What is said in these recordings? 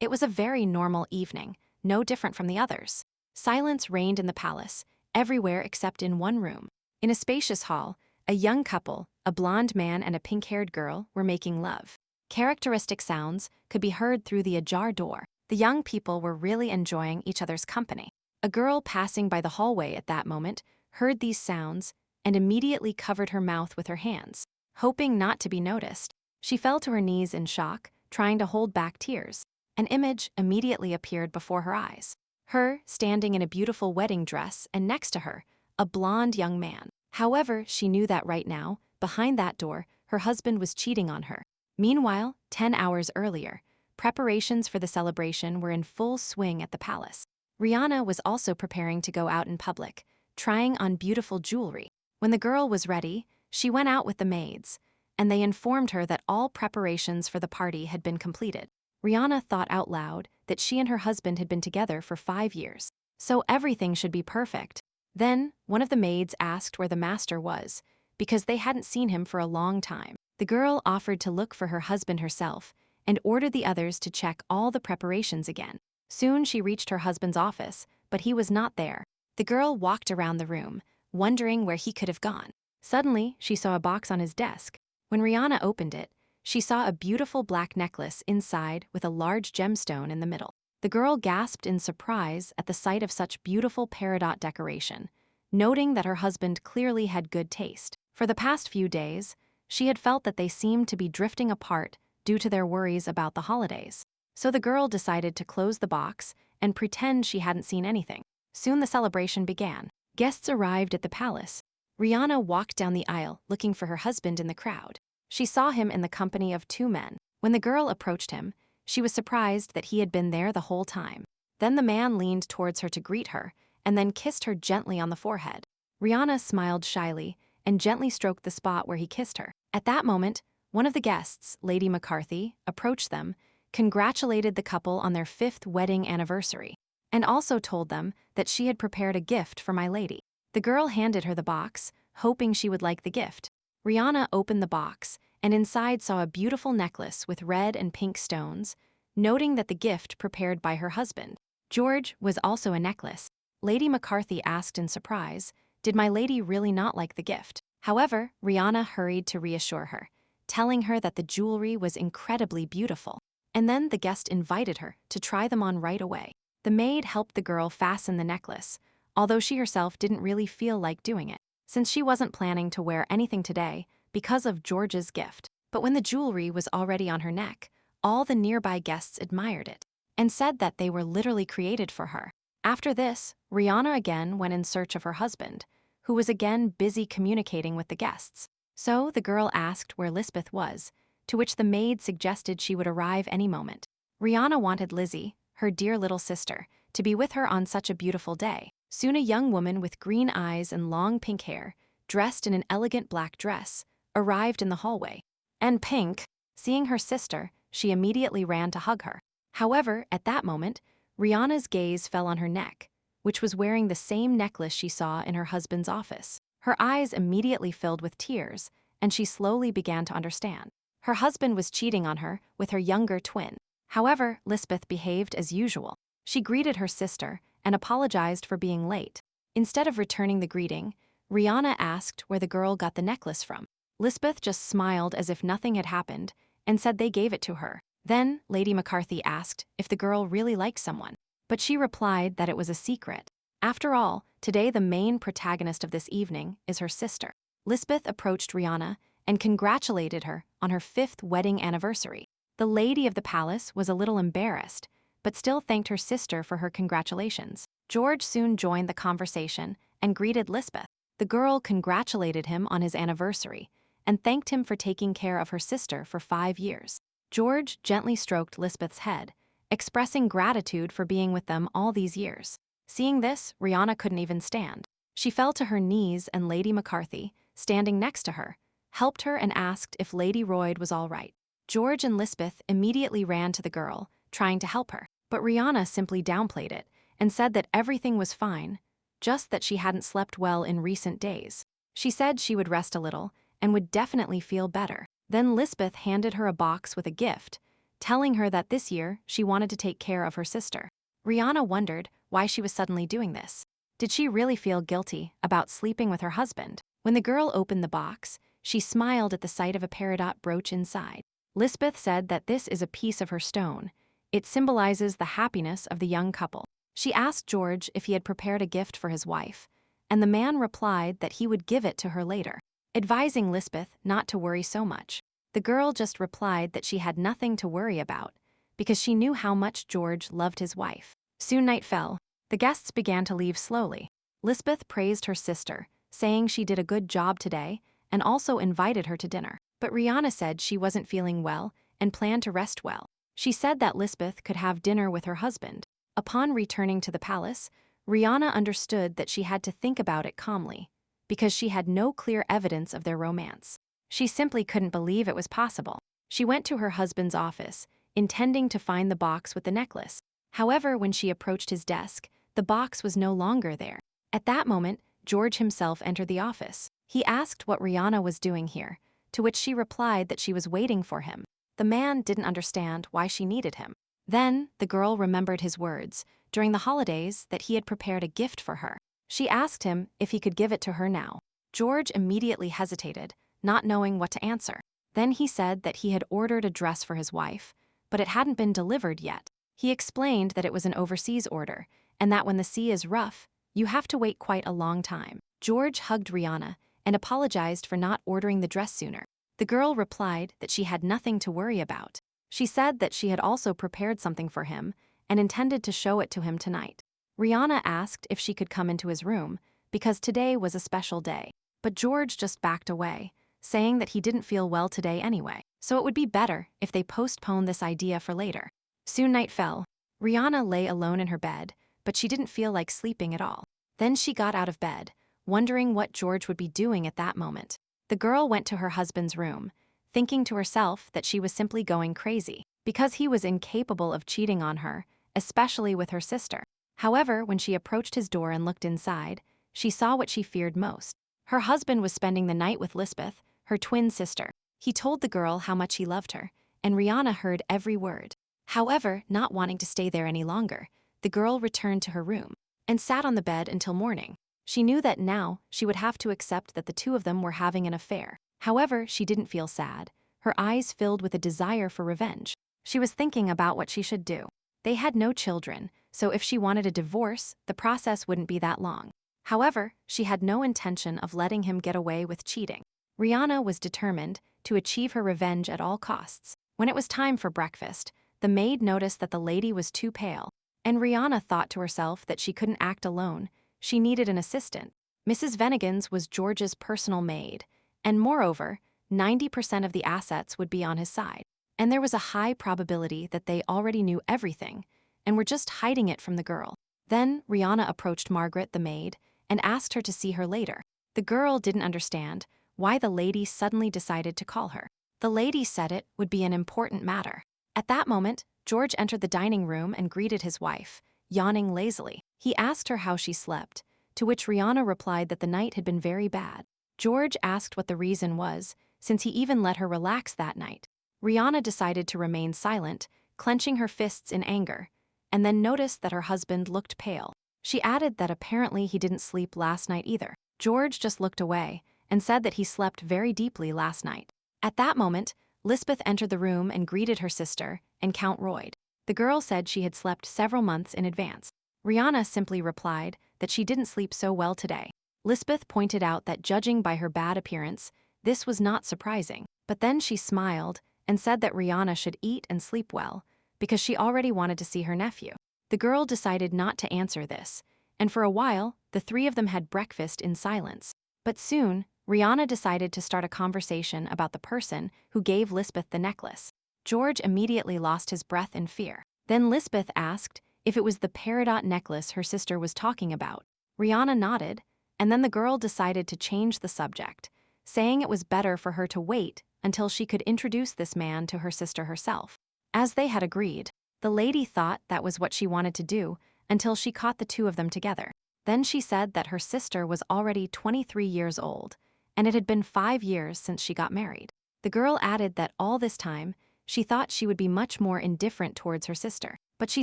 It was a very normal evening, no different from the others. Silence reigned in the palace, everywhere except in one room. In a spacious hall, a young couple, a blonde man and a pink-haired girl, were making love. Characteristic sounds could be heard through the ajar door. The young people were really enjoying each other's company. A girl passing by the hallway at that moment heard these sounds and immediately covered her mouth with her hands, hoping not to be noticed. She fell to her knees in shock, trying to hold back tears. An image immediately appeared before her eyes. Her standing in a beautiful wedding dress, and next to her, a blonde young man. However, she knew that right now, behind that door, her husband was cheating on her. Meanwhile, 10 hours earlier, preparations for the celebration were in full swing at the palace. Rihanna was also preparing to go out in public, trying on beautiful jewelry. When the girl was ready, she went out with the maids, and they informed her that all preparations for the party had been completed. Rihanna thought out loud that she and her husband had been together for 5 years, so everything should be perfect. Then, one of the maids asked where the master was, because they hadn't seen him for a long time. The girl offered to look for her husband herself and ordered the others to check all the preparations again. Soon she reached her husband's office, but he was not there. The girl walked around the room, wondering where he could have gone. Suddenly, she saw a box on his desk. When Rihanna opened it, she saw a beautiful black necklace inside with a large gemstone in the middle. The girl gasped in surprise at the sight of such beautiful peridot decoration, noting that her husband clearly had good taste. For the past few days, she had felt that they seemed to be drifting apart due to their worries about the holidays. So the girl decided to close the box and pretend she hadn't seen anything. Soon the celebration began. Guests arrived at the palace. Rihanna walked down the aisle looking for her husband in the crowd. She saw him in the company of 2 men. When the girl approached him, she was surprised that he had been there the whole time. Then the man leaned towards her to greet her and then kissed her gently on the forehead. Rihanna smiled shyly and gently stroked the spot where he kissed her. At that moment, one of the guests, Lady McCarthy, approached them, congratulated the couple on their 5th wedding anniversary, and also told them that she had prepared a gift for my lady. The girl handed her the box, hoping she would like the gift. Rihanna opened the box and inside saw a beautiful necklace with red and pink stones, noting that the gift prepared by her husband, George, was also a necklace. Lady McCarthy asked in surprise, did my lady really not like the gift? However, Rihanna hurried to reassure her, telling her that the jewelry was incredibly beautiful. And then the guest invited her to try them on right away. The maid helped the girl fasten the necklace, although she herself didn't really feel like doing it, since she wasn't planning to wear anything today because of George's gift. But when the jewelry was already on her neck, all the nearby guests admired it and said that they were literally created for her. After this, Rihanna again went in search of her husband, who was again busy communicating with the guests. So the girl asked where Lisbeth was, to which the maid suggested she would arrive any moment. Rihanna wanted Lizzie, her dear little sister, to be with her on such a beautiful day. Soon a young woman with green eyes and long pink hair, dressed in an elegant black dress, arrived in the hallway. And Pink, seeing her sister, she immediately ran to hug her. However, at that moment, Rihanna's gaze fell on her neck, which was wearing the same necklace she saw in her husband's office. Her eyes immediately filled with tears, and she slowly began to understand. Her husband was cheating on her with her younger twin. However, Lisbeth behaved as usual. She greeted her sister and apologized for being late. Instead of returning the greeting, Rihanna asked where the girl got the necklace from. Lisbeth just smiled as if nothing had happened and said they gave it to her. Then, Lady McCarthy asked if the girl really liked someone, but she replied that it was a secret. After all, today the main protagonist of this evening is her sister. Lisbeth approached Rihanna and congratulated her on her 5th wedding anniversary. The lady of the palace was a little embarrassed, but still thanked her sister for her congratulations. George soon joined the conversation and greeted Lisbeth. The girl congratulated him on his anniversary and thanked him for taking care of her sister for 5 years. George gently stroked Lisbeth's head, expressing gratitude for being with them all these years. Seeing this, Rihanna couldn't even stand. She fell to her knees and Lady McCarthy, standing next to her, helped her and asked if Lady Royd was all right. George and Lisbeth immediately ran to the girl, trying to help her, but Rihanna simply downplayed it and said that everything was fine, just that she hadn't slept well in recent days. She said she would rest a little and would definitely feel better. Then Lisbeth handed her a box with a gift, telling her that this year she wanted to take care of her sister. Rihanna wondered why she was suddenly doing this. Did she really feel guilty about sleeping with her husband? When the girl opened the box, she smiled at the sight of a peridot brooch inside. Lisbeth said that this is a piece of her stone. It symbolizes the happiness of the young couple. She asked George if he had prepared a gift for his wife, and the man replied that he would give it to her later, advising Lisbeth not to worry so much. The girl just replied that she had nothing to worry about, because she knew how much George loved his wife. Soon night fell. The guests began to leave slowly. Lisbeth praised her sister, saying she did a good job today, and also invited her to dinner. But Rihanna said she wasn't feeling well and planned to rest well. She said that Lisbeth could have dinner with her husband. Upon returning to the palace, Rihanna understood that she had to think about it calmly, because she had no clear evidence of their romance. She simply couldn't believe it was possible. She went to her husband's office, intending to find the box with the necklace. However, when she approached his desk, the box was no longer there. At that moment, George himself entered the office. He asked what Rihanna was doing here, to which she replied that she was waiting for him. The man didn't understand why she needed him. Then, the girl remembered his words during the holidays that he had prepared a gift for her. She asked him if he could give it to her now. George immediately hesitated, not knowing what to answer. Then he said that he had ordered a dress for his wife, but it hadn't been delivered yet. He explained that it was an overseas order, and that when the sea is rough, you have to wait quite a long time. George hugged Rihanna and apologized for not ordering the dress sooner. The girl replied that she had nothing to worry about. She said that she had also prepared something for him and intended to show it to him tonight. Rihanna asked if she could come into his room, because today was a special day. But George just backed away, saying that he didn't feel well today anyway, so it would be better if they postponed this idea for later. Soon night fell. Rihanna lay alone in her bed, but she didn't feel like sleeping at all. Then she got out of bed, wondering what George would be doing at that moment. The girl went to her husband's room, thinking to herself that she was simply going crazy, because he was incapable of cheating on her, especially with her sister. However, when she approached his door and looked inside, she saw what she feared most. Her husband was spending the night with Lisbeth, her twin sister. He told the girl how much he loved her, and Rihanna heard every word. However, not wanting to stay there any longer, the girl returned to her room and sat on the bed until morning. She knew that now she would have to accept that the two of them were having an affair. However, she didn't feel sad. Her eyes filled with a desire for revenge. She was thinking about what she should do. They had no children, so if she wanted a divorce, the process wouldn't be that long. However, she had no intention of letting him get away with cheating. Rihanna was determined to achieve her revenge at all costs. When it was time for breakfast, the maid noticed that the lady was too pale, and Rihanna thought to herself that she couldn't act alone. She needed an assistant. Mrs. Vennigan's was George's personal maid, and moreover, 90% of the assets would be on his side. And there was a high probability that they already knew everything and were just hiding it from the girl. Then Rihanna approached Margaret, the maid, and asked her to see her later. The girl didn't understand why the lady suddenly decided to call her. The lady said it would be an important matter. At that moment, George entered the dining room and greeted his wife, yawning lazily. He asked her how she slept, to which Rihanna replied that the night had been very bad. George asked what the reason was, since he even let her relax that night. Rihanna decided to remain silent, clenching her fists in anger, and then noticed that her husband looked pale. She added that apparently he didn't sleep last night either. George just looked away and said that he slept very deeply last night. At that moment, Lisbeth entered the room and greeted her sister and Count Royd. The girl said she had slept several months in advance. Rihanna simply replied that she didn't sleep so well today. Lisbeth pointed out that judging by her bad appearance, this was not surprising, but then she smiled and said that Rihanna should eat and sleep well, because she already wanted to see her nephew. The girl decided not to answer this, and for a while, the three of them had breakfast in silence. But soon, Rihanna decided to start a conversation about the person who gave Lisbeth the necklace. George immediately lost his breath in fear. Then Lisbeth asked if it was the peridot necklace her sister was talking about. Rihanna nodded, and then the girl decided to change the subject, saying it was better for her to wait until she could introduce this man to her sister herself. As they had agreed, the lady thought that was what she wanted to do until she caught the two of them together. Then she said that her sister was already 23 years old, and it had been 5 years since she got married. The girl added that all this time, She thought she would be much more indifferent towards her sister, but she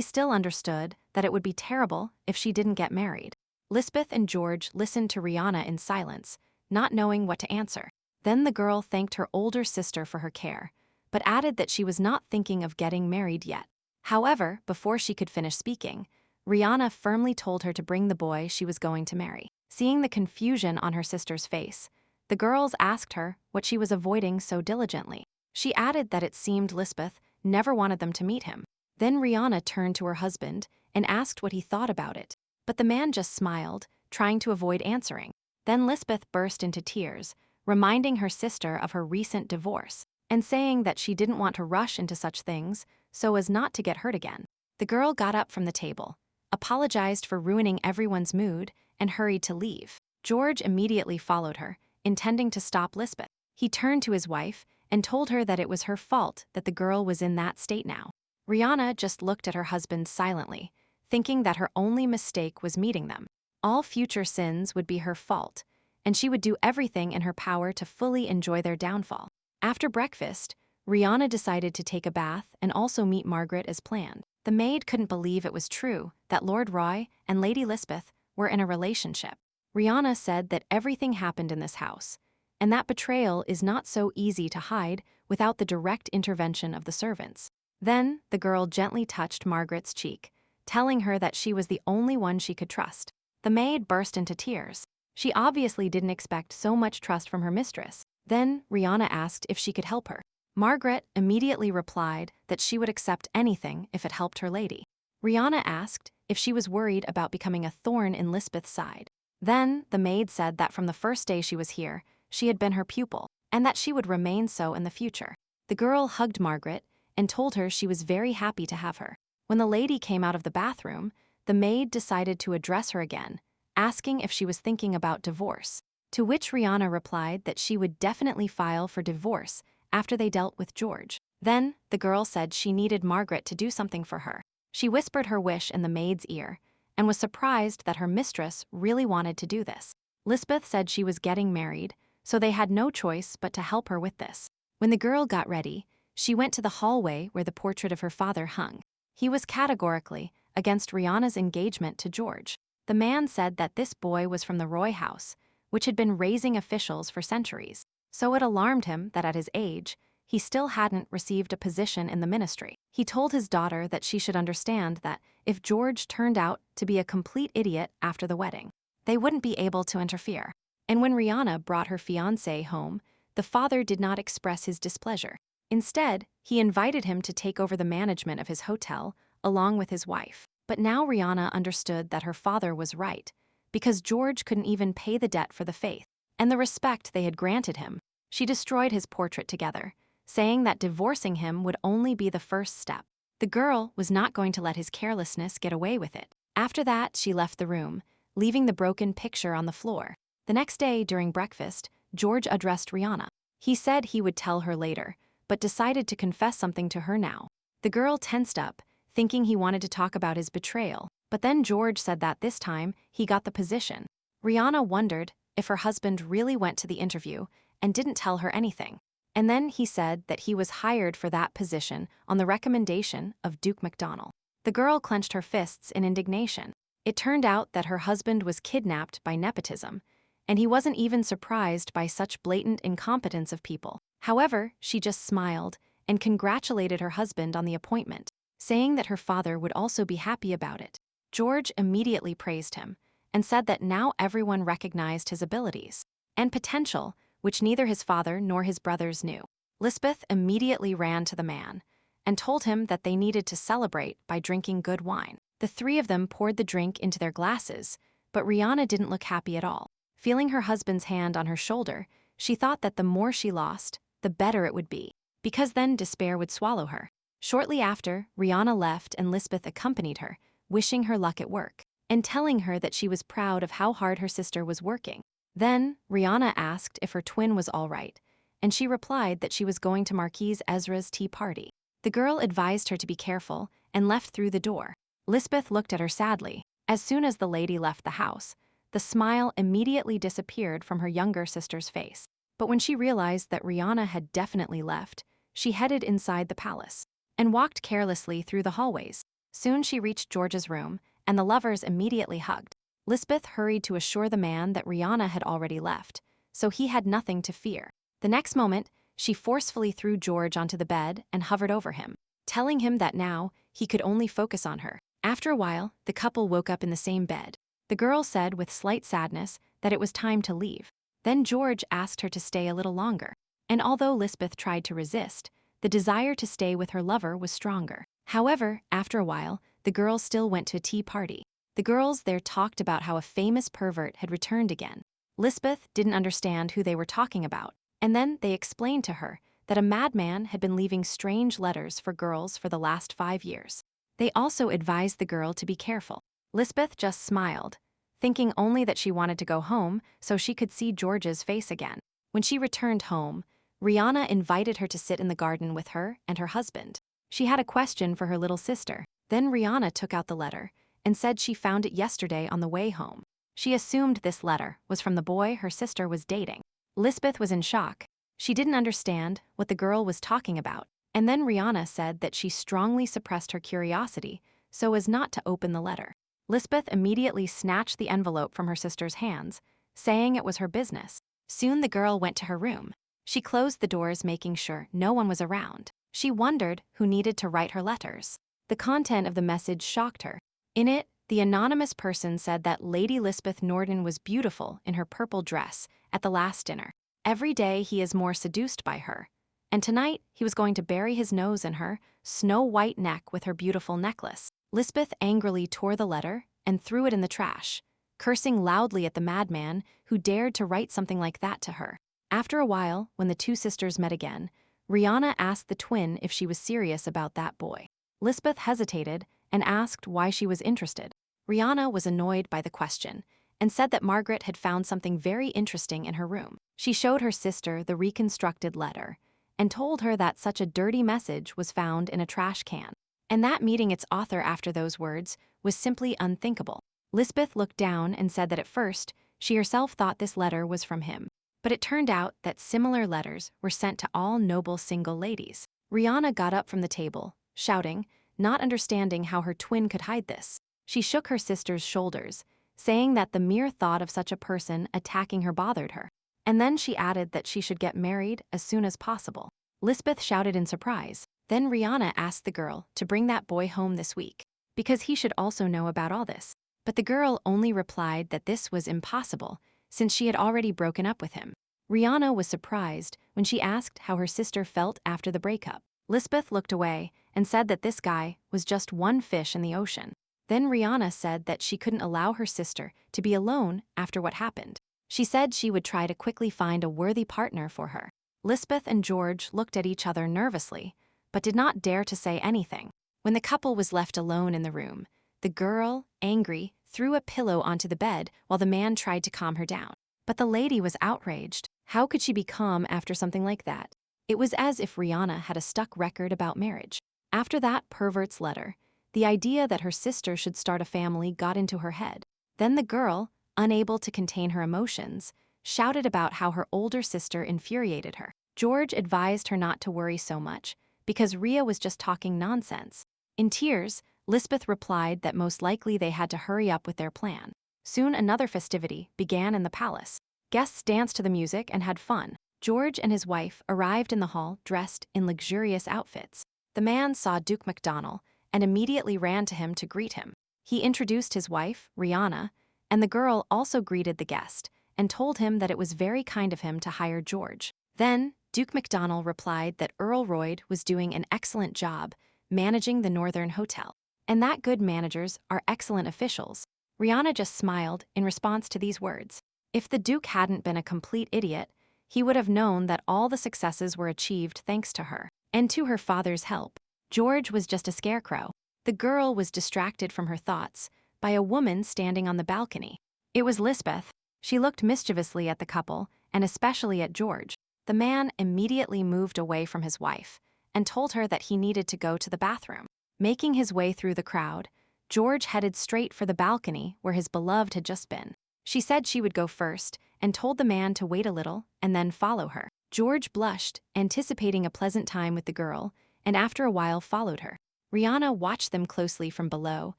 still understood that it would be terrible if she didn't get married. Lisbeth and George listened to Rihanna in silence, not knowing what to answer. Then the girl thanked her older sister for her care, but added that she was not thinking of getting married yet. However, before she could finish speaking, Rihanna firmly told her to bring the boy she was going to marry. Seeing the confusion on her sister's face, the girls asked her what she was avoiding so diligently. She added that it seemed Lisbeth never wanted them to meet him. Then Rihanna turned to her husband and asked what he thought about it, but the man just smiled, trying to avoid answering. Then Lisbeth burst into tears, reminding her sister of her recent divorce, and saying that she didn't want to rush into such things so as not to get hurt again. The girl got up from the table, apologized for ruining everyone's mood, and hurried to leave. George immediately followed her, intending to stop Lisbeth. He turned to his wife and told her that it was her fault that the girl was in that state now. Rihanna just looked at her husband silently, thinking that her only mistake was meeting them. All future sins would be her fault, and she would do everything in her power to fully enjoy their downfall. After breakfast, Rihanna decided to take a bath and also meet Margaret as planned. The maid couldn't believe it was true that Lord Roy and Lady Lisbeth were in a relationship. Rihanna said that everything happened in this house, and that betrayal is not so easy to hide without the direct intervention of the servants. Then, the girl gently touched Margaret's cheek, telling her that she was the only one she could trust. The maid burst into tears. She obviously didn't expect so much trust from her mistress. Then, Rihanna asked if she could help her. Margaret immediately replied that she would accept anything if it helped her lady. Rihanna asked if she was worried about becoming a thorn in Lisbeth's side. Then, the maid said that from the first day she was here, she had been her pupil, and that she would remain so in the future. The girl hugged Margaret and told her she was very happy to have her. When the lady came out of the bathroom, the maid decided to address her again, asking if she was thinking about divorce, to which Rihanna replied that she would definitely file for divorce after they dealt with George. Then, the girl said she needed Margaret to do something for her. She whispered her wish in the maid's ear and was surprised that her mistress really wanted to do this. Lisbeth said she was getting married, so they had no choice but to help her with this. When the girl got ready, she went to the hallway where the portrait of her father hung. He was categorically against Rihanna's engagement to George. The man said that this boy was from the Roy house, which had been raising officials for centuries. So it alarmed him that at his age, he still hadn't received a position in the ministry. He told his daughter that she should understand that if George turned out to be a complete idiot after the wedding, they wouldn't be able to interfere. And when Rihanna brought her fiancé home, the father did not express his displeasure. Instead, he invited him to take over the management of his hotel along with his wife. But now Rihanna understood that her father was right, because George couldn't even pay the debt for the faith and the respect they had granted him. She destroyed his portrait together, saying that divorcing him would only be the first step. The girl was not going to let his carelessness get away with it. After that, she left the room, leaving the broken picture on the floor. The next day, during breakfast, George addressed Rihanna. He said he would tell her later, but decided to confess something to her now. The girl tensed up, thinking he wanted to talk about his betrayal, but then George said that this time he got the position. Rihanna wondered if her husband really went to the interview and didn't tell her anything. And then he said that he was hired for that position on the recommendation of Duke MacDonald. The girl clenched her fists in indignation. It turned out that her husband was kidnapped by nepotism, and he wasn't even surprised by such blatant incompetence of people. However, she just smiled and congratulated her husband on the appointment, saying that her father would also be happy about it. George immediately praised him and said that now everyone recognized his abilities and potential, which neither his father nor his brothers knew. Lisbeth immediately ran to the man and told him that they needed to celebrate by drinking good wine. The three of them poured the drink into their glasses, but Rihanna didn't look happy at all. Feeling her husband's hand on her shoulder, she thought that the more she lost, the better it would be, because then despair would swallow her. Shortly after, Rihanna left and Lisbeth accompanied her, wishing her luck at work, and telling her that she was proud of how hard her sister was working. Then, Rihanna asked if her twin was all right, and she replied that she was going to Marquise Ezra's tea party. The girl advised her to be careful and left through the door. Lisbeth looked at her sadly. As soon as the lady left the house, the smile immediately disappeared from her younger sister's face. But when she realized that Rihanna had definitely left, she headed inside the palace and walked carelessly through the hallways. Soon she reached George's room, and the lovers immediately hugged. Lisbeth hurried to assure the man that Rihanna had already left, so he had nothing to fear. The next moment, she forcefully threw George onto the bed and hovered over him, telling him that now he could only focus on her. After a while, the couple woke up in the same bed. The girl said with slight sadness that it was time to leave. Then George asked her to stay a little longer, and although Lisbeth tried to resist, the desire to stay with her lover was stronger. However, after a while, the girls still went to a tea party. The girls there talked about how a famous pervert had returned again. Lisbeth didn't understand who they were talking about, and then they explained to her that a madman had been leaving strange letters for girls for the last 5 years. They also advised the girl to be careful. Lisbeth just smiled, thinking only that she wanted to go home so she could see George's face again. When she returned home, Rihanna invited her to sit in the garden with her and her husband. She had a question for her little sister. Then Rihanna took out the letter and said she found it yesterday on the way home. She assumed this letter was from the boy her sister was dating. Lisbeth was in shock. She didn't understand what the girl was talking about. And then Rihanna said that she strongly suppressed her curiosity so as not to open the letter. Lisbeth immediately snatched the envelope from her sister's hands, saying it was her business. Soon the girl went to her room. She closed the doors, making sure no one was around. She wondered who needed to write her letters. The content of the message shocked her. In it, the anonymous person said that Lady Lisbeth Norden was beautiful in her purple dress at the last dinner. Every day he is more seduced by her, and tonight he was going to bury his nose in her snow-white neck with her beautiful necklace. Lisbeth angrily tore the letter and threw it in the trash, cursing loudly at the madman who dared to write something like that to her. After a while, when the two sisters met again, Rihanna asked the twin if she was serious about that boy. Lisbeth hesitated and asked why she was interested. Rihanna was annoyed by the question and said that Margaret had found something very interesting in her room. She showed her sister the reconstructed letter and told her that such a dirty message was found in a trash can, and that meeting its author after those words was simply unthinkable. Lisbeth looked down and said that at first, she herself thought this letter was from him, but it turned out that similar letters were sent to all noble single ladies. Rihanna got up from the table, shouting, not understanding how her twin could hide this. She shook her sister's shoulders, saying that the mere thought of such a person attacking her bothered her. And then she added that she should get married as soon as possible. Lisbeth shouted in surprise. Then Rihanna asked the girl to bring that boy home this week, because he should also know about all this. But the girl only replied that this was impossible, since she had already broken up with him. Rihanna was surprised when she asked how her sister felt after the breakup. Lisbeth looked away and said that this guy was just one fish in the ocean. Then Rihanna said that she couldn't allow her sister to be alone after what happened. She said she would try to quickly find a worthy partner for her. Lisbeth and George looked at each other nervously, but did not dare to say anything. When the couple was left alone in the room, the girl, angry, threw a pillow onto the bed while the man tried to calm her down. But the lady was outraged. How could she be calm after something like that? It was as if Rihanna had a stuck record about marriage. After that pervert's letter, the idea that her sister should start a family got into her head. Then the girl, unable to contain her emotions, shouted about how her older sister infuriated her. George advised her not to worry so much, because Rhea was just talking nonsense. In tears, Lisbeth replied that most likely they had to hurry up with their plan. Soon another festivity began in the palace. Guests danced to the music and had fun. George and his wife arrived in the hall dressed in luxurious outfits. The man saw Duke MacDonald and immediately ran to him to greet him. He introduced his wife, Rihanna, and the girl also greeted the guest and told him that it was very kind of him to hire George. Then, Duke MacDonald replied that Earl Royd was doing an excellent job managing the Northern Hotel, and that good managers are excellent officials. Rihanna just smiled in response to these words. If the Duke hadn't been a complete idiot, he would have known that all the successes were achieved thanks to her, and to her father's help. George was just a scarecrow. The girl was distracted from her thoughts by a woman standing on the balcony. It was Lisbeth. She looked mischievously at the couple, and especially at George. The man immediately moved away from his wife and told her that he needed to go to the bathroom. Making his way through the crowd, George headed straight for the balcony where his beloved had just been. She said she would go first and told the man to wait a little and then follow her. George blushed, anticipating a pleasant time with the girl, and after a while followed her. Rihanna watched them closely from below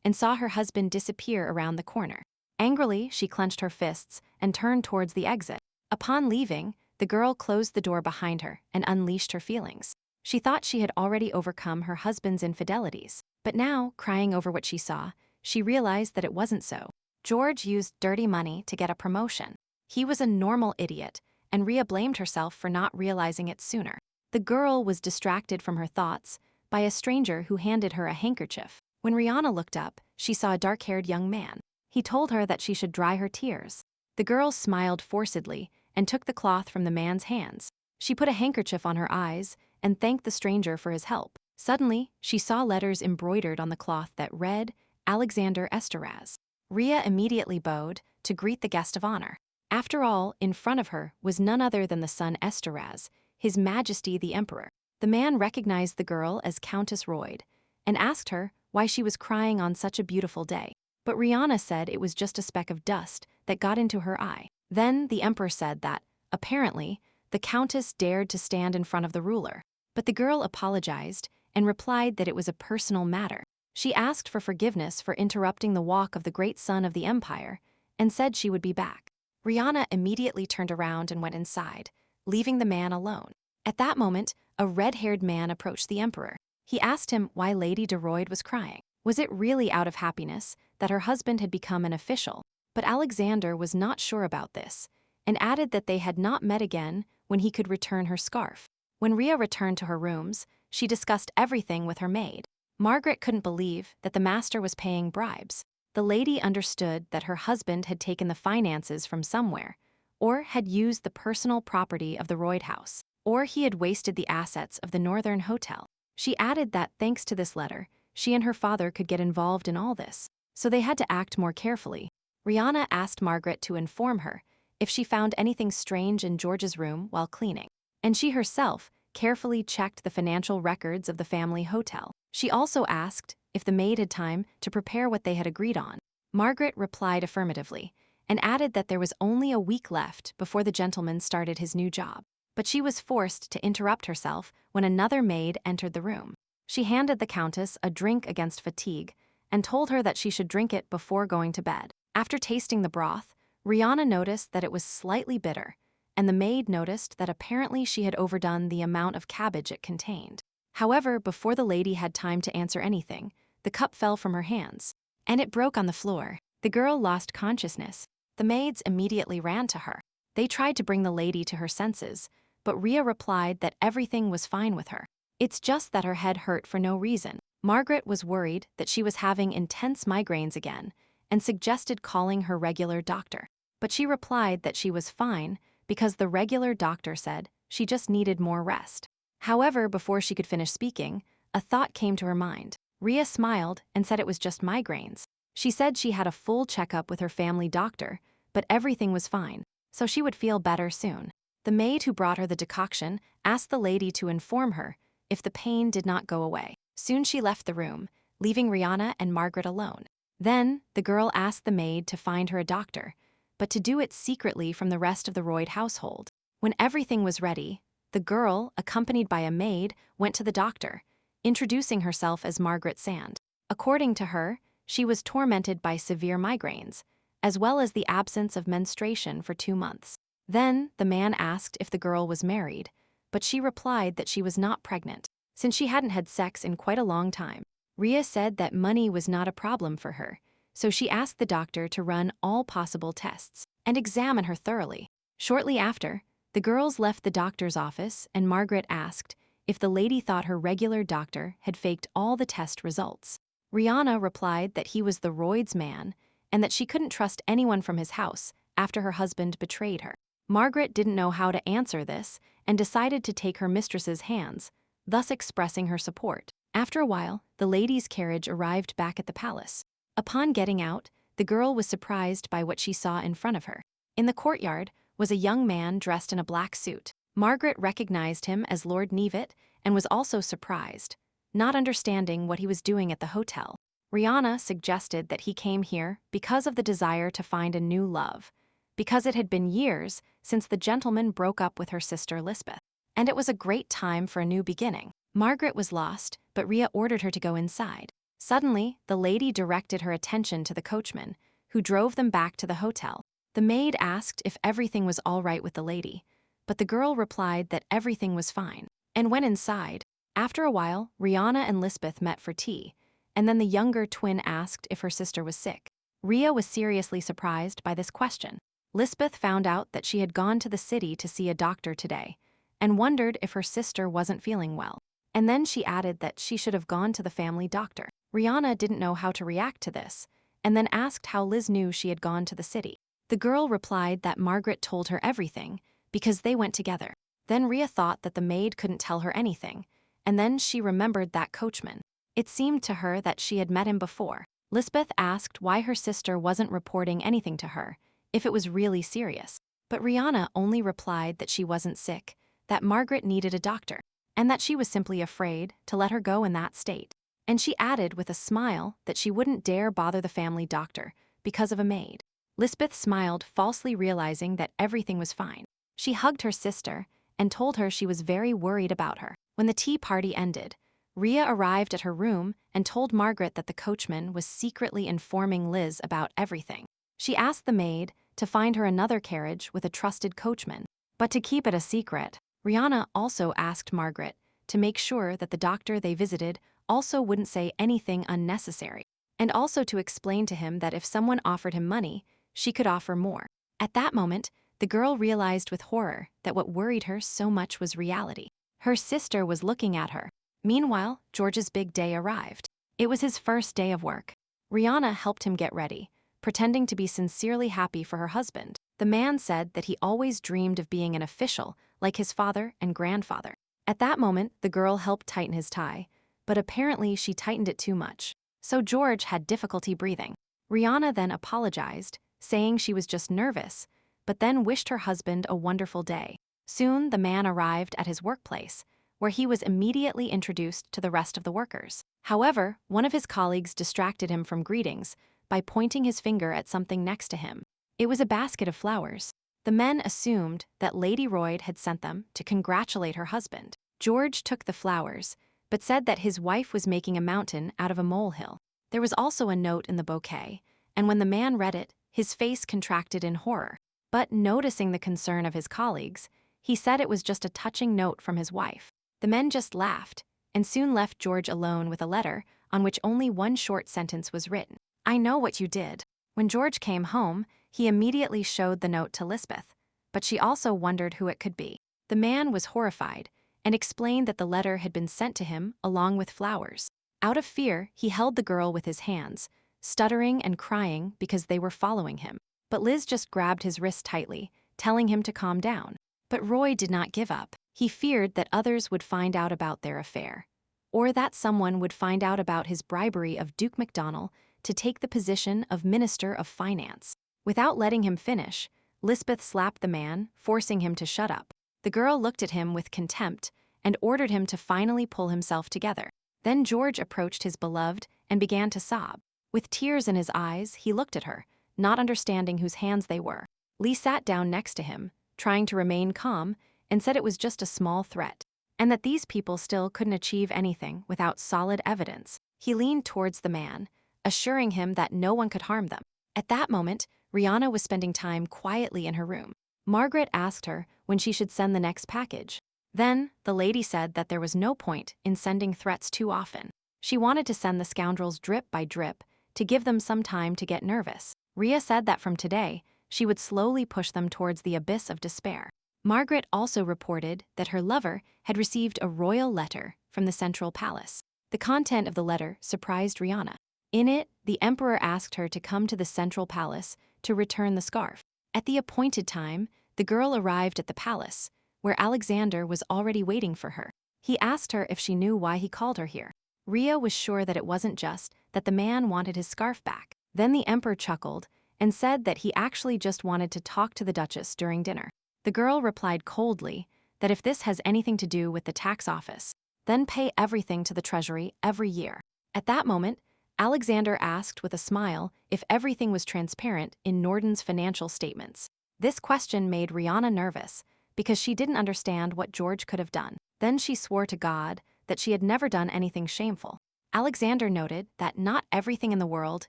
and saw her husband disappear around the corner. Angrily, she clenched her fists and turned towards the exit. Upon leaving, the girl closed the door behind her and unleashed her feelings. She thought she had already overcome her husband's infidelities, but now, crying over what she saw, she realized that it wasn't so. George used dirty money to get a promotion. He was a normal idiot, and Rhea blamed herself for not realizing it sooner. The girl was distracted from her thoughts by a stranger who handed her a handkerchief. When Rihanna looked up, she saw a dark-haired young man. He told her that she should dry her tears. The girl smiled forcedly and took the cloth from the man's hands. She put a handkerchief on her eyes and thanked the stranger for his help. Suddenly, she saw letters embroidered on the cloth that read, Alexander Esteraz. Rhea immediately bowed to greet the guest of honor. After all, in front of her was none other than the son Esteraz, His Majesty the Emperor. The man recognized the girl as Countess Royd and asked her why she was crying on such a beautiful day. But Rihanna said it was just a speck of dust that got into her eye. Then the emperor said that, apparently, the countess dared to stand in front of the ruler. But the girl apologized and replied that it was a personal matter. She asked for forgiveness for interrupting the walk of the great son of the empire and said she would be back. Rihanna immediately turned around and went inside, leaving the man alone. At that moment, a red-haired man approached the emperor. He asked him why Lady de Royd was crying. Was it really out of happiness that her husband had become an official? But Alexander was not sure about this, and added that they had not met again when he could return her scarf. When Rhea returned to her rooms, she discussed everything with her maid. Margaret couldn't believe that the master was paying bribes. The lady understood that her husband had taken the finances from somewhere, or had used the personal property of the Royd house, or he had wasted the assets of the Northern Hotel. She added that thanks to this letter, she and her father could get involved in all this, so they had to act more carefully. Rihanna asked Margaret to inform her if she found anything strange in George's room while cleaning, and she herself carefully checked the financial records of the family hotel. She also asked if the maid had time to prepare what they had agreed on. Margaret replied affirmatively and added that there was only a week left before the gentleman started his new job. But she was forced to interrupt herself when another maid entered the room. She handed the countess a drink against fatigue and told her that she should drink it before going to bed. After tasting the broth, Rihanna noticed that it was slightly bitter, and the maid noticed that apparently she had overdone the amount of cabbage it contained. However, before the lady had time to answer anything, the cup fell from her hands, and it broke on the floor. The girl lost consciousness. The maids immediately ran to her. They tried to bring the lady to her senses, but Rhea replied that everything was fine with her. It's just that her head hurt for no reason. Margaret was worried that she was having intense migraines again and suggested calling her regular doctor. But she replied that she was fine because the regular doctor said she just needed more rest. However, before she could finish speaking, a thought came to her mind. Rhea smiled and said it was just migraines. She said she had a full checkup with her family doctor, but everything was fine, so she would feel better soon. The maid who brought her the decoction asked the lady to inform her if the pain did not go away. Soon she left the room, leaving Rihanna and Margaret alone. Then, the girl asked the maid to find her a doctor, but to do it secretly from the rest of the Royd household. When everything was ready, the girl, accompanied by a maid, went to the doctor, introducing herself as Margaret Sand. According to her, she was tormented by severe migraines, as well as the absence of menstruation for 2 months. Then, the man asked if the girl was married, but she replied that she was not pregnant, since she hadn't had sex in quite a long time. Rhea said that money was not a problem for her, so she asked the doctor to run all possible tests and examine her thoroughly. Shortly after, the girls left the doctor's office and Margaret asked if the lady thought her regular doctor had faked all the test results. Rihanna replied that he was the Royd's man and that she couldn't trust anyone from his house after her husband betrayed her. Margaret didn't know how to answer this and decided to take her mistress's hands, thus expressing her support. After a while, the lady's carriage arrived back at the palace. Upon getting out, the girl was surprised by what she saw in front of her. In the courtyard was a young man dressed in a black suit. Margaret recognized him as Lord Nevitt and was also surprised, not understanding what he was doing at the hotel. Rihanna suggested that he came here because of the desire to find a new love, because it had been years since the gentleman broke up with her sister Lisbeth. And it was a great time for a new beginning. Margaret was lost, but Rhea ordered her to go inside. Suddenly, the lady directed her attention to the coachman, who drove them back to the hotel. The maid asked if everything was all right with the lady, but the girl replied that everything was fine, and went inside. After a while, Rihanna and Lisbeth met for tea, and then the younger twin asked if her sister was sick. Rhea was seriously surprised by this question. Lisbeth found out that she had gone to the city to see a doctor today, and wondered if her sister wasn't feeling well. And then she added that she should have gone to the family doctor. Rihanna didn't know how to react to this, and then asked how Liz knew she had gone to the city. The girl replied that Margaret told her everything, because they went together. Then Rhea thought that the maid couldn't tell her anything, and then she remembered that coachman. It seemed to her that she had met him before. Lisbeth asked why her sister wasn't reporting anything to her, if it was really serious. But Rihanna only replied that she wasn't sick, that Margaret needed a doctor, and that she was simply afraid to let her go in that state. And she added with a smile that she wouldn't dare bother the family doctor because of a maid. Lisbeth smiled, falsely realizing that everything was fine. She hugged her sister and told her she was very worried about her. When the tea party ended, Rhea arrived at her room and told Margaret that the coachman was secretly informing Liz about everything. She asked the maid to find her another carriage with a trusted coachman, but to keep it a secret. Rihanna also asked Margaret to make sure that the doctor they visited also wouldn't say anything unnecessary, and also to explain to him that if someone offered him money, she could offer more. At that moment, the girl realized with horror that what worried her so much was reality. Her sister was looking at her. Meanwhile, George's big day arrived. It was his first day of work. Rihanna helped him get ready, pretending to be sincerely happy for her husband. The man said that he always dreamed of being an official, like his father and grandfather. At that moment, the girl helped tighten his tie, but apparently she tightened it too much, so George had difficulty breathing. Rihanna then apologized, saying she was just nervous, but then wished her husband a wonderful day. Soon, the man arrived at his workplace, where he was immediately introduced to the rest of the workers. However, one of his colleagues distracted him from greetings by pointing his finger at something next to him. It was a basket of flowers. The men assumed that Lady Royd had sent them to congratulate her husband. George took the flowers, but said that his wife was making a mountain out of a molehill. There was also a note in the bouquet, and when the man read it, his face contracted in horror. But noticing the concern of his colleagues, he said it was just a touching note from his wife. The men just laughed, and soon left George alone with a letter on which only one short sentence was written. "I know what you did." When George came home, he immediately showed the note to Lisbeth, but she also wondered who it could be. The man was horrified and explained that the letter had been sent to him along with flowers. Out of fear, he held the girl with his hands, stuttering and crying because they were following him. But Liz just grabbed his wrist tightly, telling him to calm down. But Roy did not give up. He feared that others would find out about their affair, or that someone would find out about his bribery of Duke MacDonald to take the position of Minister of Finance. Without letting him finish, Lisbeth slapped the man, forcing him to shut up. The girl looked at him with contempt and ordered him to finally pull himself together. Then George approached his beloved and began to sob. With tears in his eyes, he looked at her, not understanding whose hands they were. Lee sat down next to him, trying to remain calm, and said it was just a small threat, and that these people still couldn't achieve anything without solid evidence. He leaned towards the man, assuring him that no one could harm them. At that moment, Rihanna was spending time quietly in her room. Margaret asked her when she should send the next package. Then, the lady said that there was no point in sending threats too often. She wanted to send the scoundrels drip by drip to give them some time to get nervous. Rhea said that from today, she would slowly push them towards the abyss of despair. Margaret also reported that her lover had received a royal letter from the Central Palace. The content of the letter surprised Rihanna. In it, the emperor asked her to come to the Central Palace to return the scarf. At the appointed time, the girl arrived at the palace, where Alexander was already waiting for her. He asked her if she knew why he called her here. Rhea was sure that it wasn't just that the man wanted his scarf back. Then the emperor chuckled and said that he actually just wanted to talk to the Duchess during dinner. The girl replied coldly that if this has anything to do with the tax office, then pay everything to the treasury every year. At that moment, Alexander asked with a smile if everything was transparent in Norden's financial statements. This question made Rihanna nervous because she didn't understand what George could have done. Then she swore to God that she had never done anything shameful. Alexander noted that not everything in the world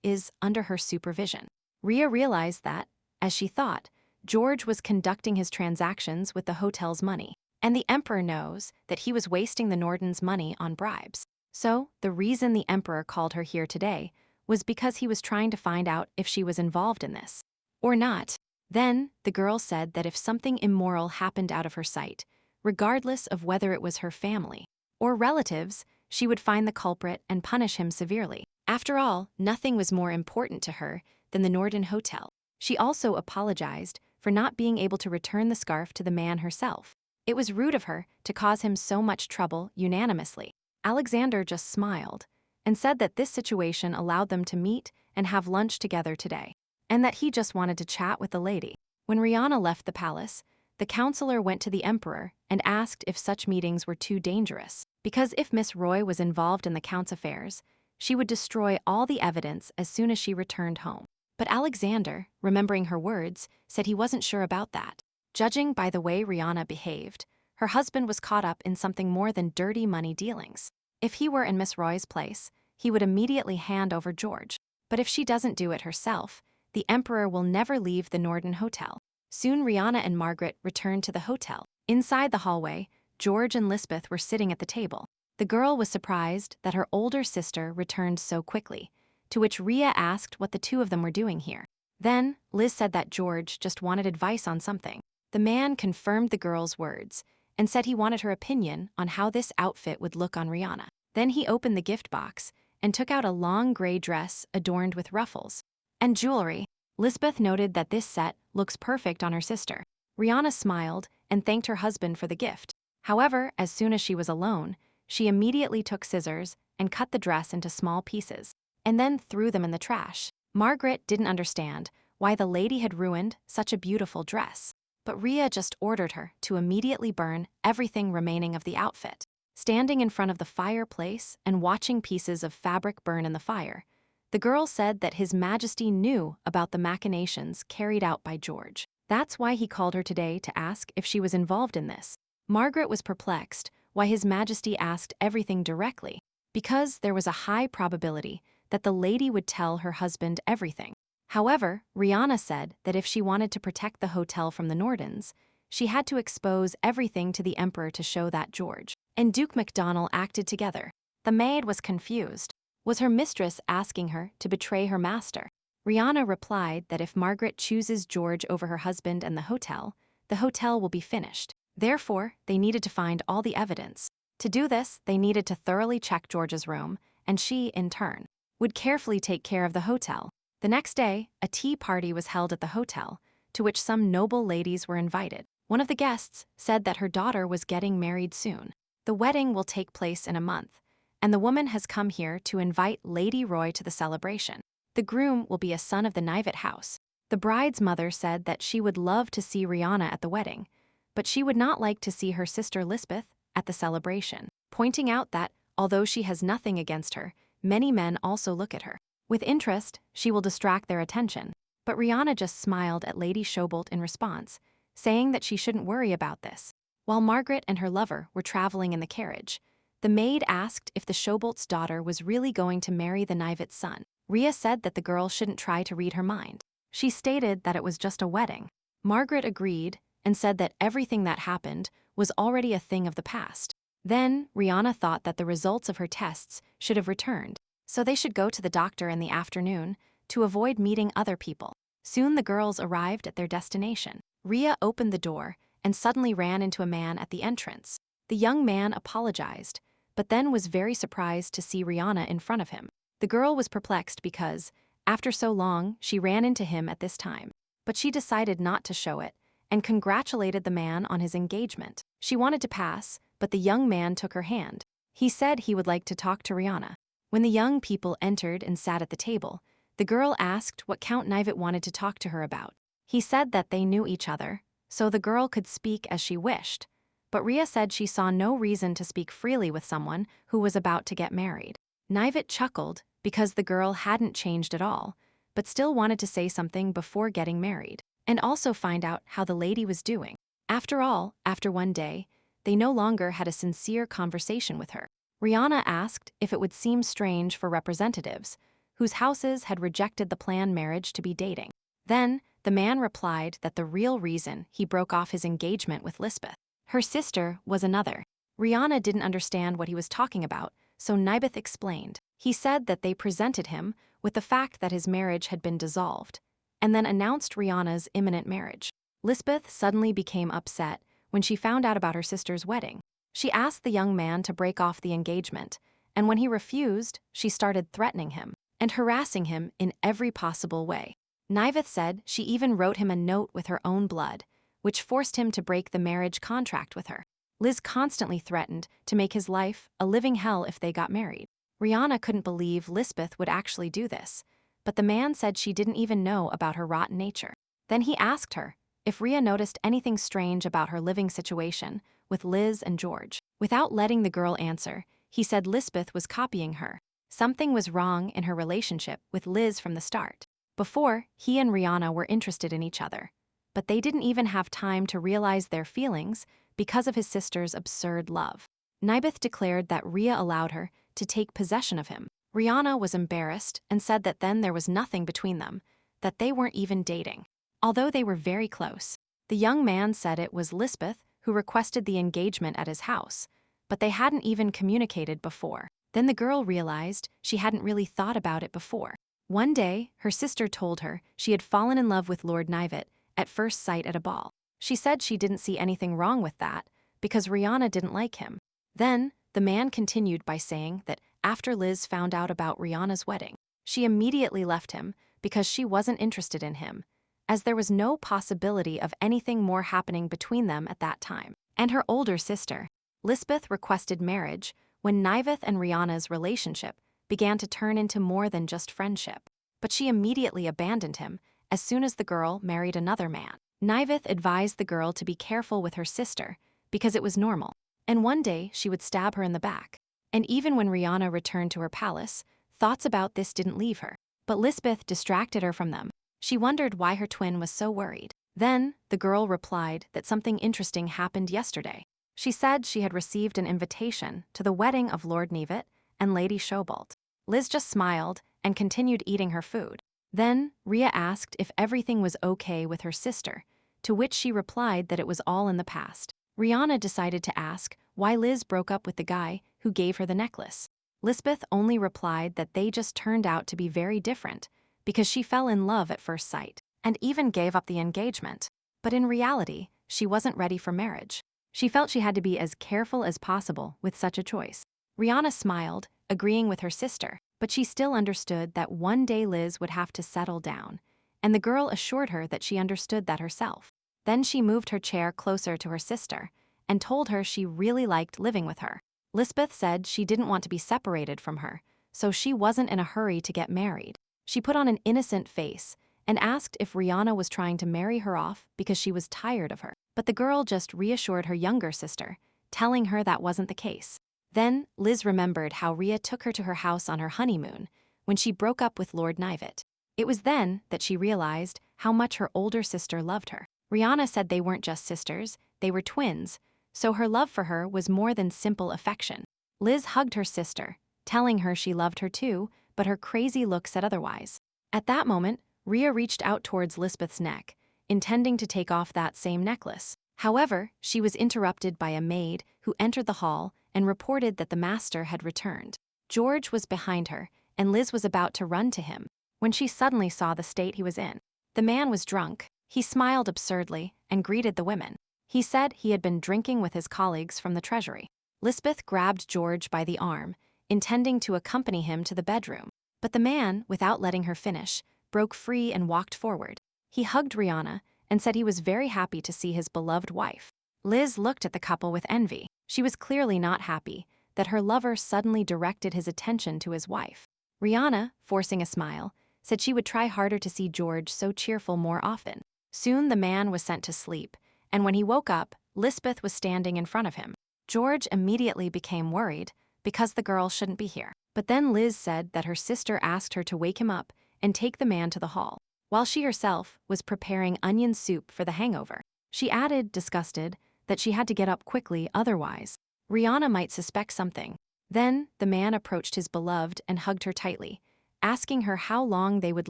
is under her supervision. Rhea realized that, as she thought, George was conducting his transactions with the hotel's money, and the emperor knows that he was wasting the Nordens' money on bribes. So, the reason the emperor called her here today was because he was trying to find out if she was involved in this. Or not. Then, the girl said that if something immoral happened out of her sight, regardless of whether it was her family or relatives, she would find the culprit and punish him severely. After all, nothing was more important to her than the Norden Hotel. She also apologized for not being able to return the scarf to the man herself. It was rude of her to cause him so much trouble unanimously. Alexander just smiled and said that this situation allowed them to meet and have lunch together today, and that he just wanted to chat with the lady. When Rihanna left the palace, the counselor went to the emperor and asked if such meetings were too dangerous, because if Miss Roy was involved in the count's affairs, she would destroy all the evidence as soon as she returned home. But Alexander, remembering her words, said he wasn't sure about that. Judging by the way Rihanna behaved, her husband was caught up in something more than dirty money dealings. If he were in Miss Roy's place, he would immediately hand over George. But if she doesn't do it herself, the emperor will never leave the Norden Hotel. Soon Rihanna and Margaret returned to the hotel. Inside the hallway, George and Lisbeth were sitting at the table. The girl was surprised that her older sister returned so quickly, to which Rhea asked what the two of them were doing here. Then, Liz said that George just wanted advice on something. The man confirmed the girl's words and said he wanted her opinion on how this outfit would look on Rihanna. Then he opened the gift box and took out a long gray dress adorned with ruffles and jewelry. Lisbeth noted that this set looks perfect on her sister. Rihanna smiled and thanked her husband for the gift. However, as soon as she was alone, she immediately took scissors and cut the dress into small pieces, and then threw them in the trash. Margaret didn't understand why the lady had ruined such a beautiful dress, but Rhea just ordered her to immediately burn everything remaining of the outfit. Standing in front of the fireplace and watching pieces of fabric burn in the fire, the girl said that His Majesty knew about the machinations carried out by George. That's why he called her today to ask if she was involved in this. Margaret was perplexed why His Majesty asked everything directly, because there was a high probability that the lady would tell her husband everything. However, Rihanna said that if she wanted to protect the hotel from the Nordens, she had to expose everything to the emperor to show that George and Duke MacDonald acted together. The maid was confused. Was her mistress asking her to betray her master? Rihanna replied that if Margaret chooses George over her husband and the hotel will be finished. Therefore, they needed to find all the evidence. To do this, they needed to thoroughly check George's room, and she, in turn, would carefully take care of the hotel. The next day, a tea party was held at the hotel, to which some noble ladies were invited. One of the guests said that her daughter was getting married soon. The wedding will take place in a month, and the woman has come here to invite Lady Roy to the celebration. The groom will be a son of the Knivet house. The bride's mother said that she would love to see Rihanna at the wedding, but she would not like to see her sister Lisbeth at the celebration, pointing out that, although she has nothing against her, many men also look at her. With interest, she will distract their attention. But Rihanna just smiled at Lady Shobolt in response, saying that she shouldn't worry about this. While Margaret and her lover were traveling in the carriage, the maid asked if the Shobolt's daughter was really going to marry the Knivet's son. Rhea said that the girl shouldn't try to read her mind. She stated that it was just a wedding. Margaret agreed and said that everything that happened was already a thing of the past. Then, Rihanna thought that the results of her tests should have returned, so they should go to the doctor in the afternoon to avoid meeting other people. Soon the girls arrived at their destination. Rhea opened the door and suddenly ran into a man at the entrance. The young man apologized, but then was very surprised to see Rihanna in front of him. The girl was perplexed because, after so long, she ran into him at this time. But she decided not to show it and congratulated the man on his engagement. She wanted to pass, but the young man took her hand. He said he would like to talk to Rihanna. When the young people entered and sat at the table, the girl asked what Count Knivet wanted to talk to her about. He said that they knew each other, so the girl could speak as she wished. But Rhea said she saw no reason to speak freely with someone who was about to get married. Knivet chuckled because the girl hadn't changed at all, but still wanted to say something before getting married. and also find out how the lady was doing. After all, after one day, they no longer had a sincere conversation with her. Rihanna asked if it would seem strange for representatives, whose houses had rejected the planned marriage, to be dating. Then, the man replied that the real reason he broke off his engagement with Lisbeth, her sister, was another. Rihanna didn't understand what he was talking about, so Nibeth explained. He said that they presented him with the fact that his marriage had been dissolved, and then announced Rihanna's imminent marriage. Lisbeth suddenly became upset when she found out about her sister's wedding. She asked the young man to break off the engagement, and when he refused, she started threatening him and harassing him in every possible way. Niveth said she even wrote him a note with her own blood, which forced him to break the marriage contract with her. Liz constantly threatened to make his life a living hell if they got married. Rihanna couldn't believe Lisbeth would actually do this, but the man said she didn't even know about her rotten nature. Then he asked her if Rhea noticed anything strange about her living situation with Liz and George. Without letting the girl answer, he said Lisbeth was copying her. Something was wrong in her relationship with Liz from the start. Before, he and Rihanna were interested in each other, but they didn't even have time to realize their feelings because of his sister's absurd love. Nibeth declared that Rhea allowed her to take possession of him. Rihanna was embarrassed and said that then there was nothing between them, that they weren't even dating. Although they were very close, the young man said it was Lisbeth who requested the engagement at his house, but they hadn't even communicated before. Then the girl realized she hadn't really thought about it before. One day, her sister told her she had fallen in love with Lord Nivett at first sight at a ball. She said she didn't see anything wrong with that because Rihanna didn't like him. Then, the man continued by saying that after Liz found out about Rihanna's wedding, she immediately left him because she wasn't interested in him, as there was no possibility of anything more happening between them at that time. And her older sister, Lisbeth, requested marriage when Niveth and Rihanna's relationship began to turn into more than just friendship. But she immediately abandoned him as soon as the girl married another man. Niveth advised the girl to be careful with her sister because it was normal, and one day she would stab her in the back. And even when Rihanna returned to her palace, thoughts about this didn't leave her. But Lisbeth distracted her from them. She wondered why her twin was so worried. Then, the girl replied that something interesting happened yesterday. She said she had received an invitation to the wedding of Lord Nivett and Lady Shobalt. Liz just smiled and continued eating her food. Then, Rhea asked if everything was okay with her sister, to which she replied that it was all in the past. Rihanna decided to ask why Liz broke up with the guy who gave her the necklace. Lisbeth only replied that they just turned out to be very different because she fell in love at first sight and even gave up the engagement. But in reality, she wasn't ready for marriage. She felt she had to be as careful as possible with such a choice. Rihanna smiled, agreeing with her sister, but she still understood that one day Liz would have to settle down, and the girl assured her that she understood that herself. Then she moved her chair closer to her sister and told her she really liked living with her. Lisbeth said she didn't want to be separated from her, so she wasn't in a hurry to get married. She put on an innocent face and asked if Rihanna was trying to marry her off because she was tired of her. But the girl just reassured her younger sister, telling her that wasn't the case. Then, Liz remembered how Rhea took her to her house on her honeymoon when she broke up with Lord Nivett. It was then that she realized how much her older sister loved her. Rihanna said they weren't just sisters, they were twins, so her love for her was more than simple affection. Liz hugged her sister, telling her she loved her too, but her crazy look said otherwise. At that moment, Rhea reached out towards Lisbeth's neck, intending to take off that same necklace. However, she was interrupted by a maid who entered the hall and reported that the master had returned. George was behind her, and Liz was about to run to him when she suddenly saw the state he was in. The man was drunk. He smiled absurdly and greeted the women. He said he had been drinking with his colleagues from the treasury. Lisbeth grabbed George by the arm, intending to accompany him to the bedroom. But the man, without letting her finish, broke free and walked forward. He hugged Rihanna and said he was very happy to see his beloved wife. Liz looked at the couple with envy. She was clearly not happy that her lover suddenly directed his attention to his wife. Rihanna, forcing a smile, said she would try harder to see George so cheerful more often. Soon the man was sent to sleep, and when he woke up, Lisbeth was standing in front of him. George immediately became worried because the girl shouldn't be here. But then Liz said that her sister asked her to wake him up and take the man to the hall. while she herself was preparing onion soup for the hangover. She added, disgusted, that she had to get up quickly otherwise Rihanna might suspect something. Then, the man approached his beloved and hugged her tightly, asking her how long they would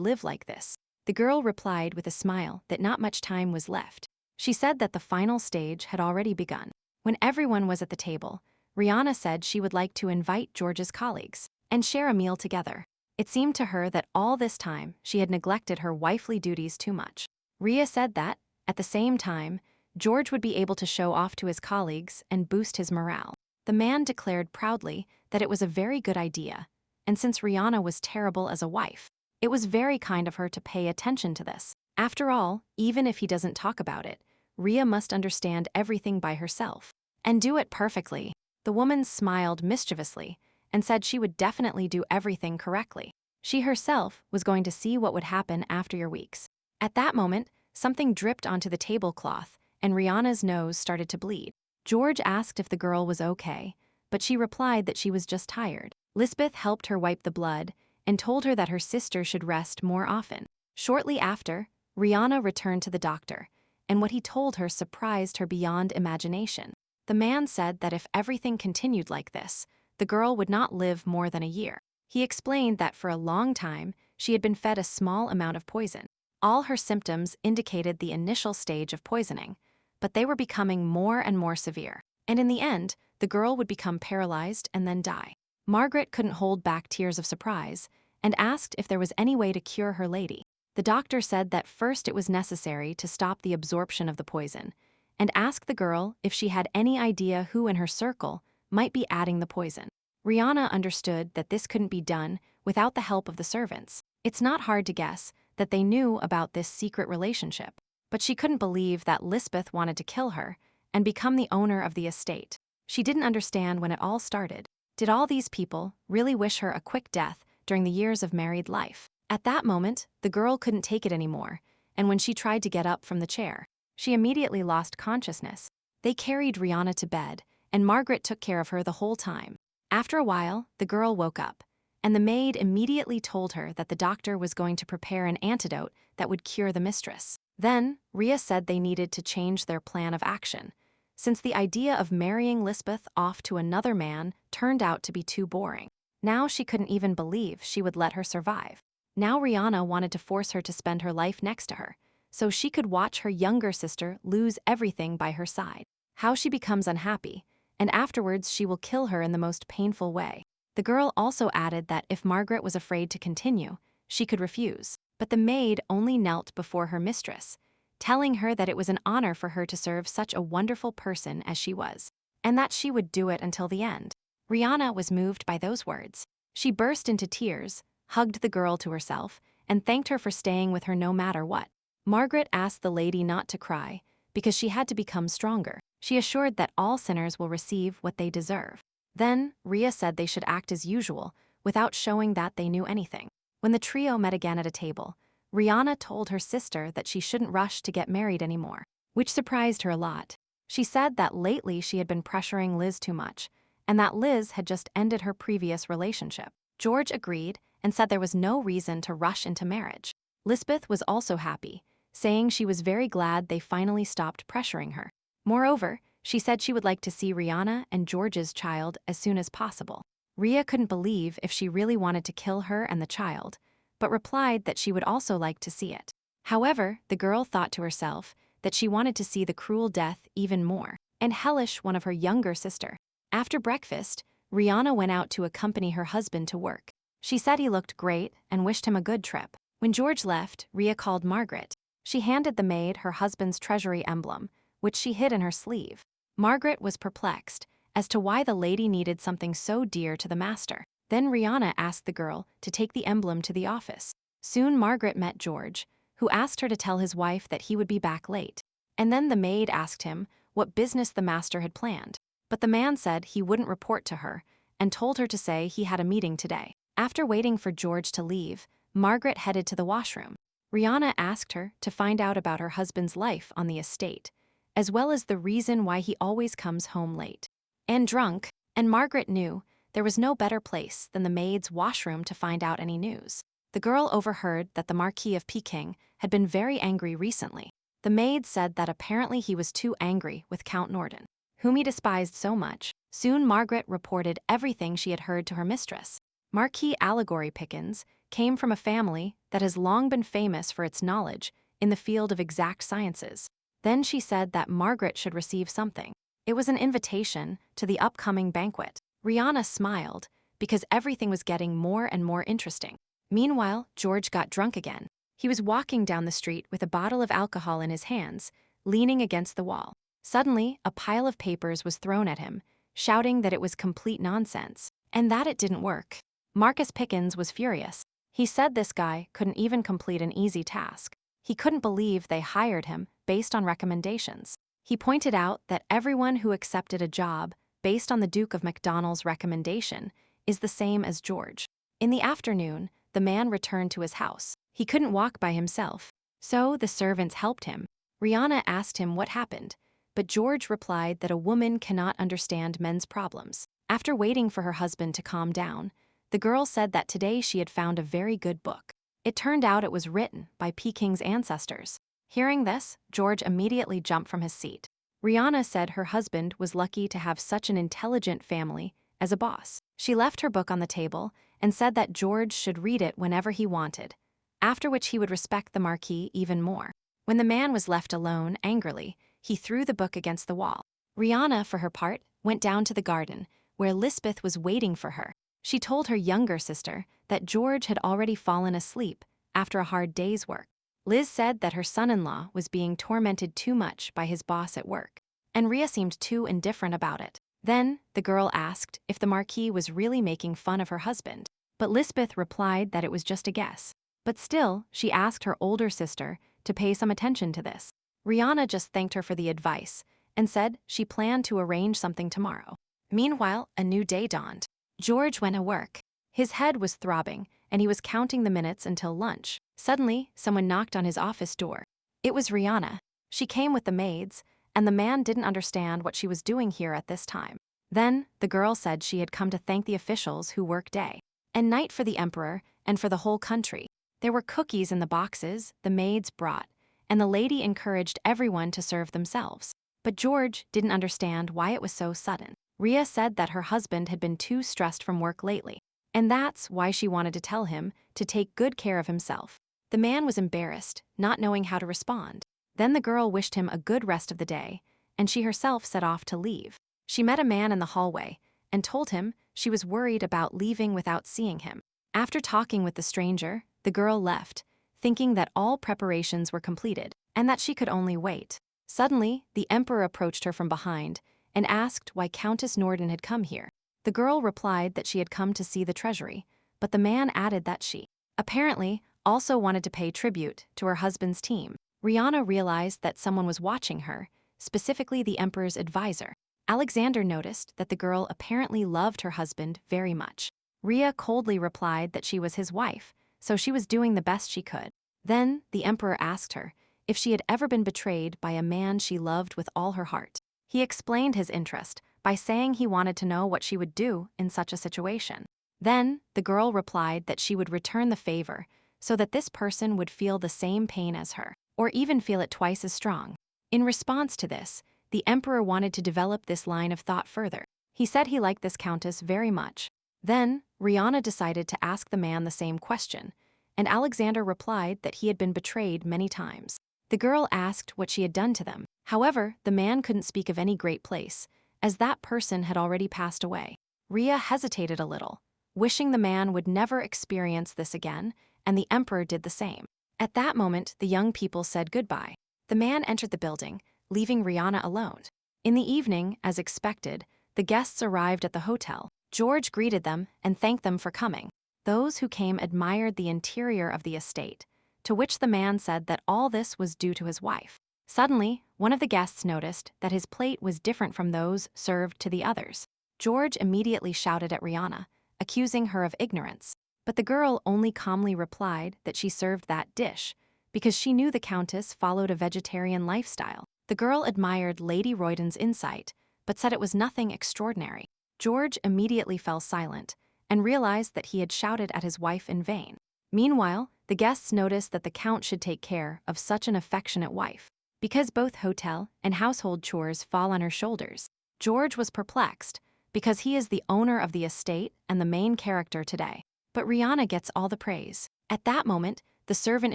live like this. The girl replied with a smile that not much time was left. She said that the final stage had already begun. When everyone was at the table, Rihanna said she would like to invite George's colleagues and share a meal together. It seemed to her that all this time she had neglected her wifely duties too much. Rhea said that, at the same time, George would be able to show off to his colleagues and boost his morale. The man declared proudly that it was a very good idea, and since Rihanna was terrible as a wife, it was very kind of her to pay attention to this. After all, even if he doesn't talk about it, Rhea must understand everything by herself and do it perfectly. The woman smiled mischievously and said she would definitely do everything correctly. She herself was going to see what would happen after your weeks. At that moment, something dripped onto the tablecloth, and Rihanna's nose started to bleed. George asked if the girl was okay, but she replied that she was just tired. Lisbeth helped her wipe the blood and told her that her sister should rest more often. Shortly after, Rihanna returned to the doctor, and what he told her surprised her beyond imagination. The man said that if everything continued like this, the girl would not live more than a year. He explained that for a long time, she had been fed a small amount of poison. All her symptoms indicated the initial stage of poisoning, but they were becoming more and more severe. And in the end, the girl would become paralyzed and then die. Margaret couldn't hold back tears of surprise and asked if there was any way to cure her lady. The doctor said that first it was necessary to stop the absorption of the poison and asked the girl if she had any idea who in her circle might be adding the poison. Rihanna understood that this couldn't be done without the help of the servants. It's not hard to guess that they knew about this secret relationship, but she couldn't believe that Lisbeth wanted to kill her and become the owner of the estate. She didn't understand when it all started. Did all these people really wish her a quick death during the years of married life? At that moment, the girl couldn't take it anymore, and when she tried to get up from the chair, she immediately lost consciousness. They carried Rihanna to bed, and Margaret took care of her the whole time. After a while, the girl woke up, and the maid immediately told her that the doctor was going to prepare an antidote that would cure the mistress. Then, Rhea said they needed to change their plan of action, since the idea of marrying Lisbeth off to another man turned out to be too boring. Now she couldn't even believe she would let her survive. Now Rihanna wanted to force her to spend her life next to her, so she could watch her younger sister lose everything by her side. How she becomes unhappy, and afterwards she will kill her in the most painful way. The girl also added that if Margaret was afraid to continue, she could refuse. But the maid only knelt before her mistress, telling her that it was an honor for her to serve such a wonderful person as she was, and that she would do it until the end. Rihanna was moved by those words. She burst into tears, hugged the girl to herself, and thanked her for staying with her no matter what. Margaret asked the lady not to cry, because she had to become stronger. She assured that all sinners will receive what they deserve. Then, Rhea said they should act as usual, without showing that they knew anything. When the trio met again at a table, Rihanna told her sister that she shouldn't rush to get married anymore, which surprised her a lot. She said that lately she had been pressuring Liz too much, and that Liz had just ended her previous relationship. George agreed and said there was no reason to rush into marriage. Lisbeth was also happy, saying she was very glad they finally stopped pressuring her. Moreover, she said she would like to see Rihanna and George's child as soon as possible. Rhea couldn't believe if she really wanted to kill her and the child, but replied that she would also like to see it. However, the girl thought to herself that she wanted to see the cruel death even more, and hellish one of her younger sister. After breakfast, Rihanna went out to accompany her husband to work. She said he looked great and wished him a good trip. When George left, Rhea called Margaret. She handed the maid her husband's treasury emblem, which she hid in her sleeve. Margaret was perplexed as to why the lady needed something so dear to the master. Then Rihanna asked the girl to take the emblem to the office. Soon Margaret met George, who asked her to tell his wife that he would be back late. And then the maid asked him what business the master had planned. But the man said he wouldn't report to her and told her to say he had a meeting today. After waiting for George to leave, Margaret headed to the washroom. Rihanna asked her to find out about her husband's life on the estate, as well as the reason why he always comes home late and drunk, and Margaret knew there was no better place than the maid's washroom to find out any news. The girl overheard that the Marquis of Peking had been very angry recently. The maid said that apparently he was too angry with Count Norden, whom he despised so much. Soon Margaret reported everything she had heard to her mistress. Marquis Allegory Pickens came from a family that has long been famous for its knowledge in the field of exact sciences. Then she said that Margaret should receive something. It was an invitation to the upcoming banquet. Rihanna smiled because everything was getting more and more interesting. Meanwhile, George got drunk again. He was walking down the street with a bottle of alcohol in his hands, leaning against the wall. Suddenly, a pile of papers was thrown at him, shouting that it was complete nonsense, and that it didn't work. Marcus Pickens was furious. He said this guy couldn't even complete an easy task. He couldn't believe they hired him based on recommendations. He pointed out that everyone who accepted a job based on the Duke of Macdonald's recommendation is the same as George. In the afternoon, the man returned to his house. He couldn't walk by himself, so the servants helped him. Rihanna asked him what happened, but George replied that a woman cannot understand men's problems. After waiting for her husband to calm down, the girl said that today she had found a very good book. It turned out it was written by Peking's ancestors. Hearing this, George immediately jumped from his seat. Rihanna said her husband was lucky to have such an intelligent family as a boss. She left her book on the table and said that George should read it whenever he wanted, after which he would respect the Marquis even more. When the man was left alone, angrily, he threw the book against the wall. Rihanna, for her part, went down to the garden, where Lisbeth was waiting for her. She told her younger sister that George had already fallen asleep after a hard day's work. Liz said that her son-in-law was being tormented too much by his boss at work, and Rhea seemed too indifferent about it. Then, the girl asked if the Marquis was really making fun of her husband, but Lisbeth replied that it was just a guess. But still, she asked her older sister to pay some attention to this. Rihanna just thanked her for the advice and said she planned to arrange something tomorrow. Meanwhile, a new day dawned. George went to work. His head was throbbing, and he was counting the minutes until lunch. Suddenly, someone knocked on his office door. It was Rihanna. She came with the maids, and the man didn't understand what she was doing here at this time. Then, the girl said she had come to thank the officials who work day and night for the emperor and for the whole country. There were cookies in the boxes the maids brought, and the lady encouraged everyone to serve themselves. But George didn't understand why it was so sudden. Rhea said that her husband had been too stressed from work lately, and that's why she wanted to tell him to take good care of himself. The man was embarrassed, not knowing how to respond. Then the girl wished him a good rest of the day, and she herself set off to leave. She met a man in the hallway and told him she was worried about leaving without seeing him. After talking with the stranger, the girl left, thinking that all preparations were completed and that she could only wait. Suddenly, the emperor approached her from behind and asked why Countess Norden had come here. The girl replied that she had come to see the treasury, but the man added that she, apparently, also wanted to pay tribute to her husband's team. Rihanna realized that someone was watching her, specifically the emperor's advisor. Alexander noticed that the girl apparently loved her husband very much. Rhea coldly replied that she was his wife, so she was doing the best she could. Then, the emperor asked her if she had ever been betrayed by a man she loved with all her heart. He explained his interest by saying he wanted to know what she would do in such a situation. Then, the girl replied that she would return the favor so that this person would feel the same pain as her, or even feel it twice as strong. In response to this, the emperor wanted to develop this line of thought further. He said he liked this countess very much. Then, Rihanna decided to ask the man the same question, and Alexander replied that he had been betrayed many times. The girl asked what she had done to them. However, the man couldn't speak of any great place, as that person had already passed away. Rhea hesitated a little, wishing the man would never experience this again, and the emperor did the same. At that moment, the young people said goodbye. The man entered the building, leaving Rihanna alone. In the evening, as expected, the guests arrived at the hotel. George greeted them and thanked them for coming. Those who came admired the interior of the estate, to which the man said that all this was due to his wife. Suddenly, one of the guests noticed that his plate was different from those served to the others. George immediately shouted at Rihanna, accusing her of ignorance. But the girl only calmly replied that she served that dish because she knew the countess followed a vegetarian lifestyle. The girl admired Lady Royden's insight, but said it was nothing extraordinary. George immediately fell silent and realized that he had shouted at his wife in vain. Meanwhile, the guests noticed that the Count should take care of such an affectionate wife. Because both hotel and household chores fall on her shoulders, George was perplexed, because he is the owner of the estate and the main character today. But Rihanna gets all the praise. At that moment, the servant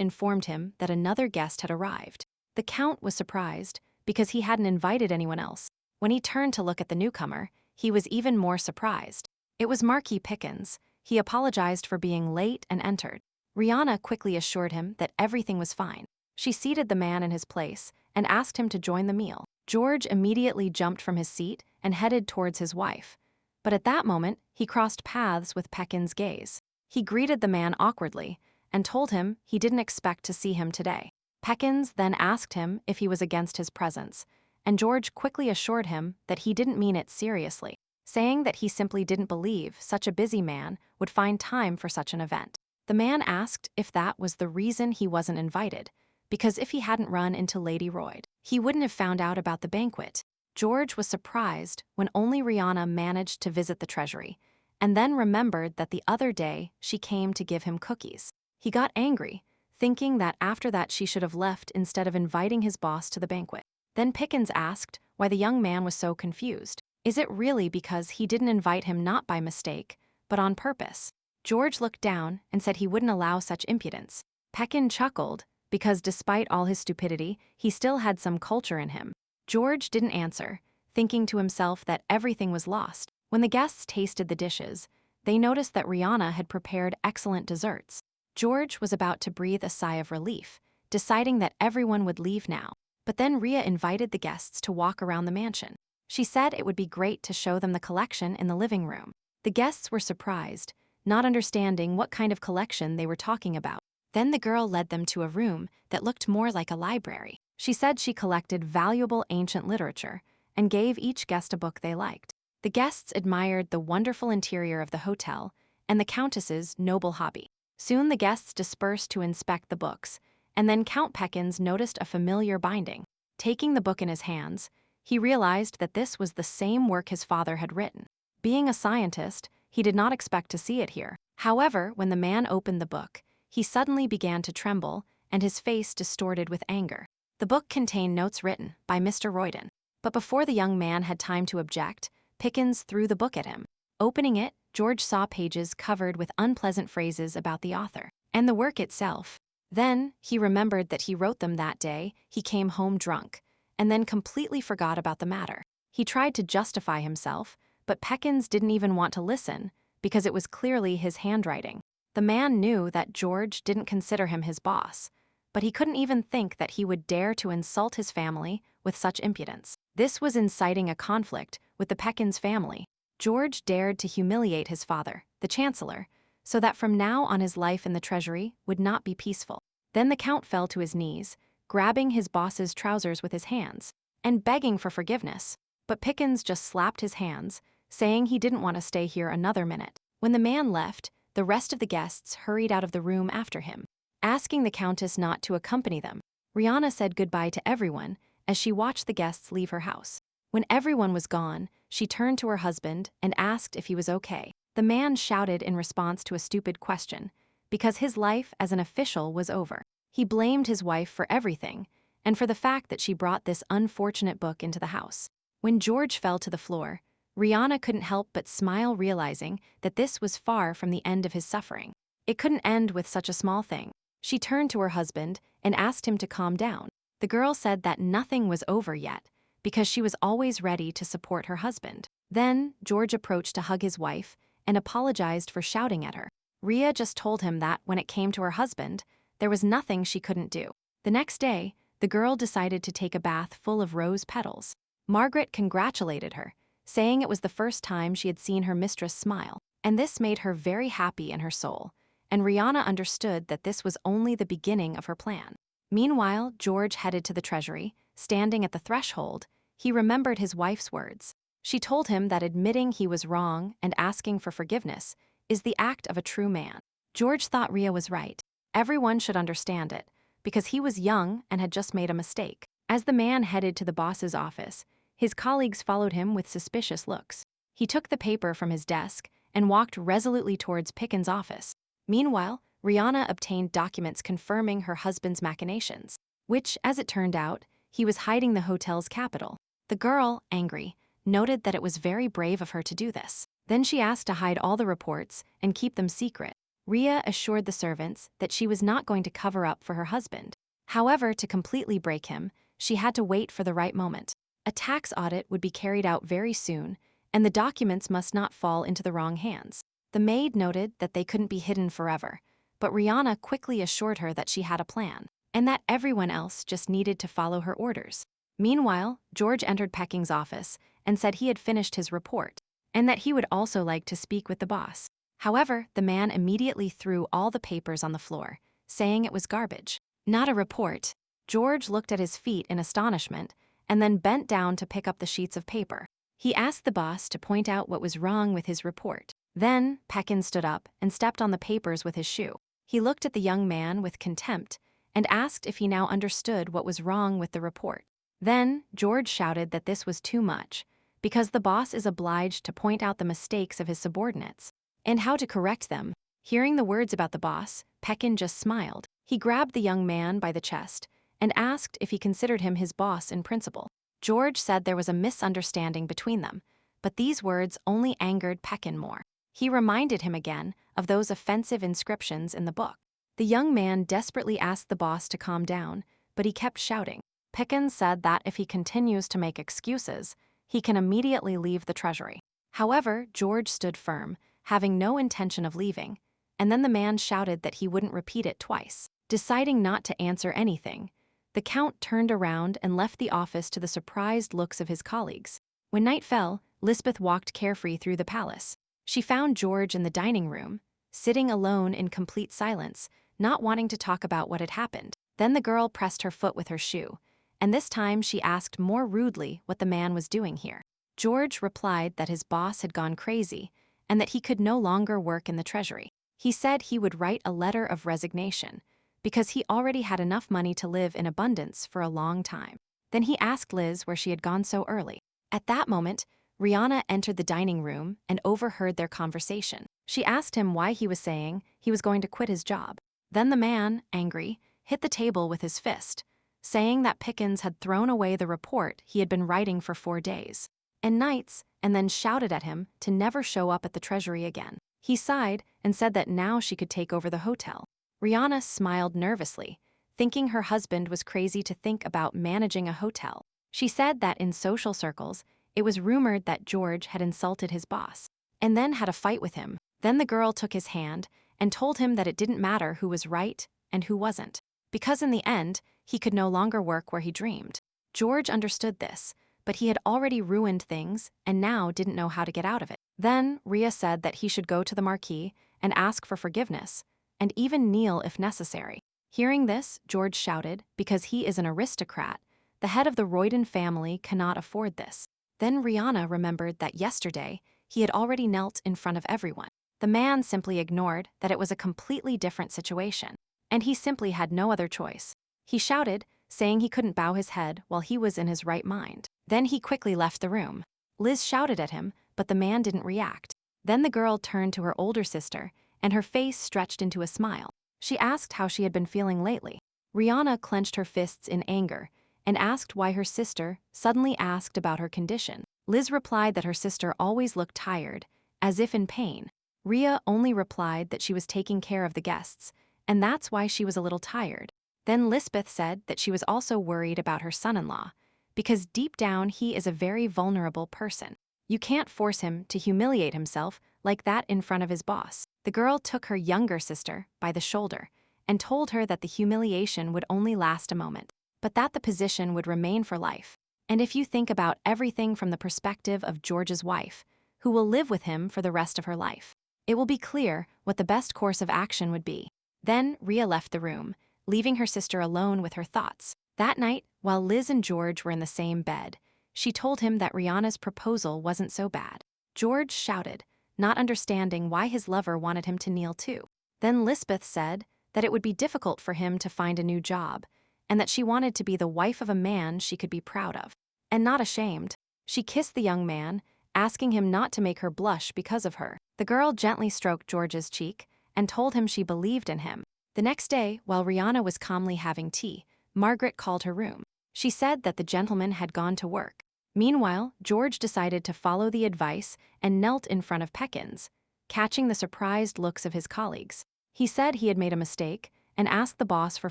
informed him that another guest had arrived. The Count was surprised, because he hadn't invited anyone else. When he turned to look at the newcomer, he was even more surprised. It was Marquis Pickens. He apologized for being late and entered. Rihanna quickly assured him that everything was fine. She seated the man in his place and asked him to join the meal. George immediately jumped from his seat and headed towards his wife. But at that moment, he crossed paths with Pickens' gaze. He greeted the man awkwardly and told him he didn't expect to see him today. Pickens then asked him if he was against his presence, and George quickly assured him that he didn't mean it seriously, saying that he simply didn't believe such a busy man would find time for such an event. The man asked if that was the reason he wasn't invited, because if he hadn't run into Lady Royd, he wouldn't have found out about the banquet. George was surprised when only Rihanna managed to visit the treasury, and then remembered that the other day she came to give him cookies. He got angry, thinking that after that she should have left instead of inviting his boss to the banquet. Then Pickens asked why the young man was so confused. Is it really because he didn't invite him not by mistake, but on purpose? George looked down and said he wouldn't allow such impudence. Pickens chuckled, because despite all his stupidity, he still had some culture in him. George didn't answer, thinking to himself that everything was lost. When the guests tasted the dishes, they noticed that Rihanna had prepared excellent desserts. George was about to breathe a sigh of relief, deciding that everyone would leave now. But then Rhea invited the guests to walk around the mansion. She said it would be great to show them the collection in the living room. The guests were surprised, not understanding what kind of collection they were talking about. Then the girl led them to a room that looked more like a library. She said she collected valuable ancient literature and gave each guest a book they liked. The guests admired the wonderful interior of the hotel and the Countess's noble hobby. Soon the guests dispersed to inspect the books, and then Count Pickens noticed a familiar binding. Taking the book in his hands, he realized that this was the same work his father had written. Being a scientist, he did not expect to see it here. However, when the man opened the book, he suddenly began to tremble, and his face distorted with anger. The book contained notes written by Mr. Royden. But before the young man had time to object, Pickens threw the book at him. Opening it, George saw pages covered with unpleasant phrases about the author and the work itself. Then, he remembered that he wrote them that day he came home drunk, and then completely forgot about the matter. He tried to justify himself, but Pickens didn't even want to listen, because it was clearly his handwriting. The man knew that George didn't consider him his boss, but he couldn't even think that he would dare to insult his family with such impudence. This was inciting a conflict with the Pickens family. George dared to humiliate his father, the chancellor, so that from now on his life in the treasury would not be peaceful. Then the Count fell to his knees, grabbing his boss's trousers with his hands, and begging for forgiveness. But Pickens just slapped his hands, saying he didn't want to stay here another minute. When the man left, the rest of the guests hurried out of the room after him, asking the Countess not to accompany them. Rihanna said goodbye to everyone as she watched the guests leave her house. When everyone was gone, she turned to her husband and asked if he was okay. The man shouted in response to a stupid question, because his life as an official was over. He blamed his wife for everything, and for the fact that she brought this unfortunate book into the house. When George fell to the floor, Rihanna couldn't help but smile, realizing that this was far from the end of his suffering. It couldn't end with such a small thing. She turned to her husband and asked him to calm down. The girl said that nothing was over yet, because she was always ready to support her husband. Then, George approached to hug his wife and apologized for shouting at her. Rhea just told him that when it came to her husband, there was nothing she couldn't do. The next day, the girl decided to take a bath full of rose petals. Margaret congratulated her, saying it was the first time she had seen her mistress smile, and this made her very happy in her soul, and Rihanna understood that this was only the beginning of her plan. Meanwhile, George headed to the treasury. Standing at the threshold, he remembered his wife's words. She told him that admitting he was wrong and asking for forgiveness is the act of a true man. George thought Rhea was right. Everyone should understand it, because he was young and had just made a mistake. As the man headed to the boss's office, his colleagues followed him with suspicious looks. He took the paper from his desk and walked resolutely towards Pickens' office. Meanwhile, Rihanna obtained documents confirming her husband's machinations, which, as it turned out, he was hiding the hotel's capital. The girl, angry, noted that it was very brave of her to do this. Then she asked to hide all the reports and keep them secret. Rhea assured the servants that she was not going to cover up for her husband. However, to completely break him, she had to wait for the right moment. A tax audit would be carried out very soon, and the documents must not fall into the wrong hands. The maid noted that they couldn't be hidden forever, but Rihanna quickly assured her that she had a plan, and that everyone else just needed to follow her orders. Meanwhile, George entered Pecking's office and said he had finished his report, and that he would also like to speak with the boss. However, the man immediately threw all the papers on the floor, saying it was garbage. Not a report. George looked at his feet in astonishment and then bent down to pick up the sheets of paper. He asked the boss to point out what was wrong with his report. Then, Peckin stood up and stepped on the papers with his shoe. He looked at the young man with contempt and asked if he now understood what was wrong with the report. Then, George shouted that this was too much, because the boss is obliged to point out the mistakes of his subordinates and how to correct them. Hearing the words about the boss, Peckin just smiled. He grabbed the young man by the chest and asked if he considered him his boss in principle. George said there was a misunderstanding between them, but these words only angered Peckin more. He reminded him again of those offensive inscriptions in the book. The young man desperately asked the boss to calm down, but he kept shouting. Peckin said that if he continues to make excuses, he can immediately leave the treasury. However, George stood firm, having no intention of leaving, and then the man shouted that he wouldn't repeat it twice. Deciding not to answer anything, the Count turned around and left the office to the surprised looks of his colleagues. When night fell, Lisbeth walked carefree through the palace. She found George in the dining room, sitting alone in complete silence, not wanting to talk about what had happened. Then the girl pressed her foot with her shoe, and this time she asked more rudely what the man was doing here. George replied that his boss had gone crazy and that he could no longer work in the treasury. He said he would write a letter of resignation, because he already had enough money to live in abundance for a long time. Then he asked Liz where she had gone so early. At that moment, Rihanna entered the dining room and overheard their conversation. She asked him why he was saying he was going to quit his job. Then the man, angry, hit the table with his fist, saying that Pickens had thrown away the report he had been writing for 4 days and nights, and then shouted at him to never show up at the treasury again. He sighed and said that now she could take over the hotel. Rihanna smiled nervously, thinking her husband was crazy to think about managing a hotel. She said that in social circles, it was rumored that George had insulted his boss, and then had a fight with him. Then the girl took his hand and told him that it didn't matter who was right and who wasn't, because in the end, he could no longer work where he dreamed. George understood this, but he had already ruined things and now didn't know how to get out of it. Then Rhea said that he should go to the Marquis and ask for forgiveness, and even kneel if necessary. Hearing this, George shouted, because he is an aristocrat, the head of the Royden family cannot afford this. Then Rihanna remembered that yesterday he had already knelt in front of everyone. The man simply ignored that it was a completely different situation, and he simply had no other choice. He shouted, saying he couldn't bow his head while he was in his right mind. Then he quickly left the room. Liz shouted at him, but the man didn't react. Then the girl turned to her older sister, and her face stretched into a smile. She asked how she had been feeling lately. Rihanna clenched her fists in anger and asked why her sister suddenly asked about her condition. Liz replied that her sister always looked tired, as if in pain. Rhea only replied that she was taking care of the guests, and that's why she was a little tired. Then Lisbeth said that she was also worried about her son-in-law, because deep down he is a very vulnerable person. You can't force him to humiliate himself like that in front of his boss. The girl took her younger sister by the shoulder and told her that the humiliation would only last a moment, but that the position would remain for life. And if you think about everything from the perspective of George's wife, who will live with him for the rest of her life, it will be clear what the best course of action would be. Then Rhea left the room, leaving her sister alone with her thoughts. That night, while Liz and George were in the same bed, she told him that Rihanna's proposal wasn't so bad. George shouted, not understanding why his lover wanted him to kneel too. Then Lisbeth said that it would be difficult for him to find a new job, and that she wanted to be the wife of a man she could be proud of, and not ashamed. She kissed the young man, asking him not to make her blush because of her. The girl gently stroked George's cheek, and told him she believed in him. The next day, while Rihanna was calmly having tea, Margaret called her room. She said that the gentleman had gone to work. Meanwhile, George decided to follow the advice and knelt in front of Peckins, catching the surprised looks of his colleagues. He said he had made a mistake and asked the boss for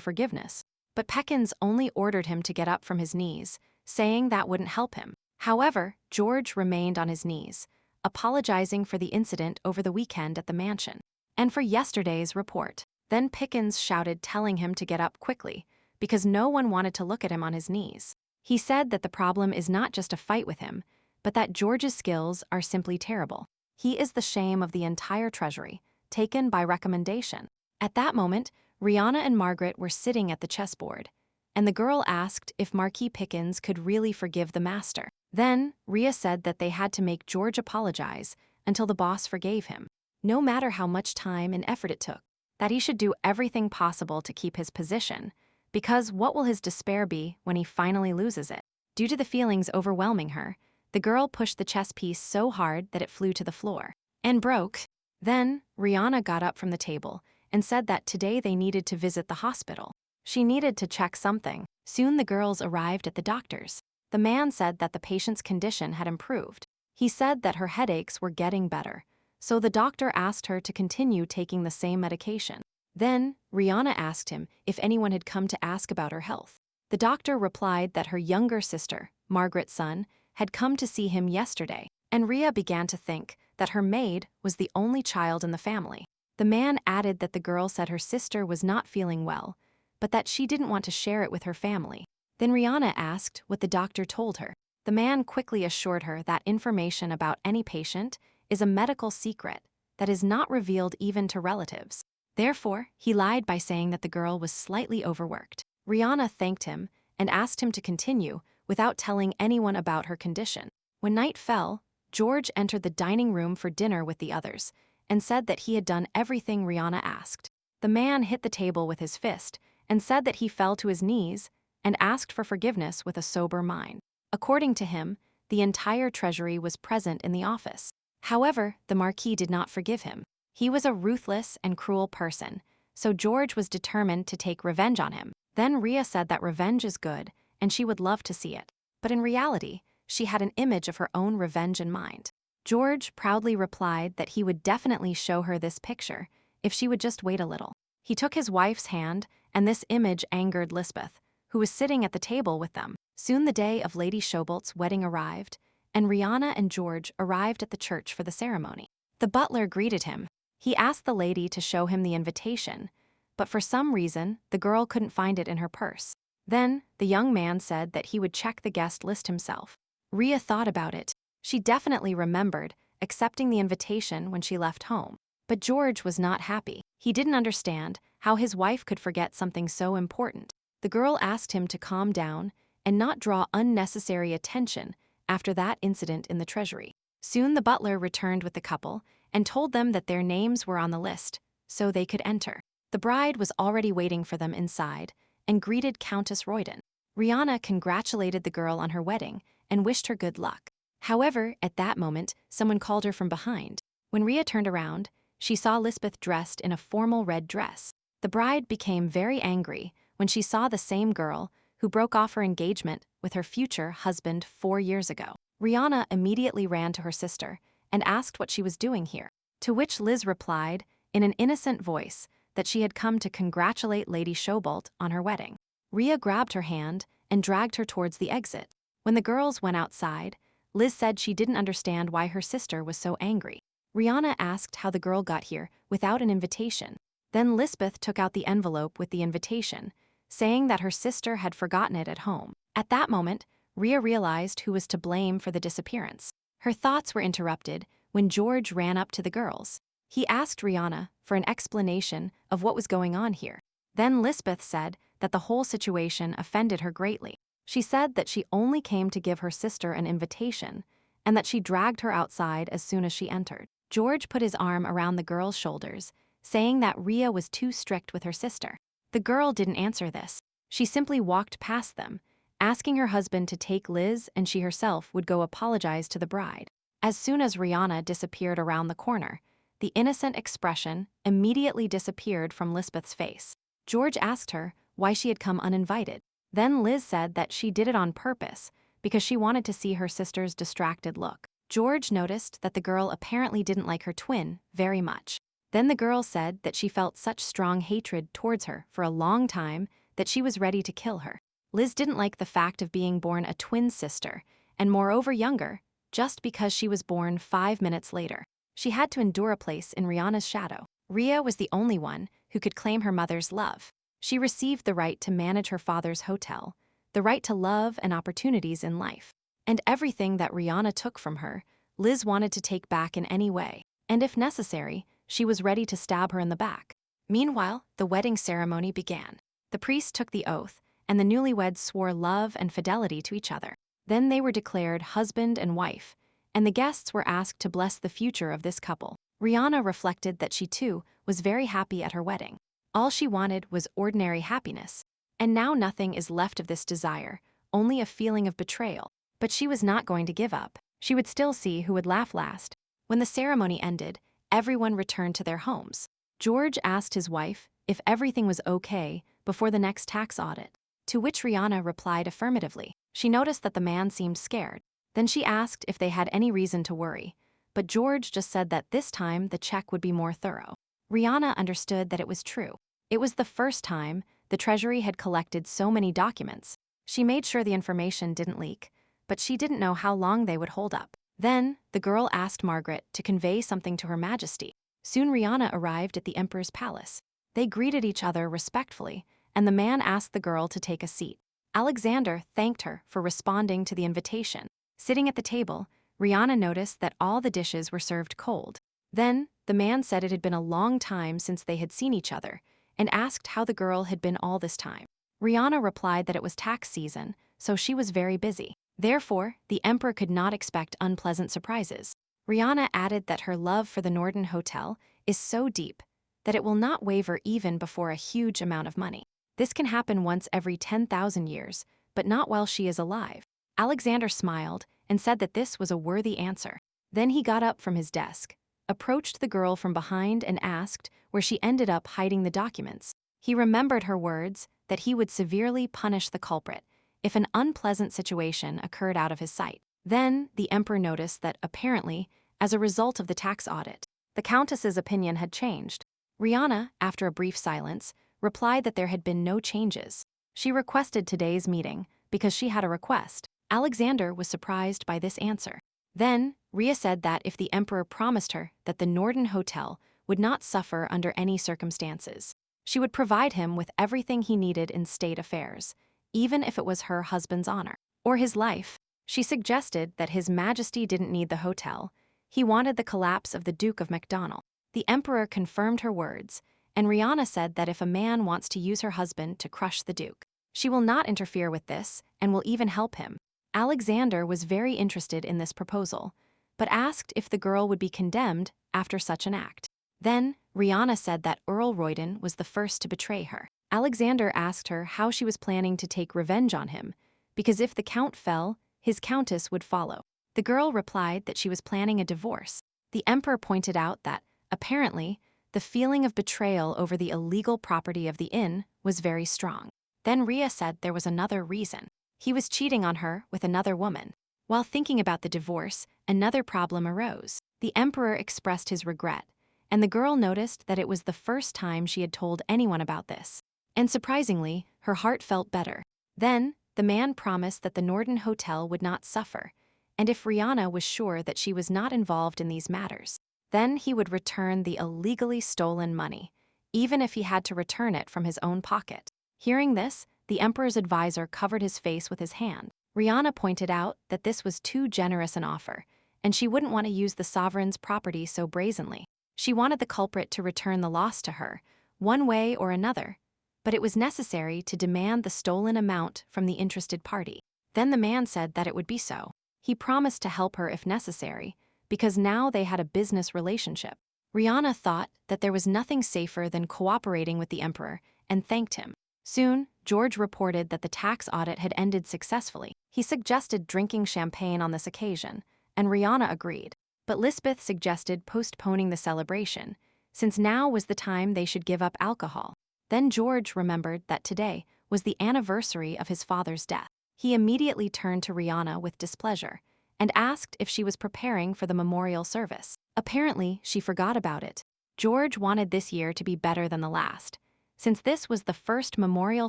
forgiveness. But Peckins only ordered him to get up from his knees, saying that wouldn't help him. However, George remained on his knees, apologizing for the incident over the weekend at the mansion and for yesterday's report. Then Pickens shouted, telling him to get up quickly, because no one wanted to look at him on his knees. He said that the problem is not just a fight with him, but that George's skills are simply terrible. He is the shame of the entire treasury, taken by recommendation. At that moment, Rihanna and Margaret were sitting at the chessboard, and the girl asked if Marquis Pickens could really forgive the master. Then, Rhea said that they had to make George apologize until the boss forgave him, no matter how much time and effort it took, that he should do everything possible to keep his position, because what will his despair be when he finally loses it? Due to the feelings overwhelming her, the girl pushed the chess piece so hard that it flew to the floor and broke. Then, Rihanna got up from the table and said that today they needed to visit the hospital. She needed to check something. Soon the girls arrived at the doctor's. The man said that the patient's condition had improved. He said that her headaches were getting better, so the doctor asked her to continue taking the same medication. Then, Rihanna asked him if anyone had come to ask about her health. The doctor replied that her younger sister, Margaret's son, had come to see him yesterday, and Rhea began to think that her maid was the only child in the family. The man added that the girl said her sister was not feeling well, but that she didn't want to share it with her family. Then Rihanna asked what the doctor told her. The man quickly assured her that information about any patient is a medical secret that is not revealed even to relatives. Therefore, he lied by saying that the girl was slightly overworked. Rihanna thanked him and asked him to continue without telling anyone about her condition. When night fell, George entered the dining room for dinner with the others and said that he had done everything Rihanna asked. The man hit the table with his fist and said that he fell to his knees and asked for forgiveness with a sober mind. According to him, the entire treasury was present in the office. However, the Marquis did not forgive him. He was a ruthless and cruel person, so George was determined to take revenge on him. Then Rhea said that revenge is good and she would love to see it. But in reality, she had an image of her own revenge in mind. George proudly replied that he would definitely show her this picture if she would just wait a little. He took his wife's hand, and this image angered Lisbeth, who was sitting at the table with them. Soon the day of Lady Shobalt's wedding arrived, and Rihanna and George arrived at the church for the ceremony. The butler greeted him. He asked the lady to show him the invitation, but for some reason, the girl couldn't find it in her purse. Then, the young man said that he would check the guest list himself. Rhea thought about it. She definitely remembered accepting the invitation when she left home. But George was not happy. He didn't understand how his wife could forget something so important. The girl asked him to calm down and not draw unnecessary attention after that incident in the treasury. Soon the butler returned with the couple and told them that their names were on the list, so they could enter. The bride was already waiting for them inside and greeted Countess Royden. Rihanna congratulated the girl on her wedding and wished her good luck. However, at that moment, someone called her from behind. When Rhea turned around, she saw Lisbeth dressed in a formal red dress. The bride became very angry when she saw the same girl who broke off her engagement with her future husband 4 years ago. Rihanna immediately ran to her sister and asked what she was doing here, to which Liz replied in an innocent voice that she had come to congratulate Lady Shobalt on her wedding. Rhea grabbed her hand and dragged her towards the exit. When the girls went outside, Liz said she didn't understand why her sister was so angry. Rihanna asked how the girl got here without an invitation. Then Lisbeth took out the envelope with the invitation, saying that her sister had forgotten it at home. At that moment, Rhea realized who was to blame for the disappearance. Her thoughts were interrupted when George ran up to the girls. He asked Rihanna for an explanation of what was going on here. Then Lisbeth said that the whole situation offended her greatly. She said that she only came to give her sister an invitation and that she dragged her outside as soon as she entered. George put his arm around the girl's shoulders, saying that Rhea was too strict with her sister. The girl didn't answer this. She simply walked past them, asking her husband to take Liz, and she herself would go apologize to the bride. As soon as Rihanna disappeared around the corner, the innocent expression immediately disappeared from Lisbeth's face. George asked her why she had come uninvited. Then Liz said that she did it on purpose because she wanted to see her sister's distracted look. George noticed that the girl apparently didn't like her twin very much. Then the girl said that she felt such strong hatred towards her for a long time that she was ready to kill her. Liz didn't like the fact of being born a twin sister, and moreover younger, just because she was born 5 minutes later. She had to endure a place in Rihanna's shadow. Rhea was the only one who could claim her mother's love. She received the right to manage her father's hotel, the right to love and opportunities in life. And everything that Rihanna took from her, Liz wanted to take back in any way. And if necessary, she was ready to stab her in the back. Meanwhile, the wedding ceremony began. The priest took the oath, and the newlyweds swore love and fidelity to each other. Then they were declared husband and wife, and the guests were asked to bless the future of this couple. Rihanna reflected that she too was very happy at her wedding. All she wanted was ordinary happiness, and now nothing is left of this desire, only a feeling of betrayal. But she was not going to give up. She would still see who would laugh last. When the ceremony ended, everyone returned to their homes. George asked his wife if everything was okay before the next tax audit, to which Rihanna replied affirmatively. She noticed that the man seemed scared. Then she asked if they had any reason to worry, but George just said that this time the check would be more thorough. Rihanna understood that it was true. It was the first time the Treasury had collected so many documents. She made sure the information didn't leak, but she didn't know how long they would hold up. Then, the girl asked Margaret to convey something to Her Majesty. Soon Rihanna arrived at the Emperor's palace. They greeted each other respectfully, and the man asked the girl to take a seat. Alexander thanked her for responding to the invitation. Sitting at the table, Rihanna noticed that all the dishes were served cold. Then, the man said it had been a long time since they had seen each other, and asked how the girl had been all this time. Rihanna replied that it was tax season, so she was very busy. Therefore, the emperor could not expect unpleasant surprises. Rihanna added that her love for the Norden Hotel is so deep that it will not waver even before a huge amount of money. This can happen once every 10,000 years, but not while she is alive. Alexander smiled and said that this was a worthy answer. Then he got up from his desk, approached the girl from behind and asked where she ended up hiding the documents. He remembered her words that he would severely punish the culprit if an unpleasant situation occurred out of his sight. Then, the emperor noticed that apparently, as a result of the tax audit, the countess's opinion had changed. Rihanna, after a brief silence, replied that there had been no changes. She requested today's meeting because she had a request. Alexander was surprised by this answer. Then, Rhea said that if the emperor promised her that the Norden Hotel would not suffer under any circumstances, she would provide him with everything he needed in state affairs, even if it was her husband's honor or his life. She suggested that His Majesty didn't need the hotel. He wanted the collapse of the Duke of Macdonald. The emperor confirmed her words, and Rihanna said that if a man wants to use her husband to crush the Duke, she will not interfere with this and will even help him. Alexander was very interested in this proposal, but asked if the girl would be condemned after such an act. Then, Rihanna said that Earl Royden was the first to betray her. Alexander asked her how she was planning to take revenge on him, because if the count fell, his countess would follow. The girl replied that she was planning a divorce. The emperor pointed out that, apparently, the feeling of betrayal over the illegal property of the inn was very strong. Then Rhea said there was another reason. He was cheating on her with another woman. While thinking about the divorce, another problem arose. The emperor expressed his regret, and the girl noticed that it was the first time she had told anyone about this. And surprisingly, her heart felt better. Then, the man promised that the Norden Hotel would not suffer, and if Rihanna was sure that she was not involved in these matters, then he would return the illegally stolen money, even if he had to return it from his own pocket. Hearing this, the emperor's advisor covered his face with his hand. Rihanna pointed out that this was too generous an offer, and she wouldn't want to use the sovereign's property so brazenly. She wanted the culprit to return the loss to her, one way or another, but it was necessary to demand the stolen amount from the interested party. Then the man said that it would be so. He promised to help her if necessary, because now they had a business relationship. Rihanna thought that there was nothing safer than cooperating with the emperor and thanked him. Soon, George reported that the tax audit had ended successfully. He suggested drinking champagne on this occasion, and Rihanna agreed. but Lisbeth suggested postponing the celebration, since now was the time they should give up alcohol. Then George remembered that today was the anniversary of his father's death. He immediately turned to Rihanna with displeasure and asked if she was preparing for the memorial service. Apparently, she forgot about it. George wanted this year to be better than the last, since this was the first memorial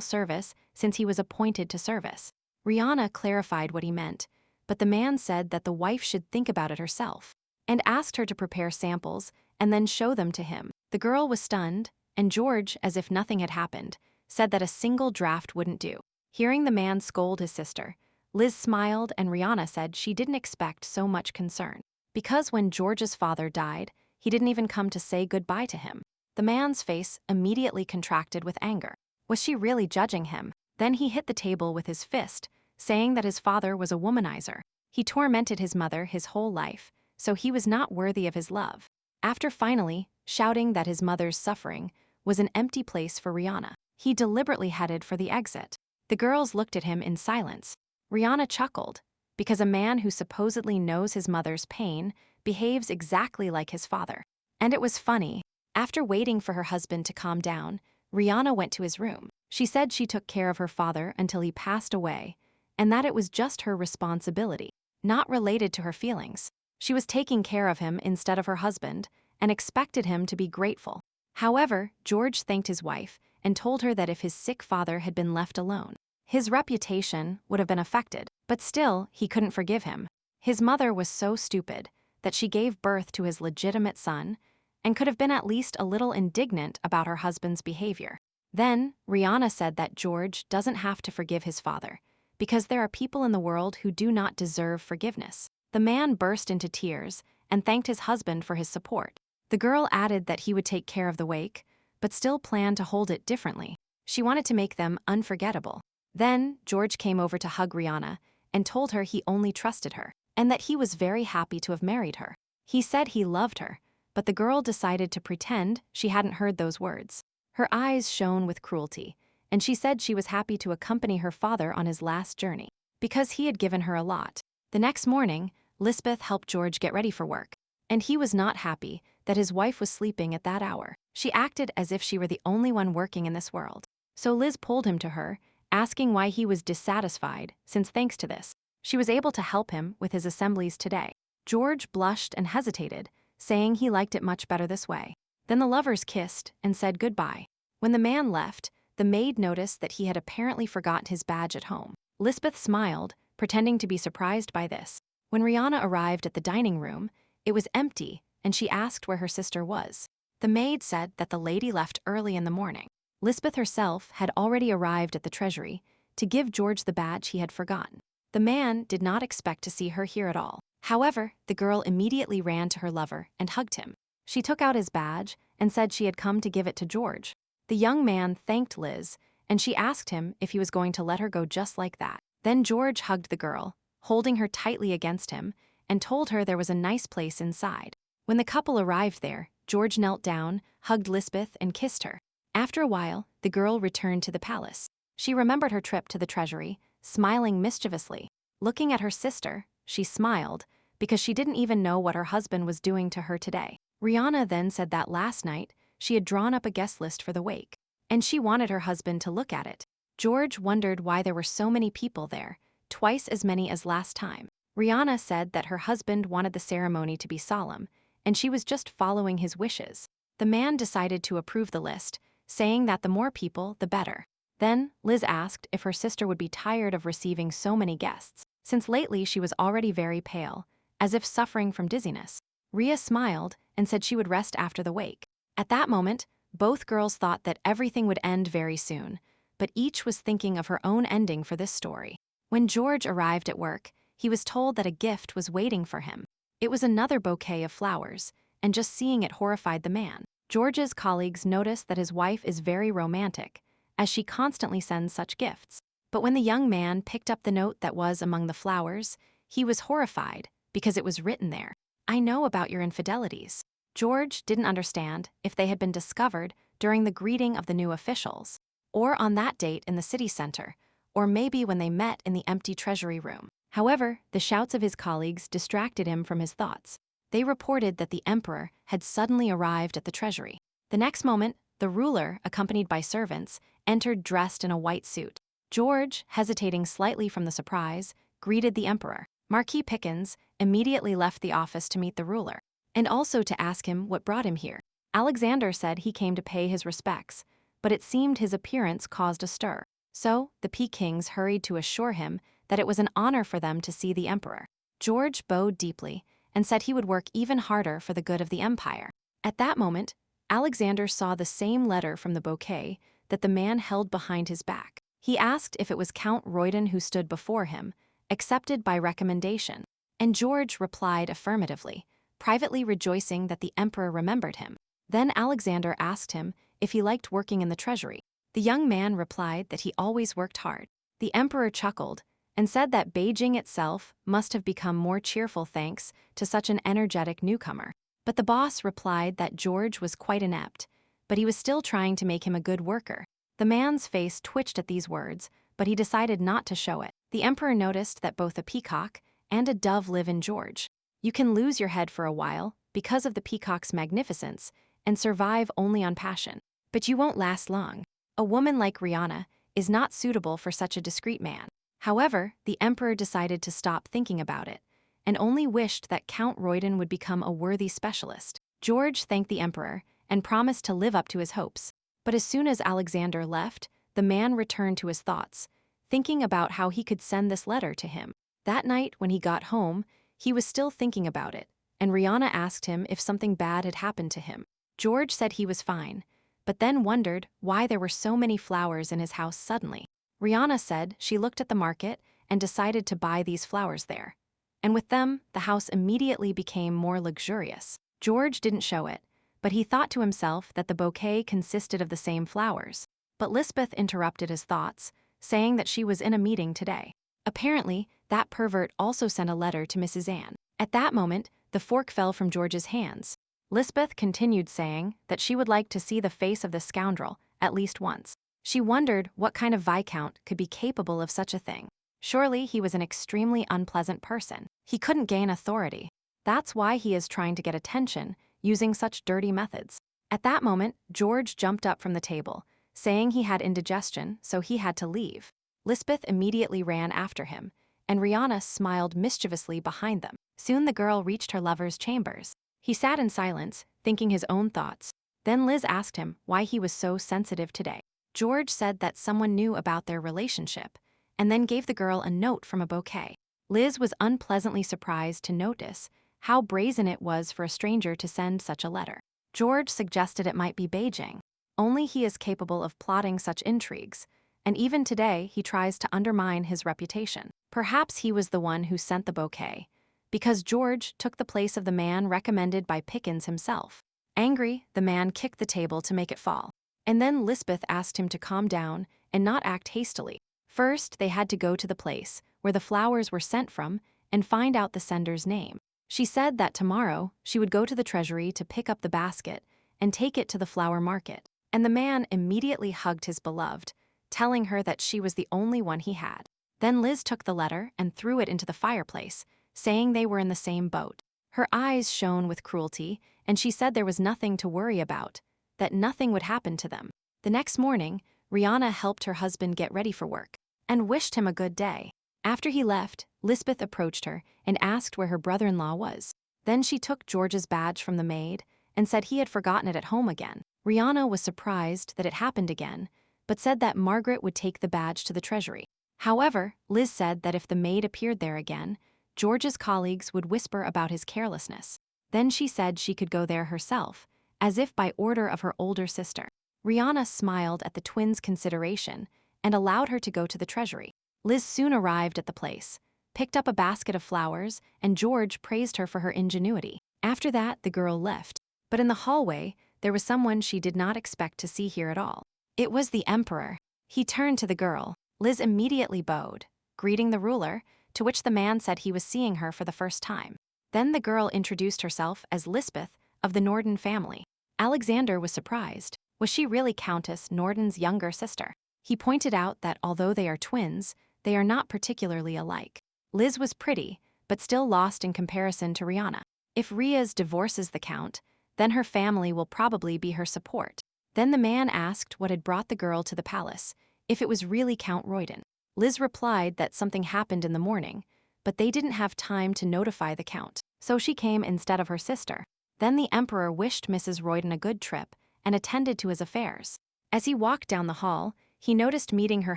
service since he was appointed to service. Rihanna clarified what he meant, but the man said that the wife should think about it herself, and asked her to prepare samples and then show them to him. The girl was stunned, and George, as if nothing had happened, said that a single draft wouldn't do. Hearing the man scold his sister, Liz smiled and Rihanna said she didn't expect so much concern, because when George's father died, he didn't even come to say goodbye to him. The man's face immediately contracted with anger. Was she really judging him? Then he hit the table with his fist, saying that his father was a womanizer. He tormented his mother his whole life, so he was not worthy of his love. After finally shouting that his mother's suffering was an empty place for Rihanna, he deliberately headed for the exit. The girls looked at him in silence. Rihanna chuckled, because a man who supposedly knows his mother's pain behaves exactly like his father. And it was funny. After waiting for her husband to calm down, Rihanna went to his room. She said she took care of her father until he passed away, and that it was just her responsibility, not related to her feelings. She was taking care of him instead of her husband and expected him to be grateful. However, George thanked his wife and told her that if his sick father had been left alone, his reputation would have been affected, but still, he couldn't forgive him. His mother was so stupid that she gave birth to his legitimate son and could have been at least a little indignant about her husband's behavior. Then, Rihanna said that George doesn't have to forgive his father, because there are people in the world who do not deserve forgiveness. The man burst into tears and thanked his husband for his support. The girl added that he would take care of the wake, but still planned to hold it differently. She wanted to make them unforgettable. Then, George came over to hug Rihanna and told her he only trusted her, and that he was very happy to have married her. He said he loved her, but the girl decided to pretend she hadn't heard those words. Her eyes shone with cruelty, and she said she was happy to accompany her father on his last journey, because he had given her a lot. The next morning, Lisbeth helped George get ready for work, and he was not happy that his wife was sleeping at that hour. She acted as if she were the only one working in this world. So Liz pulled him to her, asking why he was dissatisfied, since thanks to this, she was able to help him with his assemblies today. George blushed and hesitated, saying he liked it much better this way. Then the lovers kissed and said goodbye. When the man left, the maid noticed that he had apparently forgotten his badge at home. Lisbeth smiled, pretending to be surprised by this. When Rihanna arrived at the dining room, it was empty, and she asked where her sister was. The maid said that the lady left early in the morning. Lisbeth herself had already arrived at the treasury to give George the badge he had forgotten. The man did not expect to see her here at all. However, the girl immediately ran to her lover and hugged him. She took out his badge and said she had come to give it to George. The young man thanked Liz, and she asked him if he was going to let her go just like that. Then George hugged the girl, holding her tightly against him, and told her there was a nice place inside. When the couple arrived there, George knelt down, hugged Lisbeth, and kissed her. After a while, the girl returned to the palace. She remembered her trip to the treasury, smiling mischievously. Looking at her sister, she smiled, because she didn't even know what her husband was doing to her today. Rihanna then said that last night, she had drawn up a guest list for the wake, and she wanted her husband to look at it. George wondered why there were so many people there, twice as many as last time. Rihanna said that her husband wanted the ceremony to be solemn, and she was just following his wishes. The man decided to approve the list, saying that the more people, the better. Then, Liz asked if her sister would be tired of receiving so many guests, since lately she was already very pale, as if suffering from dizziness. Rhea smiled and said she would rest after the wake. At that moment, both girls thought that everything would end very soon, but each was thinking of her own ending for this story. When George arrived at work, he was told that a gift was waiting for him. It was another bouquet of flowers, and just seeing it horrified the man. George's colleagues noticed that his wife is very romantic, as she constantly sends such gifts. But when the young man picked up the note that was among the flowers, he was horrified, because it was written there, "I know about your infidelities." George didn't understand if they had been discovered during the greeting of the new officials, or on that date in the city center, or maybe when they met in the empty treasury room. However, the shouts of his colleagues distracted him from his thoughts. They reported that the emperor had suddenly arrived at the treasury. The next moment, the ruler, accompanied by servants, entered dressed in a white suit. George, hesitating slightly from the surprise, greeted the emperor. Marquis Pickens immediately left the office to meet the ruler, and also to ask him what brought him here. Alexander said he came to pay his respects, but it seemed his appearance caused a stir. So, the Pekings hurried to assure him that it was an honor for them to see the emperor. George bowed deeply and said he would work even harder for the good of the empire. At that moment, Alexander saw the same letter from the bouquet that the man held behind his back. He asked if it was Count Royden who stood before him, accepted by recommendation, and George replied affirmatively, privately rejoicing that the emperor remembered him. Then Alexander asked him if he liked working in the treasury. The young man replied that he always worked hard. The emperor chuckled and said that Beijing itself must have become more cheerful thanks to such an energetic newcomer. But the boss replied that George was quite inept, but he was still trying to make him a good worker. The man's face twitched at these words, but he decided not to show it. The emperor noticed that both a peacock and a dove live in George. You can lose your head for a while because of the peacock's magnificence and survive only on passion, but you won't last long. A woman like Rihanna is not suitable for such a discreet man. However, the emperor decided to stop thinking about it and only wished that Count Royden would become a worthy specialist. George thanked the emperor and promised to live up to his hopes. But as soon as Alexander left, the man returned to his thoughts, thinking about how he could send this letter to him. That night, when he got home, he was still thinking about it, and Rihanna asked him if something bad had happened to him. George said he was fine, but then wondered why there were so many flowers in his house suddenly. Rihanna said she looked at the market and decided to buy these flowers there. And with them, the house immediately became more luxurious. George didn't show it, but he thought to himself that the bouquet consisted of the same flowers. But Lisbeth interrupted his thoughts, saying that she was in a meeting today. Apparently, that pervert also sent a letter to Mrs. Anne. At that moment, the fork fell from George's hands. Lisbeth continued saying that she would like to see the face of the scoundrel at least once. She wondered what kind of viscount could be capable of such a thing. Surely he was an extremely unpleasant person. He couldn't gain authority. That's why he is trying to get attention, using such dirty methods. At that moment, George jumped up from the table, saying he had indigestion, so he had to leave. Lisbeth immediately ran after him, and Rihanna smiled mischievously behind them. Soon the girl reached her lover's chambers. He sat in silence, thinking his own thoughts. Then Liz asked him why he was so sensitive today. George said that someone knew about their relationship, and then gave the girl a note from a bouquet. Liz was unpleasantly surprised to notice how brazen it was for a stranger to send such a letter. George suggested it might be Beijing. Only he is capable of plotting such intrigues, and even today he tries to undermine his reputation. Perhaps he was the one who sent the bouquet, because George took the place of the man recommended by Pickens himself. Angry, the man kicked the table to make it fall. And then Lisbeth asked him to calm down and not act hastily. First, they had to go to the place where the flowers were sent from and find out the sender's name. She said that tomorrow she would go to the treasury to pick up the basket and take it to the flower market. And the man immediately hugged his beloved, telling her that she was the only one he had. Then Liz took the letter and threw it into the fireplace, saying they were in the same boat. Her eyes shone with cruelty, and she said there was nothing to worry about, that nothing would happen to them. The next morning, Rihanna helped her husband get ready for work and wished him a good day. After he left, Lisbeth approached her and asked where her brother-in-law was. Then she took George's badge from the maid and said he had forgotten it at home again. Rihanna was surprised that it happened again, but said that Margaret would take the badge to the treasury. However, Liz said that if the maid appeared there again, George's colleagues would whisper about his carelessness. Then she said she could go there herself, as if by order of her older sister. Rihanna smiled at the twins' consideration and allowed her to go to the treasury. Liz soon arrived at the place, picked up a basket of flowers, and George praised her for her ingenuity. After that, the girl left. But in the hallway, there was someone she did not expect to see here at all. It was the emperor. He turned to the girl. Liz immediately bowed, greeting the ruler, to which the man said he was seeing her for the first time. Then the girl introduced herself as Lisbeth of the Norden family. Alexander was surprised. Was she really Countess Norden's younger sister? He pointed out that although they are twins, they are not particularly alike. Liz was pretty, but still lost in comparison to Rihanna. If Riaz divorces the count, then her family will probably be her support. Then the man asked what had brought the girl to the palace, if it was really Count Royden. Liz replied that something happened in the morning, but they didn't have time to notify the count, so she came instead of her sister. Then the emperor wished Mrs. Royden a good trip and attended to his affairs. As he walked down the hall, he noticed meeting her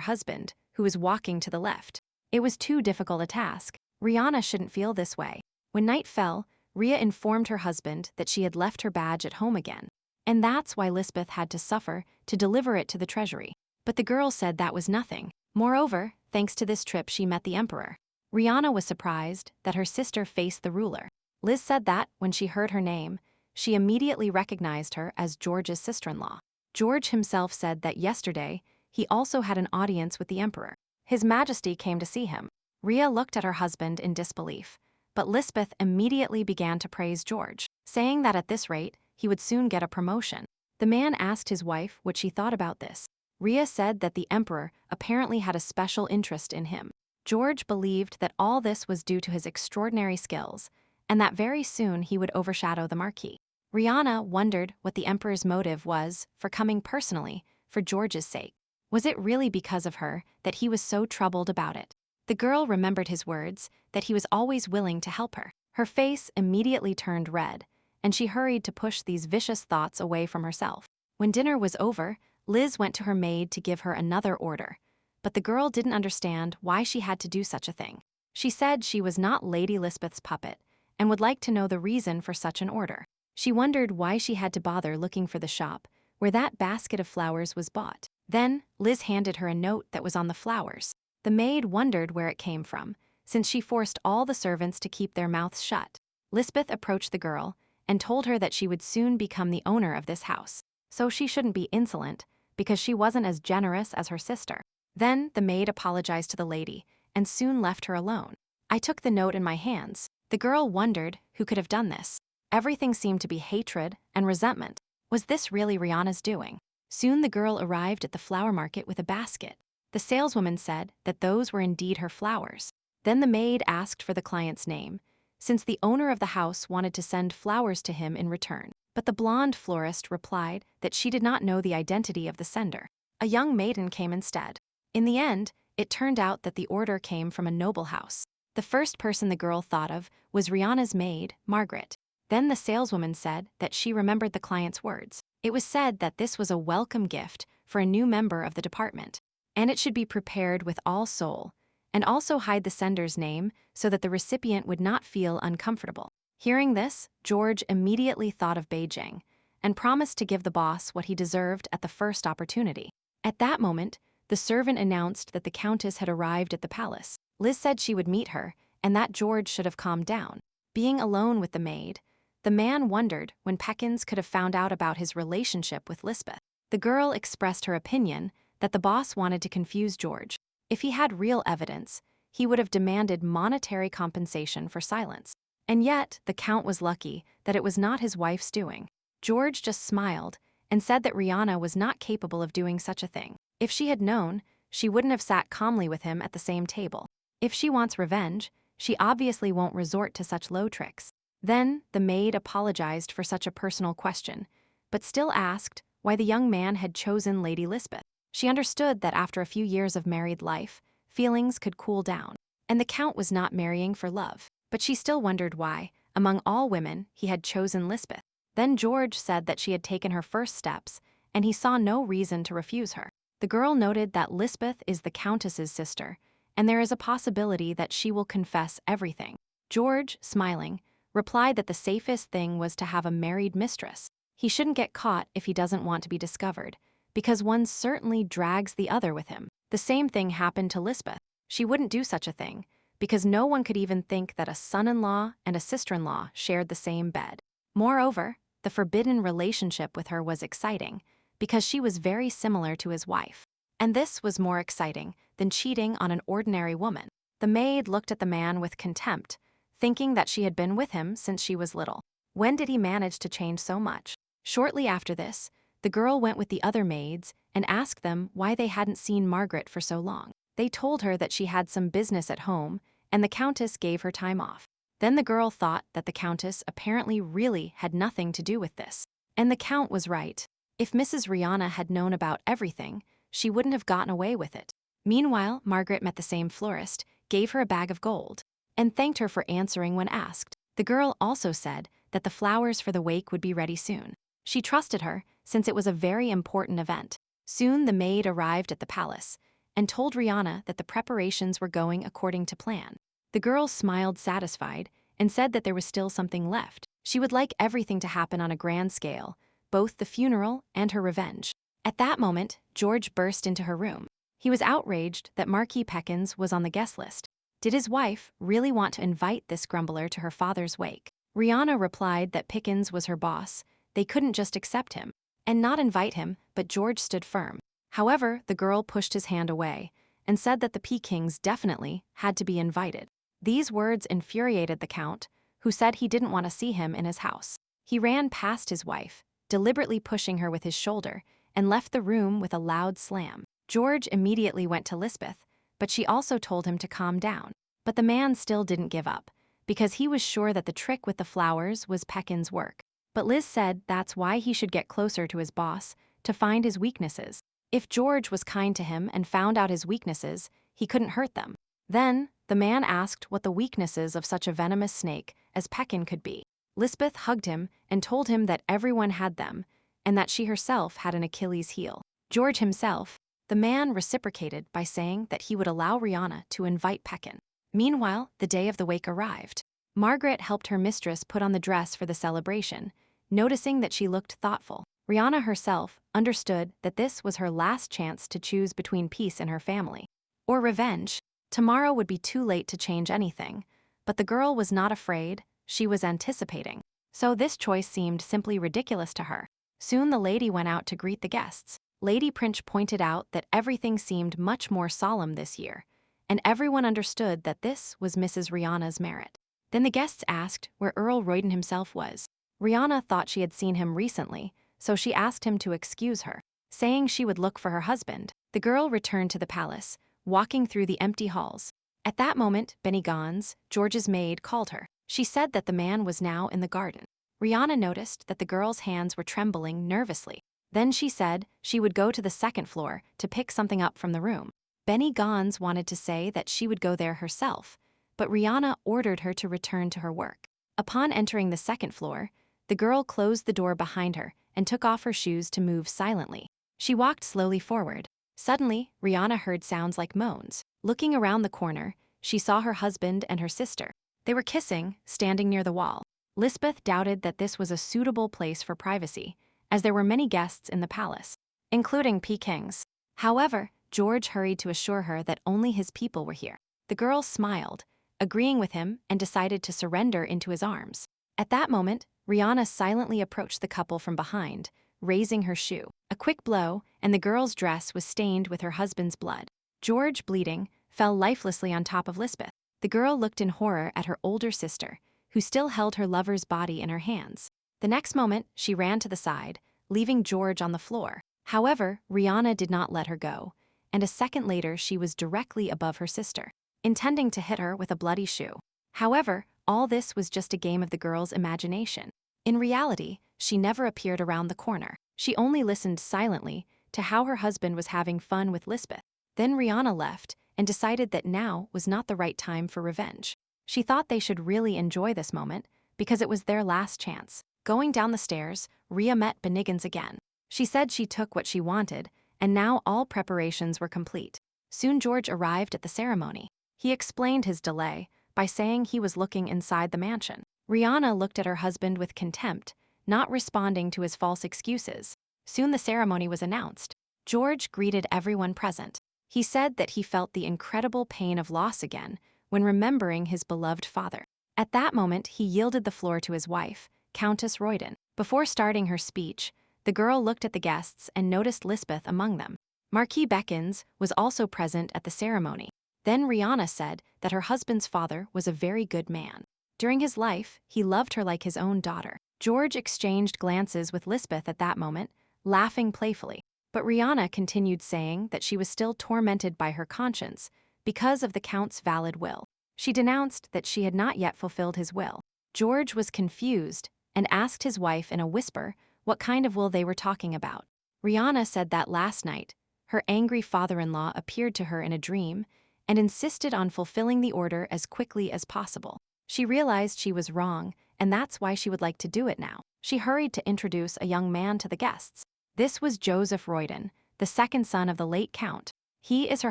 husband, who was walking to the left. It was too difficult a task. Rihanna shouldn't feel this way. When night fell, Rhea informed her husband that she had left her badge at home again, and that's why Lisbeth had to suffer to deliver it to the treasury. But the girl said that was nothing. Moreover, thanks to this trip she met the emperor. Rihanna was surprised that her sister faced the ruler. Liz said that, when she heard her name, she immediately recognized her as George's sister-in-law. George himself said that yesterday, he also had an audience with the emperor. His Majesty came to see him. Rhea looked at her husband in disbelief, but Lisbeth immediately began to praise George, saying that at this rate, he would soon get a promotion. The man asked his wife what she thought about this. Rhea said that the emperor apparently had a special interest in him. George believed that all this was due to his extraordinary skills, and that very soon he would overshadow the Marquis. Rihanna wondered what the emperor's motive was for coming personally for George's sake. Was it really because of her that he was so troubled about it? The girl remembered his words, that he was always willing to help her. Her face immediately turned red, and she hurried to push these vicious thoughts away from herself. When dinner was over, Liz went to her maid to give her another order, but the girl didn't understand why she had to do such a thing. She said she was not Lady Lisbeth's puppet and would like to know the reason for such an order. She wondered why she had to bother looking for the shop where that basket of flowers was bought. Then, Liz handed her a note that was on the flowers. The maid wondered where it came from, since she forced all the servants to keep their mouths shut. Lisbeth approached the girl and told her that she would soon become the owner of this house, so she shouldn't be insolent because she wasn't as generous as her sister. Then the maid apologized to the lady and soon left her alone. I took the note in my hands. The girl wondered who could have done this. Everything seemed to be hatred and resentment. Was this really Rihanna's doing? Soon the girl arrived at the flower market with a basket. The saleswoman said that those were indeed her flowers. Then the maid asked for the client's name, since the owner of the house wanted to send flowers to him in return. But the blonde florist replied that she did not know the identity of the sender. A young maiden came instead. In the end, it turned out that the order came from a noble house. The first person the girl thought of was Rihanna's maid, Margaret. Then the saleswoman said that she remembered the client's words. It was said that this was a welcome gift for a new member of the department, and it should be prepared with all soul, and also hide the sender's name so that the recipient would not feel uncomfortable. Hearing this, George immediately thought of Beijing and promised to give the boss what he deserved at the first opportunity. At that moment, the servant announced that the countess had arrived at the palace. Liz said she would meet her and that George should have calmed down. Being alone with the maid, the man wondered when Pekins could have found out about his relationship with Lisbeth. The girl expressed her opinion that the boss wanted to confuse George. If he had real evidence, he would have demanded monetary compensation for silence. And yet, the count was lucky that it was not his wife's doing. George just smiled and said that Rihanna was not capable of doing such a thing. If she had known, she wouldn't have sat calmly with him at the same table. If she wants revenge, she obviously won't resort to such low tricks. Then, the maid apologized for such a personal question, but still asked why the young man had chosen Lady Lisbeth. She understood that after a few years of married life, feelings could cool down, and the count was not marrying for love. But she still wondered why, among all women, he had chosen Lisbeth. Then George said that she had taken her first steps, and he saw no reason to refuse her. The girl noted that Lisbeth is the countess's sister, and there is a possibility that she will confess everything. George, smiling, replied that the safest thing was to have a married mistress. He shouldn't get caught if he doesn't want to be discovered, because one certainly drags the other with him. The same thing happened to Lisbeth. She wouldn't do such a thing, because no one could even think that a son-in-law and a sister-in-law shared the same bed. Moreover, the forbidden relationship with her was exciting, because she was very similar to his wife. And this was more exciting than cheating on an ordinary woman. The maid looked at the man with contempt, thinking that she had been with him since she was little. When did he manage to change so much? Shortly after this, the girl went with the other maids and asked them why they hadn't seen Margaret for so long. They told her that she had some business at home, and the countess gave her time off. Then the girl thought that the Countess apparently really had nothing to do with this. And the Count was right. If Mrs. Rihanna had known about everything, she wouldn't have gotten away with it. Meanwhile, Margaret met the same florist, gave her a bag of gold, and thanked her for answering when asked. The girl also said that the flowers for the wake would be ready soon. She trusted her, since it was a very important event. Soon the maid arrived at the palace and told Rihanna that the preparations were going according to plan. The girl smiled satisfied and said that there was still something left. She would like everything to happen on a grand scale, both the funeral and her revenge. At that moment, George burst into her room. He was outraged that Marquis Peckins was on the guest list. Did his wife really want to invite this grumbler to her father's wake? Rihanna replied that Pickens was her boss. They couldn't just accept him and not invite him, but George stood firm. However, the girl pushed his hand away and said that the Pekings definitely had to be invited. These words infuriated the Count, who said he didn't want to see him in his house. He ran past his wife, deliberately pushing her with his shoulder, and left the room with a loud slam. George immediately went to Lisbeth, but she also told him to calm down. But the man still didn't give up, because he was sure that the trick with the flowers was Peckins' work. But Liz said that's why he should get closer to his boss, to find his weaknesses. If George was kind to him and found out his weaknesses, he couldn't hurt them. Then, the man asked what the weaknesses of such a venomous snake as Peckin could be. Lisbeth hugged him and told him that everyone had them, and that she herself had an Achilles heel. George himself, the man reciprocated by saying that he would allow Rihanna to invite Peckin. Meanwhile, the day of the wake arrived. Margaret helped her mistress put on the dress for the celebration, noticing that she looked thoughtful. Rihanna herself understood that this was her last chance to choose between peace in her family or revenge. Tomorrow would be too late to change anything, but the girl was not afraid, she was anticipating. So this choice seemed simply ridiculous to her. Soon the lady went out to greet the guests. Lady Prince pointed out that everything seemed much more solemn this year, and everyone understood that this was Mrs. Rihanna's merit. Then the guests asked where Earl Royden himself was. Rihanna thought she had seen him recently, so she asked him to excuse her, saying she would look for her husband. The girl returned to the palace, walking through the empty halls. At that moment, Benny Gons, George's maid, called her. She said that the man was now in the garden. Rihanna noticed that the girl's hands were trembling nervously. Then she said she would go to the second floor to pick something up from the room. Benny Gons wanted to say that she would go there herself, but Rihanna ordered her to return to her work. Upon entering the second floor, the girl closed the door behind her and took off her shoes to move silently. She walked slowly forward. Suddenly, Rihanna heard sounds like moans. Looking around the corner, she saw her husband and her sister. They were kissing, standing near the wall. Lisbeth doubted that this was a suitable place for privacy, as there were many guests in the palace, including Pekings. However, George hurried to assure her that only his people were here. The girl smiled, agreeing with him, and decided to surrender into his arms. At that moment, Rihanna silently approached the couple from behind, raising her shoe. A quick blow, and the girl's dress was stained with her husband's blood. George, bleeding, fell lifelessly on top of Lisbeth. The girl looked in horror at her older sister, who still held her lover's body in her hands. The next moment, she ran to the side, leaving George on the floor. However, Rihanna did not let her go, and a second later she was directly above her sister, intending to hit her with a bloody shoe. However, all this was just a game of the girl's imagination. In reality, she never appeared around the corner. She only listened silently to how her husband was having fun with Lisbeth. Then Rihanna left and decided that now was not the right time for revenge. She thought they should really enjoy this moment because it was their last chance. Going down the stairs, Rhea met Bennigan's again. She said she took what she wanted, and now all preparations were complete. Soon George arrived at the ceremony. He explained his delay by saying he was looking inside the mansion. Rihanna looked at her husband with contempt, not responding to his false excuses. Soon the ceremony was announced. George greeted everyone present. He said that he felt the incredible pain of loss again when remembering his beloved father. At that moment, he yielded the floor to his wife, Countess Royden. Before starting her speech, the girl looked at the guests and noticed Lisbeth among them. Marquis Beckins was also present at the ceremony. Then Rihanna said that her husband's father was a very good man. During his life, he loved her like his own daughter. George exchanged glances with Lisbeth at that moment, laughing playfully. But Rihanna continued saying that she was still tormented by her conscience because of the Count's valid will. She denounced that she had not yet fulfilled his will. George was confused and asked his wife in a whisper what kind of will they were talking about. Rihanna said that last night, her angry father-in-law appeared to her in a dream and insisted on fulfilling the order as quickly as possible. She realized she was wrong, and that's why she would like to do it now. She hurried to introduce a young man to the guests. This was Joseph Royden, the second son of the late Count. He is her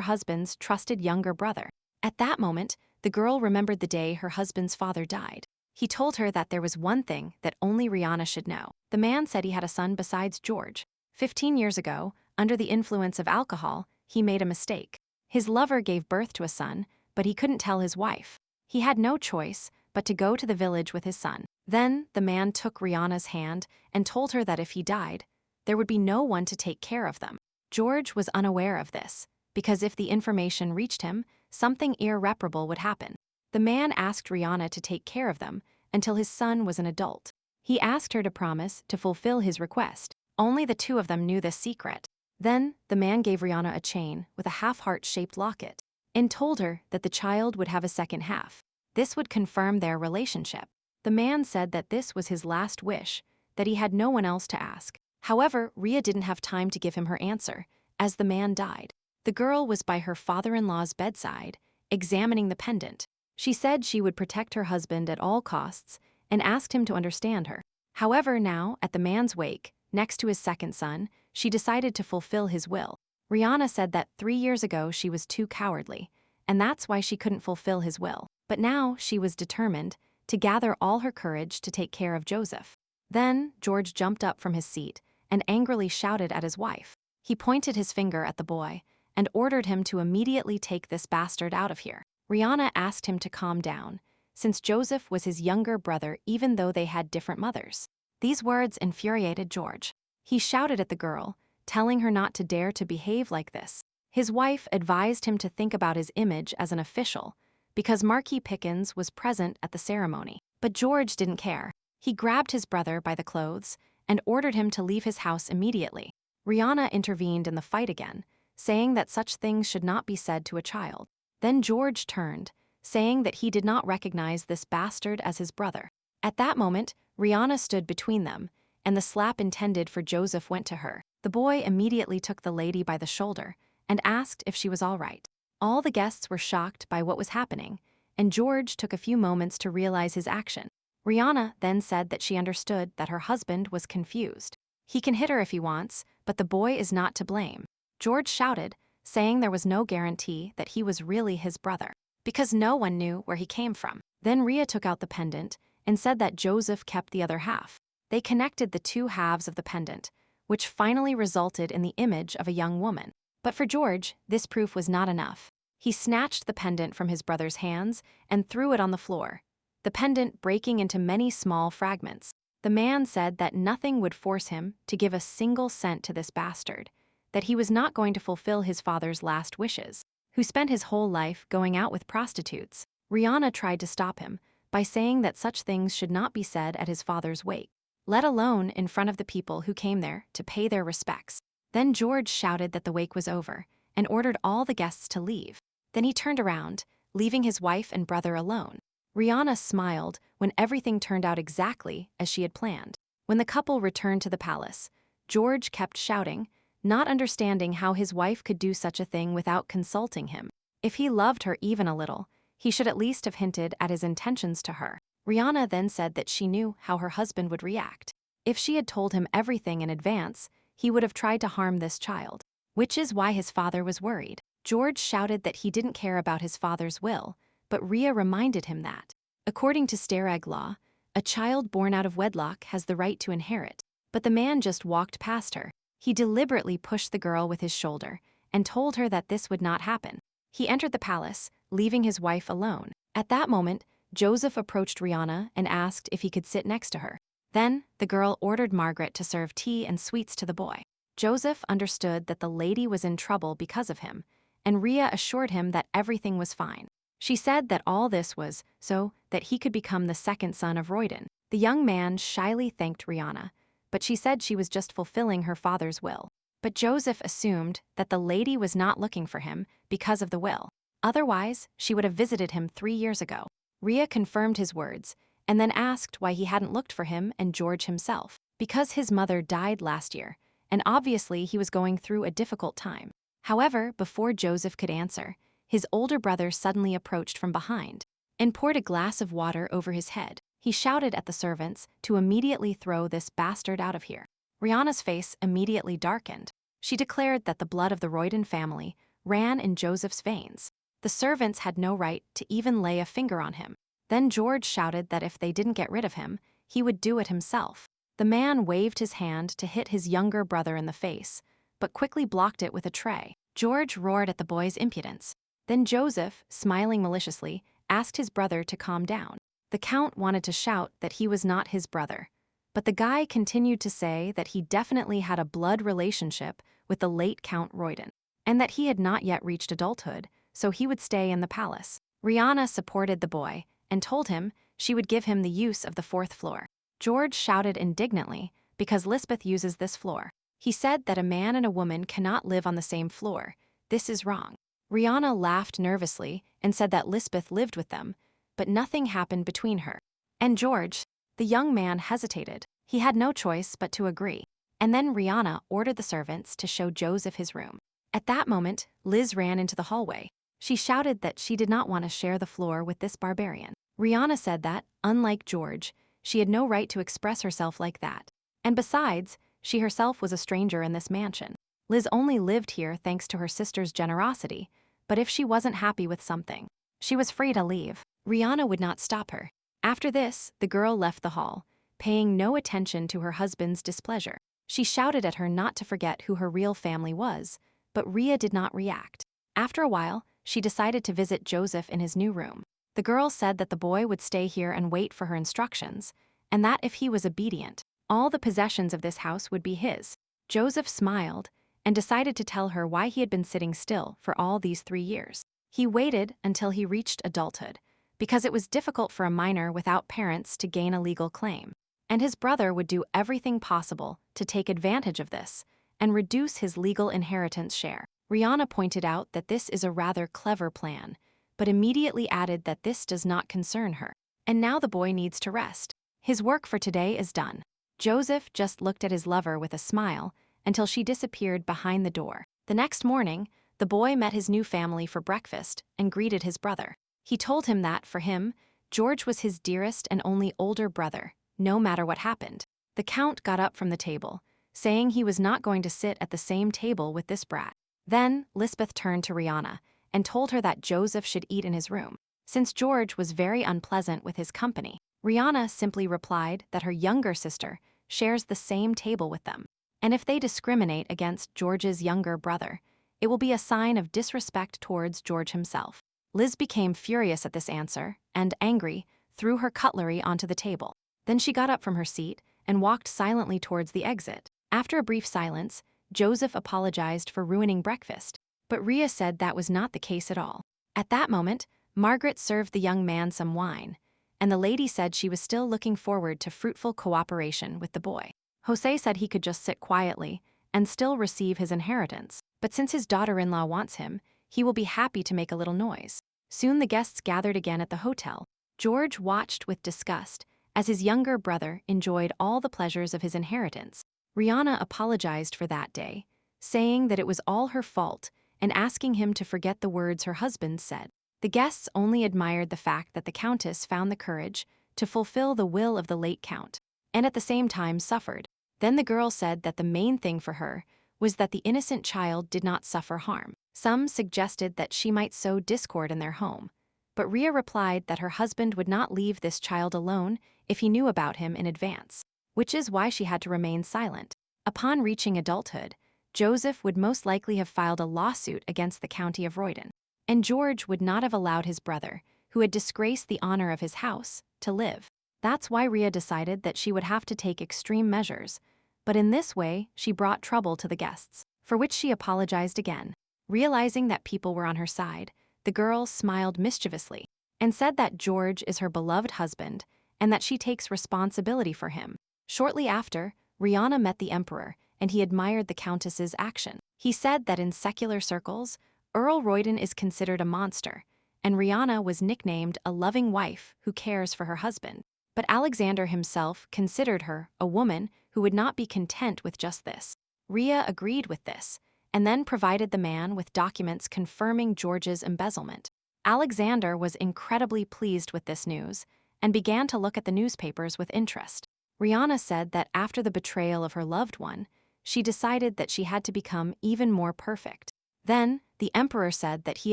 husband's trusted younger brother. At that moment, the girl remembered the day her husband's father died. He told her that there was one thing that only Rihanna should know. The man said he had a son besides George. 15 years ago, under the influence of alcohol, he made a mistake. His lover gave birth to a son, but he couldn't tell his wife. He had no choice but to go to the village with his son. Then the man took Rihanna's hand and told her that if he died, there would be no one to take care of them. George was unaware of this, because if the information reached him, something irreparable would happen. The man asked Rihanna to take care of them until his son was an adult. He asked her to promise to fulfill his request. Only the two of them knew this secret. Then, the man gave Rihanna a chain with a half-heart-shaped locket and told her that the child would have a second half. This would confirm their relationship. The man said that this was his last wish, that he had no one else to ask. However, Rhea didn't have time to give him her answer, as the man died. The girl was by her father-in-law's bedside, examining the pendant. She said she would protect her husband at all costs and asked him to understand her. However, now, at the man's wake, next to his second son, she decided to fulfill his will. Rihanna said that 3 years ago she was too cowardly, and that's why she couldn't fulfill his will. But now she was determined to gather all her courage to take care of Joseph. Then George jumped up from his seat and angrily shouted at his wife. He pointed his finger at the boy and ordered him to immediately take this bastard out of here. Rihanna asked him to calm down, since Joseph was his younger brother even though they had different mothers. These words infuriated George. He shouted at the girl, telling her not to dare to behave like this. His wife advised him to think about his image as an official, because Marquis Pickens was present at the ceremony. But George didn't care. He grabbed his brother by the clothes and ordered him to leave his house immediately. Rihanna intervened in the fight again, saying that such things should not be said to a child. Then George turned, saying that he did not recognize this bastard as his brother. At that moment, Rihanna stood between them, and the slap intended for Joseph went to her. The boy immediately took the lady by the shoulder and asked if she was all right. All the guests were shocked by what was happening, and George took a few moments to realize his action. Rihanna then said that she understood that her husband was confused. He can hit her if he wants, but the boy is not to blame. George shouted, saying there was no guarantee that he was really his brother, because no one knew where he came from. Then Rhea took out the pendant and said that Joseph kept the other half. They connected the two halves of the pendant, which finally resulted in the image of a young woman. But for George, this proof was not enough. He snatched the pendant from his brother's hands and threw it on the floor, the pendant breaking into many small fragments. The man said that nothing would force him to give a single cent to this bastard, that he was not going to fulfill his father's last wishes, who spent his whole life going out with prostitutes. Rihanna tried to stop him by saying that such things should not be said at his father's wake, let alone in front of the people who came there to pay their respects. Then George shouted that the wake was over and ordered all the guests to leave. Then he turned around, leaving his wife and brother alone. Rihanna smiled when everything turned out exactly as she had planned. When the couple returned to the palace, George kept shouting, not understanding how his wife could do such a thing without consulting him. If he loved her even a little, he should at least have hinted at his intentions to her. Rihanna then said that she knew how her husband would react. If she had told him everything in advance, he would have tried to harm this child, which is why his father was worried. George shouted that he didn't care about his father's will, but Rhea reminded him that, according to Stereg law, a child born out of wedlock has the right to inherit. But the man just walked past her. He deliberately pushed the girl with his shoulder and told her that this would not happen. He entered the palace, leaving his wife alone. At that moment, Joseph approached Rihanna and asked if he could sit next to her. Then, the girl ordered Margaret to serve tea and sweets to the boy. Joseph understood that the lady was in trouble because of him, and Rhea assured him that everything was fine. She said that all this was so that he could become the second son of Royden. The young man shyly thanked Rihanna, but she said she was just fulfilling her father's will. But Joseph assumed that the lady was not looking for him because of the will. Otherwise, she would have visited him 3 years ago. Rhea confirmed his words and then asked why he hadn't looked for him and George himself. Because his mother died last year, and obviously he was going through a difficult time. However, before Joseph could answer, his older brother suddenly approached from behind and poured a glass of water over his head. He shouted at the servants to immediately throw this bastard out of here. Rihanna's face immediately darkened. She declared that the blood of the Royden family ran in Joseph's veins. The servants had no right to even lay a finger on him. Then George shouted that if they didn't get rid of him, he would do it himself. The man waved his hand to hit his younger brother in the face, but quickly blocked it with a tray. George roared at the boy's impudence. Then Joseph, smiling maliciously, asked his brother to calm down. The Count wanted to shout that he was not his brother, but the guy continued to say that he definitely had a blood relationship with the late Count Royden, and that he had not yet reached adulthood, so he would stay in the palace. Rihanna supported the boy and told him she would give him the use of the 4th floor. George shouted indignantly because Lisbeth uses this floor. He said that a man and a woman cannot live on the same floor. This is wrong. Rihanna laughed nervously and said that Lisbeth lived with them, but nothing happened between her and George. The young man hesitated. He had no choice but to agree. And then Rihanna ordered the servants to show Joseph his room. At that moment, Liz ran into the hallway. She shouted that she did not want to share the floor with this barbarian. Rihanna said that, unlike George, she had no right to express herself like that. And besides, she herself was a stranger in this mansion. Liz only lived here thanks to her sister's generosity, but if she wasn't happy with something, she was free to leave. Rihanna would not stop her. After this, the girl left the hall, paying no attention to her husband's displeasure. She shouted at her not to forget who her real family was, but Rhea did not react. After a while, she decided to visit Joseph in his new room. The girl said that the boy would stay here and wait for her instructions, and that if he was obedient, all the possessions of this house would be his. Joseph smiled and decided to tell her why he had been sitting still for all these 3 years. He waited until he reached adulthood, because it was difficult for a minor without parents to gain a legal claim, and his brother would do everything possible to take advantage of this and reduce his legal inheritance share. Rihanna pointed out that this is a rather clever plan, but immediately added that this does not concern her. And now the boy needs to rest. His work for today is done. Joseph just looked at his lover with a smile until she disappeared behind the door. The next morning, the boy met his new family for breakfast and greeted his brother. He told him that, for him, George was his dearest and only older brother, no matter what happened. The Count got up from the table, saying he was not going to sit at the same table with this brat. Then, Lisbeth turned to Rihanna and told her that Joseph should eat in his room, since George was very unpleasant with his company. Rihanna simply replied that her younger sister shares the same table with them, and if they discriminate against George's younger brother, it will be a sign of disrespect towards George himself. Liz became furious at this answer and, angry, threw her cutlery onto the table. Then she got up from her seat and walked silently towards the exit. After a brief silence, Joseph apologized for ruining breakfast, but Rhea said that was not the case at all. At that moment, Margaret served the young man some wine, and the lady said she was still looking forward to fruitful cooperation with the boy. Jose said he could just sit quietly and still receive his inheritance, but since his daughter-in-law wants him, he will be happy to make a little noise. Soon the guests gathered again at the hotel. George watched with disgust as his younger brother enjoyed all the pleasures of his inheritance. Rihanna apologized for that day, saying that it was all her fault and asking him to forget the words her husband said. The guests only admired the fact that the Countess found the courage to fulfill the will of the late Count, and at the same time suffered. Then the girl said that the main thing for her was that the innocent child did not suffer harm. Some suggested that she might sow discord in their home, but Rhea replied that her husband would not leave this child alone if he knew about him in advance, which is why she had to remain silent. Upon reaching adulthood, Joseph would most likely have filed a lawsuit against the county of Royden, and George would not have allowed his brother, who had disgraced the honor of his house, to live. That's why Rhea decided that she would have to take extreme measures, but in this way she brought trouble to the guests, for which she apologized again. Realizing that people were on her side, the girl smiled mischievously and said that George is her beloved husband and that she takes responsibility for him. Shortly after, Rihanna met the emperor and he admired the countess's action. He said that in secular circles, Earl Royden is considered a monster, and Rihanna was nicknamed a loving wife who cares for her husband. But Alexander himself considered her a woman who would not be content with just this. Rhea agreed with this, and then provided the man with documents confirming George's embezzlement. Alexander was incredibly pleased with this news and began to look at the newspapers with interest. Rihanna said that after the betrayal of her loved one, she decided that she had to become even more perfect. Then, the emperor said that he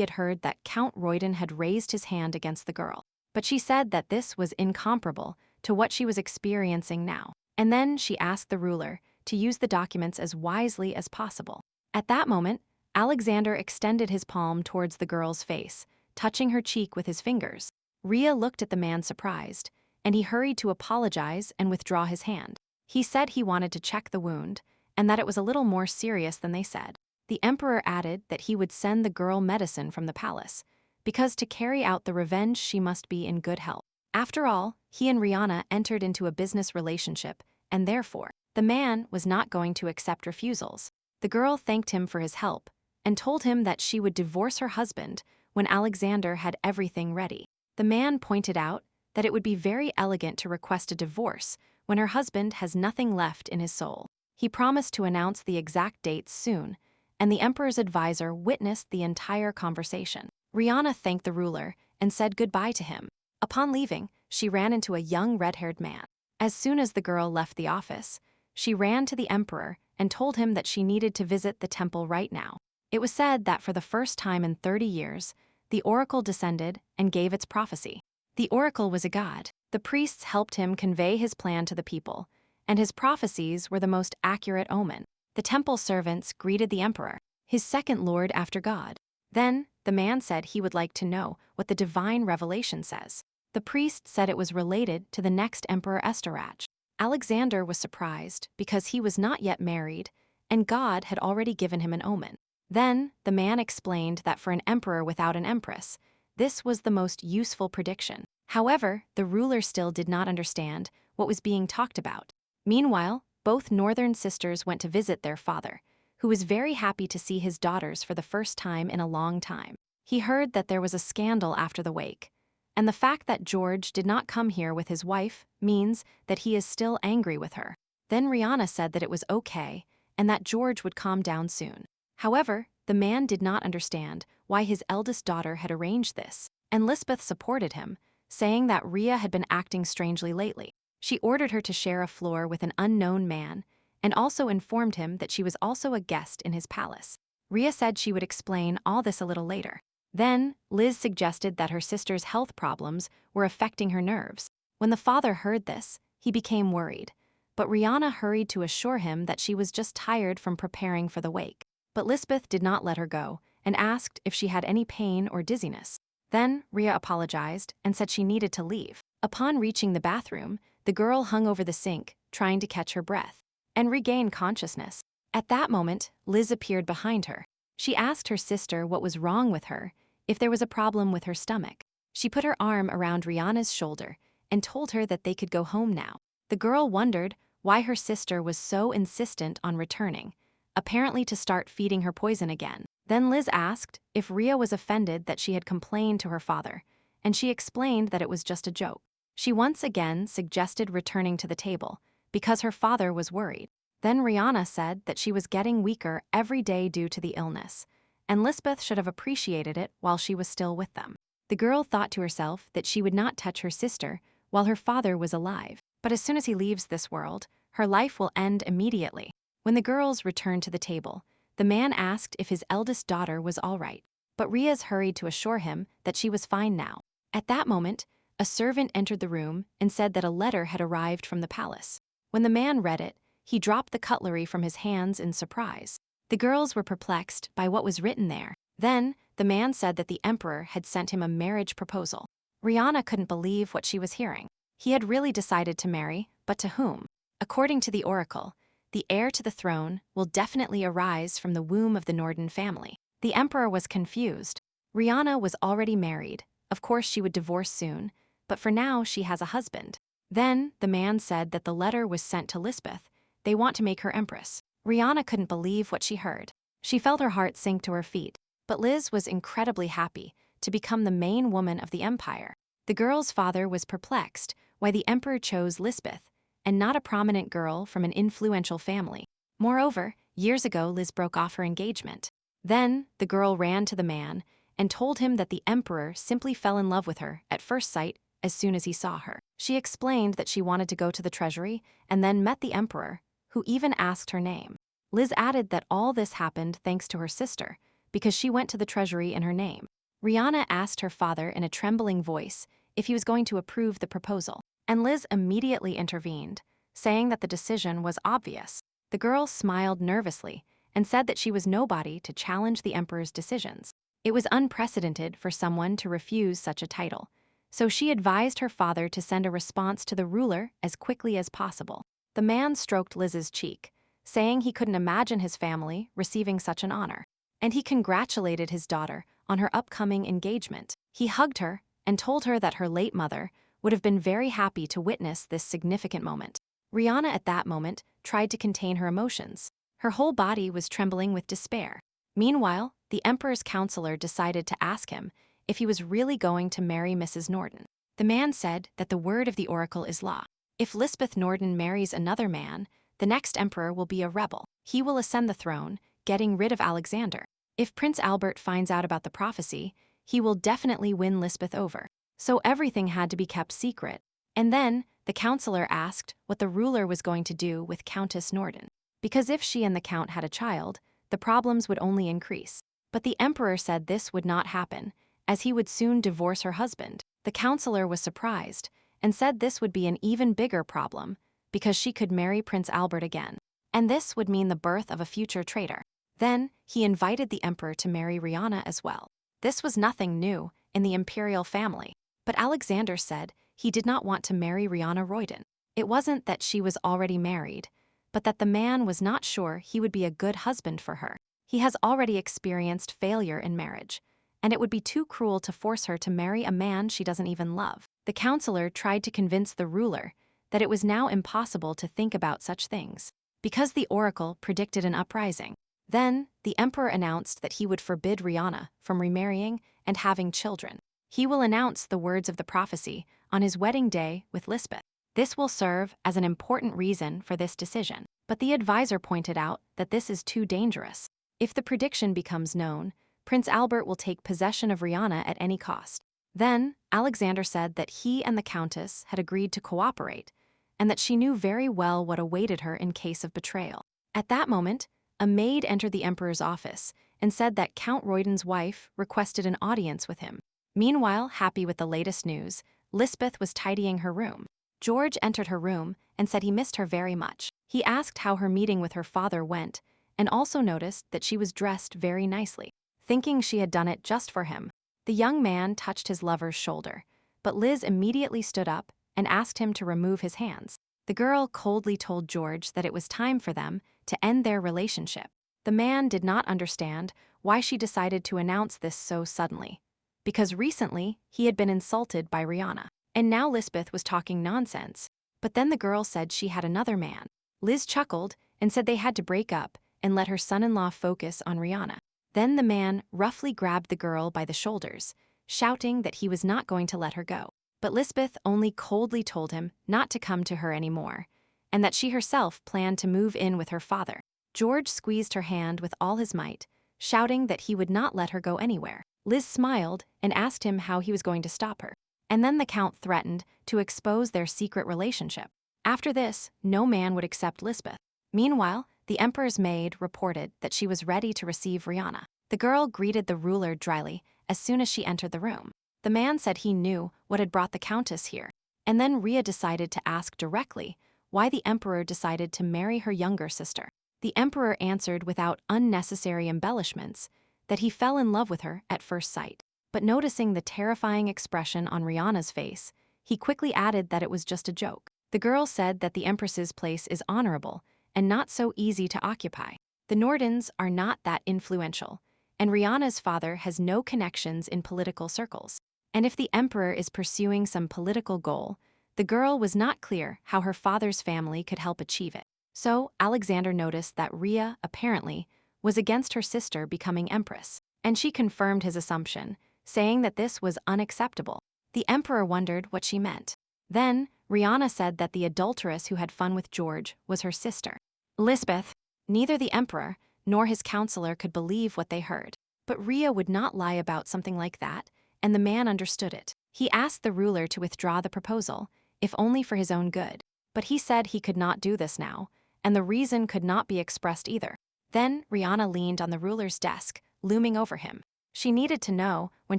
had heard that Count Royden had raised his hand against the girl, but she said that this was incomparable to what she was experiencing now. And then she asked the ruler to use the documents as wisely as possible. At that moment, Alexander extended his palm towards the girl's face, touching her cheek with his fingers. Rhea looked at the man surprised, and he hurried to apologize and withdraw his hand. He said he wanted to check the wound, and that it was a little more serious than they said. The emperor added that he would send the girl medicine from the palace, because to carry out the revenge she must be in good health. After all, he and Rihanna entered into a business relationship, and therefore, the man was not going to accept refusals. The girl thanked him for his help, and told him that she would divorce her husband when Alexander had everything ready. The man pointed out that it would be very elegant to request a divorce when her husband has nothing left in his soul. He promised to announce the exact dates soon, and the emperor's advisor witnessed the entire conversation. Rihanna thanked the ruler and said goodbye to him. Upon leaving, she ran into a young red-haired man. As soon as the girl left the office, she ran to the emperor and told him that she needed to visit the temple right now. It was said that for the first time in 30 years, the oracle descended and gave its prophecy. The oracle was a god. The priests helped him convey his plan to the people, and his prophecies were the most accurate omen. The temple servants greeted the emperor, his second lord after God. Then, the man said he would like to know what the divine revelation says. The priest said it was related to the next emperor Estorach. Alexander was surprised because he was not yet married, and God had already given him an omen. Then, the man explained that for an emperor without an empress, this was the most useful prediction. However, the ruler still did not understand what was being talked about. Meanwhile, both northern sisters went to visit their father, who was very happy to see his daughters for the first time in a long time. He heard that there was a scandal after the wake, and the fact that George did not come here with his wife means that he is still angry with her. Then Rihanna said that it was okay and that George would calm down soon. However, the man did not understand why his eldest daughter had arranged this, and Lisbeth supported him, saying that Rhea had been acting strangely lately. She ordered her to share a floor with an unknown man, and also informed him that she was also a guest in his palace. Rhea said she would explain all this a little later. Then, Liz suggested that her sister's health problems were affecting her nerves. When the father heard this, he became worried, but Rihanna hurried to assure him that she was just tired from preparing for the wake. But Lisbeth did not let her go and asked if she had any pain or dizziness. Then, Rhea apologized and said she needed to leave. Upon reaching the bathroom, the girl hung over the sink, trying to catch her breath and regain consciousness. At that moment, Liz appeared behind her. She asked her sister what was wrong with her, if there was a problem with her stomach. She put her arm around Rihanna's shoulder and told her that they could go home now. The girl wondered why her sister was so insistent on returning, apparently to start feeding her poison again. Then Liz asked if Rhea was offended that she had complained to her father, and she explained that it was just a joke. She once again suggested returning to the table, because her father was worried. Then Rihanna said that she was getting weaker every day due to the illness, and Lisbeth should have appreciated it while she was still with them. The girl thought to herself that she would not touch her sister while her father was alive, but as soon as he leaves this world, her life will end immediately. When the girls returned to the table, the man asked if his eldest daughter was all right, but Rhea's hurried to assure him that she was fine now. At that moment, a servant entered the room and said that a letter had arrived from the palace. When the man read it, he dropped the cutlery from his hands in surprise. The girls were perplexed by what was written there. Then, the man said that the emperor had sent him a marriage proposal. Rihanna couldn't believe what she was hearing. He had really decided to marry, but to whom? According to the oracle, the heir to the throne will definitely arise from the womb of the Norden family. The emperor was confused. Rihanna was already married. Of course she would divorce soon, but for now she has a husband. Then, the man said that the letter was sent to Lisbeth. They want to make her empress. Rihanna couldn't believe what she heard. She felt her heart sink to her feet. But Liz was incredibly happy to become the main woman of the empire. The girl's father was perplexed why the emperor chose Lisbeth, and not a prominent girl from an influential family. Moreover, years ago Liz broke off her engagement. Then, the girl ran to the man and told him that the emperor simply fell in love with her at first sight as soon as he saw her. She explained that she wanted to go to the treasury and then met the emperor, who even asked her name. Liz added that all this happened thanks to her sister, because she went to the treasury in her name. Rihanna asked her father in a trembling voice if he was going to approve the proposal, and Liz immediately intervened, saying that the decision was obvious. The girl smiled nervously and said that she was nobody to challenge the emperor's decisions. It was unprecedented for someone to refuse such a title, so she advised her father to send a response to the ruler as quickly as possible. The man stroked Liz's cheek, saying he couldn't imagine his family receiving such an honor, and he congratulated his daughter on her upcoming engagement. He hugged her and told her that her late mother would have been very happy to witness this significant moment. Rihanna at that moment tried to contain her emotions. Her whole body was trembling with despair. Meanwhile, the emperor's counselor decided to ask him if he was really going to marry Mrs. Norton. The man said that the word of the oracle is law. If Lisbeth Norton marries another man, the next emperor will be a rebel. He will ascend the throne, getting rid of Alexander. If Prince Albert finds out about the prophecy, he will definitely win Lisbeth over. So everything had to be kept secret. And then, the counselor asked what the ruler was going to do with Countess Norton, because if she and the count had a child, the problems would only increase. But the emperor said this would not happen, as he would soon divorce her husband. The counselor was surprised and said this would be an even bigger problem, because she could marry Prince Albert again, and this would mean the birth of a future traitor. Then, he invited the emperor to marry Rihanna as well. This was nothing new in the imperial family, but Alexander said he did not want to marry Rihanna Royden. It wasn't that she was already married, but that the man was not sure he would be a good husband for her. He has already experienced failure in marriage, and it would be too cruel to force her to marry a man she doesn't even love. The counselor tried to convince the ruler that it was now impossible to think about such things, because the oracle predicted an uprising. Then, the emperor announced that he would forbid Rihanna from remarrying and having children. He will announce the words of the prophecy on his wedding day with Lisbeth. This will serve as an important reason for this decision, but the advisor pointed out that this is too dangerous. If the prediction becomes known, Prince Albert will take possession of Rihanna at any cost. Then, Alexander said that he and the countess had agreed to cooperate, and that she knew very well what awaited her in case of betrayal. At that moment, a maid entered the emperor's office and said that Count Royden's wife requested an audience with him. Meanwhile, happy with the latest news, Lisbeth was tidying her room. George entered her room and said he missed her very much. He asked how her meeting with her father went, and also noticed that she was dressed very nicely. Thinking she had done it just for him, the young man touched his lover's shoulder, but Liz immediately stood up and asked him to remove his hands. The girl coldly told George that it was time for them to end their relationship. The man did not understand why she decided to announce this so suddenly, because recently he had been insulted by Rihanna, and now Lisbeth was talking nonsense. But then the girl said she had another man. Liz chuckled and said they had to break up and let her son-in-law focus on Rihanna. Then the man roughly grabbed the girl by the shoulders, shouting that he was not going to let her go. But Lisbeth only coldly told him not to come to her anymore, and that she herself planned to move in with her father. George squeezed her hand with all his might, shouting that he would not let her go anywhere. Liz smiled and asked him how he was going to stop her. And then the count threatened to expose their secret relationship. After this, no man would accept Lisbeth. Meanwhile, the emperor's maid reported that she was ready to receive Rihanna. The girl greeted the ruler dryly as soon as she entered the room. The man said he knew what had brought the countess here, and then Rhea decided to ask directly why the emperor decided to marry her younger sister. The emperor answered without unnecessary embellishments that he fell in love with her at first sight. But noticing the terrifying expression on Rihanna's face, he quickly added that it was just a joke. The girl said that the empress's place is honorable and not so easy to occupy. The Nordens are not that influential, and Rihanna's father has no connections in political circles. And if the emperor is pursuing some political goal, the girl was not clear how her father's family could help achieve it. So Alexander noticed that Rhea, apparently, was against her sister becoming empress, and she confirmed his assumption, saying that this was unacceptable. The emperor wondered what she meant. Then, Rihanna said that the adulteress who had fun with George was her sister, Lisbeth. Neither the emperor nor his counselor could believe what they heard. But Rhea would not lie about something like that, and the man understood it. He asked the ruler to withdraw the proposal, if only for his own good. But he said he could not do this now, and the reason could not be expressed either. Then Rihanna leaned on the ruler's desk, looming over him. She needed to know when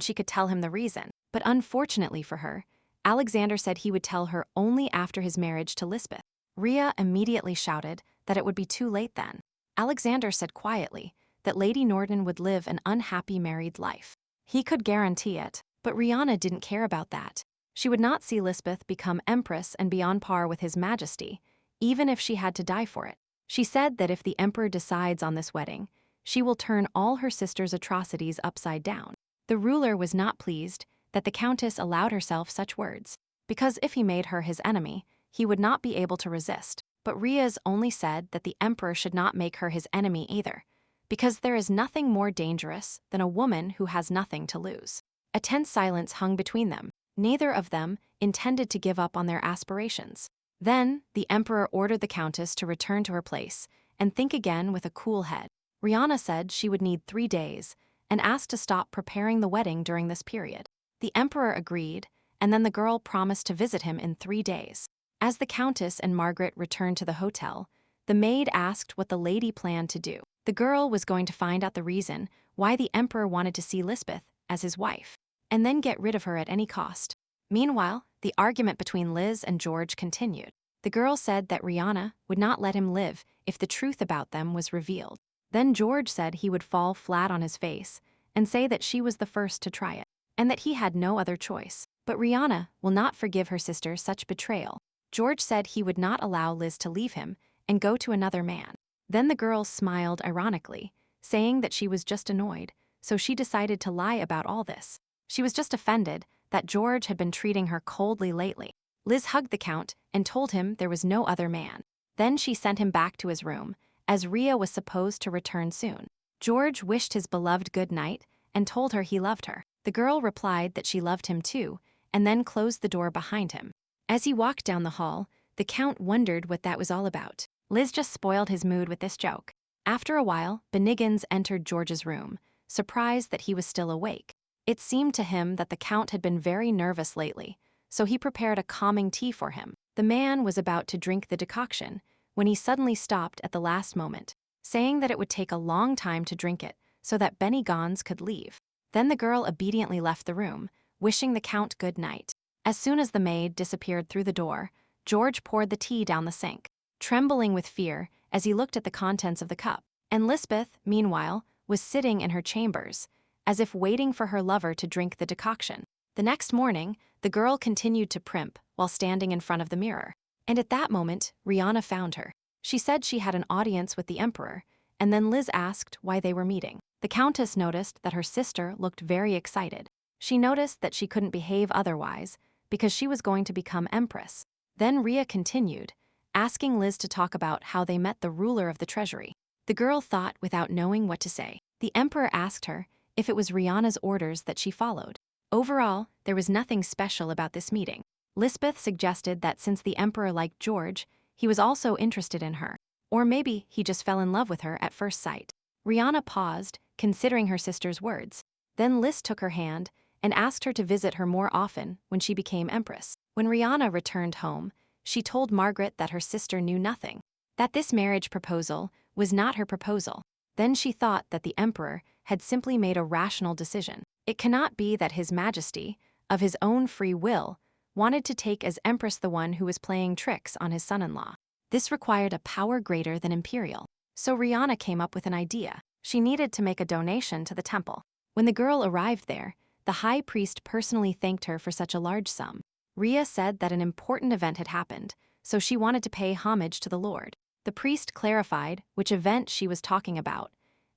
she could tell him the reason, but unfortunately for her, Alexander said he would tell her only after his marriage to Lisbeth. Rhea immediately shouted that it would be too late then. Alexander said quietly that Lady Norton would live an unhappy married life. He could guarantee it, but Rihanna didn't care about that. She would not see Lisbeth become empress and be on par with His Majesty, even if she had to die for it. She said that if the emperor decides on this wedding, she will turn all her sister's atrocities upside down. The ruler was not pleased that the countess allowed herself such words, because if he made her his enemy, he would not be able to resist. But Rhea's only said that the emperor should not make her his enemy either, because there is nothing more dangerous than a woman who has nothing to lose. A tense silence hung between them. Neither of them intended to give up on their aspirations. Then, the emperor ordered the countess to return to her place and think again with a cool head. Rihanna said she would need 3 days and asked to stop preparing the wedding during this period. The emperor agreed, and then the girl promised to visit him in 3 days. As the countess and Margaret returned to the hotel, the maid asked what the lady planned to do. The girl was going to find out the reason why the emperor wanted to see Lisbeth as his wife, and then get rid of her at any cost. Meanwhile, the argument between Liz and George continued. The girl said that Rihanna would not let him live if the truth about them was revealed. Then George said he would fall flat on his face and say that she was the first to try it, and that he had no other choice. But Rihanna will not forgive her sister such betrayal. George said he would not allow Liz to leave him and go to another man. Then the girl smiled ironically, saying that she was just annoyed, so she decided to lie about all this. She was just offended that George had been treating her coldly lately. Liz hugged the count and told him there was no other man. Then she sent him back to his room, as Rhea was supposed to return soon. George wished his beloved good night and told her he loved her. The girl replied that she loved him too, and then closed the door behind him. As he walked down the hall, the count wondered what that was all about. Liz just spoiled his mood with this joke. After a while, Bennigan's entered George's room, surprised that he was still awake. It seemed to him that the count had been very nervous lately, so he prepared a calming tea for him. The man was about to drink the decoction when he suddenly stopped at the last moment, saying that it would take a long time to drink it so that Bennigan's could leave. Then the girl obediently left the room, wishing the count good night. As soon as the maid disappeared through the door, George poured the tea down the sink, trembling with fear as he looked at the contents of the cup. And Lisbeth, meanwhile, was sitting in her chambers, as if waiting for her lover to drink the decoction. The next morning, the girl continued to primp while standing in front of the mirror. And at that moment, Rihanna found her. She said she had an audience with the emperor, and then Liz asked why they were meeting. The countess noticed that her sister looked very excited. She noticed that she couldn't behave otherwise because she was going to become empress. Then Rhea continued, asking Liz to talk about how they met the ruler of the treasury. The girl thought without knowing what to say. The emperor asked her if it was Rihanna's orders that she followed. Overall, there was nothing special about this meeting. Lisbeth suggested that since the emperor liked George, he was also interested in her. Or maybe he just fell in love with her at first sight. Rihanna paused, considering her sister's words. Then Liz took her hand and asked her to visit her more often when she became empress. When Rihanna returned home, she told Margaret that her sister knew nothing, that this marriage proposal was not her proposal. Then she thought that the emperor had simply made a rational decision. It cannot be that His Majesty, of his own free will, wanted to take as empress the one who was playing tricks on his son-in-law. This required a power greater than imperial. So Rihanna came up with an idea. She needed to make a donation to the temple. When the girl arrived there, the high priest personally thanked her for such a large sum. Rhea said that an important event had happened, so she wanted to pay homage to the Lord. The priest clarified which event she was talking about,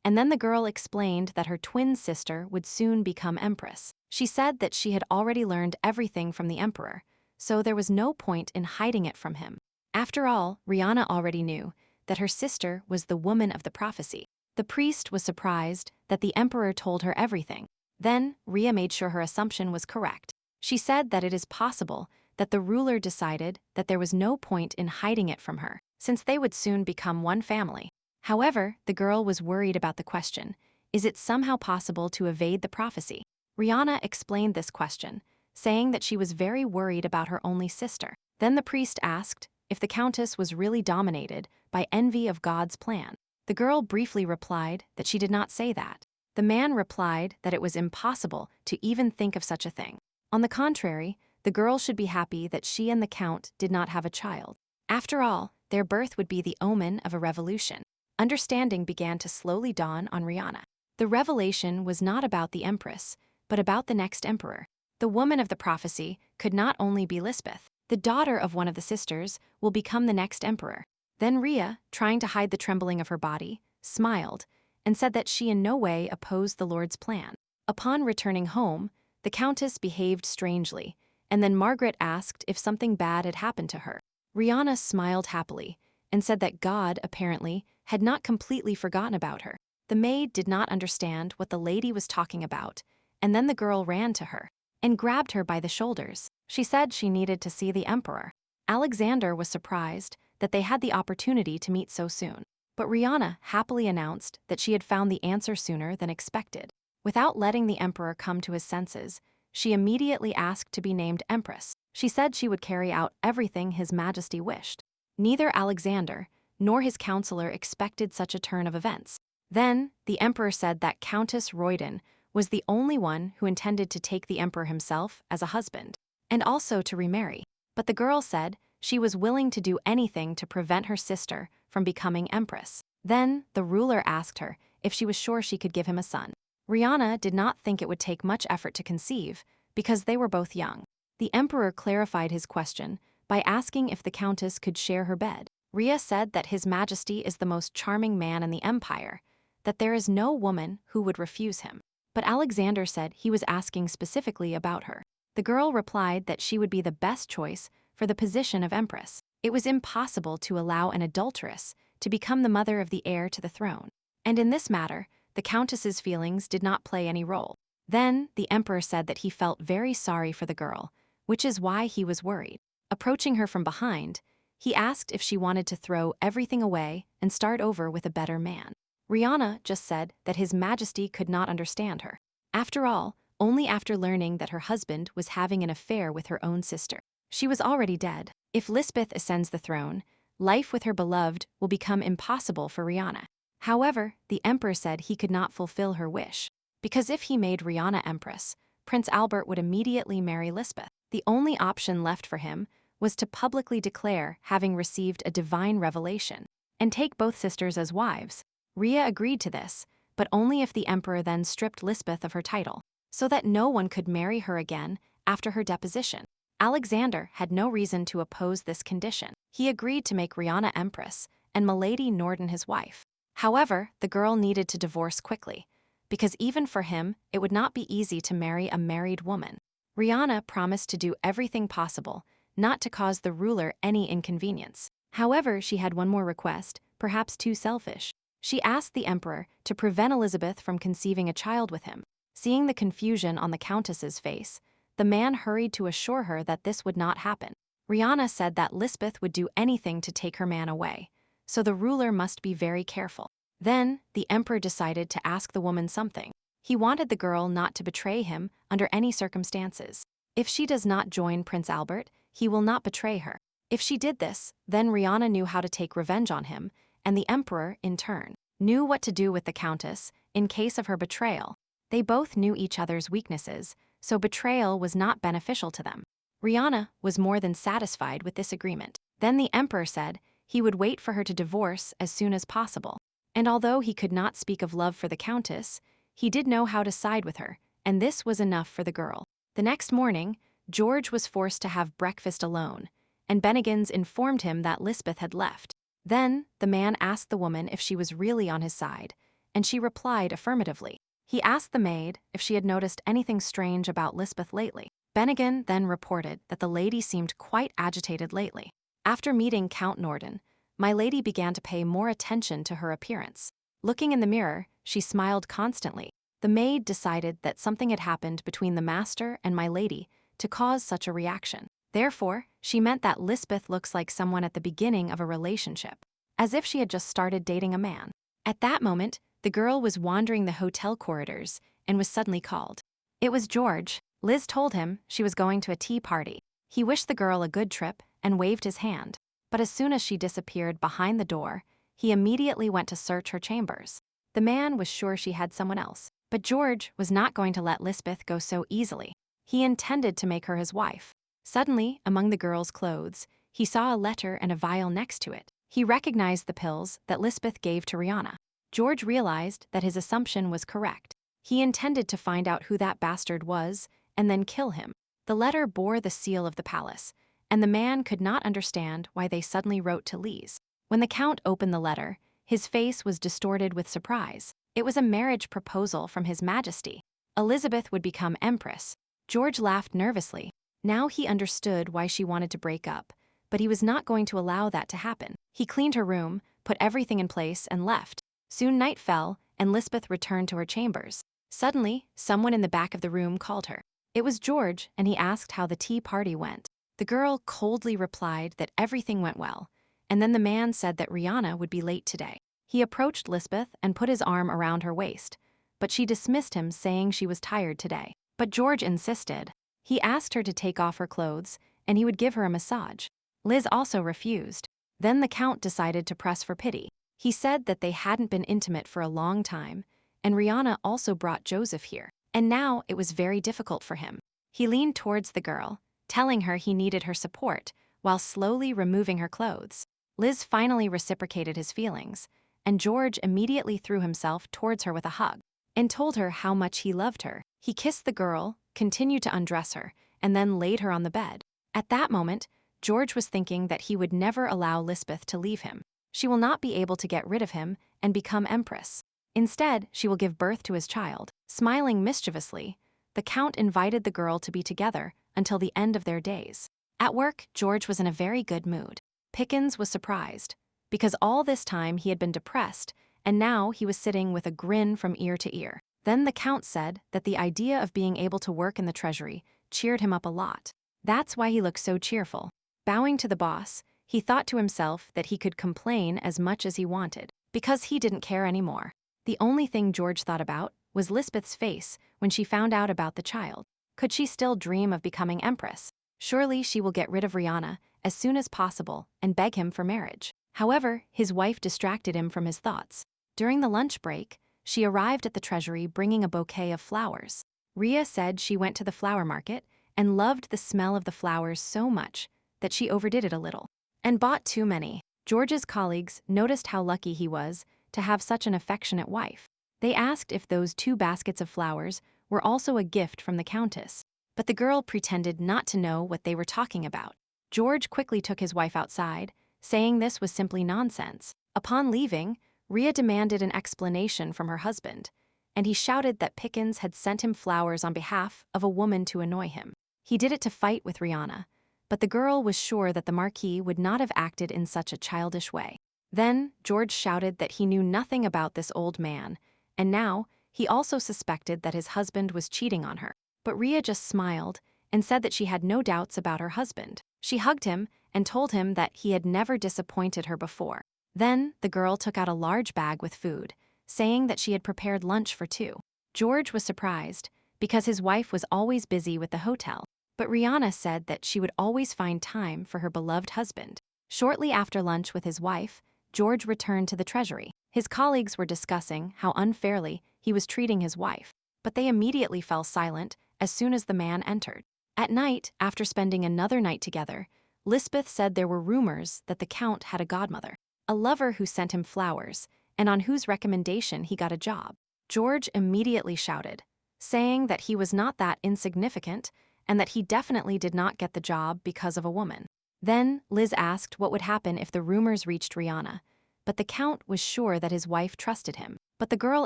and then the girl explained that her twin sister would soon become empress. She said that she had already learned everything from the emperor, so there was no point in hiding it from him. After all, Rihanna already knew that her sister was the woman of the prophecy. The priest was surprised that the emperor told her everything. Then, Rhea made sure her assumption was correct. She said that it is possible that the ruler decided that there was no point in hiding it from her, since they would soon become one family. However, the girl was worried about the question, is it somehow possible to evade the prophecy? Rihanna explained this question, saying that she was very worried about her only sister. Then the priest asked if the countess was really dominated by envy of God's plan. The girl briefly replied that she did not say that. The man replied that it was impossible to even think of such a thing. On the contrary, the girl should be happy that she and the count did not have a child. After all, their birth would be the omen of a revolution. Understanding began to slowly dawn on Rihanna. The revelation was not about the empress, but about the next emperor. The woman of the prophecy could not only be Lisbeth. The daughter of one of the sisters will become the next emperor. Then Rhea, trying to hide the trembling of her body, smiled and said that she in no way opposed the Lord's plan. Upon returning home, the countess behaved strangely, and then Margaret asked if something bad had happened to her. Rihanna smiled happily and said that God, apparently, had not completely forgotten about her. The maid did not understand what the lady was talking about, and then the girl ran to her and grabbed her by the shoulders. She said she needed to see the emperor. Alexander was surprised that they had the opportunity to meet so soon. But Rihanna happily announced that she had found the answer sooner than expected. Without letting the emperor come to his senses, she immediately asked to be named empress. She said she would carry out everything His Majesty wished. Neither Alexander nor his counselor expected such a turn of events. Then, the emperor said that Countess Royden was the only one who intended to take the emperor himself as a husband, and also to remarry. But the girl said she was willing to do anything to prevent her sister from becoming empress. Then, the ruler asked her if she was sure she could give him a son. Rihanna did not think it would take much effort to conceive, because they were both young. The emperor clarified his question by asking if the countess could share her bed. Rhea said that His Majesty is the most charming man in the empire, that there is no woman who would refuse him. But Alexander said he was asking specifically about her. The girl replied that she would be the best choice for the position of empress. It was impossible to allow an adulteress to become the mother of the heir to the throne. And in this matter, the countess's feelings did not play any role. Then, the emperor said that he felt very sorry for the girl, which is why he was worried. Approaching her from behind, he asked if she wanted to throw everything away and start over with a better man. Rihanna just said that His Majesty could not understand her. After all, only after learning that her husband was having an affair with her own sister. She was already dead. If Lisbeth ascends the throne, life with her beloved will become impossible for Rihanna. However, the emperor said he could not fulfill her wish, because if he made Rihanna empress, Prince Albert would immediately marry Lisbeth. The only option left for him was to publicly declare having received a divine revelation and take both sisters as wives. Rhea agreed to this, but only if the emperor then stripped Lisbeth of her title, so that no one could marry her again after her deposition. Alexander had no reason to oppose this condition. He agreed to make Rihanna empress and Milady Norden his wife. However, the girl needed to divorce quickly, because even for him, it would not be easy to marry a married woman. Rihanna promised to do everything possible not to cause the ruler any inconvenience. However, she had one more request, perhaps too selfish. She asked the emperor to prevent Elizabeth from conceiving a child with him. Seeing the confusion on the countess's face, the man hurried to assure her that this would not happen. Rihanna said that Lisbeth would do anything to take her man away, so the ruler must be very careful. Then, the emperor decided to ask the woman something. He wanted the girl not to betray him under any circumstances. If she does not join Prince Albert, he will not betray her. If she did this, then Rihanna knew how to take revenge on him, and the emperor, in turn, knew what to do with the countess in case of her betrayal. They both knew each other's weaknesses, so betrayal was not beneficial to them. Rihanna was more than satisfied with this agreement. Then the emperor said he would wait for her to divorce as soon as possible. And although he could not speak of love for the countess, he did know how to side with her, and this was enough for the girl. The next morning, George was forced to have breakfast alone, and Bennigan's informed him that Lisbeth had left. Then, the man asked the woman if she was really on his side, and she replied affirmatively. He asked the maid if she had noticed anything strange about Lisbeth lately. Bennigan then reported that the lady seemed quite agitated lately. After meeting Count Norden, my lady began to pay more attention to her appearance. Looking in the mirror, she smiled constantly. The maid decided that something had happened between the master and my lady to cause such a reaction. Therefore, she meant that Lisbeth looks like someone at the beginning of a relationship, as if she had just started dating a man. At that moment, the girl was wandering the hotel corridors and was suddenly called. It was George. Liz told him she was going to a tea party. He wished the girl a good trip and waved his hand. But as soon as she disappeared behind the door, he immediately went to search her chambers. The man was sure she had someone else, but George was not going to let Lisbeth go so easily. He intended to make her his wife. Suddenly, among the girl's clothes, he saw a letter and a vial next to it. He recognized the pills that Lisbeth gave to Rihanna. George realized that his assumption was correct. He intended to find out who that bastard was and then kill him. The letter bore the seal of the palace, and the man could not understand why they suddenly wrote to Lise. When the Count opened the letter, his face was distorted with surprise. It was a marriage proposal from His Majesty. Elizabeth would become Empress. George laughed nervously. Now he understood why she wanted to break up, but he was not going to allow that to happen. He cleaned her room, put everything in place, and left. Soon night fell, and Lisbeth returned to her chambers. Suddenly, someone in the back of the room called her. It was George, and he asked how the tea party went. The girl coldly replied that everything went well, and then the man said that Rihanna would be late today. He approached Lisbeth and put his arm around her waist, but she dismissed him, saying she was tired today. But George insisted. He asked her to take off her clothes, and he would give her a massage. Liz also refused. Then the Count decided to press for pity. He said that they hadn't been intimate for a long time, and Rihanna also brought Joseph here, and now it was very difficult for him. He leaned towards the girl, telling her he needed her support, while slowly removing her clothes. Liz finally reciprocated his feelings, and George immediately threw himself towards her with a hug and told her how much he loved her. He kissed the girl, continued to undress her, and then laid her on the bed. At that moment, George was thinking that he would never allow Lisbeth to leave him. She will not be able to get rid of him and become Empress. Instead, she will give birth to his child. Smiling mischievously, the Count invited the girl to be together until the end of their days. At work, George was in a very good mood. Pickens was surprised, because all this time he had been depressed, and now he was sitting with a grin from ear to ear. Then the Count said that the idea of being able to work in the treasury cheered him up a lot. That's why he looked so cheerful. Bowing to the boss, he thought to himself that he could complain as much as he wanted, because he didn't care anymore. The only thing George thought about was Lisbeth's face when she found out about the child. Could she still dream of becoming Empress? Surely she will get rid of Rihanna as soon as possible and beg him for marriage. However, his wife distracted him from his thoughts. During the lunch break, she arrived at the treasury bringing a bouquet of flowers. Rhea said she went to the flower market and loved the smell of the flowers so much that she overdid it a little and bought too many. George's colleagues noticed how lucky he was to have such an affectionate wife. They asked if those 2 baskets of flowers were also a gift from the Countess, but the girl pretended not to know what they were talking about. George quickly took his wife outside, saying this was simply nonsense. Upon leaving, Rhea demanded an explanation from her husband, and he shouted that Pickens had sent him flowers on behalf of a woman to annoy him. He did it to fight with Rihanna, but the girl was sure that the Marquis would not have acted in such a childish way. Then, George shouted that he knew nothing about this old man, and now he also suspected that his husband was cheating on her. But Rhea just smiled and said that she had no doubts about her husband. She hugged him and told him that he had never disappointed her before. Then, the girl took out a large bag with food, saying that she had prepared lunch for 2. George was surprised, because his wife was always busy with the hotel. But Rihanna said that she would always find time for her beloved husband. Shortly after lunch with his wife, George returned to the treasury. His colleagues were discussing how unfairly he was treating his wife, but they immediately fell silent as soon as the man entered. At night, after spending another night together, Lisbeth said there were rumors that the Count had a godmother, a lover who sent him flowers, and on whose recommendation he got a job. George immediately shouted, saying that he was not that insignificant and that he definitely did not get the job because of a woman. Then Liz asked what would happen if the rumors reached Rihanna, but the Count was sure that his wife trusted him. But the girl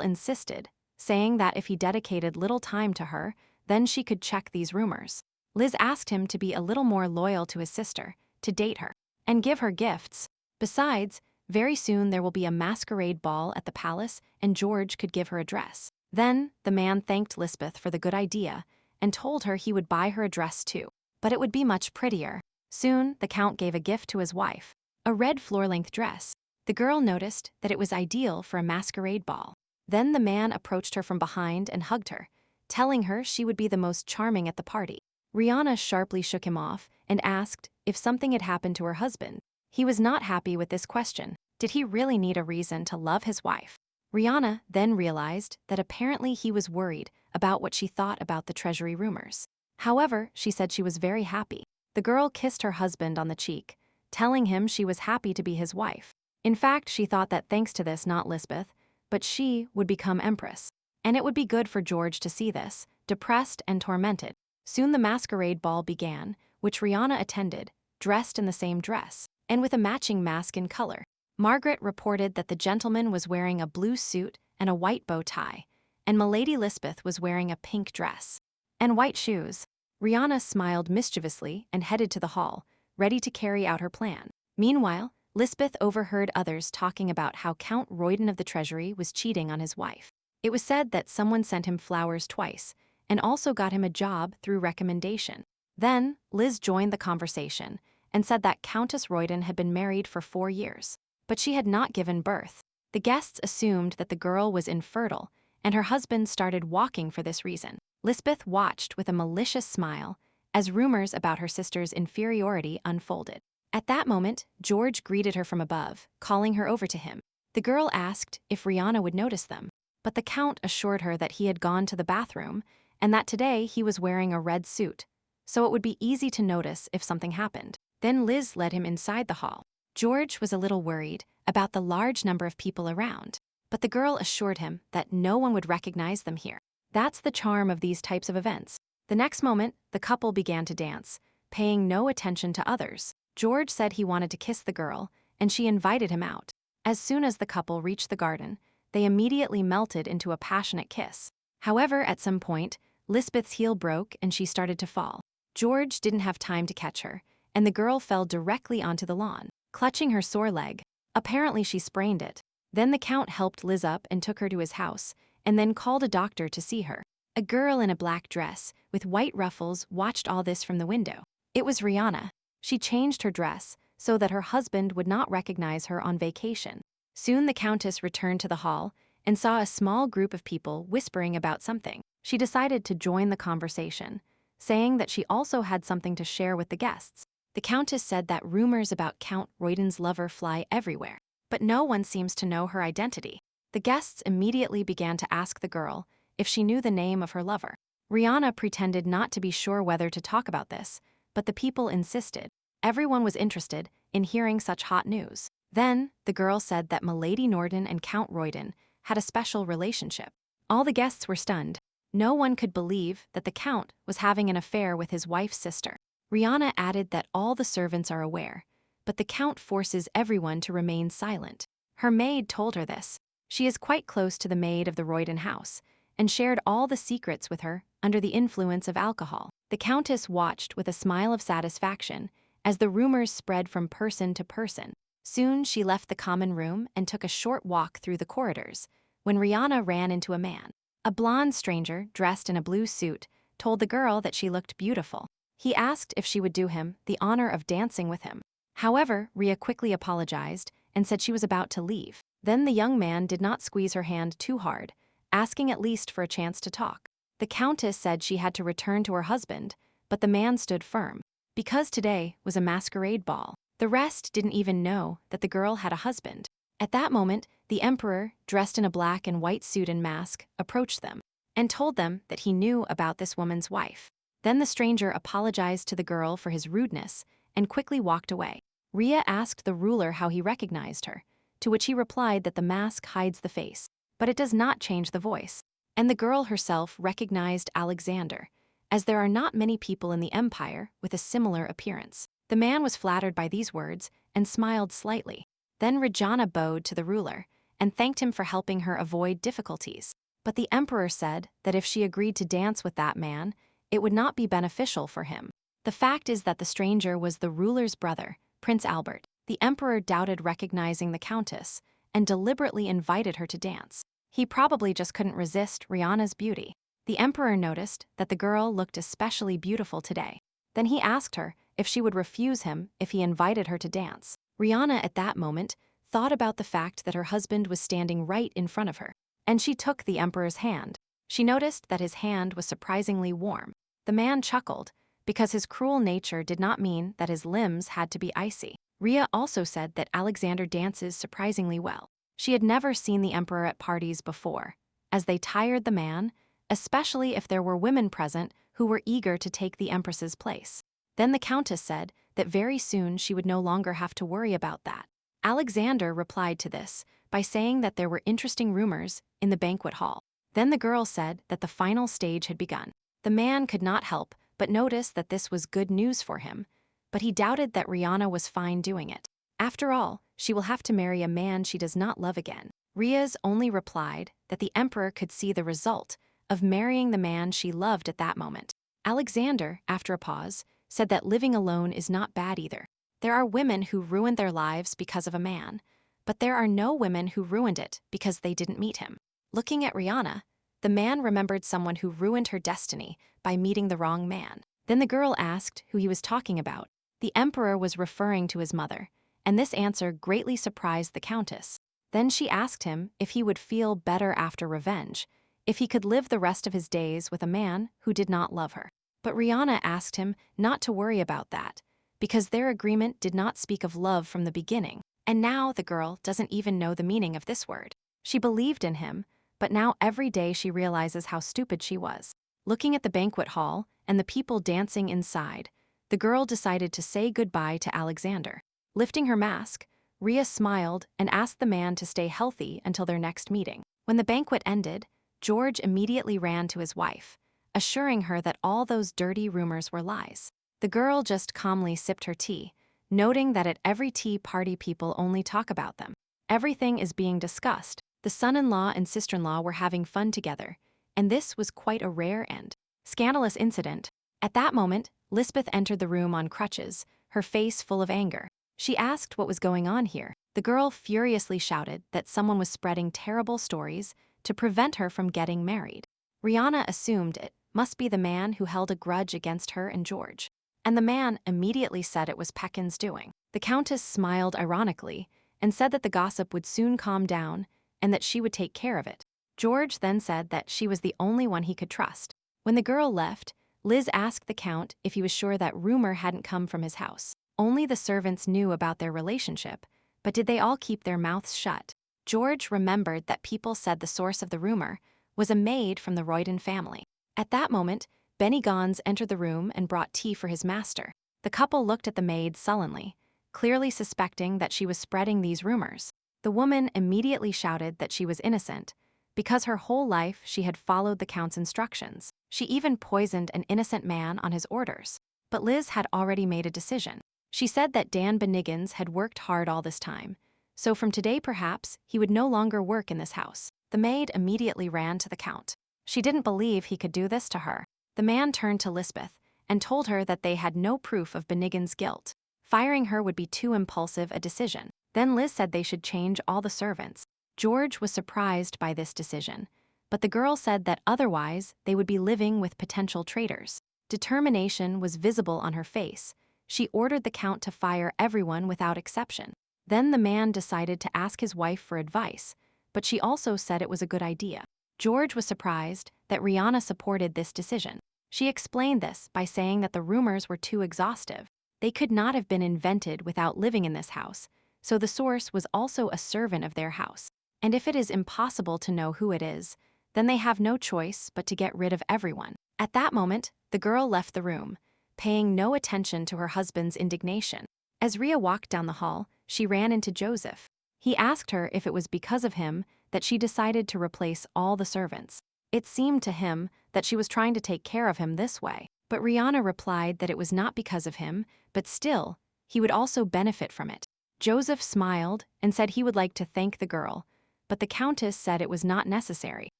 insisted, saying that if he dedicated little time to her, then she could check these rumors. Liz asked him to be a little more loyal to his sister, to date her, and give her gifts. Besides, Very soon there will be a masquerade ball at the palace and George could give her a dress. Then, the man thanked Lisbeth for the good idea and told her he would buy her a dress too. But it would be much prettier. Soon, the Count gave a gift to his wife, a red floor-length dress. The girl noticed that it was ideal for a masquerade ball. Then the man approached her from behind and hugged her, telling her she would be the most charming at the party. Rihanna sharply shook him off and asked if something had happened to her husband. He was not happy with this question. Did he really need a reason to love his wife? Rihanna then realized that apparently he was worried about what she thought about the treasury rumors. However, she said she was very happy. The girl kissed her husband on the cheek, telling him she was happy to be his wife. In fact, she thought that thanks to this, not Lisbeth, but she would become empress. And it would be good for George to see this, depressed and tormented. Soon the masquerade ball began, which Rihanna attended, dressed in the same dress, and with a matching mask in color. Margaret reported that the gentleman was wearing a blue suit and a white bow tie, and Milady Lisbeth was wearing a pink dress and white shoes. Rihanna smiled mischievously and headed to the hall, ready to carry out her plan. Meanwhile, Lisbeth overheard others talking about how Count Royden of the Treasury was cheating on his wife. It was said that someone sent him flowers twice and also got him a job through recommendation. Then, Liz joined the conversation and said that Countess Royden had been married for 4 years, but she had not given birth. The guests assumed that the girl was infertile, and her husband started walking for this reason. Lisbeth watched with a malicious smile as rumors about her sister's inferiority unfolded. At that moment, George greeted her from above, calling her over to him. The girl asked if Rihanna would notice them, but the Count assured her that he had gone to the bathroom and that today he was wearing a red suit, so it would be easy to notice if something happened. Then Liz led him inside the hall. George was a little worried about the large number of people around, but the girl assured him that no one would recognize them here. That's the charm of these types of events. The next moment, the couple began to dance, paying no attention to others. George said he wanted to kiss the girl, and she invited him out. As soon as the couple reached the garden, they immediately melted into a passionate kiss. However, at some point, Lisbeth's heel broke and she started to fall. George didn't have time to catch her, and the girl fell directly onto the lawn, clutching her sore leg. Apparently she sprained it. Then the Count helped Liz up and took her to his house, and then called a doctor to see her. A girl in a black dress, with white ruffles, watched all this from the window. It was Rihanna. She changed her dress so that her husband would not recognize her on vacation. Soon the Countess returned to the hall and saw a small group of people whispering about something. She decided to join the conversation, saying that she also had something to share with the guests. The Countess said that rumors about Count Royden's lover fly everywhere, but no one seems to know her identity. The guests immediately began to ask the girl if she knew the name of her lover. Rihanna pretended not to be sure whether to talk about this, but the people insisted. Everyone was interested in hearing such hot news. Then, the girl said that Milady Norden and Count Royden had a special relationship. All the guests were stunned. No one could believe that the Count was having an affair with his wife's sister. Rihanna added that all the servants are aware, but the Count forces everyone to remain silent. Her maid told her this. She is quite close to the maid of the Royden house, and shared all the secrets with her under the influence of alcohol. The Countess watched with a smile of satisfaction as the rumors spread from person to person. Soon she left the common room and took a short walk through the corridors, when Rihanna ran into a man. A blonde stranger, dressed in a blue suit, told the girl that she looked beautiful. He asked if she would do him the honor of dancing with him. However, Rhea quickly apologized and said she was about to leave. Then the young man did not squeeze her hand too hard, asking at least for a chance to talk. The Countess said she had to return to her husband, but the man stood firm. Because today was a masquerade ball, the rest didn't even know that the girl had a husband. At that moment, the Emperor, dressed in a black and white suit and mask, approached them and told them that he knew about this woman's wife. Then the stranger apologized to the girl for his rudeness and quickly walked away. Rhea asked the ruler how he recognized her, to which he replied that the mask hides the face, but it does not change the voice. And the girl herself recognized Alexander, as there are not many people in the empire with a similar appearance. The man was flattered by these words and smiled slightly. Then Rihanna bowed to the ruler and thanked him for helping her avoid difficulties. But the emperor said that if she agreed to dance with that man, it would not be beneficial for him. The fact is that the stranger was the ruler's brother, Prince Albert. the emperor doubted recognizing the countess and deliberately invited her to dance. He probably just couldn't resist Rihanna's beauty. The emperor noticed that the girl looked especially beautiful today. Then he asked her if she would refuse him if he invited her to dance. Rihanna, at that moment, thought about the fact that her husband was standing right in front of her, and she took the emperor's hand. She noticed that his hand was surprisingly warm. The man chuckled, because his cruel nature did not mean that his limbs had to be icy. Rhea also said that Alexander dances surprisingly well. She had never seen the emperor at parties before, as they tired the man, especially if there were women present who were eager to take the empress's place. Then the countess said that very soon she would no longer have to worry about that. Alexander replied to this by saying that there were interesting rumors in the banquet hall. Then the girl said that the final stage had begun. The man could not help but notice that this was good news for him, but he doubted that Rihanna was fine doing it. After all, she will have to marry a man she does not love again. Rhea's only replied that the emperor could see the result of marrying the man she loved at that moment. Alexander, after a pause, said that living alone is not bad either. There are women who ruined their lives because of a man, but there are no women who ruined it because they didn't meet him. Looking at Rihanna, the man remembered someone who ruined her destiny by meeting the wrong man. Then the girl asked who he was talking about. The emperor was referring to his mother, and this answer greatly surprised the countess. Then she asked him if he would feel better after revenge, if he could live the rest of his days with a man who did not love her. But Rihanna asked him not to worry about that, because their agreement did not speak of love from the beginning, and now the girl doesn't even know the meaning of this word. She believed in him, but now every day she realizes how stupid she was. Looking at the banquet hall and the people dancing inside, the girl decided to say goodbye to Alexander. Lifting her mask, Rhea smiled and asked the man to stay healthy until their next meeting. When the banquet ended, George immediately ran to his wife, assuring her that all those dirty rumors were lies. The girl just calmly sipped her tea, noting that at every tea party people only talk about them. Everything is being discussed. The son-in-law and sister-in-law were having fun together, and this was quite a rare and scandalous incident. At that moment, Lisbeth entered the room on crutches, her face full of anger. She asked what was going on here. The girl furiously shouted that someone was spreading terrible stories to prevent her from getting married. Rihanna assumed it must be the man who held a grudge against her and George, and the man immediately said it was Pekin's doing. The countess smiled ironically and said that the gossip would soon calm down and that she would take care of it. George then said that she was the only one he could trust. When the girl left, Liz asked the count if he was sure that rumor hadn't come from his house. Only the servants knew about their relationship, but did they all keep their mouths shut? George remembered that people said the source of the rumor was a maid from the Royden family. At that moment, Benny Gons entered the room and brought tea for his master. The couple looked at the maid sullenly, clearly suspecting that she was spreading these rumors. The woman immediately shouted that she was innocent, because her whole life she had followed the count's instructions. She even poisoned an innocent man on his orders. But Liz had already made a decision. She said that Dan Beniggins had worked hard all this time, so from today perhaps he would no longer work in this house. The maid immediately ran to the count. She didn't believe he could do this to her. The man turned to Lisbeth and told her that they had no proof of Beniggins' guilt. Firing her would be too impulsive a decision. Then Liz said they should change all the servants. George was surprised by this decision, but the girl said that otherwise they would be living with potential traitors. Determination was visible on her face. She ordered the count to fire everyone without exception. Then the man decided to ask his wife for advice, but she also said it was a good idea. George was surprised that Rihanna supported this decision. She explained this by saying that the rumors were too exhaustive. They could not have been invented without living in this house, so the source was also a servant of their house. And if it is impossible to know who it is, then they have no choice but to get rid of everyone. At that moment, the girl left the room, paying no attention to her husband's indignation. As Rhea walked down the hall, she ran into Joseph. He asked her if it was because of him that she decided to replace all the servants. It seemed to him that she was trying to take care of him this way. But Rihanna replied that it was not because of him, but still, he would also benefit from it. Joseph smiled and said he would like to thank the girl, but the countess said it was not necessary.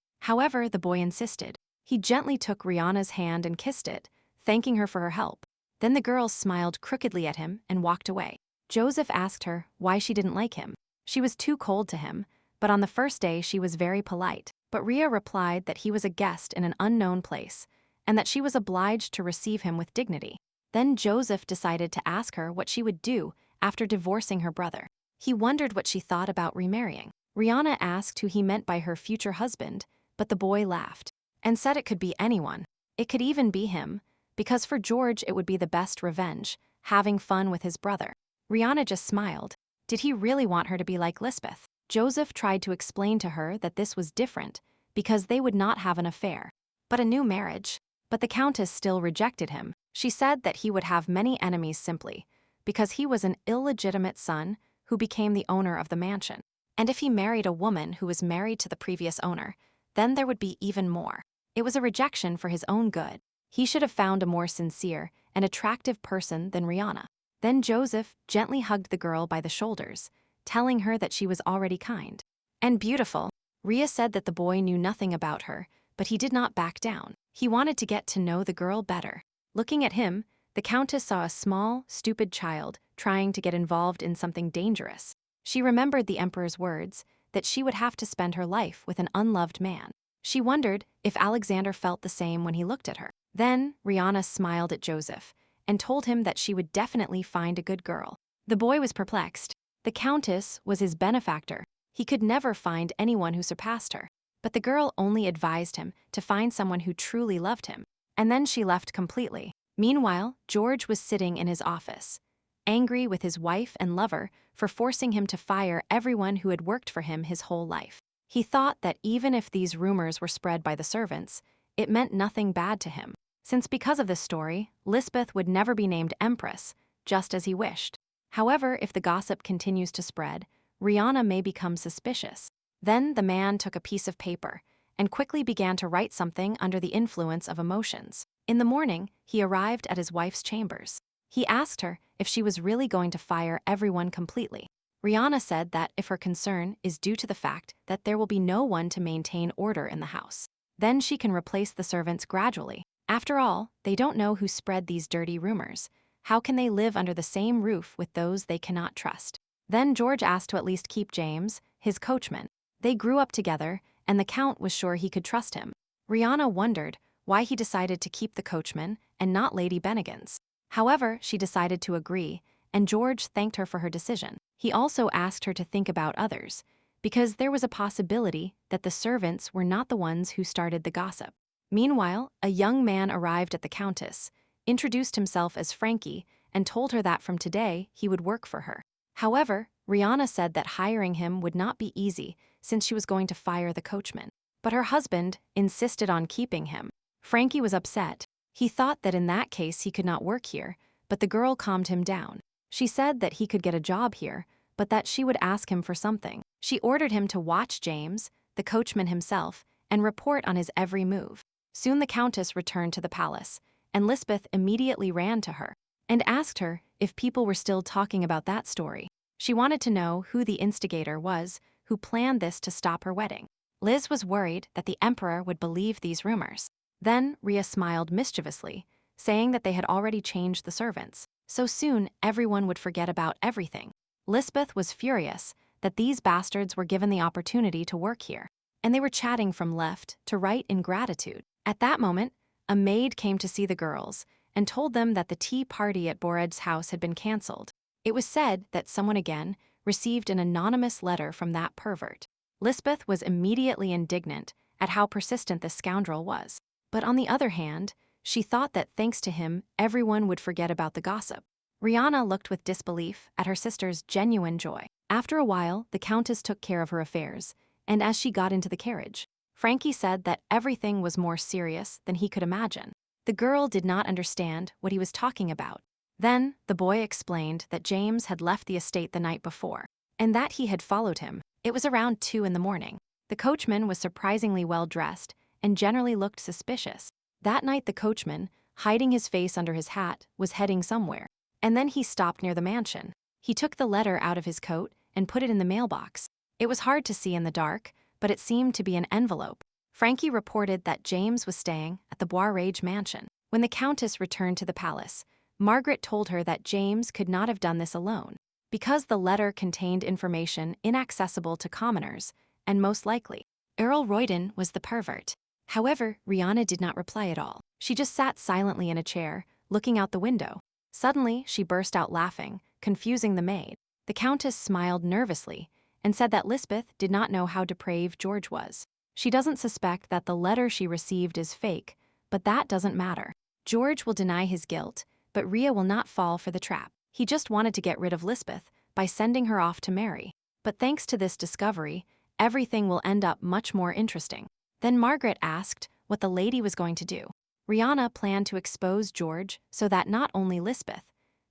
However, the boy insisted. He gently took Rihanna's hand and kissed it, thanking her for her help. Then the girl smiled crookedly at him and walked away. Joseph asked her why she didn't like him. She was too cold to him, but on the first day she was very polite. But Rhea replied that he was a guest in an unknown place, and that she was obliged to receive him with dignity. Then Joseph decided to ask her what she would do after divorcing her brother. He wondered what she thought about remarrying. Rihanna asked who he meant by her future husband, but the boy laughed and said it could be anyone. It could even be him, because for George it would be the best revenge, having fun with his brother. Rihanna just smiled. Did he really want her to be like Lisbeth? Joseph tried to explain to her that this was different, because they would not have an affair, but a new marriage. But the Countess still rejected him. She said that he would have many enemies simply because he was an illegitimate son who became the owner of the mansion. And if he married a woman who was married to the previous owner, then there would be even more. It was a rejection for his own good. He should have found a more sincere and attractive person than Rihanna. Then Joseph gently hugged the girl by the shoulders, telling her that she was already kind and beautiful. Rhea said that the boy knew nothing about her, but he did not back down. He wanted to get to know the girl better. Looking at him, the Countess saw a small, stupid child trying to get involved in something dangerous. She remembered the Emperor's words that she would have to spend her life with an unloved man. She wondered if Alexander felt the same when he looked at her. Then Rihanna smiled at Joseph and told him that she would definitely find a good girl. The boy was perplexed. The Countess was his benefactor. He could never find anyone who surpassed her. But the girl only advised him to find someone who truly loved him. And then she left completely. Meanwhile, George was sitting in his office, angry with his wife and lover for forcing him to fire everyone who had worked for him his whole life. He thought that even if these rumors were spread by the servants, it meant nothing bad to him, since because of this story, Lisbeth would never be named Empress, just as he wished. However, if the gossip continues to spread, Rihanna may become suspicious. Then the man took a piece of paper and quickly began to write something under the influence of emotions. In the morning, he arrived at his wife's chambers. He asked her if she was really going to fire everyone completely. Rihanna said that if her concern is due to the fact that there will be no one to maintain order in the house, then she can replace the servants gradually. After all, they don't know who spread these dirty rumors. How can they live under the same roof with those they cannot trust? Then George asked to at least keep James, his coachman. They grew up together, and the Count was sure he could trust him. Rihanna wondered why he decided to keep the coachman and not Lady Bennigan's. However, she decided to agree, and George thanked her for her decision. He also asked her to think about others, because there was a possibility that the servants were not the ones who started the gossip. Meanwhile, a young man arrived at the Countess, introduced himself as Frankie, and told her that from today he would work for her. However, Rihanna said that hiring him would not be easy since she was going to fire the coachman. But her husband insisted on keeping him. Frankie was upset. He thought that in that case he could not work here, but the girl calmed him down. She said that he could get a job here, but that she would ask him for something. She ordered him to watch James, the coachman himself, and report on his every move. Soon the Countess returned to the palace, and Lisbeth immediately ran to her and asked her if people were still talking about that story. She wanted to know who the instigator was who planned this to stop her wedding. Liz was worried that the Emperor would believe these rumors. Then Rhea smiled mischievously, saying that they had already changed the servants, so soon everyone would forget about everything. Lisbeth was furious that these bastards were given the opportunity to work here, and they were chatting from left to right in gratitude. At that moment, a maid came to see the girls and told them that the tea party at Bored's house had been cancelled. It was said that someone again received an anonymous letter from that pervert. Lisbeth was immediately indignant at how persistent this scoundrel was. But on the other hand, she thought that thanks to him, everyone would forget about the gossip. Rihanna looked with disbelief at her sister's genuine joy. After a while, the Countess took care of her affairs, and as she got into the carriage, Frankie said that everything was more serious than he could imagine. The girl did not understand what he was talking about. Then, the boy explained that James had left the estate the night before, and that he had followed him. It was around 2 in the morning. The coachman was surprisingly well dressed and generally looked suspicious. That night the coachman, hiding his face under his hat, was heading somewhere. And then he stopped near the mansion. He took the letter out of his coat and put it in the mailbox. It was hard to see in the dark, but it seemed to be an envelope. Frankie reported that James was staying at the Boisrage mansion. When the Countess returned to the palace, Margaret told her that James could not have done this alone. because the letter contained information inaccessible to commoners, and most likely, Earl Royden was the pervert. However, Rihanna did not reply at all. She just sat silently in a chair, looking out the window. Suddenly, she burst out laughing, confusing the maid. The Countess smiled nervously and said that Lisbeth did not know how depraved George was. She doesn't suspect that the letter she received is fake, but that doesn't matter. George will deny his guilt, but Rhea will not fall for the trap. He just wanted to get rid of Lisbeth by sending her off to marry. But thanks to this discovery, everything will end up much more interesting. Then Margaret asked what the lady was going to do. Rihanna planned to expose George so that not only Lisbeth,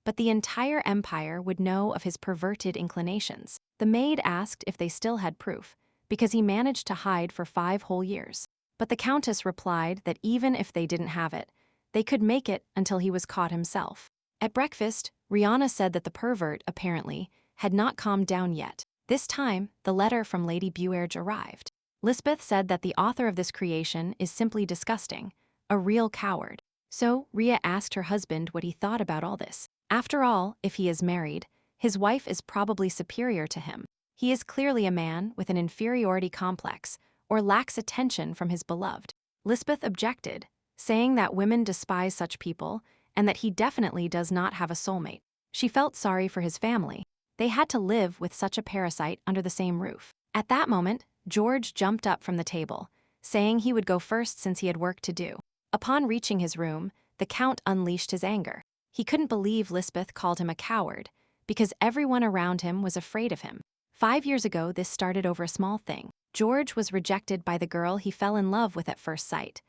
but the entire empire would know of his perverted inclinations. The maid asked if they still had proof, because he managed to hide for 5 whole years. But the Countess replied that even if they didn't have it, they could make it until he was caught himself. At breakfast, Rihanna said that the pervert, apparently, had not calmed down yet. This time, the letter from Lady Buerge arrived. Lisbeth said that the author of this creation is simply disgusting, a real coward. So, Rhea asked her husband what he thought about all this. After all, if he is married, his wife is probably superior to him. He is clearly a man with an inferiority complex, or lacks attention from his beloved. Lisbeth objected, saying that women despise such people and that he definitely does not have a soulmate. She felt sorry for his family. They had to live with such a parasite under the same roof. At that moment, George jumped up from the table, saying he would go first since he had work to do. Upon reaching his room, the Count unleashed his anger. He couldn't believe Lisbeth called him a coward, because everyone around him was afraid of him. 5 years ago, this started over a small thing. George was rejected by the girl he fell in love with at first sight.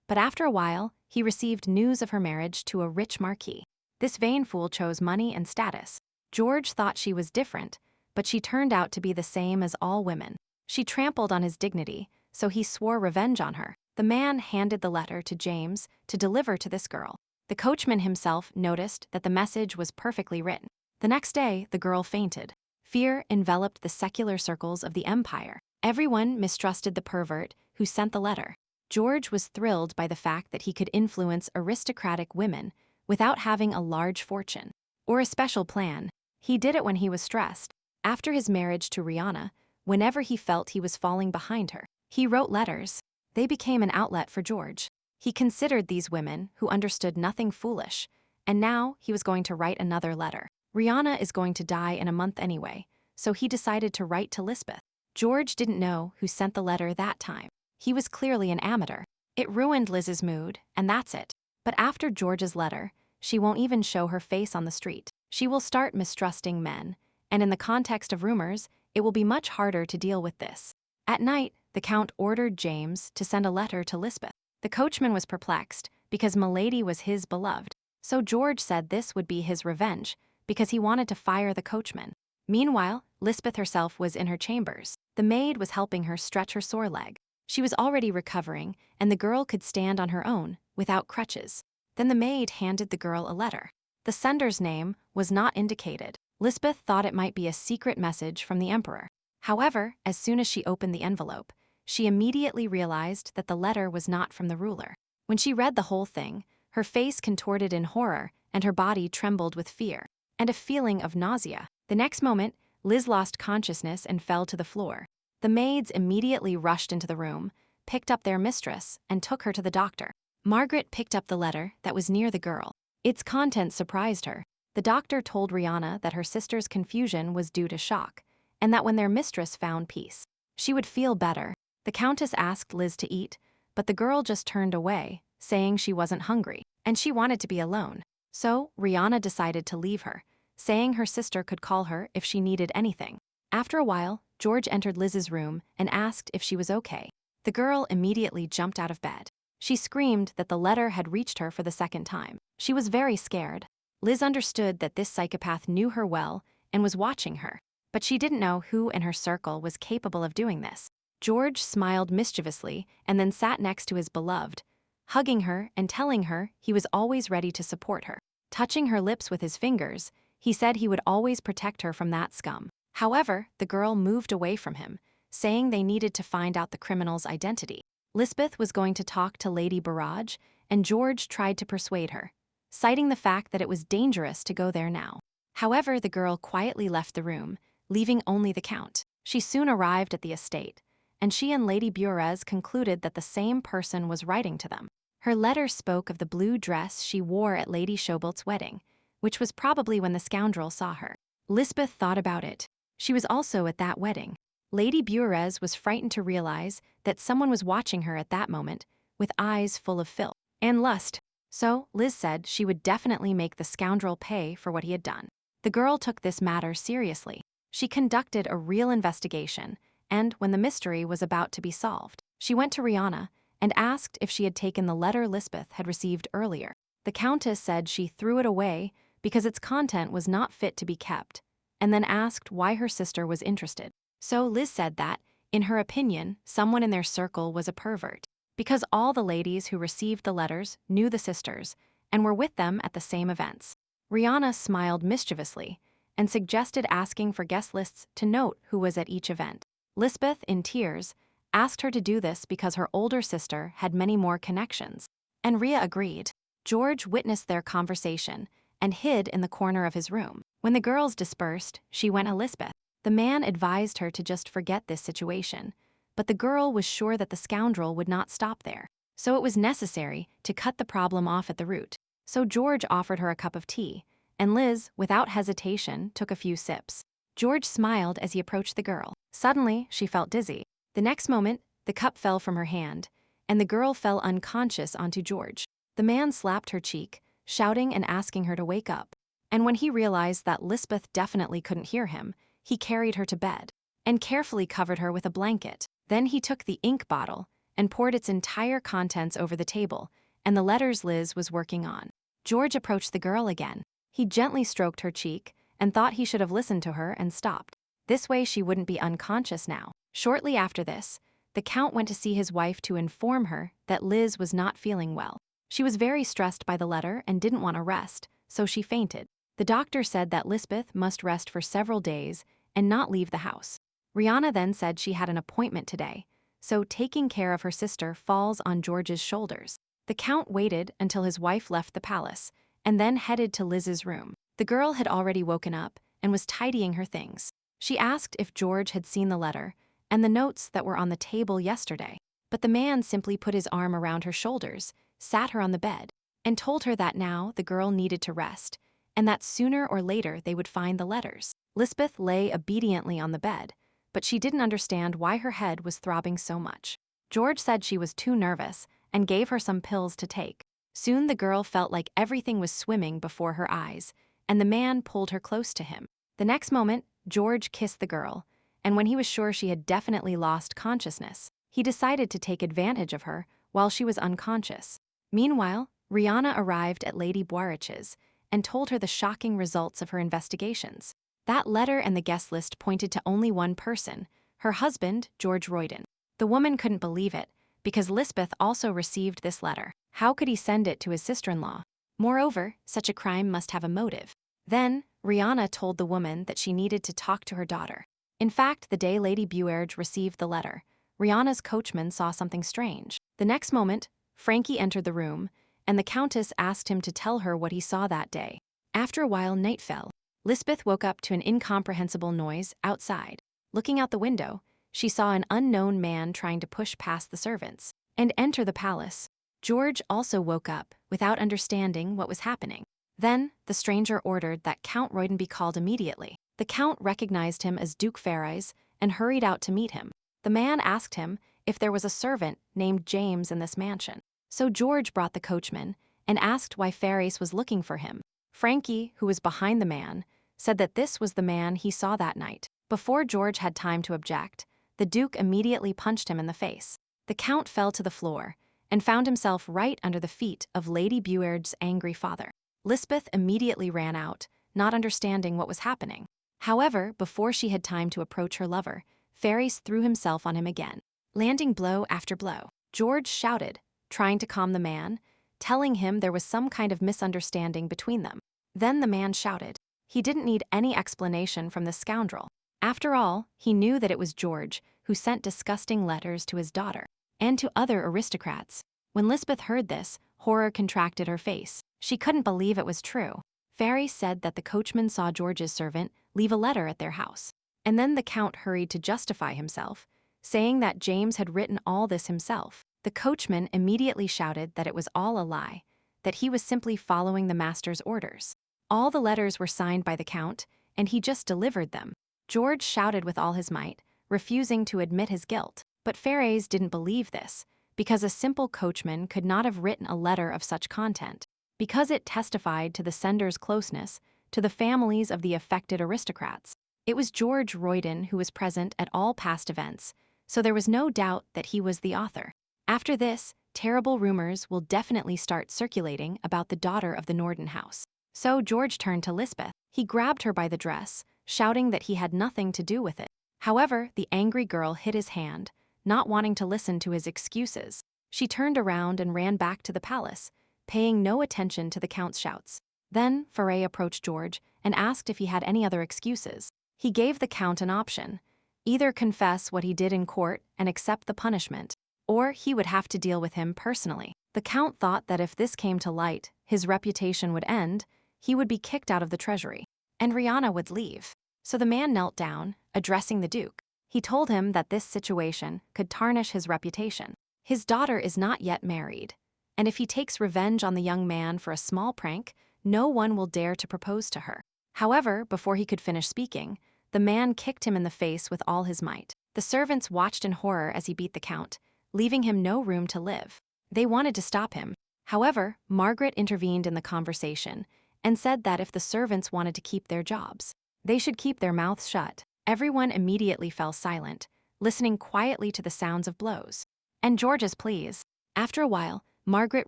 But after a while, he received news of her marriage to a rich marquis. This vain fool chose money and status. George thought she was different, but she turned out to be the same as all women. She trampled on his dignity, so he swore revenge on her. The man handed the letter to James to deliver to this girl. The coachman himself noticed that the message was perfectly written. The next day, the girl fainted. Fear enveloped the secular circles of the empire. Everyone mistrusted the pervert who sent the letter. George was thrilled by the fact that he could influence aristocratic women without having a large fortune or a special plan. He did it when he was stressed. After his marriage to Rihanna, whenever he felt he was falling behind her, he wrote letters. They became an outlet for George. He considered these women who understood nothing foolish, and now he was going to write another letter. Rihanna is going to die in a month anyway, so he decided to write to Lisbeth. George didn't know who sent the letter that time. He was clearly an amateur. It ruined Liz's mood, and that's it. But after George's letter, she won't even show her face on the street. She will start mistrusting men, and in the context of rumors, it will be much harder to deal with this. At night, the Count ordered James to send a letter to Lisbeth. The coachman was perplexed because Milady was his beloved, so George said this would be his revenge because he wanted to fire the coachman. Meanwhile, Lisbeth herself was in her chambers. The maid was helping her stretch her sore leg. She was already recovering, and the girl could stand on her own, without crutches. Then the maid handed the girl a letter. The sender's name was not indicated. Lisbeth thought it might be a secret message from the emperor. However, as soon as she opened the envelope, she immediately realized that the letter was not from the ruler. When she read the whole thing, her face contorted in horror and her body trembled with fear and a feeling of nausea. The next moment, Liz lost consciousness and fell to the floor. The maids immediately rushed into the room, picked up their mistress, and took her to the doctor. Margaret picked up the letter that was near the girl. Its contents surprised her. The doctor told Rihanna that her sister's confusion was due to shock, and that when their mistress found peace, she would feel better. The Countess asked Liz to eat, but the girl just turned away, saying she wasn't hungry, and she wanted to be alone. So, Rihanna decided to leave her, saying her sister could call her if she needed anything. After a while, George entered Liz's room and asked if she was okay. The girl immediately jumped out of bed. She screamed that the letter had reached her for the second time. She was very scared. Liz understood that this psychopath knew her well and was watching her, but she didn't know who in her circle was capable of doing this. George smiled mischievously and then sat next to his beloved, hugging her and telling her he was always ready to support her. Touching her lips with his fingers, he said he would always protect her from that scum. However, the girl moved away from him, saying they needed to find out the criminal's identity. Lisbeth was going to talk to Lady Barrage, and George tried to persuade her, citing the fact that it was dangerous to go there now. However, the girl quietly left the room, leaving only the Count. She soon arrived at the estate, and she and Lady Buarez concluded that the same person was writing to them. Her letter spoke of the blue dress she wore at Lady Shobalt's wedding, which was probably when the scoundrel saw her. Lisbeth thought about it. She was also at that wedding. Lady Buarez was frightened to realize that someone was watching her at that moment, with eyes full of filth and lust. So, Liz said she would definitely make the scoundrel pay for what he had done. The girl took this matter seriously. She conducted a real investigation, and when the mystery was about to be solved, she went to Rihanna and asked if she had taken the letter Lisbeth had received earlier. The Countess said she threw it away because its content was not fit to be kept, and then asked why her sister was interested. So Liz said that, in her opinion, someone in their circle was a pervert, because all the ladies who received the letters knew the sisters and were with them at the same events. Rihanna smiled mischievously and suggested asking for guest lists to note who was at each event. Lisbeth, in tears, asked her to do this because her older sister had many more connections, and Rhea agreed. George witnessed their conversation and hid in the corner of his room. When the girls dispersed, she went to Lisbeth. The man advised her to just forget this situation, but the girl was sure that the scoundrel would not stop there. So it was necessary to cut the problem off at the root. So George offered her a cup of tea, and Liz, without hesitation, took a few sips. George smiled as he approached the girl. Suddenly, she felt dizzy. The next moment, the cup fell from her hand, and the girl fell unconscious onto George. The man slapped her cheek, shouting and asking her to wake up. And when he realized that Lisbeth definitely couldn't hear him, he carried her to bed and carefully covered her with a blanket. Then he took the ink bottle and poured its entire contents over the table and the letters Liz was working on. George approached the girl again. He gently stroked her cheek and thought he should have listened to her and stopped. This way she wouldn't be unconscious now. Shortly after this, the Count went to see his wife to inform her that Liz was not feeling well. She was very stressed by the letter and didn't want to rest, so she fainted. The doctor said that Lisbeth must rest for several days and not leave the house. Rihanna then said she had an appointment today, so taking care of her sister falls on George's shoulders. The Count waited until his wife left the palace and then headed to Liz's room. The girl had already woken up and was tidying her things. She asked if George had seen the letter and the notes that were on the table yesterday, but the man simply put his arm around her shoulders, sat her on the bed, and told her that now the girl needed to rest, and that sooner or later they would find the letters. Lisbeth lay obediently on the bed, but she didn't understand why her head was throbbing so much. George said she was too nervous and gave her some pills to take. Soon the girl felt like everything was swimming before her eyes, and the man pulled her close to him. The next moment, George kissed the girl, and when he was sure she had definitely lost consciousness, he decided to take advantage of her while she was unconscious. Meanwhile, Rihanna arrived at Lady Buarez's and told her the shocking results of her investigations. That letter and the guest list pointed to only one person, her husband, George Royden. The woman couldn't believe it, because Lisbeth also received this letter. How could he send it to his sister-in-law? Moreover, such a crime must have a motive. Then, Rihanna told the woman that she needed to talk to her daughter. In fact, the day Lady Buarez received the letter, Rihanna's coachman saw something strange. The next moment, Frankie entered the room, and the Countess asked him to tell her what he saw that day. After a while, night fell. Lisbeth woke up to an incomprehensible noise outside. Looking out the window, she saw an unknown man trying to push past the servants and enter the palace. George also woke up without understanding what was happening. Then, the stranger ordered that Count Royden be called immediately. The Count recognized him as Duke Ferris and hurried out to meet him. The man asked him if there was a servant named James in this mansion. So George brought the coachman and asked why Ferris was looking for him. Frankie, who was behind the man, said that this was the man he saw that night. Before George had time to object, the Duke immediately punched him in the face. The Count fell to the floor and found himself right under the feet of Lady Buarez's angry father. Lisbeth immediately ran out, not understanding what was happening. However, before she had time to approach her lover, Ferris threw himself on him again, landing blow after blow. George shouted, trying to calm the man, telling him there was some kind of misunderstanding between them. Then the man shouted. He didn't need any explanation from the scoundrel. After all, he knew that it was George who sent disgusting letters to his daughter and to other aristocrats. When Lisbeth heard this, horror contracted her face. She couldn't believe it was true. Ferry said that the coachman saw George's servant leave a letter at their house. And then the Count hurried to justify himself, saying that James had written all this himself. The coachman immediately shouted that it was all a lie, that he was simply following the master's orders. All the letters were signed by the Count, and he just delivered them. George shouted with all his might, refusing to admit his guilt. But Ferrys didn't believe this, because a simple coachman could not have written a letter of such content, because it testified to the sender's closeness to the families of the affected aristocrats. It was George Royden who was present at all past events, so there was no doubt that he was the author. After this, terrible rumors will definitely start circulating about the daughter of the Norden house. So George turned to Lisbeth. He grabbed her by the dress, shouting that he had nothing to do with it. However, the angry girl hid his hand, not wanting to listen to his excuses. She turned around and ran back to the palace, paying no attention to the Count's shouts. Then Ferry approached George and asked if he had any other excuses. He gave the Count an option: either confess what he did in court and accept the punishment, or he would have to deal with him personally. The Count thought that if this came to light, his reputation would end, he would be kicked out of the treasury, and Rihanna would leave. So the man knelt down, addressing the Duke. He told him that this situation could tarnish his reputation. His daughter is not yet married, and if he takes revenge on the young man for a small prank, no one will dare to propose to her. However, before he could finish speaking, the man kicked him in the face with all his might. The servants watched in horror as he beat the Count, leaving him no room to live. They wanted to stop him. However, Margaret intervened in the conversation and said that if the servants wanted to keep their jobs, they should keep their mouths shut. Everyone immediately fell silent, listening quietly to the sounds of blows and George's pleas. After a while, Margaret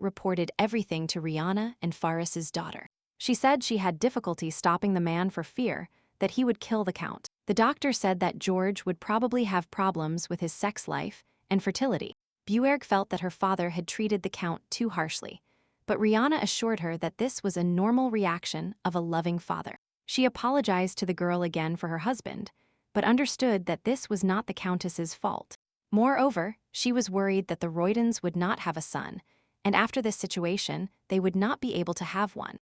reported everything to Rihanna and Faris's daughter. She said she had difficulty stopping the man for fear that he would kill the Count. The doctor said that George would probably have problems with his sex life and fertility. Buerg felt that her father had treated the Count too harshly, but Rihanna assured her that this was a normal reaction of a loving father. She apologized to the girl again for her husband, but understood that this was not the Countess's fault. Moreover, she was worried that the Roydens would not have a son, and after this situation, they would not be able to have one.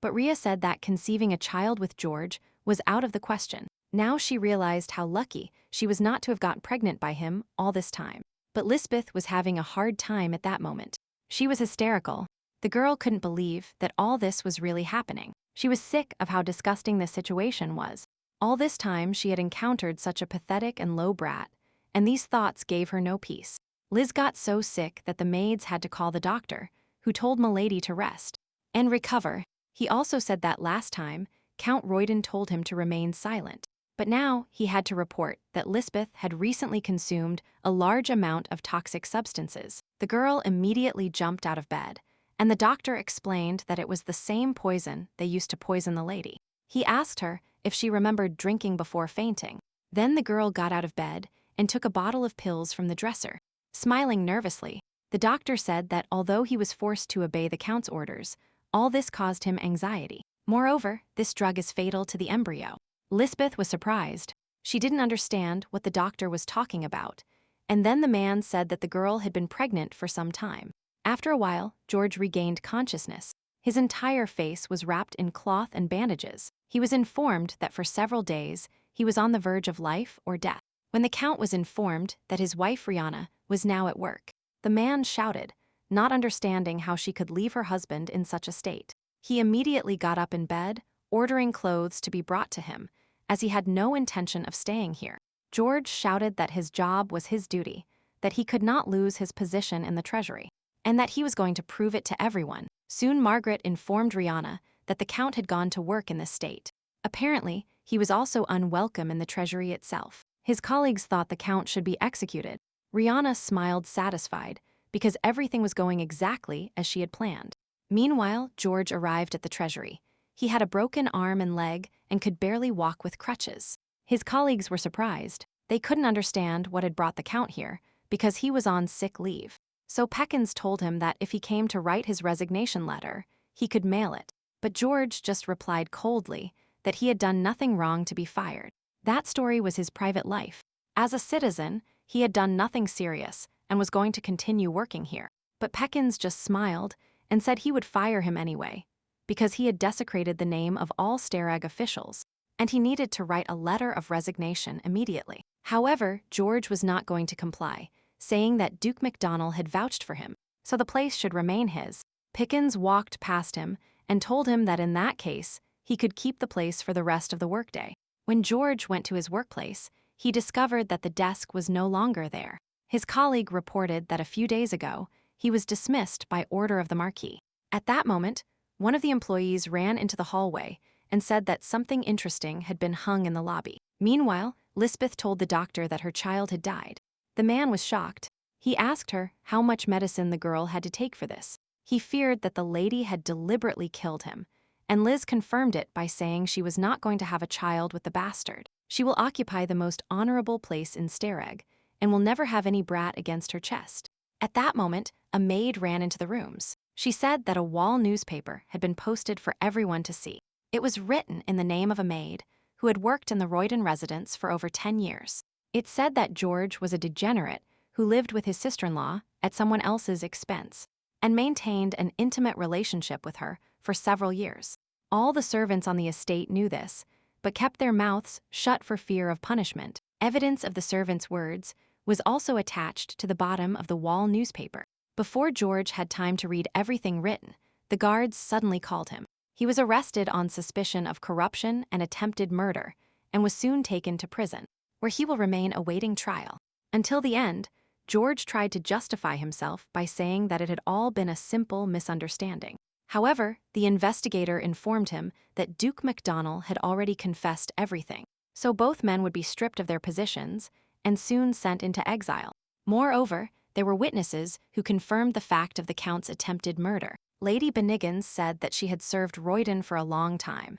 But Rhea said that conceiving a child with George was out of the question. Now she realized how lucky she was not to have gotten pregnant by him all this time. But Lisbeth was having a hard time at that moment. She was hysterical. The girl couldn't believe that all this was really happening. She was sick of how disgusting this situation was. All this time she had encountered such a pathetic and low brat, and these thoughts gave her no peace. Liz got so sick that the maids had to call the doctor, who told Milady to rest and recover. He also said that last time, Count Royden told him to remain silent. But now he had to report that Lisbeth had recently consumed a large amount of toxic substances. The girl immediately jumped out of bed, and the doctor explained that it was the same poison they used to poison the lady. He asked her if she remembered drinking before fainting. Then the girl got out of bed and took a bottle of pills from the dresser. Smiling nervously, the doctor said that although he was forced to obey the Count's orders, all this caused him anxiety. Moreover, this drug is fatal to the embryo. Lisbeth was surprised. She didn't understand what the doctor was talking about, and then the man said that the girl had been pregnant for some time. After a while, George regained consciousness. His entire face was wrapped in cloth and bandages. He was informed that for several days, he was on the verge of life or death. When the Count was informed that his wife Rihanna was now at work, the man shouted, not understanding how she could leave her husband in such a state. He immediately got up in bed, ordering clothes to be brought to him, as he had no intention of staying here. George shouted that his job was his duty, that he could not lose his position in the treasury, and that he was going to prove it to everyone. Soon Margaret informed Rihanna that the Count had gone to work in this state. Apparently, he was also unwelcome in the treasury itself. His colleagues thought the Count should be executed. Rihanna smiled satisfied, because everything was going exactly as she had planned. Meanwhile, George arrived at the treasury. He had a broken arm and leg and could barely walk with crutches. His colleagues were surprised. They couldn't understand what had brought the Count here, because he was on sick leave. So Peckins told him that if he came to write his resignation letter, he could mail it. But George just replied coldly that he had done nothing wrong to be fired. That story was his private life. As a citizen, he had done nothing serious and was going to continue working here. But Peckins just smiled and said he would fire him anyway. because he had desecrated the name of all Sterag officials, and he needed to write a letter of resignation immediately. However, George was not going to comply, saying that Duke MacDonald had vouched for him, so the place should remain his. Pickens walked past him and told him that in that case, he could keep the place for the rest of the workday. When George went to his workplace, he discovered that the desk was no longer there. His colleague reported that a few days ago, he was dismissed by order of the Marquis. At that moment, one of the employees ran into the hallway and said that something interesting had been hung in the lobby. Meanwhile, Lisbeth told the doctor that her child had died. The man was shocked. He asked her how much medicine the girl had to take for this. He feared that the lady had deliberately killed him, and Liz confirmed it by saying she was not going to have a child with the bastard. She will occupy the most honorable place in Stereg, and will never have any brat against her chest. At that moment, a maid ran into the rooms. She said that a wall newspaper had been posted for everyone to see. It was written in the name of a maid who had worked in the Royden residence for over 10 years. It said that George was a degenerate who lived with his sister-in-law at someone else's expense and maintained an intimate relationship with her for several years. All the servants on the estate knew this, but kept their mouths shut for fear of punishment. Evidence of the servants' words was also attached to the bottom of the wall newspaper. Before George had time to read everything written, the guards suddenly called him. He was arrested on suspicion of corruption and attempted murder, and was soon taken to prison, where he will remain awaiting trial. Until the end, George tried to justify himself by saying that it had all been a simple misunderstanding. However, the investigator informed him that Duke MacDonald had already confessed everything, so both men would be stripped of their positions and soon sent into exile. Moreover, there were witnesses who confirmed the fact of the Count's attempted murder. Lady Benniggins said that she had served Royden for a long time,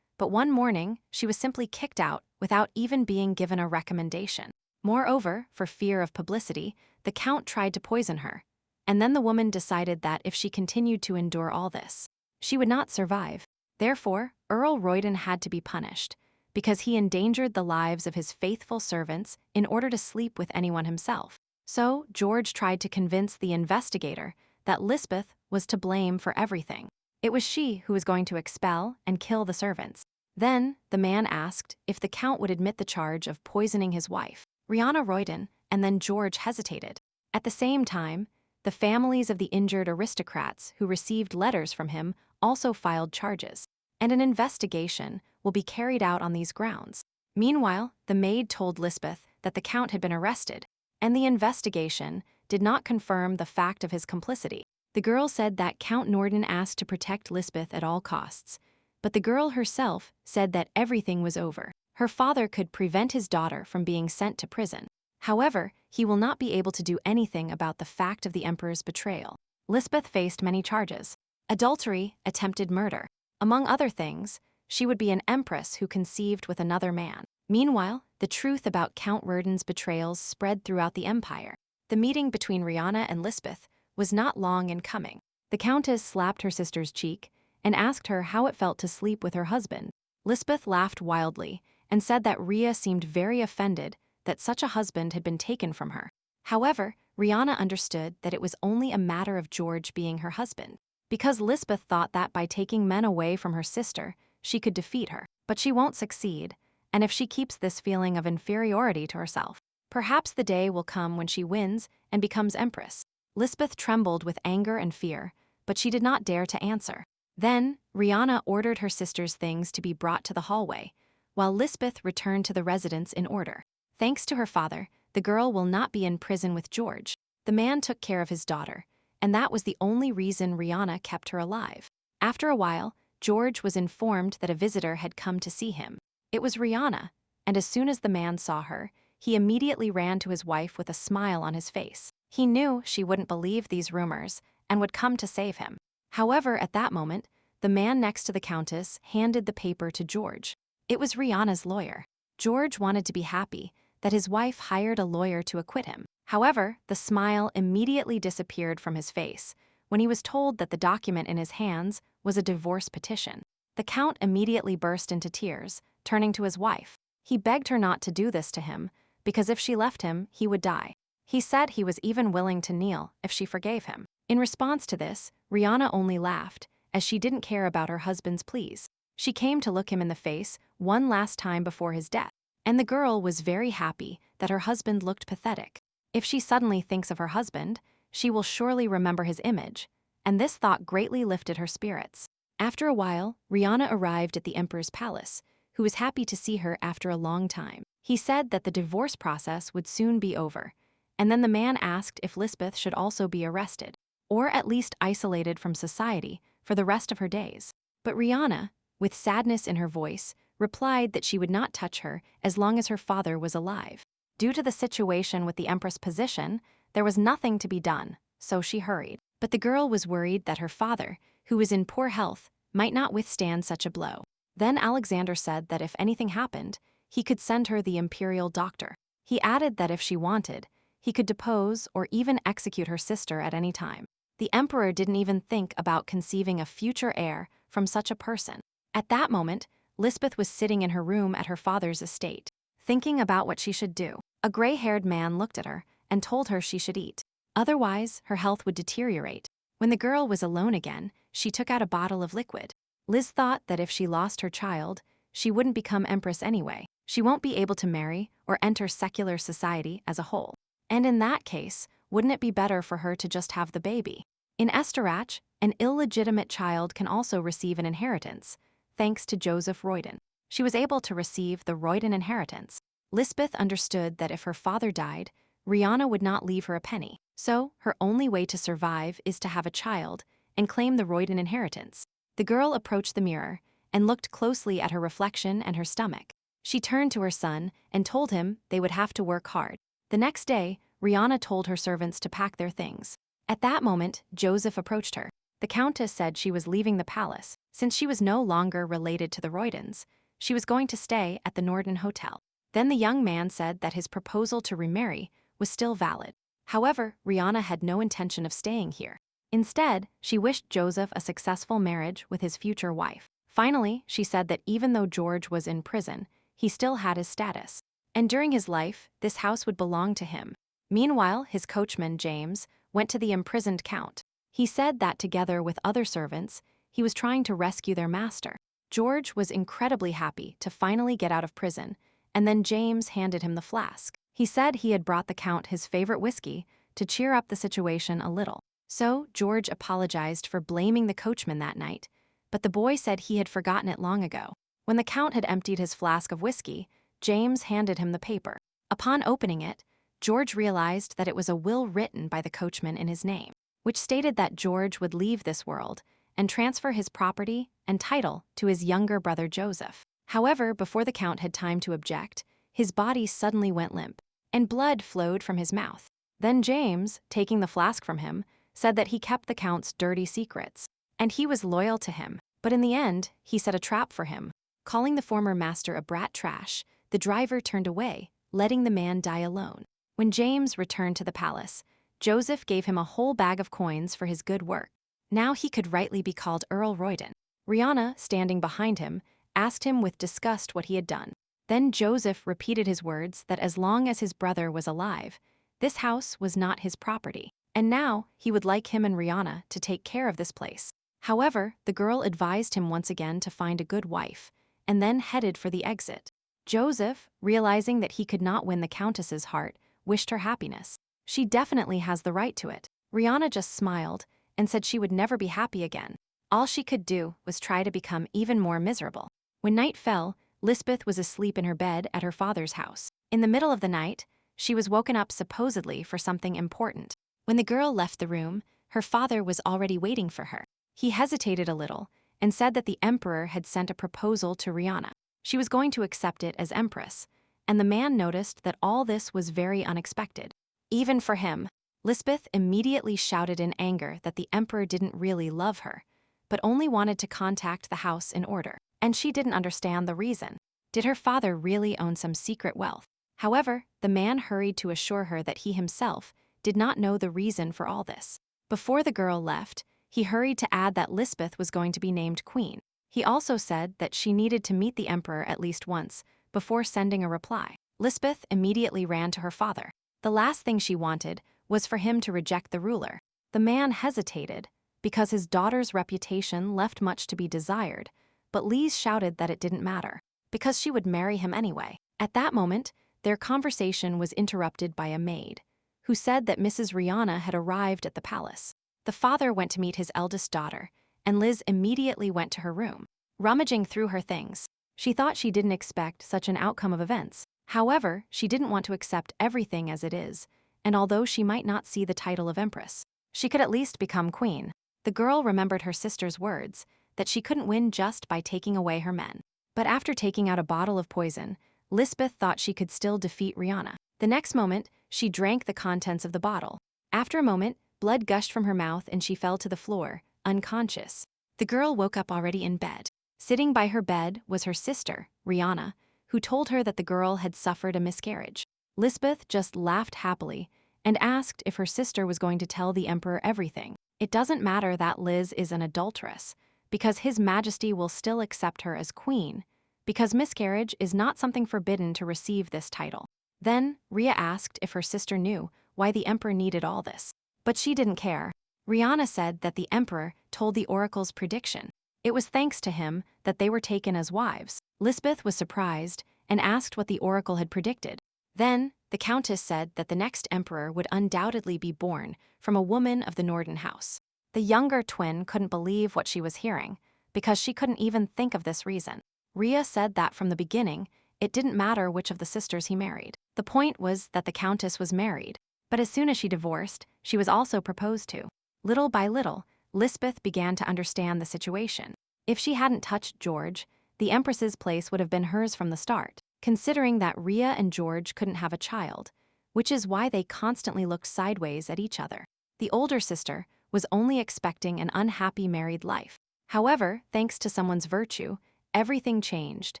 but one morning she was simply kicked out without even being given a recommendation. Moreover, for fear of publicity, the Count tried to poison her, and then the woman decided that if she continued to endure all this, she would not survive. Therefore, Earl Royden had to be punished, because he endangered the lives of his faithful servants in order to sleep with anyone himself. So, George tried to convince the investigator that Lisbeth was to blame for everything. It was she who was going to expel and kill the servants. Then, the man asked if the Count would admit the charge of poisoning his wife, Rihanna Royden, and then George hesitated. At the same time, the families of the injured aristocrats who received letters from him also filed charges, and an investigation will be carried out on these grounds. Meanwhile, the maid told Lisbeth that the Count had been arrested, and the investigation did not confirm the fact of his complicity. The girl said that Count Norden asked to protect Lisbeth at all costs, but the girl herself said that everything was over. Her father could prevent his daughter from being sent to prison. However, he will not be able to do anything about the fact of the Emperor's betrayal. Lisbeth faced many charges: adultery, attempted murder. Among other things, she would be an empress who conceived with another man. Meanwhile, the truth about Count Roden's betrayals spread throughout the empire. The meeting between Rihanna and Lisbeth was not long in coming. The Countess slapped her sister's cheek and asked her how it felt to sleep with her husband. Lisbeth laughed wildly and said that Rhea seemed very offended that such a husband had been taken from her. However, Rihanna understood that it was only a matter of George being her husband, because Lisbeth thought that by taking men away from her sister, she could defeat her. But she won't succeed, and if she keeps this feeling of inferiority to herself, perhaps the day will come when she wins and becomes empress. Lisbeth trembled with anger and fear, but she did not dare to answer. Then, Rihanna ordered her sister's things to be brought to the hallway, while Lisbeth returned to the residence in order. Thanks to her father, the girl will not be in prison with George. The man took care of his daughter, and that was the only reason Rihanna kept her alive. After a while, George was informed that a visitor had come to see him. It was Rihanna, and as soon as the man saw her, he immediately ran to his wife with a smile on his face. He knew she wouldn't believe these rumors and would come to save him. However, at that moment, the man next to the Countess handed the paper to George. It was Rihanna's lawyer. George wanted to be happy that his wife hired a lawyer to acquit him. However, the smile immediately disappeared from his face when he was told that the document in his hands was a divorce petition. The Count immediately burst into tears, turning to his wife. He begged her not to do this to him, because if she left him, he would die. He said he was even willing to kneel if she forgave him. In response to this, Rihanna only laughed as she didn't care about her husband's pleas. She came to look him in the face one last time before his death. And the girl was very happy that her husband looked pathetic. If she suddenly thinks of her husband, she will surely remember his image, and this thought greatly lifted her spirits. After a while, Rihanna arrived at the emperor's palace, who was happy to see her after a long time. He said that the divorce process would soon be over, and then the man asked if Lisbeth should also be arrested, or at least isolated from society for the rest of her days. But Rihanna, with sadness in her voice, replied that she would not touch her as long as her father was alive. Due to the situation with the empress position, there was nothing to be done, so she hurried. But the girl was worried that her father, who was in poor health, might not withstand such a blow. Then Alexander said that if anything happened, he could send her the imperial doctor. He added that if she wanted, he could depose or even execute her sister at any time. The emperor didn't even think about conceiving a future heir from such a person. At that moment, Lisbeth was sitting in her room at her father's estate, thinking about what she should do. A gray-haired man looked at her and told her she should eat. Otherwise, her health would deteriorate. When the girl was alone again, she took out a bottle of liquid. Liz thought that if she lost her child, she wouldn't become empress anyway. She won't be able to marry or enter secular society as a whole. And in that case, wouldn't it be better for her to just have the baby? In Esterach, an illegitimate child can also receive an inheritance, thanks to Joseph Royden. She was able to receive the Royden inheritance. Lisbeth understood that if her father died, Rihanna would not leave her a penny. So, her only way to survive is to have a child and claim the Royden inheritance. The girl approached the mirror and looked closely at her reflection and her stomach. She turned to her son and told him they would have to work hard. The next day, Rihanna told her servants to pack their things. At that moment, Joseph approached her. The countess said she was leaving the palace. Since she was no longer related to the Roydens, she was going to stay at the Norden Hotel. Then the young man said that his proposal to remarry was still valid. However, Rihanna had no intention of staying here. Instead, she wished Joseph a successful marriage with his future wife. Finally, she said that even though George was in prison, he still had his status. And during his life, this house would belong to him. Meanwhile, his coachman, James, went to the imprisoned count. He said that together with other servants, he was trying to rescue their master. George was incredibly happy to finally get out of prison, and then James handed him the flask. He said he had brought the count his favorite whiskey to cheer up the situation a little. So, George apologized for blaming the coachman that night, but the boy said he had forgotten it long ago. When the count had emptied his flask of whiskey, James handed him the paper. Upon opening it, George realized that it was a will written by the coachman in his name, which stated that George would leave this world and transfer his property and title to his younger brother Joseph. However, before the count had time to object, his body suddenly went limp, and blood flowed from his mouth. Then James, taking the flask from him, said that he kept the count's dirty secrets, and he was loyal to him. But in the end, he set a trap for him. Calling the former master a brat trash, the driver turned away, letting the man die alone. When James returned to the palace, Joseph gave him a whole bag of coins for his good work. Now he could rightly be called Earl Royden. Rihanna, standing behind him, asked him with disgust what he had done. Then Joseph repeated his words that as long as his brother was alive, this house was not his property, and now he would like him and Rihanna to take care of this place. However, the girl advised him once again to find a good wife, and then headed for the exit. Joseph, realizing that he could not win the countess's heart, wished her happiness. She definitely has the right to it. Rihanna just smiled and said she would never be happy again. All she could do was try to become even more miserable. When night fell, Lisbeth was asleep in her bed at her father's house. In the middle of the night, she was woken up supposedly for something important. When the girl left the room, her father was already waiting for her. He hesitated a little and said that the emperor had sent a proposal to Rihanna. She was going to accept it as empress, and the man noticed that all this was very unexpected. Even for him, Lisbeth immediately shouted in anger that the emperor didn't really love her, but only wanted to contact the house in order, and she didn't understand the reason. Did her father really own some secret wealth? However, the man hurried to assure her that he himself did not know the reason for all this. Before the girl left, he hurried to add that Lisbeth was going to be named queen. He also said that she needed to meet the emperor at least once before sending a reply. Lisbeth immediately ran to her father. The last thing she wanted was for him to reject the ruler. The man hesitated, because his daughter's reputation left much to be desired, but Lise shouted that it didn't matter, because she would marry him anyway. At that moment, their conversation was interrupted by a maid, who said that Mrs. Rihanna had arrived at the palace. The father went to meet his eldest daughter, and Liz immediately went to her room. Rummaging through her things, she thought she didn't expect such an outcome of events. However, she didn't want to accept everything as it is, and although she might not see the title of empress, she could at least become queen. The girl remembered her sister's words, that she couldn't win just by taking away her men. But after taking out a bottle of poison, Lisbeth thought she could still defeat Rihanna. The next moment, she drank the contents of the bottle. After a moment, blood gushed from her mouth and she fell to the floor, unconscious. The girl woke up already in bed. Sitting by her bed was her sister, Rihanna, who told her that the girl had suffered a miscarriage. Lisbeth just laughed happily and asked if her sister was going to tell the emperor everything. It doesn't matter that Liz is an adulteress, because His Majesty will still accept her as queen, because miscarriage is not something forbidden to receive this title. Then, Rhea asked if her sister knew why the emperor needed all this. But she didn't care. Rihanna said that the emperor told the oracle's prediction. It was thanks to him that they were taken as wives. Lisbeth was surprised and asked what the oracle had predicted. Then, the countess said that the next emperor would undoubtedly be born from a woman of the Norden house. The younger twin couldn't believe what she was hearing, because she couldn't even think of this reason. Rhea said that from the beginning, it didn't matter which of the sisters he married. The point was that the countess was married, but as soon as she divorced, she was also proposed to. Little by little, Lisbeth began to understand the situation. If she hadn't touched George, the empress's place would have been hers from the start, considering that Rhea and George couldn't have a child, which is why they constantly looked sideways at each other. The older sister was only expecting an unhappy married life. However, thanks to someone's virtue, everything changed,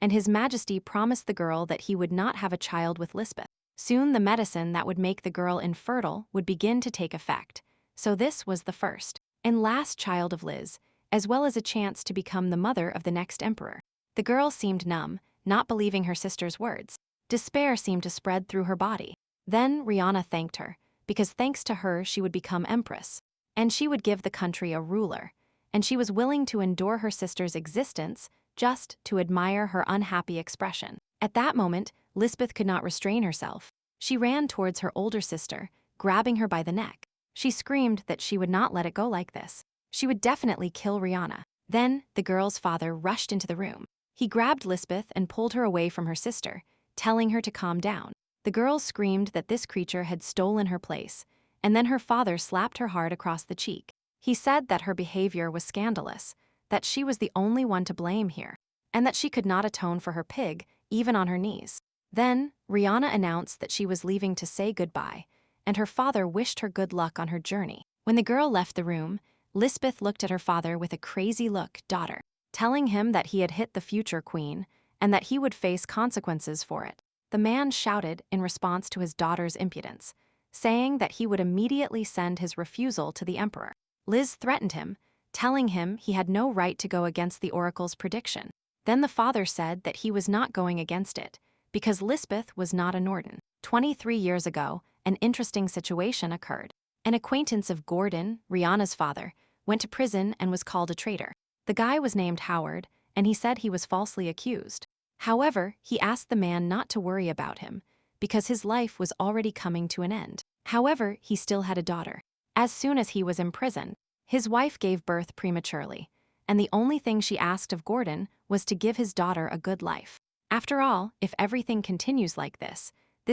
and His Majesty promised the girl that he would not have a child with Lisbeth. Soon the medicine that would make the girl infertile would begin to take effect, so this was the first and last child of Liz, as well as a chance to become the mother of the next emperor. The girl seemed numb, not believing her sister's words. Despair seemed to spread through her body. Then Rihanna thanked her, because thanks to her she would become empress, and she would give the country a ruler, and she was willing to endure her sister's existence just to admire her unhappy expression. At that moment, Lisbeth could not restrain herself. She ran towards her older sister, grabbing her by the neck. She screamed that she would not let it go like this. She would definitely kill Rihanna. Then, the girl's father rushed into the room. He grabbed Lisbeth and pulled her away from her sister, telling her to calm down. The girl screamed that this creature had stolen her place, and then her father slapped her hard across the cheek. He said that her behavior was scandalous, that she was the only one to blame here, and that she could not atone for her pig, even on her knees. Then, Rihanna announced that she was leaving to say goodbye, and her father wished her good luck on her journey. When the girl left the room, Lisbeth looked at her father with a crazy look, daughter, telling him that he had hit the future queen, and that he would face consequences for it. The man shouted in response to his daughter's impudence, saying that he would immediately send his refusal to the emperor. Liz threatened him, telling him he had no right to go against the oracle's prediction. Then the father said that he was not going against it, because Lisbeth was not a Norden. 23 years ago, an interesting situation occurred. An acquaintance of Gordon, Rihanna's father, went to prison and was called a traitor. The guy was named Howard, and he said he was falsely accused. However, he asked the man not to worry about him, because his life was already coming to an end. However, he still had a daughter. As soon as he was imprisoned, his wife gave birth prematurely, and the only thing she asked of Gordon was to give his daughter a good life. After all, if everything continues like this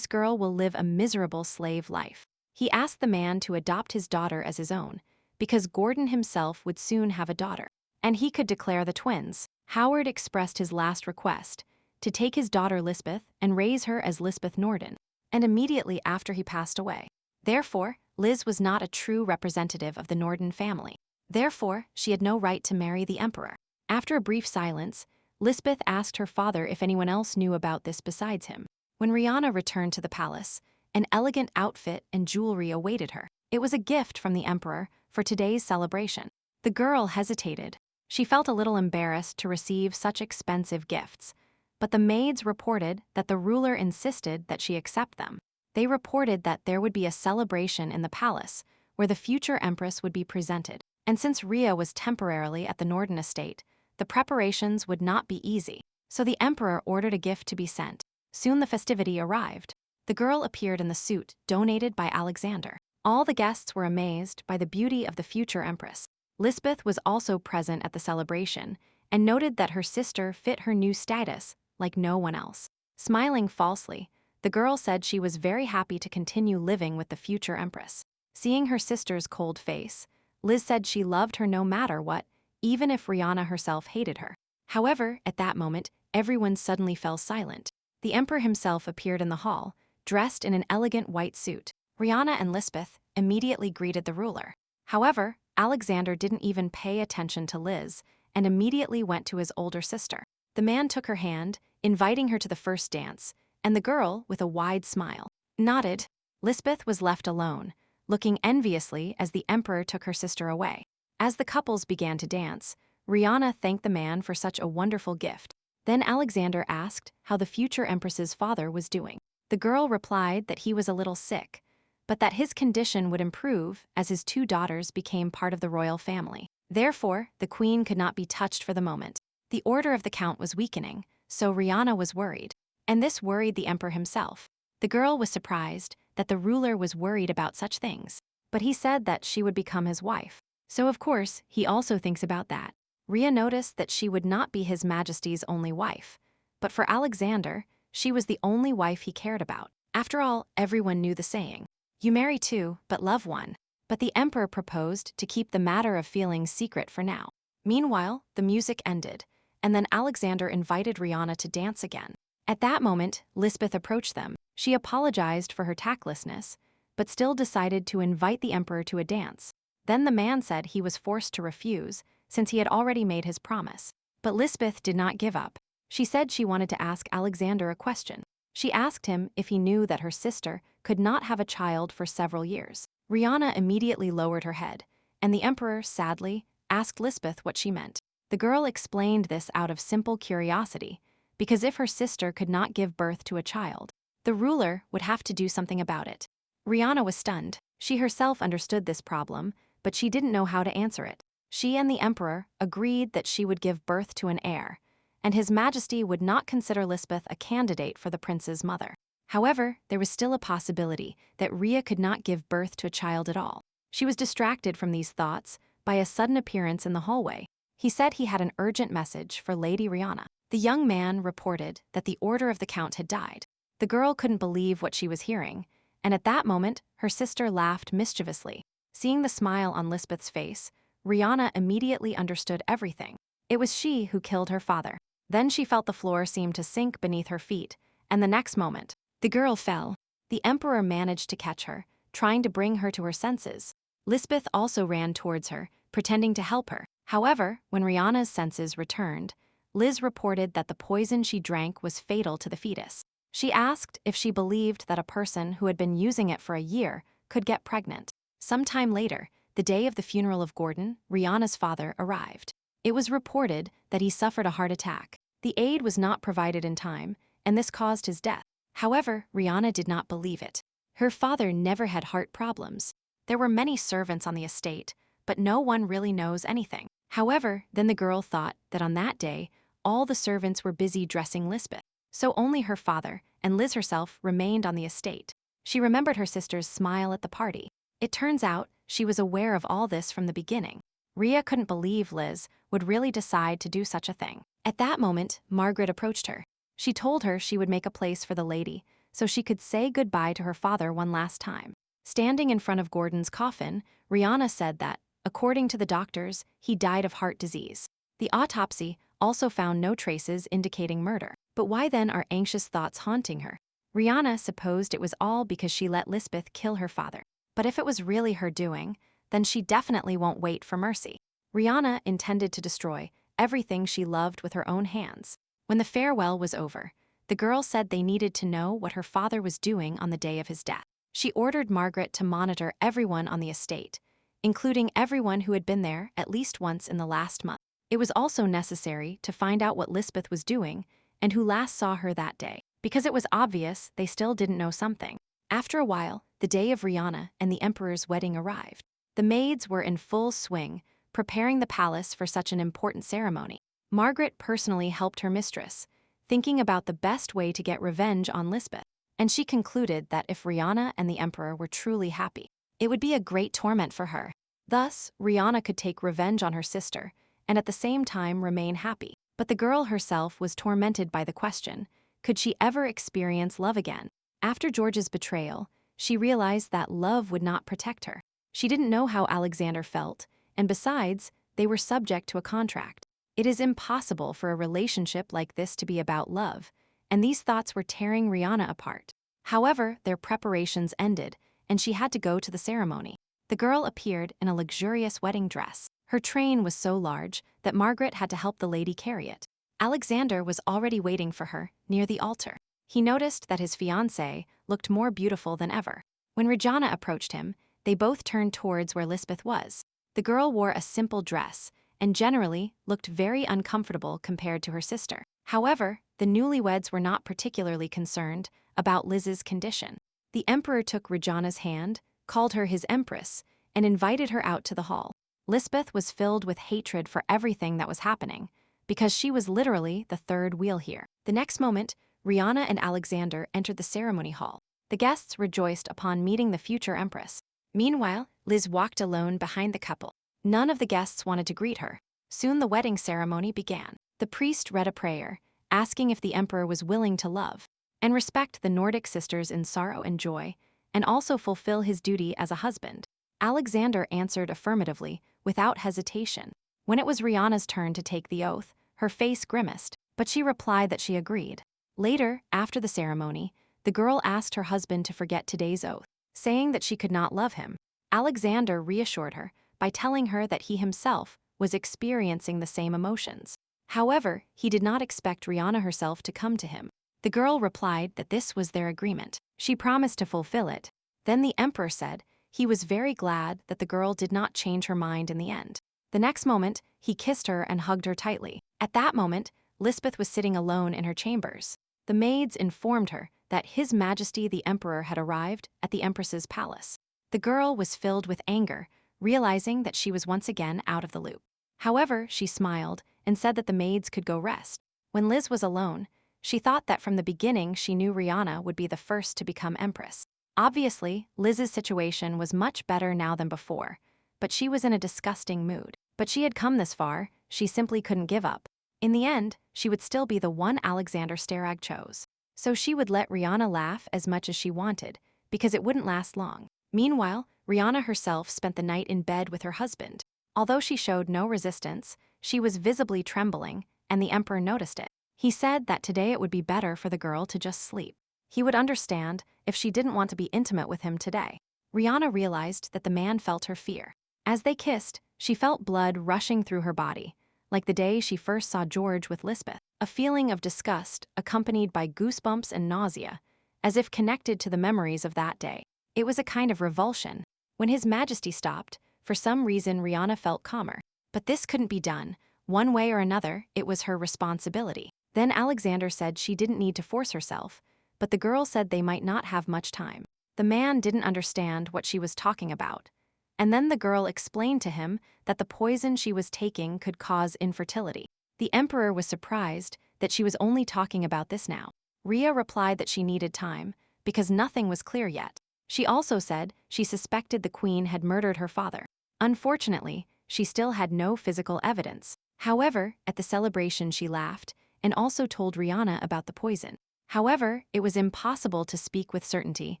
girl will live a miserable slave life. He asked the man to adopt his daughter as his own, because Gordon himself would soon have a daughter, and he could declare the twins. Howard expressed his last request, to take his daughter Lisbeth and raise her as Lisbeth Norden, and immediately after he passed away. Therefore, Liz was not a true representative of the Norden family. Therefore, she had no right to marry the emperor. After a brief silence, Lisbeth asked her father if anyone else knew about this besides him. When Rihanna returned to the palace, an elegant outfit and jewelry awaited her. It was a gift from the emperor for today's celebration. The girl hesitated. She felt a little embarrassed to receive such expensive gifts, but the maids reported that the ruler insisted that she accept them. They reported that there would be a celebration in the palace where the future empress would be presented, And since Rhea was temporarily at the Norden estate, the preparations would not be easy. So the emperor ordered a gift to be sent. Soon the festivity arrived. The girl appeared in the suit donated by Alexander. All the guests were amazed by the beauty of the future empress. Lisbeth was also present at the celebration and noted that her sister fit her new status like no one else. Smiling falsely, the girl said she was very happy to continue living with the future empress. Seeing her sister's cold face, Liz said she loved her no matter what, even if Rihanna herself hated her. However, at that moment, everyone suddenly fell silent. The emperor himself appeared in the hall, dressed in an elegant white suit. Rihanna and Lisbeth immediately greeted the ruler. However, Alexander didn't even pay attention to Liz and immediately went to his older sister. The man took her hand, inviting her to the first dance, and the girl, with a wide smile, nodded. Lisbeth was left alone, looking enviously as the emperor took her sister away. As the couples began to dance, Rihanna thanked the man for such a wonderful gift. Then Alexander asked how the future empress's father was doing. The girl replied that he was a little sick, but that his condition would improve as his two daughters became part of the royal family. Therefore, the queen could not be touched for the moment. The order of the count was weakening, so Rihanna was worried. And this worried the emperor himself. The girl was surprised that the ruler was worried about such things, but he said that she would become his wife. So of course, he also thinks about that. Rhea noticed that she would not be His Majesty's only wife, but for Alexander, she was the only wife he cared about. After all, everyone knew the saying, "You marry two, but love one." But the emperor proposed to keep the matter of feelings secret for now. Meanwhile, the music ended, and then Alexander invited Rihanna to dance again. At that moment, Lisbeth approached them. She apologized for her tactlessness, but still decided to invite the emperor to a dance. Then the man said he was forced to refuse, since he had already made his promise. But Lisbeth did not give up. She said she wanted to ask Alexander a question. She asked him if he knew that her sister could not have a child for several years. Rihanna immediately lowered her head, and the emperor, sadly, asked Lisbeth what she meant. The girl explained this out of simple curiosity, because if her sister could not give birth to a child, the ruler would have to do something about it. Rihanna was stunned. She herself understood this problem, but she didn't know how to answer it. She and the emperor agreed that she would give birth to an heir, and His Majesty would not consider Lisbeth a candidate for the prince's mother. However, there was still a possibility that Rhea could not give birth to a child at all. She was distracted from these thoughts by a sudden appearance in the hallway. He said he had an urgent message for Lady Rihanna. The young man reported that the order of the count had died. The girl couldn't believe what she was hearing, and at that moment, her sister laughed mischievously. Seeing the smile on Lisbeth's face, Rihanna immediately understood everything. It was she who killed her father. Then she felt the floor seem to sink beneath her feet, and the next moment, the girl fell. The emperor managed to catch her, trying to bring her to her senses. Lisbeth also ran towards her, pretending to help her. However, when Rihanna's senses returned, Liz reported that the poison she drank was fatal to the fetus. She asked if she believed that a person who had been using it for a year could get pregnant. Sometime later, the day of the funeral of Gordon, Rihanna's father arrived. It was reported that he suffered a heart attack. The aid was not provided in time, and this caused his death. However, Rihanna did not believe it. Her father never had heart problems. There were many servants on the estate, but no one really knows anything. However, then the girl thought that on that day, all the servants were busy dressing Lisbeth, so only her father and Liz herself remained on the estate. She remembered her sister's smile at the party. It turns out she was aware of all this from the beginning. Rhea couldn't believe Liz would really decide to do such a thing. At that moment, Margaret approached her. She told her she would make a place for the lady so she could say goodbye to her father one last time. Standing in front of Gordon's coffin, Rihanna said that, according to the doctors, he died of heart disease. The autopsy also found no traces indicating murder. But why then are anxious thoughts haunting her? Rihanna supposed it was all because she let Lisbeth kill her father. But if it was really her doing, then she definitely won't wait for mercy. Rihanna intended to destroy everything she loved with her own hands. When the farewell was over, the girl said they needed to know what her father was doing on the day of his death. She ordered Margaret to monitor everyone on the estate, including everyone who had been there at least once in the last month. It was also necessary to find out what Lisbeth was doing and who last saw her that day, because it was obvious they still didn't know something. After a while, the day of Rihanna and the emperor's wedding arrived. The maids were in full swing, preparing the palace for such an important ceremony. Margaret personally helped her mistress, thinking about the best way to get revenge on Lisbeth. And she concluded that if Rihanna and the emperor were truly happy, it would be a great torment for her. Thus, Rihanna could take revenge on her sister and at the same time remain happy. But the girl herself was tormented by the question, could she ever experience love again? After George's betrayal, she realized that love would not protect her. She didn't know how Alexander felt, and besides, they were subject to a contract. It is impossible for a relationship like this to be about love, and these thoughts were tearing Rihanna apart. However, their preparations ended, and she had to go to the ceremony. The girl appeared in a luxurious wedding dress. Her train was so large that Margaret had to help the lady carry it. Alexander was already waiting for her, near the altar. He noticed that his fiancée looked more beautiful than ever. When Rihanna approached him, they both turned towards where Lisbeth was. The girl wore a simple dress and generally looked very uncomfortable compared to her sister. However, the newlyweds were not particularly concerned about Liz's condition. The emperor took Rihanna's hand, called her his empress, and invited her out to the hall. Lisbeth was filled with hatred for everything that was happening, because she was literally the third wheel here. The next moment, Rihanna and Alexander entered the ceremony hall. The guests rejoiced upon meeting the future empress. Meanwhile, Liz walked alone behind the couple. None of the guests wanted to greet her. Soon the wedding ceremony began. The priest read a prayer, asking if the emperor was willing to love and respect the Nordic sisters in sorrow and joy, and also fulfill his duty as a husband. Alexander answered affirmatively, without hesitation. When it was Rihanna's turn to take the oath, her face grimaced, but she replied that she agreed. Later, after the ceremony, the girl asked her husband to forget today's oath, saying that she could not love him. Alexander reassured her by telling her that he himself was experiencing the same emotions. However, he did not expect Rihanna herself to come to him. The girl replied that this was their agreement. She promised to fulfill it. Then the emperor said he was very glad that the girl did not change her mind in the end. The next moment, he kissed her and hugged her tightly. At that moment, Lisbeth was sitting alone in her chambers. The maids informed her that His Majesty the Emperor had arrived at the Empress's palace. The girl was filled with anger, realizing that she was once again out of the loop. However, she smiled and said that the maids could go rest. When Liz was alone, she thought that from the beginning she knew Rihanna would be the first to become empress. Obviously, Liz's situation was much better now than before, but she was in a disgusting mood. But she had come this far, she simply couldn't give up. In the end, she would still be the one Alexander Sterag chose. So she would let Rihanna laugh as much as she wanted, because it wouldn't last long. Meanwhile, Rihanna herself spent the night in bed with her husband. Although she showed no resistance, she was visibly trembling, and the emperor noticed it. He said that today it would be better for the girl to just sleep. He would understand if she didn't want to be intimate with him today. Rihanna realized that the man felt her fear. As they kissed, she felt blood rushing through her body, like the day she first saw George with Lisbeth. A feeling of disgust accompanied by goosebumps and nausea, as if connected to the memories of that day. It was a kind of revulsion. When His Majesty stopped, for some reason Rihanna felt calmer. But this couldn't be done. One way or another, it was her responsibility. Then Alexander said she didn't need to force herself, but the girl said they might not have much time. The man didn't understand what she was talking about. And then the girl explained to him that the poison she was taking could cause infertility. The emperor was surprised that she was only talking about this now. Rhea replied that she needed time, because nothing was clear yet. She also said she suspected the queen had murdered her father. Unfortunately, she still had no physical evidence. However, at the celebration she laughed, and also told Rihanna about the poison. However, it was impossible to speak with certainty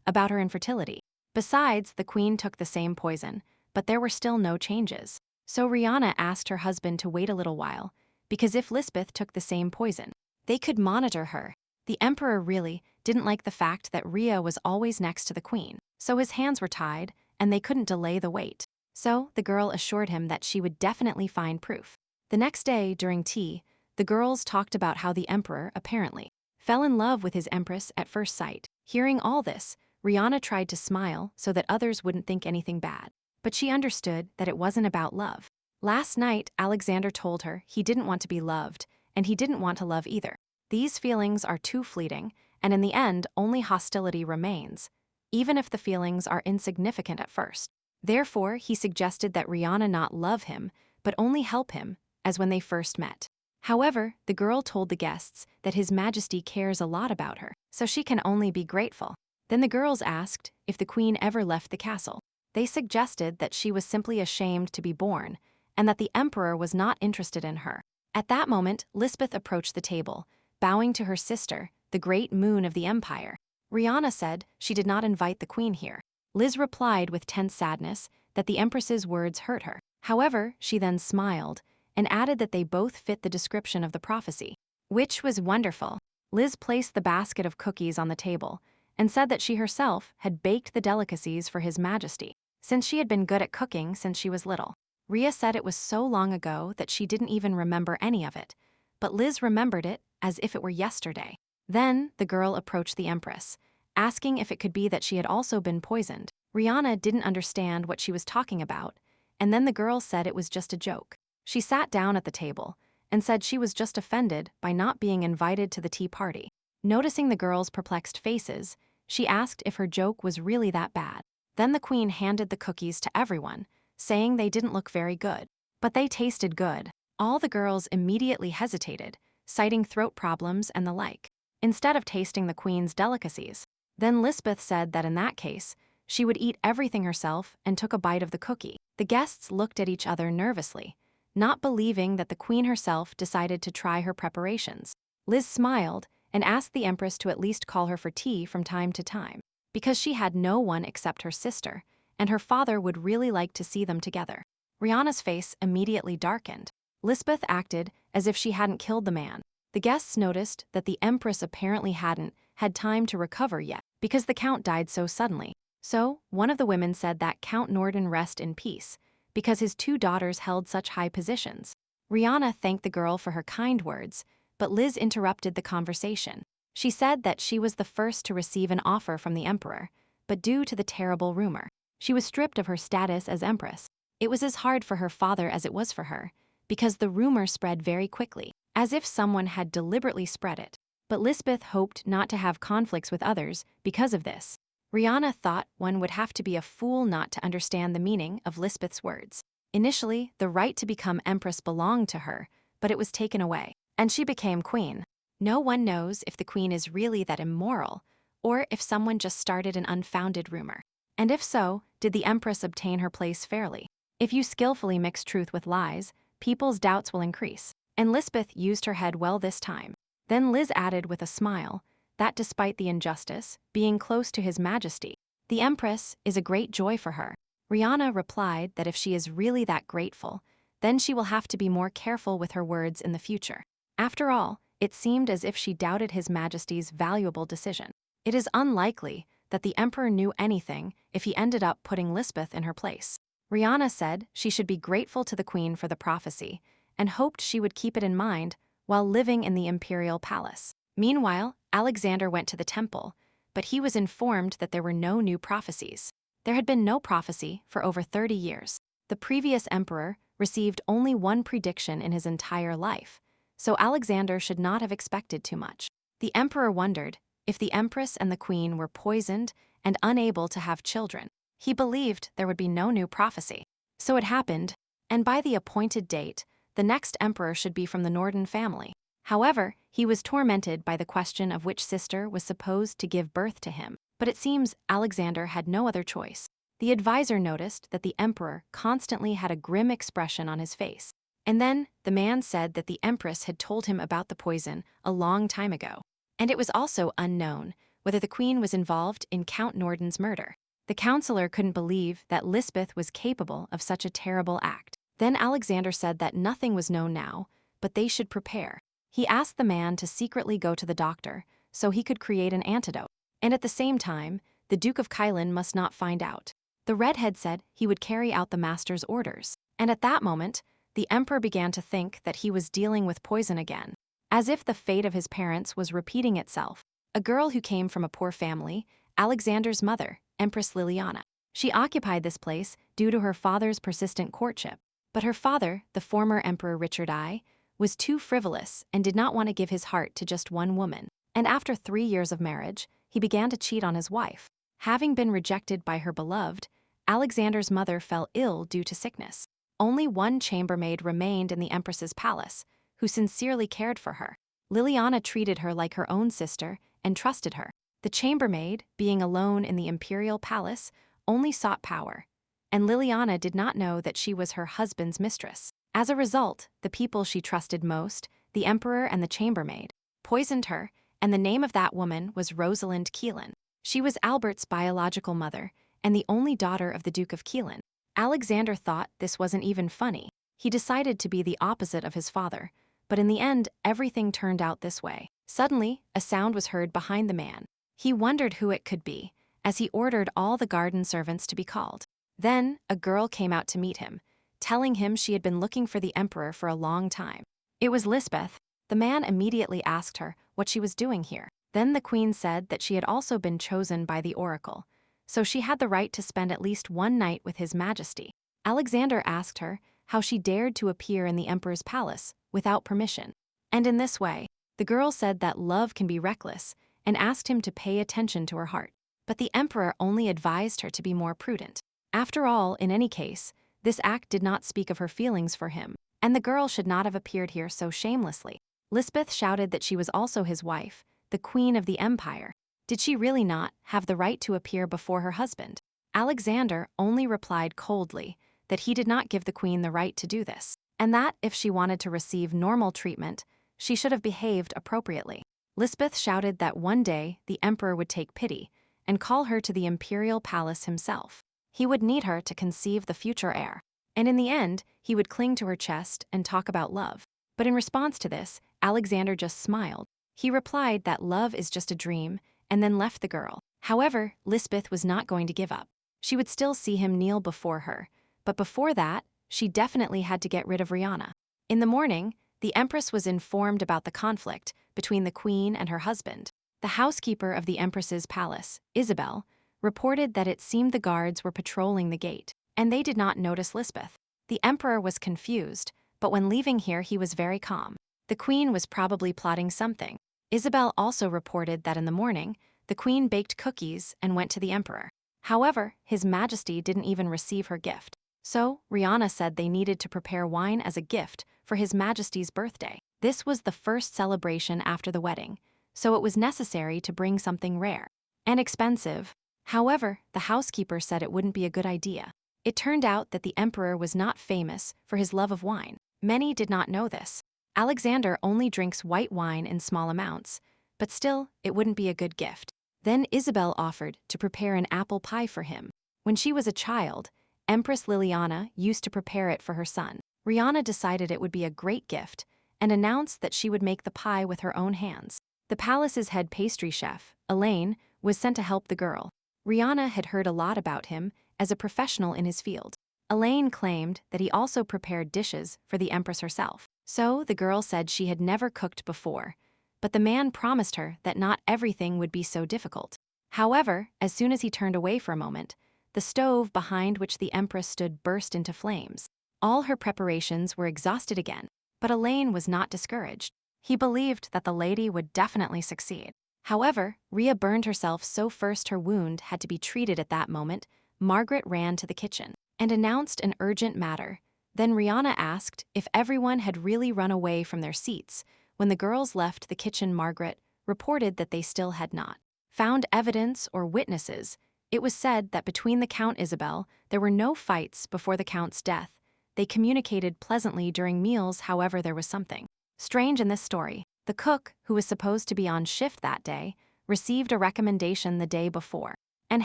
about her infertility. Besides, the queen took the same poison, but there were still no changes. So Rihanna asked her husband to wait a little while, because if Lisbeth took the same poison, they could monitor her. The emperor really didn't like the fact that Rhea was always next to the queen, so his hands were tied, and they couldn't delay the wait. So the girl assured him that she would definitely find proof. The next day, during tea, the girls talked about how the emperor, apparently, fell in love with his empress at first sight. Hearing all this, Rihanna tried to smile so that others wouldn't think anything bad. But she understood that it wasn't about love. Last night, Alexander told her he didn't want to be loved, and he didn't want to love either. These feelings are too fleeting, and in the end, only hostility remains, even if the feelings are insignificant at first. Therefore, he suggested that Rihanna not love him, but only help him, as when they first met. However, the girl told the guests that His Majesty cares a lot about her, so she can only be grateful. Then the girls asked if the queen ever left the castle. They suggested that she was simply ashamed to be born, and that the emperor was not interested in her. At that moment, Lisbeth approached the table, bowing to her sister, the great moon of the empire. Rihanna said she did not invite the queen here. Liz replied with tense sadness that the empress's words hurt her. However, she then smiled and added that they both fit the description of the prophecy, which was wonderful. Liz placed the basket of cookies on the table and said that she herself had baked the delicacies for His Majesty, since she had been good at cooking since she was little. Rhea said it was so long ago that she didn't even remember any of it, but Liz remembered it as if it were yesterday. Then the girl approached the empress, asking if it could be that she had also been poisoned. Rihanna didn't understand what she was talking about, and then the girl said it was just a joke. She sat down at the table and said she was just offended by not being invited to the tea party. Noticing the girls' perplexed faces, she asked if her joke was really that bad. Then the queen handed the cookies to everyone, saying they didn't look very good, but they tasted good. All the girls immediately hesitated, citing throat problems and the like, instead of tasting the queen's delicacies. Then Lisbeth said that in that case, she would eat everything herself and took a bite of the cookie. The guests looked at each other nervously, not believing that the queen herself decided to try her preparations. Liz smiled and asked the empress to at least call her for tea from time to time, because she had no one except her sister, and her father would really like to see them together. Rihanna's face immediately darkened. Lisbeth acted as if she hadn't killed the man. The guests noticed that the empress apparently hadn't had time to recover yet, because the count died so suddenly. So, one of the women said that Count Norden rest in peace, because his two daughters held such high positions. Rihanna thanked the girl for her kind words, but Liz interrupted the conversation. She said that she was the first to receive an offer from the emperor, but due to the terrible rumor, she was stripped of her status as empress. It was as hard for her father as it was for her, because the rumor spread very quickly, as if someone had deliberately spread it. But Lisbeth hoped not to have conflicts with others because of this. Rihanna thought one would have to be a fool not to understand the meaning of Lisbeth's words. Initially, the right to become empress belonged to her, but it was taken away, and she became queen. No one knows if the queen is really that immoral, or if someone just started an unfounded rumor. And if so, did the empress obtain her place fairly? If you skillfully mix truth with lies, people's doubts will increase. And Lisbeth used her head well this time. Then Liz added with a smile that despite the injustice, being close to His Majesty, the empress is a great joy for her. Rihanna replied that if she is really that grateful, then she will have to be more careful with her words in the future. After all, it seemed as if she doubted His Majesty's valuable decision. It is unlikely that the emperor knew anything if he ended up putting Lisbeth in her place. Rihanna said she should be grateful to the queen for the prophecy and hoped she would keep it in mind while living in the imperial palace. Meanwhile, Alexander went to the temple, but he was informed that there were no new prophecies. There had been no prophecy for over 30 years. The previous emperor received only one prediction in his entire life, so Alexander should not have expected too much. The emperor wondered if the empress and the queen were poisoned and unable to have children. He believed there would be no new prophecy. So it happened, and by the appointed date, the next emperor should be from the Norden family. However, he was tormented by the question of which sister was supposed to give birth to him, but it seems Alexander had no other choice. The advisor noticed that the emperor constantly had a grim expression on his face. And then, the man said that the empress had told him about the poison a long time ago. And it was also unknown whether the queen was involved in Count Norden's murder. The counselor couldn't believe that Lisbeth was capable of such a terrible act. Then Alexander said that nothing was known now, but they should prepare. He asked the man to secretly go to the doctor so he could create an antidote. And at the same time, the Duke of Kylan must not find out. The redhead said he would carry out the master's orders. And at that moment, the emperor began to think that he was dealing with poison again, as if the fate of his parents was repeating itself. A girl who came from a poor family, Alexander's mother, Empress Liliana. She occupied this place due to her father's persistent courtship. But her father, the former Emperor Richard I, was too frivolous and did not want to give his heart to just one woman. And after 3 years of marriage, he began to cheat on his wife. Having been rejected by her beloved, Alexander's mother fell ill due to sickness. Only one chambermaid remained in the empress's palace, who sincerely cared for her. Liliana treated her like her own sister and trusted her. The chambermaid, being alone in the imperial palace, only sought power, and Liliana did not know that she was her husband's mistress. As a result, the people she trusted most, the emperor and the chambermaid, poisoned her, and the name of that woman was Rosalind Keelan. She was Albert's biological mother and the only daughter of the Duke of Keelan. Alexander thought this wasn't even funny. He decided to be the opposite of his father, but in the end, everything turned out this way. Suddenly, a sound was heard behind the man. He wondered who it could be, as he ordered all the garden servants to be called. Then, a girl came out to meet him, telling him she had been looking for the emperor for a long time. It was Lisbeth. The man immediately asked her what she was doing here. Then the queen said that she had also been chosen by the oracle, so she had the right to spend at least one night with his majesty. Alexander asked her how she dared to appear in the emperor's palace without permission. And in this way, the girl said that love can be reckless and asked him to pay attention to her heart. But the emperor only advised her to be more prudent. After all, in any case, this act did not speak of her feelings for him, and the girl should not have appeared here so shamelessly. Lisbeth shouted that she was also his wife, the queen of the empire. Did she really not have the right to appear before her husband? Alexander only replied coldly that he did not give the queen the right to do this, and that if she wanted to receive normal treatment, she should have behaved appropriately. Lisbeth shouted that one day the emperor would take pity and call her to the imperial palace himself. He would need her to conceive the future heir, and in the end, he would cling to her chest and talk about love. But in response to this, Alexander just smiled. He replied that love is just a dream, and then left the girl. However, Lisbeth was not going to give up. She would still see him kneel before her, but before that, she definitely had to get rid of Rihanna. In the morning, the empress was informed about the conflict between the queen and her husband. The housekeeper of the empress's palace, Isabel, reported that it seemed the guards were patrolling the gate, and they did not notice Lisbeth. The emperor was confused, but when leaving here he was very calm. The queen was probably plotting something. Isabel also reported that in the morning, the queen baked cookies and went to the emperor. However, His Majesty didn't even receive her gift. So, Rihanna said they needed to prepare wine as a gift for His Majesty's birthday. This was the first celebration after the wedding, so it was necessary to bring something rare and expensive. However, the housekeeper said it wouldn't be a good idea. It turned out that the emperor was not famous for his love of wine. Many did not know this. Alexander only drinks white wine in small amounts, but still, it wouldn't be a good gift. Then Isabel offered to prepare an apple pie for him. When she was a child, Empress Liliana used to prepare it for her son. Rihanna decided it would be a great gift and announced that she would make the pie with her own hands. The palace's head pastry chef, Elaine, was sent to help the girl. Rihanna had heard a lot about him as a professional in his field. Elaine claimed that he also prepared dishes for the empress herself. So the girl said she had never cooked before, but the man promised her that not everything would be so difficult. However, as soon as he turned away for a moment, the stove behind which the empress stood burst into flames. All her preparations were exhausted again, but Elaine was not discouraged. He believed that the lady would definitely succeed. However, Rhea burned herself so first her wound had to be treated at that moment. Margaret ran to the kitchen and announced an urgent matter. Then Rihanna asked if everyone had really run away from their seats. When the girls left the kitchen, Margaret reported that they still had not found evidence or witnesses. It was said that between the Count Isabel, there were no fights before the Count's death. They communicated pleasantly during meals. However, there was something strange in this story. The cook, who was supposed to be on shift that day, received a recommendation the day before and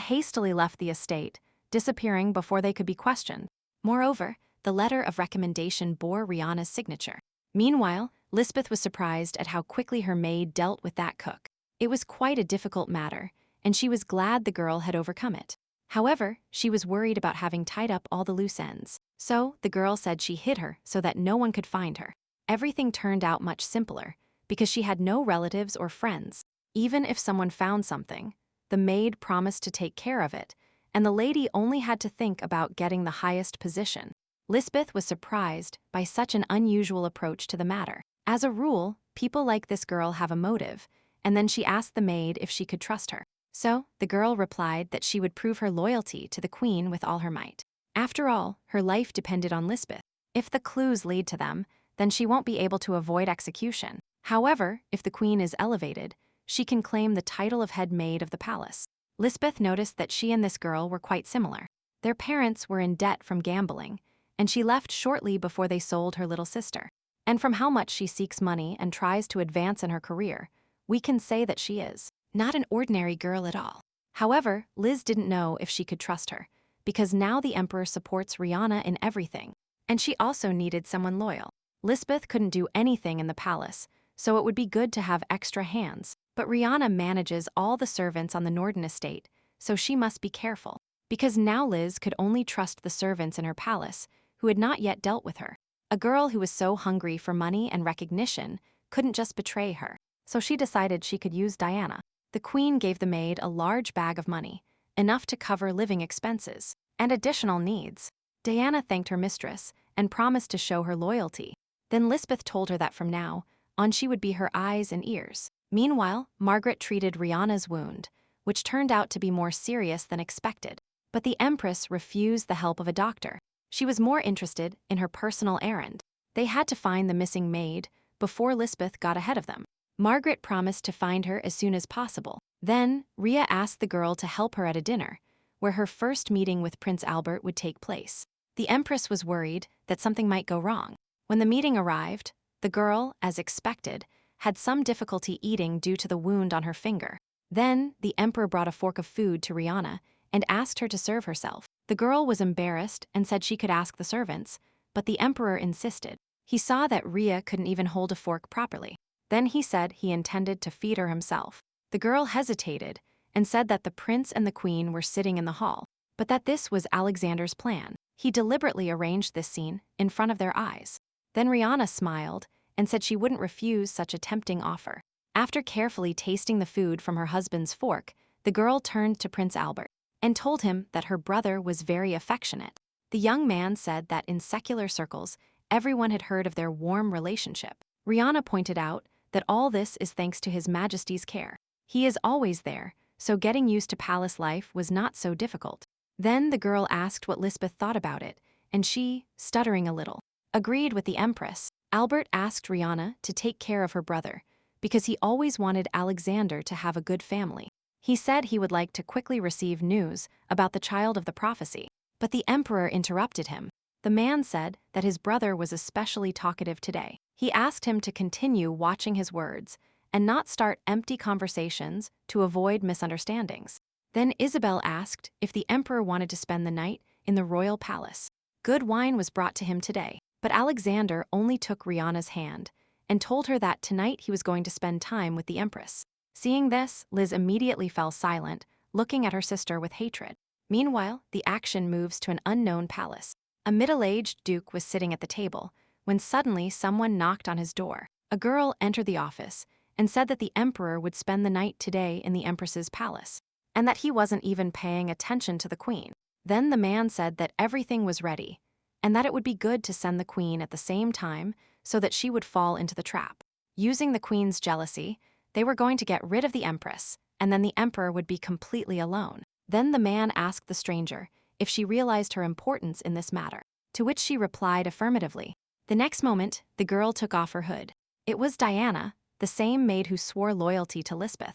hastily left the estate, disappearing before they could be questioned. Moreover, the letter of recommendation bore Rihanna's signature. Meanwhile, Lisbeth was surprised at how quickly her maid dealt with that cook. It was quite a difficult matter, and she was glad the girl had overcome it. However, she was worried about having tied up all the loose ends. So, the girl said she hid her so that no one could find her. Everything turned out much simpler, because she had no relatives or friends. Even if someone found something, the maid promised to take care of it, and the lady only had to think about getting the highest position. Lisbeth was surprised by such an unusual approach to the matter. As a rule, people like this girl have a motive, and then she asked the maid if she could trust her. So, the girl replied that she would prove her loyalty to the queen with all her might. After all, her life depended on Lisbeth. If the clues lead to them, then she won't be able to avoid execution. However, if the queen is elevated, she can claim the title of head maid of the palace. Lisbeth noticed that she and this girl were quite similar. Their parents were in debt from gambling, and she left shortly before they sold her little sister. And from how much she seeks money and tries to advance in her career, we can say that she is not an ordinary girl at all. However, Liz didn't know if she could trust her, because now the emperor supports Rihanna in everything, and she also needed someone loyal. Lisbeth couldn't do anything in the palace, so it would be good to have extra hands. But Rihanna manages all the servants on the Norden estate, so she must be careful. Because now Liz could only trust the servants in her palace, who had not yet dealt with her. A girl who was so hungry for money and recognition couldn't just betray her, so she decided she could use Diana. The queen gave the maid a large bag of money, enough to cover living expenses and additional needs. Diana thanked her mistress and promised to show her loyalty. Then Lisbeth told her that from now on she would be her eyes and ears. Meanwhile, Margaret treated Rihanna's wound, which turned out to be more serious than expected. But the Empress refused the help of a doctor. She was more interested in her personal errand. They had to find the missing maid before Lisbeth got ahead of them. Margaret promised to find her as soon as possible. Then, Rhea asked the girl to help her at a dinner, where her first meeting with Prince Albert would take place. The Empress was worried that something might go wrong. When the meeting arrived, the girl, as expected, had some difficulty eating due to the wound on her finger. Then, the Emperor brought a fork of food to Rihanna and asked her to serve herself. The girl was embarrassed and said she could ask the servants, but the Emperor insisted. He saw that Rhea couldn't even hold a fork properly. Then he said he intended to feed her himself. The girl hesitated and said that the prince and the queen were sitting in the hall, but that this was Alexander's plan. He deliberately arranged this scene in front of their eyes. Then Rihanna smiled and said she wouldn't refuse such a tempting offer. After carefully tasting the food from her husband's fork, the girl turned to Prince Albert and told him that her brother was very affectionate. The young man said that in secular circles, everyone had heard of their warm relationship. Rihanna pointed out that all this is thanks to His Majesty's care. He is always there, so getting used to palace life was not so difficult. Then the girl asked what Lisbeth thought about it, and she, stuttering a little, agreed with the Empress. Albert asked Rihanna to take care of her brother, because he always wanted Alexander to have a good family. He said he would like to quickly receive news about the child of the prophecy. But the Emperor interrupted him. The man said that his brother was especially talkative today. He asked him to continue watching his words and not start empty conversations to avoid misunderstandings. Then Isabel asked if the Emperor wanted to spend the night in the royal palace. Good wine was brought to him today, but Alexander only took Rihanna's hand and told her that tonight he was going to spend time with the Empress. Seeing this, Liz immediately fell silent, looking at her sister with hatred. Meanwhile, the action moves to an unknown palace. A middle-aged duke was sitting at the table when suddenly someone knocked on his door. A girl entered the office and said that the Emperor would spend the night today in the Empress's palace, and that he wasn't even paying attention to the Queen. Then the man said that everything was ready, and that it would be good to send the Queen at the same time so that she would fall into the trap. Using the Queen's jealousy, they were going to get rid of the Empress, and then the Emperor would be completely alone. Then the man asked the stranger if she realized her importance in this matter, to which she replied affirmatively. The next moment, the girl took off her hood. It was Diana, the same maid who swore loyalty to Lisbeth,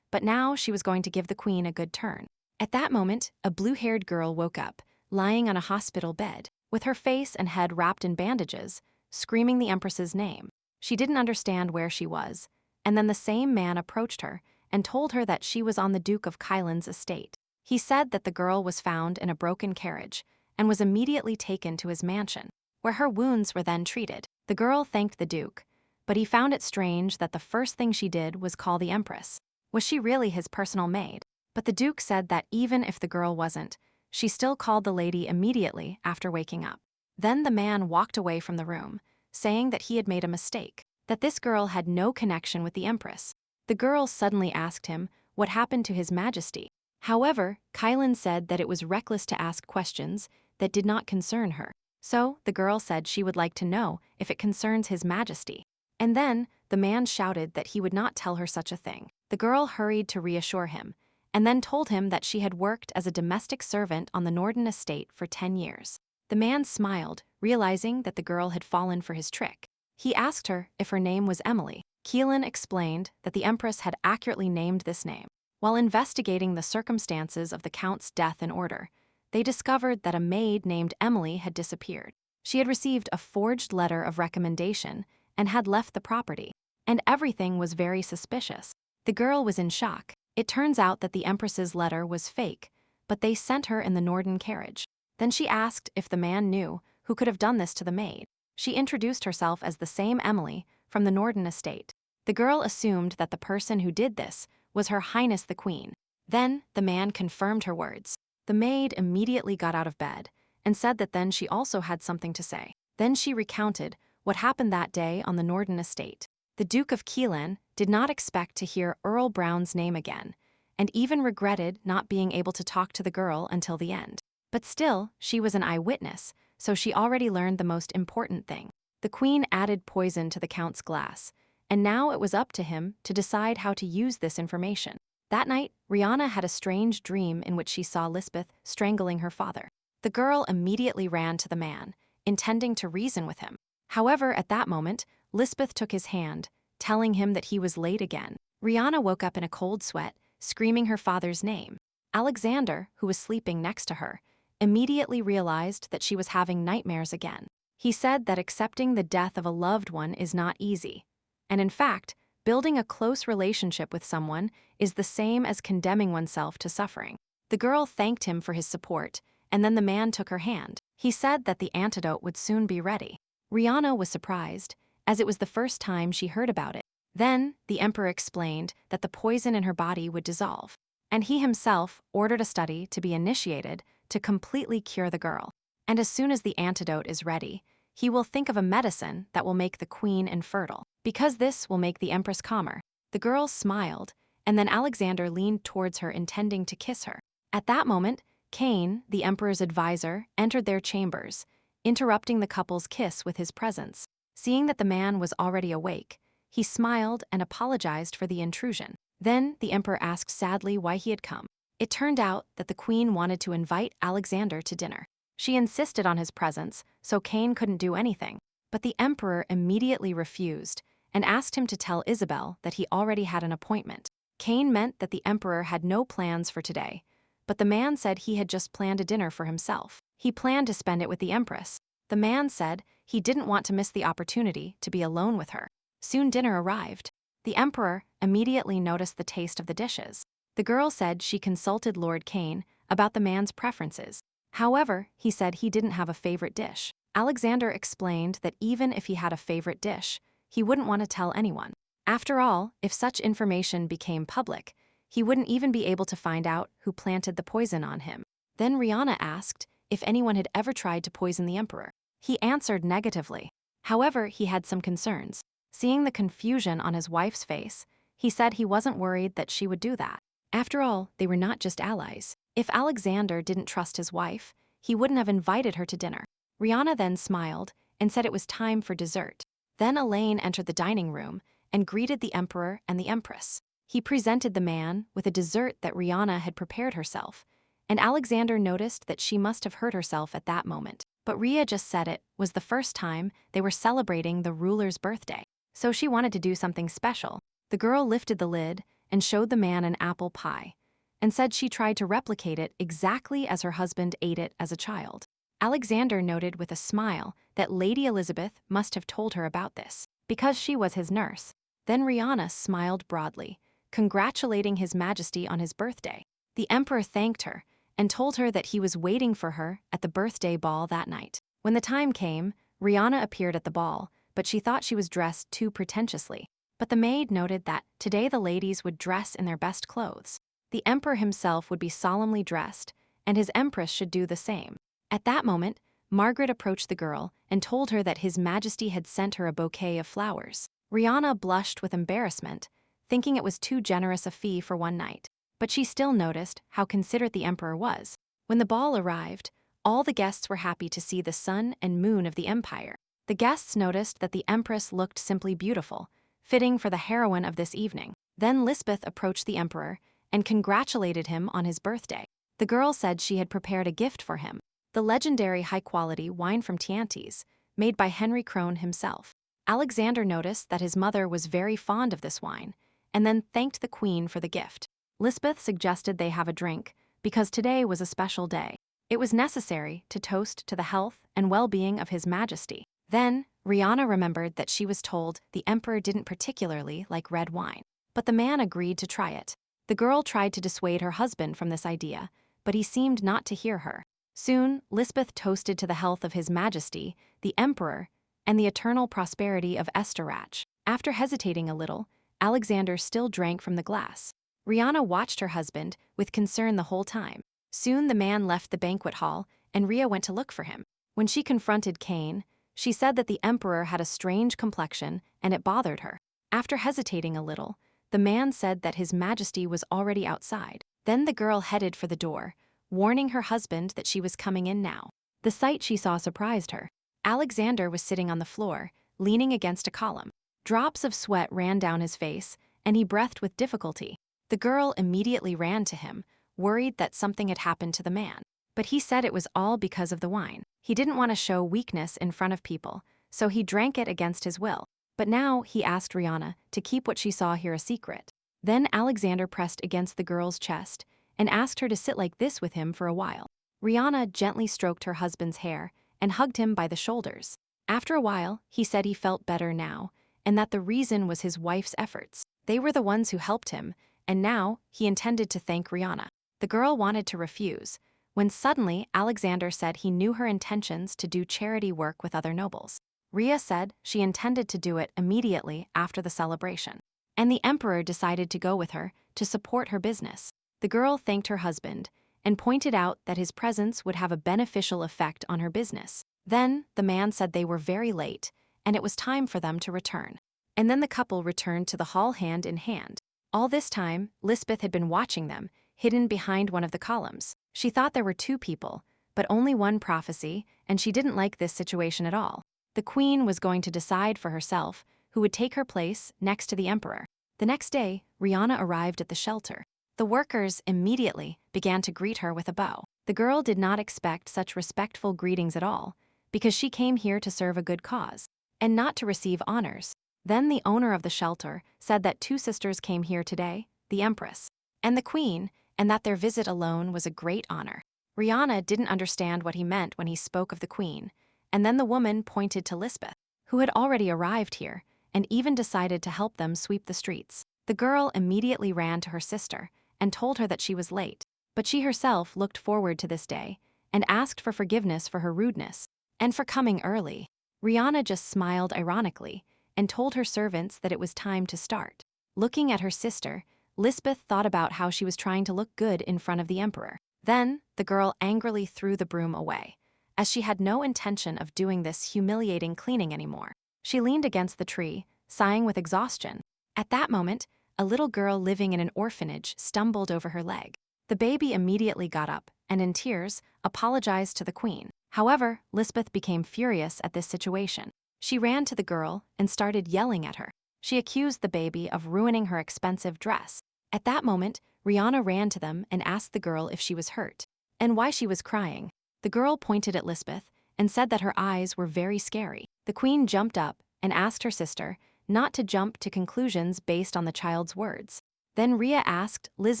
but now she was going to give the Queen a good turn. At that moment, a blue-haired girl woke up, lying on a hospital bed, with her face and head wrapped in bandages, screaming the Empress's name. She didn't understand where she was, and then the same man approached her and told her that she was on the Duke of Kylan's estate. He said that the girl was found in a broken carriage and was immediately taken to his mansion, where her wounds were then treated. The girl thanked the Duke, but he found it strange that the first thing she did was call the Empress. Was she really his personal maid? But the Duke said that even if the girl wasn't, she still called the lady immediately after waking up. Then the man walked away from the room, saying that he had made a mistake, that this girl had no connection with the Empress. The girl suddenly asked him what happened to His Majesty. However, Kylan said that it was reckless to ask questions that did not concern her. So, the girl said she would like to know if it concerns His Majesty. And then, the man shouted that he would not tell her such a thing. The girl hurried to reassure him, and then told him that she had worked as a domestic servant on the Norden estate for 10 years. The man smiled, realizing that the girl had fallen for his trick. He asked her if her name was Emily. Keelan explained that the Empress had accurately named this name. While investigating the circumstances of the Count's death in order, they discovered that a maid named Emily had disappeared. She had received a forged letter of recommendation and had left the property, and everything was very suspicious. The girl was in shock. It turns out that the Empress's letter was fake, but they sent her in the Norden carriage. Then she asked if the man knew who could have done this to the maid. She introduced herself as the same Emily from the Norden estate. The girl assumed that the person who did this was Her Highness the Queen. Then the man confirmed her words. The maid immediately got out of bed and said that then she also had something to say. Then she recounted what happened that day on the Norden estate. The Duke of Keelan did not expect to hear Earl Brown's name again, and even regretted not being able to talk to the girl until the end. But still, she was an eyewitness, so she already learned the most important thing. The Queen added poison to the Count's glass, and now it was up to him to decide how to use this information. That night, Rihanna had a strange dream in which she saw Lisbeth strangling her father. The girl immediately ran to the man, intending to reason with him. However, at that moment, Lisbeth took his hand, telling him that he was late again. Rihanna woke up in a cold sweat, screaming her father's name. Alexander, who was sleeping next to her, immediately realized that she was having nightmares again. He said that accepting the death of a loved one is not easy. And in fact, building a close relationship with someone is the same as condemning oneself to suffering. The girl thanked him for his support, and then the man took her hand. He said that the antidote would soon be ready. Rihanna was surprised, as it was the first time she heard about it. Then, the emperor explained that the poison in her body would dissolve, and he himself ordered a study to be initiated to completely cure the girl. And as soon as the antidote is ready, he will think of a medicine that will make the queen infertile, because this will make the empress calmer. The girl smiled, and then Alexander leaned towards her intending to kiss her. At that moment, Cain, the emperor's advisor, entered their chambers, interrupting the couple's kiss with his presence. Seeing that the man was already awake, he smiled and apologized for the intrusion. Then the emperor asked sadly why he had come. It turned out that the queen wanted to invite Alexander to dinner. She insisted on his presence, so Cain couldn't do anything. But the emperor immediately refused and asked him to tell Isabel that he already had an appointment. Cain meant that the emperor had no plans for today, but the man said he had just planned a dinner for himself. He planned to spend it with the empress. The man said he didn't want to miss the opportunity to be alone with her. Soon dinner arrived. The emperor immediately noticed the taste of the dishes. The girl said she consulted Lord Cain about the man's preferences. However, he said he didn't have a favorite dish. Alexander explained that even if he had a favorite dish, he wouldn't want to tell anyone. After all, if such information became public, he wouldn't even be able to find out who planted the poison on him. Then Rihanna asked if anyone had ever tried to poison the emperor. He answered negatively. However, he had some concerns. Seeing the confusion on his wife's face, he said he wasn't worried that she would do that. After all, they were not just allies. If Alexander didn't trust his wife, he wouldn't have invited her to dinner. Rihanna then smiled and said it was time for dessert. Then Elaine entered the dining room and greeted the emperor and the empress. He presented the man with a dessert that Rihanna had prepared herself, and Alexander noticed that she must have hurt herself at that moment. But Rhea just said it was the first time they were celebrating the ruler's birthday, so she wanted to do something special. The girl lifted the lid and showed the man an apple pie, and said she tried to replicate it exactly as her husband ate it as a child. Alexander noted with a smile that Lady Elizabeth must have told her about this, because she was his nurse. Then Rihanna smiled broadly, congratulating His Majesty on his birthday. The emperor thanked her and told her that he was waiting for her at the birthday ball that night. When the time came, Rihanna appeared at the ball, but she thought she was dressed too pretentiously. But the maid noted that today the ladies would dress in their best clothes. The emperor himself would be solemnly dressed, and his empress should do the same. At that moment, Margaret approached the girl and told her that His Majesty had sent her a bouquet of flowers. Rihanna blushed with embarrassment, thinking it was too generous a fee for one night. But she still noticed how considerate the emperor was. When the ball arrived, all the guests were happy to see the sun and moon of the empire. The guests noticed that the empress looked simply beautiful, fitting for the heroine of this evening. Then Lisbeth approached the emperor and congratulated him on his birthday. The girl said she had prepared a gift for him, the legendary high-quality wine from Tianti's, made by Henry Crone himself. Alexander noticed that his mother was very fond of this wine, and then thanked the queen for the gift. Lisbeth suggested they have a drink, because today was a special day. It was necessary to toast to the health and well-being of His Majesty. Then, Rihanna remembered that she was told the emperor didn't particularly like red wine. But the man agreed to try it. The girl tried to dissuade her husband from this idea, but he seemed not to hear her. Soon, Lisbeth toasted to the health of His Majesty, the emperor, and the eternal prosperity of Esterach. After hesitating a little, Alexander still drank from the glass. Rihanna watched her husband with concern the whole time. Soon the man left the banquet hall, and Rhea went to look for him. When she confronted Cain, she said that the emperor had a strange complexion and it bothered her. After hesitating a little, the man said that His Majesty was already outside. Then the girl headed for the door, warning her husband that she was coming in now. The sight she saw surprised her. Alexander was sitting on the floor, leaning against a column. Drops of sweat ran down his face, and he breathed with difficulty. The girl immediately ran to him, worried that something had happened to the man. But he said it was all because of the wine. He didn't want to show weakness in front of people, so he drank it against his will. But now he asked Rihanna to keep what she saw here a secret. Then Alexander pressed against the girl's chest and asked her to sit like this with him for a while. Rihanna gently stroked her husband's hair and hugged him by the shoulders. After a while, he said he felt better now, and that the reason was his wife's efforts. They were the ones who helped him, and now he intended to thank Rihanna. The girl wanted to refuse, when suddenly Alexander said he knew her intentions to do charity work with other nobles. Rhea said she intended to do it immediately after the celebration, and the emperor decided to go with her to support her business. The girl thanked her husband and pointed out that his presence would have a beneficial effect on her business. Then the man said they were very late, and it was time for them to return. And then the couple returned to the hall hand in hand. All this time, Lisbeth had been watching them, hidden behind one of the columns. She thought there were two people, but only one prophecy, and she didn't like this situation at all. The queen was going to decide for herself who would take her place next to the emperor. The next day, Rihanna arrived at the shelter. The workers immediately began to greet her with a bow. The girl did not expect such respectful greetings at all, because she came here to serve a good cause, and not to receive honors. Then the owner of the shelter said that two sisters came here today, the empress and the queen, and that their visit alone was a great honor. Rihanna didn't understand what he meant when he spoke of the queen, and then the woman pointed to Lisbeth, who had already arrived here, and even decided to help them sweep the streets. The girl immediately ran to her sister and told her that she was late, but she herself looked forward to this day and asked for forgiveness for her rudeness and for coming early. Rihanna just smiled ironically and told her servants that it was time to start. Looking at her sister, Lisbeth thought about how she was trying to look good in front of the emperor. Then, the girl angrily threw the broom away, as she had no intention of doing this humiliating cleaning anymore. She leaned against the tree, sighing with exhaustion. At that moment, a little girl living in an orphanage stumbled over her leg. The baby immediately got up and, in tears, apologized to the queen. However, Lisbeth became furious at this situation. She ran to the girl and started yelling at her. She accused the baby of ruining her expensive dress. At that moment, Rihanna ran to them and asked the girl if she was hurt and why she was crying. The girl pointed at Lisbeth and said that her eyes were very scary. The queen jumped up and asked her sister not to jump to conclusions based on the child's words. Then Rhea asked Liz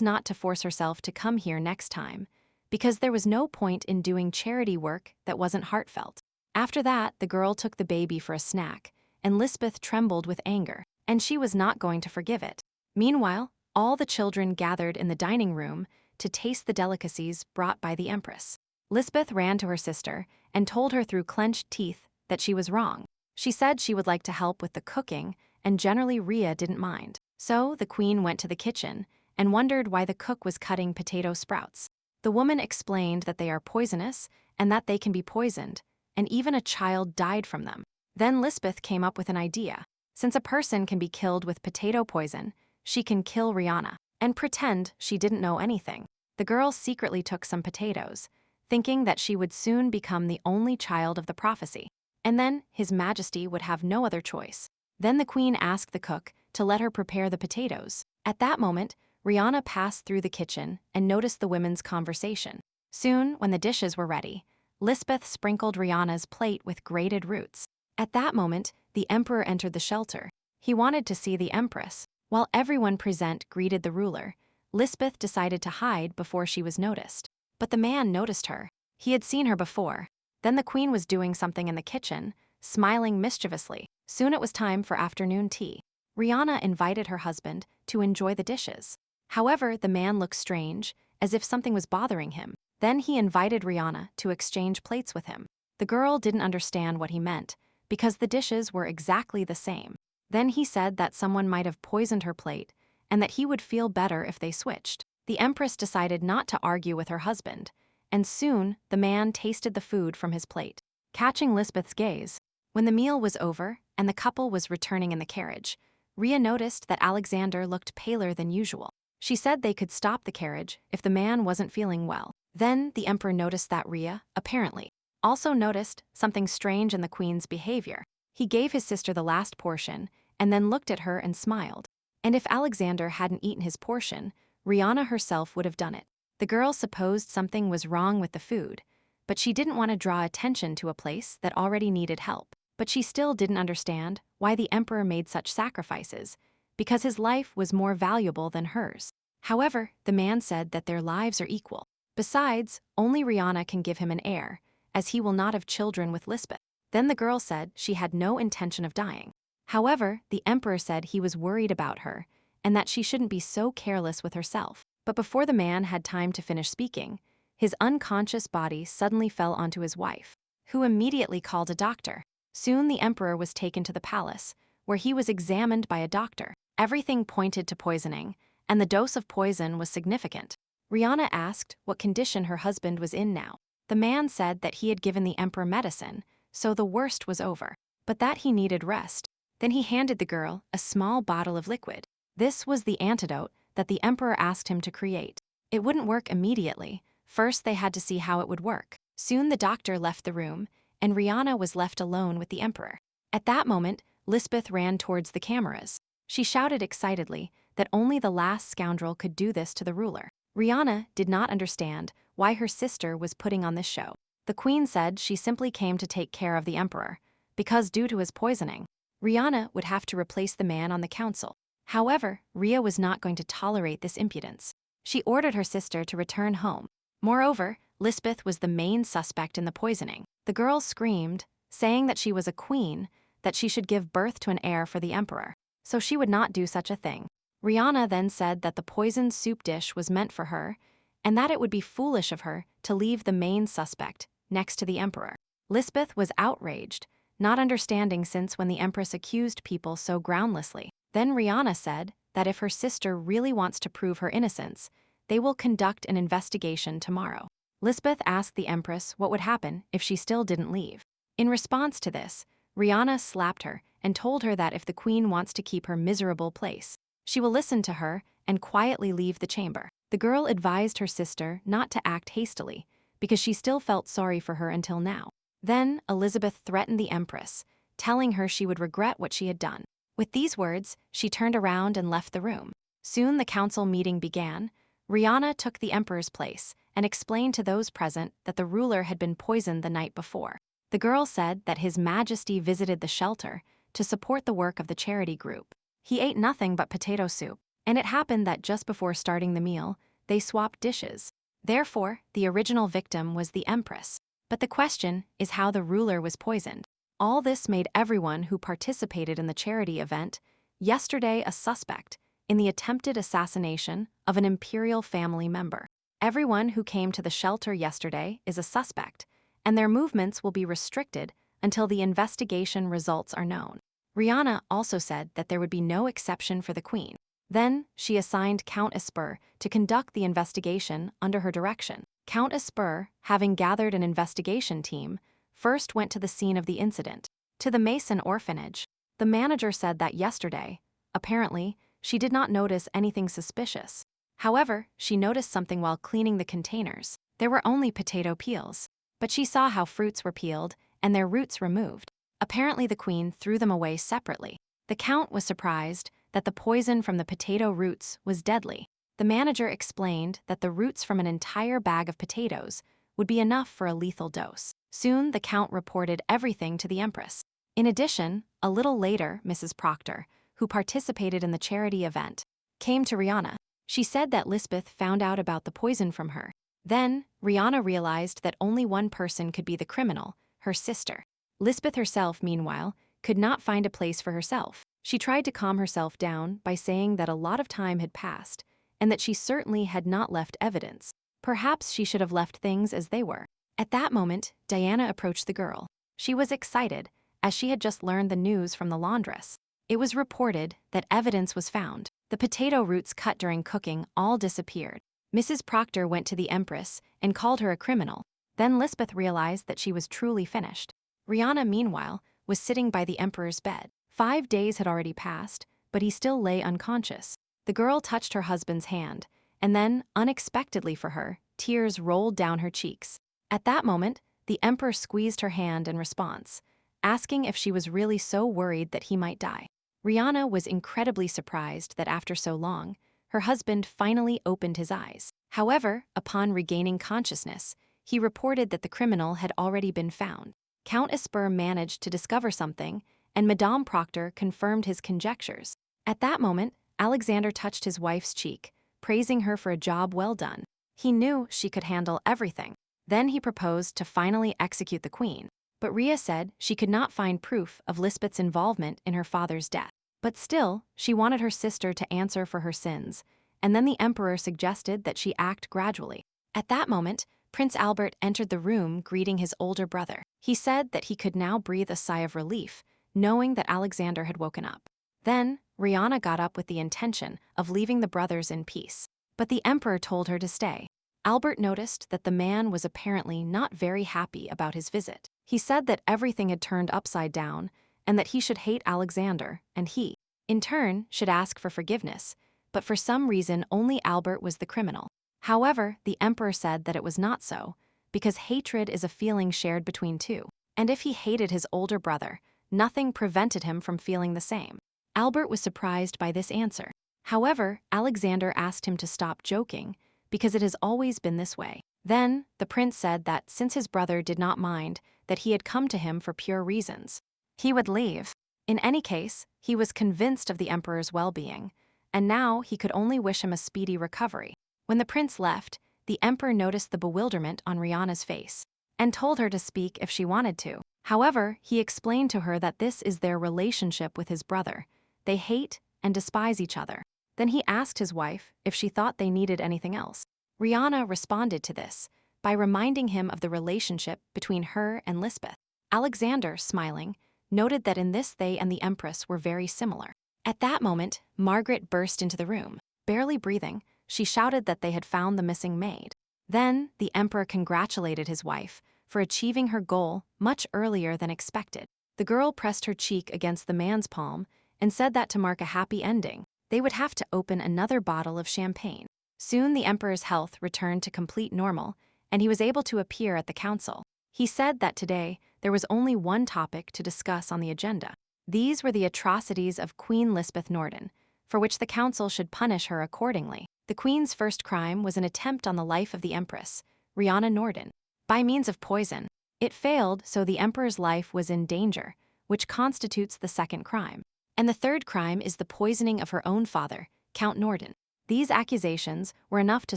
not to force herself to come here next time, because there was no point in doing charity work that wasn't heartfelt. After that, the girl took the baby for a snack, and Lisbeth trembled with anger, and she was not going to forgive it. Meanwhile, all the children gathered in the dining room to taste the delicacies brought by the empress. Lisbeth ran to her sister and told her through clenched teeth that she was wrong. She said she would like to help with the cooking, and generally Rhea didn't mind. So the queen went to the kitchen and wondered why the cook was cutting potato sprouts. The woman explained that they are poisonous and that they can be poisoned, and even a child died from them. Then Lisbeth came up with an idea. Since a person can be killed with potato poison, she can kill Rihanna and pretend she didn't know anything. The girl secretly took some potatoes, thinking that she would soon become the only child of the prophecy, and then His Majesty would have no other choice. Then the queen asked the cook to let her prepare the potatoes. At that moment, Rihanna passed through the kitchen and noticed the women's conversation. Soon, when the dishes were ready, Lisbeth sprinkled Rihanna's plate with grated roots. At that moment, the emperor entered the shelter. He wanted to see the empress. While everyone present greeted the ruler, Lisbeth decided to hide before she was noticed. But the man noticed her. He had seen her before. Then the queen was doing something in the kitchen, smiling mischievously. Soon it was time for afternoon tea. Rihanna invited her husband to enjoy the dishes. However, the man looked strange, as if something was bothering him. Then he invited Rihanna to exchange plates with him. The girl didn't understand what he meant, because the dishes were exactly the same. Then he said that someone might have poisoned her plate, and that he would feel better if they switched. The empress decided not to argue with her husband, and soon the man tasted the food from his plate, catching Lisbeth's gaze. When the meal was over and the couple was returning in the carriage, Rhea noticed that Alexander looked paler than usual. She said they could stop the carriage if the man wasn't feeling well. Then the emperor noticed that Rhea, apparently, also noticed something strange in the queen's behavior. He gave his sister the last portion and then looked at her and smiled. And if Alexander hadn't eaten his portion, Rihanna herself would have done it. The girl supposed something was wrong with the food, but she didn't want to draw attention to a place that already needed help. But she still didn't understand why the emperor made such sacrifices, because his life was more valuable than hers. However, the man said that their lives are equal. Besides, only Rihanna can give him an heir, as he will not have children with Lisbeth. Then the girl said she had no intention of dying. However, the emperor said he was worried about her, and that she shouldn't be so careless with herself. But before the man had time to finish speaking, his unconscious body suddenly fell onto his wife, who immediately called a doctor. Soon the emperor was taken to the palace, where he was examined by a doctor. Everything pointed to poisoning, and the dose of poison was significant. Rihanna asked what condition her husband was in now. The man said that he had given the emperor medicine, so the worst was over, but that he needed rest. Then he handed the girl a small bottle of liquid. This was the antidote that the emperor asked him to create. It wouldn't work immediately. First, they had to see how it would work. Soon the doctor left the room, and Rihanna was left alone with the emperor. At that moment, Lisbeth ran towards the cameras. She shouted excitedly that only the last scoundrel could do this to the ruler. Rihanna did not understand why her sister was putting on this show. The queen said she simply came to take care of the emperor, because due to his poisoning, Rihanna would have to replace the man on the council. However, Rhea was not going to tolerate this impudence. She ordered her sister to return home. Moreover, Lisbeth was the main suspect in the poisoning. The girl screamed, saying that she was a queen, that she should give birth to an heir for the emperor, so she would not do such a thing. Rihanna then said that the poisoned soup dish was meant for her, and that it would be foolish of her to leave the main suspect next to the emperor. Lisbeth was outraged, not understanding since when the empress accused people so groundlessly. Then Rihanna said that if her sister really wants to prove her innocence, they will conduct an investigation tomorrow. Lisbeth asked the empress what would happen if she still didn't leave. In response to this, Rihanna slapped her and told her that if the queen wants to keep her miserable place, she will listen to her and quietly leave the chamber. The girl advised her sister not to act hastily, because she still felt sorry for her until now. Then Elizabeth threatened the empress, telling her she would regret what she had done. With these words, she turned around and left the room. Soon the council meeting began. Rihanna took the emperor's place and explained to those present that the ruler had been poisoned the night before. The girl said that His Majesty visited the shelter to support the work of the charity group. He ate nothing but potato soup, and it happened that just before starting the meal, they swapped dishes. Therefore, the original victim was the empress. But the question is how the ruler was poisoned. All this made everyone who participated in the charity event yesterday a suspect in the attempted assassination of an imperial family member. Everyone who came to the shelter yesterday is a suspect, and their movements will be restricted until the investigation results are known. Rihanna also said that there would be no exception for the queen. Then, she assigned Count Esper to conduct the investigation under her direction. Count Esper, having gathered an investigation team, first went to the scene of the incident, to the Mason orphanage. The manager said that yesterday, apparently, she did not notice anything suspicious. However, she noticed something while cleaning the containers. There were only potato peels, but she saw how fruits were peeled and their roots removed. Apparently the queen threw them away separately. The count was surprised that the poison from the potato roots was deadly. the manager explained that the roots from an entire bag of potatoes would be enough for a lethal dose. Soon, the Count reported everything to the Empress. In addition, a little later, Mrs. Proctor, who participated in the charity event, came to Rihanna. She said that Lisbeth found out about the poison from her. Then, Rihanna realized that only one person could be the criminal, her sister. Lisbeth herself, meanwhile, could not find a place for herself. She tried to calm herself down by saying that a lot of time had passed and that she certainly had not left evidence. Perhaps she should have left things as they were. At that moment, Diana approached the girl. She was excited, as she had just learned the news from the laundress. It was reported that evidence was found. The potato roots cut during cooking all disappeared. Mrs. Proctor went to the Empress and called her a criminal. Then Lisbeth realized that she was truly finished. Rihanna, meanwhile, was sitting by the Emperor's bed. 5 days had already passed, but he still lay unconscious. The girl touched her husband's hand, and then, unexpectedly for her, tears rolled down her cheeks. At that moment, the Emperor squeezed her hand in response, asking if she was really so worried that he might die. Rihanna was incredibly surprised that after so long, her husband finally opened his eyes. However, upon regaining consciousness, he reported that the criminal had already been found. Count Esper managed to discover something, and Madame Proctor confirmed his conjectures. At that moment, Alexander touched his wife's cheek, praising her for a job well done. He knew she could handle everything. Then he proposed to finally execute the queen. But Rhea said she could not find proof of Lisbeth's involvement in her father's death. But still, she wanted her sister to answer for her sins, and then the Emperor suggested that she act gradually. At that moment, Prince Albert entered the room greeting his older brother. He said that he could now breathe a sigh of relief, knowing that Alexander had woken up. Then, Rihanna got up with the intention of leaving the brothers in peace. But the Emperor told her to stay. Albert noticed that the man was apparently not very happy about his visit. He said that everything had turned upside down and that he should hate Alexander, and he, in turn, should ask for forgiveness. But for some reason, only Albert was the criminal. However, the Emperor said that it was not so, because hatred is a feeling shared between two. And if he hated his older brother, nothing prevented him from feeling the same. Albert was surprised by this answer. However, Alexander asked him to stop joking, because it has always been this way. Then, the prince said that since his brother did not mind that he had come to him for pure reasons, he would leave. In any case, he was convinced of the Emperor's well-being, and now he could only wish him a speedy recovery. When the prince left, the Emperor noticed the bewilderment on Rihanna's face, and told her to speak if she wanted to. However, he explained to her that this is their relationship with his brother. They hate and despise each other. Then he asked his wife if she thought they needed anything else. Rihanna responded to this by reminding him of the relationship between her and Lisbeth. Alexander, smiling, noted that in this they and the Empress were very similar. At that moment, Margaret burst into the room. Barely breathing, she shouted that they had found the missing maid. Then, the Emperor congratulated his wife for achieving her goal much earlier than expected. The girl pressed her cheek against the man's palm and said that to mark a happy ending, they would have to open another bottle of champagne. Soon the Emperor's health returned to complete normal, and he was able to appear at the council. He said that today there was only one topic to discuss on the agenda. These were the atrocities of Queen Lisbeth Norden, for which the council should punish her accordingly. The queen's first crime was an attempt on the life of the Empress, Rihanna Norden, by means of poison. It failed, so the Emperor's life was in danger, which constitutes the second crime. And the third crime is the poisoning of her own father, Count Norden. These accusations were enough to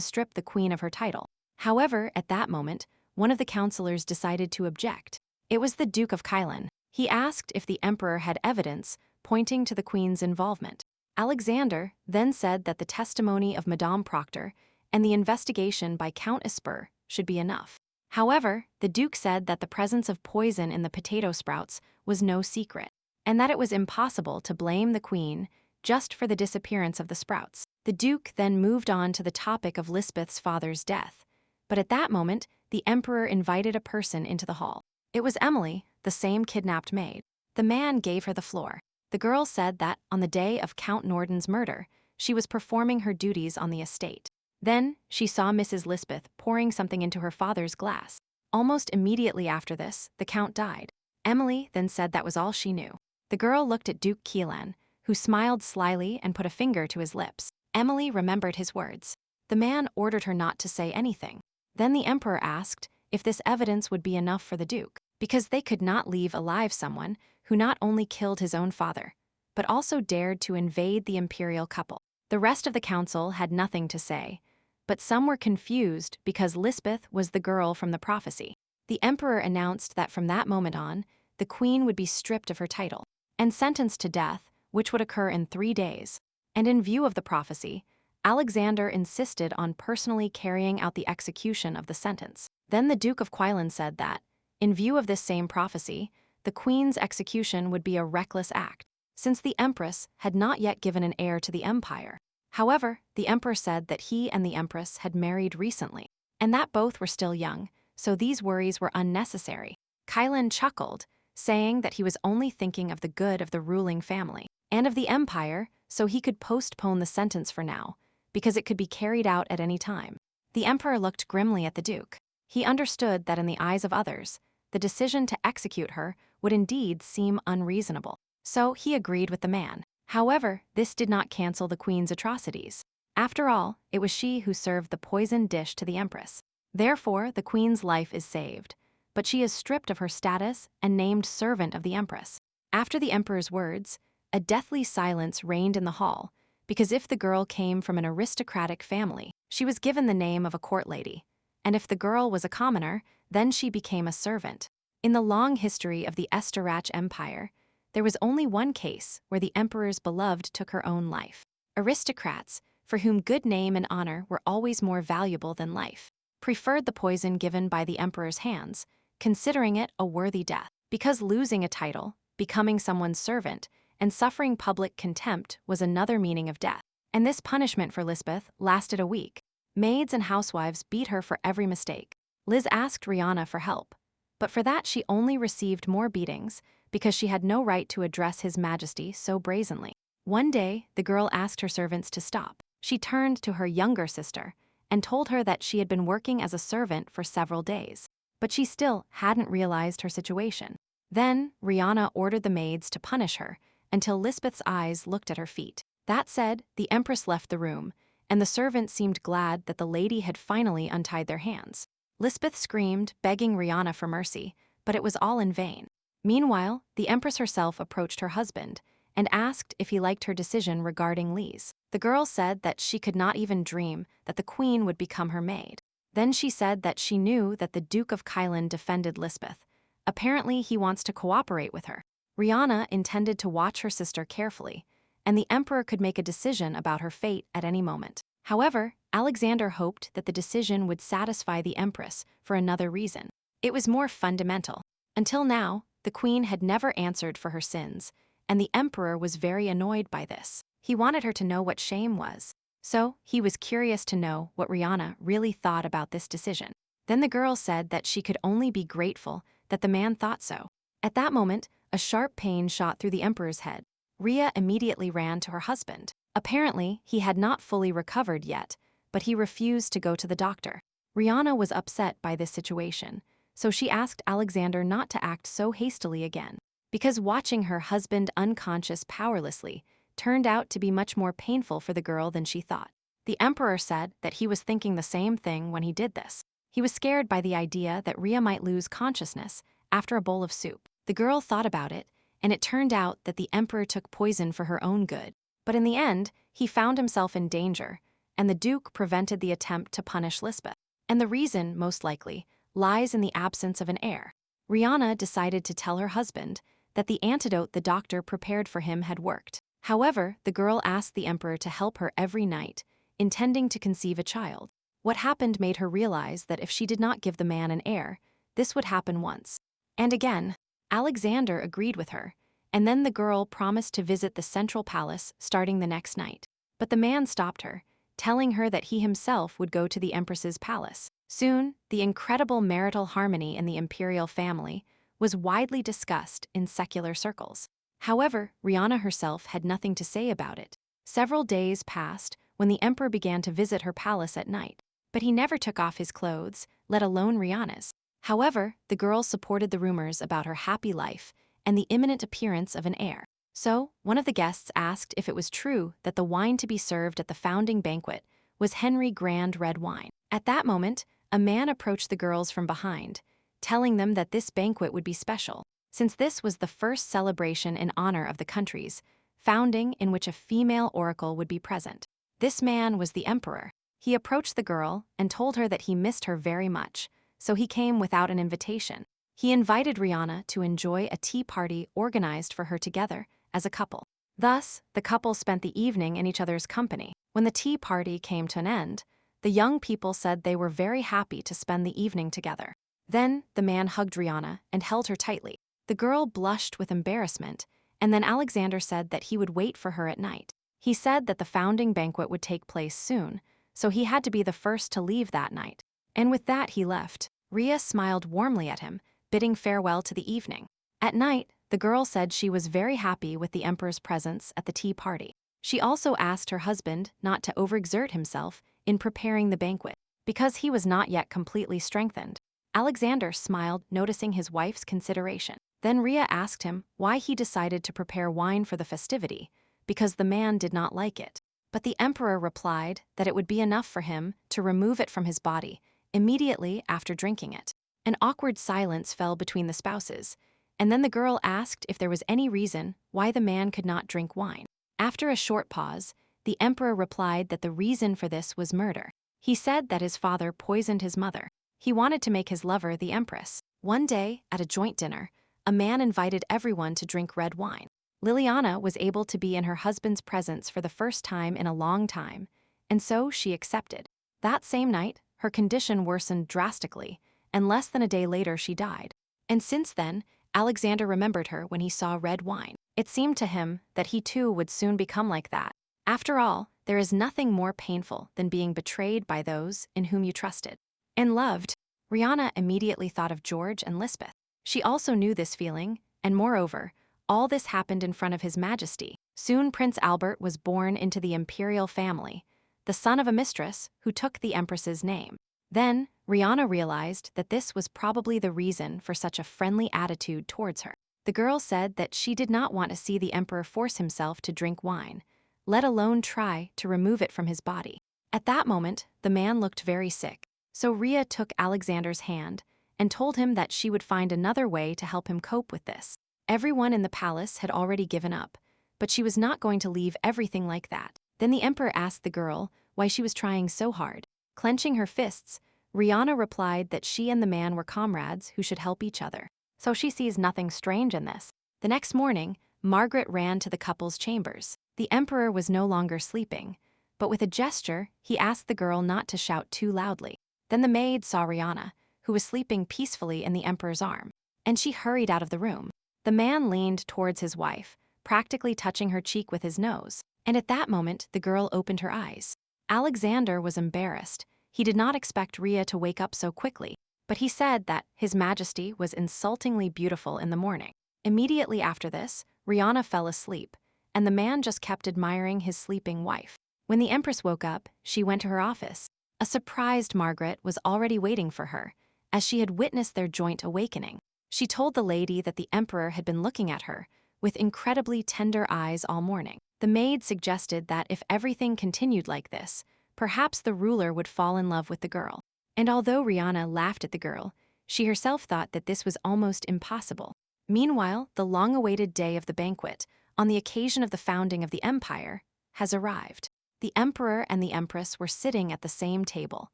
strip the queen of her title. However, at that moment, one of the councillors decided to object. It was the Duke of Kylan. He asked if the Emperor had evidence pointing to the queen's involvement. Alexander then said that the testimony of Madame Proctor and the investigation by Count Esper should be enough. However, the Duke said that the presence of poison in the potato sprouts was no secret, and that it was impossible to blame the queen just for the disappearance of the sprouts. The Duke then moved on to the topic of Lisbeth's father's death, but at that moment, the Emperor invited a person into the hall. It was Emily, the same kidnapped maid. The man gave her the floor. The girl said that, on the day of Count Norden's murder, she was performing her duties on the estate. Then, she saw Mrs. Lisbeth pouring something into her father's glass. Almost immediately after this, the Count died. Emily then said that was all she knew. The girl looked at Duke Keelan, who smiled slyly and put a finger to his lips. Emily remembered his words. The man ordered her not to say anything. Then the emperor asked if this evidence would be enough for the duke, because they could not leave alive someone who not only killed his own father, but also dared to invade the imperial couple. The rest of the council had nothing to say, but some were confused because Lisbeth was the girl from the prophecy. The emperor announced that from that moment on, the queen would be stripped of her title and sentenced to death, which would occur in 3 days. And in view of the prophecy, Alexander insisted on personally carrying out the execution of the sentence. Then the Duke of Quilon said that, in view of this same prophecy, the queen's execution would be a reckless act, since the empress had not yet given an heir to the empire. However, the emperor said that he and the empress had married recently, and that both were still young, so these worries were unnecessary. Quilon chuckled, saying that he was only thinking of the good of the ruling family and of the empire, so he could postpone the sentence for now, because it could be carried out at any time. The emperor looked grimly at the duke. He understood that in the eyes of others, the decision to execute her would indeed seem unreasonable. So he agreed with the man. However, this did not cancel the queen's atrocities. After all, it was she who served the poisoned dish to the empress. Therefore, the queen's life is saved, but she is stripped of her status and named servant of the empress. After the emperor's words, a deathly silence reigned in the hall, because if the girl came from an aristocratic family, she was given the name of a court lady, and if the girl was a commoner, then she became a servant. In the long history of the Esterach Empire, there was only one case where the emperor's beloved took her own life. Aristocrats, for whom good name and honor were always more valuable than life, preferred the poison given by the emperor's hands, considering it a worthy death, because losing a title, becoming someone's servant, and suffering public contempt was another meaning of death. And this punishment for Lisbeth lasted a week. Maids and housewives beat her for every mistake. Liz asked Rihanna for help, but for that she only received more beatings because she had no right to address His Majesty so brazenly. One day, the girl asked her servants to stop. She turned to her younger sister and told her that she had been working as a servant for several days, but she still hadn't realized her situation. Then, Rihanna ordered the maids to punish her until Lisbeth's eyes looked at her feet. That said, the empress left the room, and the servants seemed glad that the lady had finally untied their hands. Lisbeth screamed, begging Rihanna for mercy, but it was all in vain. Meanwhile, the empress herself approached her husband and asked if he liked her decision regarding Lise. The girl said that she could not even dream that the queen would become her maid. Then she said that she knew that the Duke of Quilon defended Lisbeth. Apparently, he wants to cooperate with her. Rihanna intended to watch her sister carefully, and the emperor could make a decision about her fate at any moment. However, Alexander hoped that the decision would satisfy the empress for another reason. It was more fundamental. Until now, the queen had never answered for her sins, and the emperor was very annoyed by this. He wanted her to know what shame was. So, he was curious to know what Rihanna really thought about this decision. Then the girl said that she could only be grateful that the man thought so. At that moment, a sharp pain shot through the emperor's head. Rhea immediately ran to her husband. Apparently, he had not fully recovered yet, but he refused to go to the doctor. Rihanna was upset by this situation, so she asked Alexander not to act so hastily again, because watching her husband unconscious powerlessly turned out to be much more painful for the girl than she thought. The emperor said that he was thinking the same thing when he did this. He was scared by the idea that Rhea might lose consciousness after a bowl of soup. The girl thought about it, and it turned out that the emperor took poison for her own good. But in the end, he found himself in danger, and the duke prevented the attempt to punish Lisbeth. And the reason, most likely, lies in the absence of an heir. Rihanna decided to tell her husband that the antidote the doctor prepared for him had worked. However, the girl asked the emperor to help her every night, intending to conceive a child. What happened made her realize that if she did not give the man an heir, this would happen once. And again, Alexander agreed with her, and then the girl promised to visit the central palace starting the next night. But the man stopped her, telling her that he himself would go to the empress's palace. Soon, the incredible marital harmony in the imperial family was widely discussed in secular circles. However, Rihanna herself had nothing to say about it. Several days passed when the emperor began to visit her palace at night, but he never took off his clothes, let alone Rihanna's. However, the girl supported the rumors about her happy life and the imminent appearance of an heir. So, one of the guests asked if it was true that the wine to be served at the founding banquet was Henry Grand red wine. At that moment, a man approached the girls from behind, telling them that this banquet would be special, since this was the first celebration in honor of the country's founding in which a female oracle would be present. This man was the emperor. He approached the girl and told her that he missed her very much, so he came without an invitation. He invited Rihanna to enjoy a tea party organized for her together as a couple. Thus, the couple spent the evening in each other's company. When the tea party came to an end, the young people said they were very happy to spend the evening together. Then, the man hugged Rihanna and held her tightly. The girl blushed with embarrassment, and then Alexander said that he would wait for her at night. He said that the founding banquet would take place soon, so he had to be the first to leave that night. And with that he left. Rhea smiled warmly at him, bidding farewell to the evening. At night, the girl said she was very happy with the emperor's presence at the tea party. She also asked her husband not to overexert himself in preparing the banquet, because he was not yet completely strengthened. Alexander smiled, noticing his wife's consideration. Then Rhea asked him why he decided to prepare wine for the festivity, because the man did not like it. But the emperor replied that it would be enough for him to remove it from his body immediately after drinking it. An awkward silence fell between the spouses, and then the girl asked if there was any reason why the man could not drink wine. After a short pause, the emperor replied that the reason for this was murder. He said that his father poisoned his mother. He wanted to make his lover the empress. One day, at a joint dinner, a man invited everyone to drink red wine. Liliana was able to be in her husband's presence for the first time in a long time, and so she accepted. That same night, her condition worsened drastically, and less than a day later she died. And since then, Alexander remembered her when he saw red wine. It seemed to him that he too would soon become like that. After all, there is nothing more painful than being betrayed by those in whom you trusted and loved. Rihanna immediately thought of George and Lisbeth. She also knew this feeling, and moreover, all this happened in front of His Majesty. Soon Prince Albert was born into the imperial family, the son of a mistress who took the empress's name. Then, Rihanna realized that this was probably the reason for such a friendly attitude towards her. The girl said that she did not want to see the emperor force himself to drink wine, let alone try to remove it from his body. At that moment, the man looked very sick, so Rhea took Alexander's hand and told him that she would find another way to help him cope with this. Everyone in the palace had already given up, but she was not going to leave everything like that. Then the emperor asked the girl why she was trying so hard. Clenching her fists, Rihanna replied that she and the man were comrades who should help each other. So she sees nothing strange in this. The next morning, Margaret ran to the couple's chambers. The emperor was no longer sleeping, but with a gesture, he asked the girl not to shout too loudly. Then the maid saw Rihanna, who was sleeping peacefully in the emperor's arm, and she hurried out of the room. The man leaned towards his wife, practically touching her cheek with his nose, and at that moment the girl opened her eyes. Alexander was embarrassed. He did not expect Rhea to wake up so quickly, but he said that His Majesty was insultingly beautiful in the morning. Immediately after this, Rihanna fell asleep, and the man just kept admiring his sleeping wife. When the empress woke up, she went to her office. A surprised Margaret was already waiting for her, as she had witnessed their joint awakening. She told the lady that the emperor had been looking at her with incredibly tender eyes all morning. The maid suggested that if everything continued like this, perhaps the ruler would fall in love with the girl. And although Rihanna laughed at the girl, she herself thought that this was almost impossible. Meanwhile, the long-awaited day of the banquet, on the occasion of the founding of the empire, has arrived. The emperor and the empress were sitting at the same table,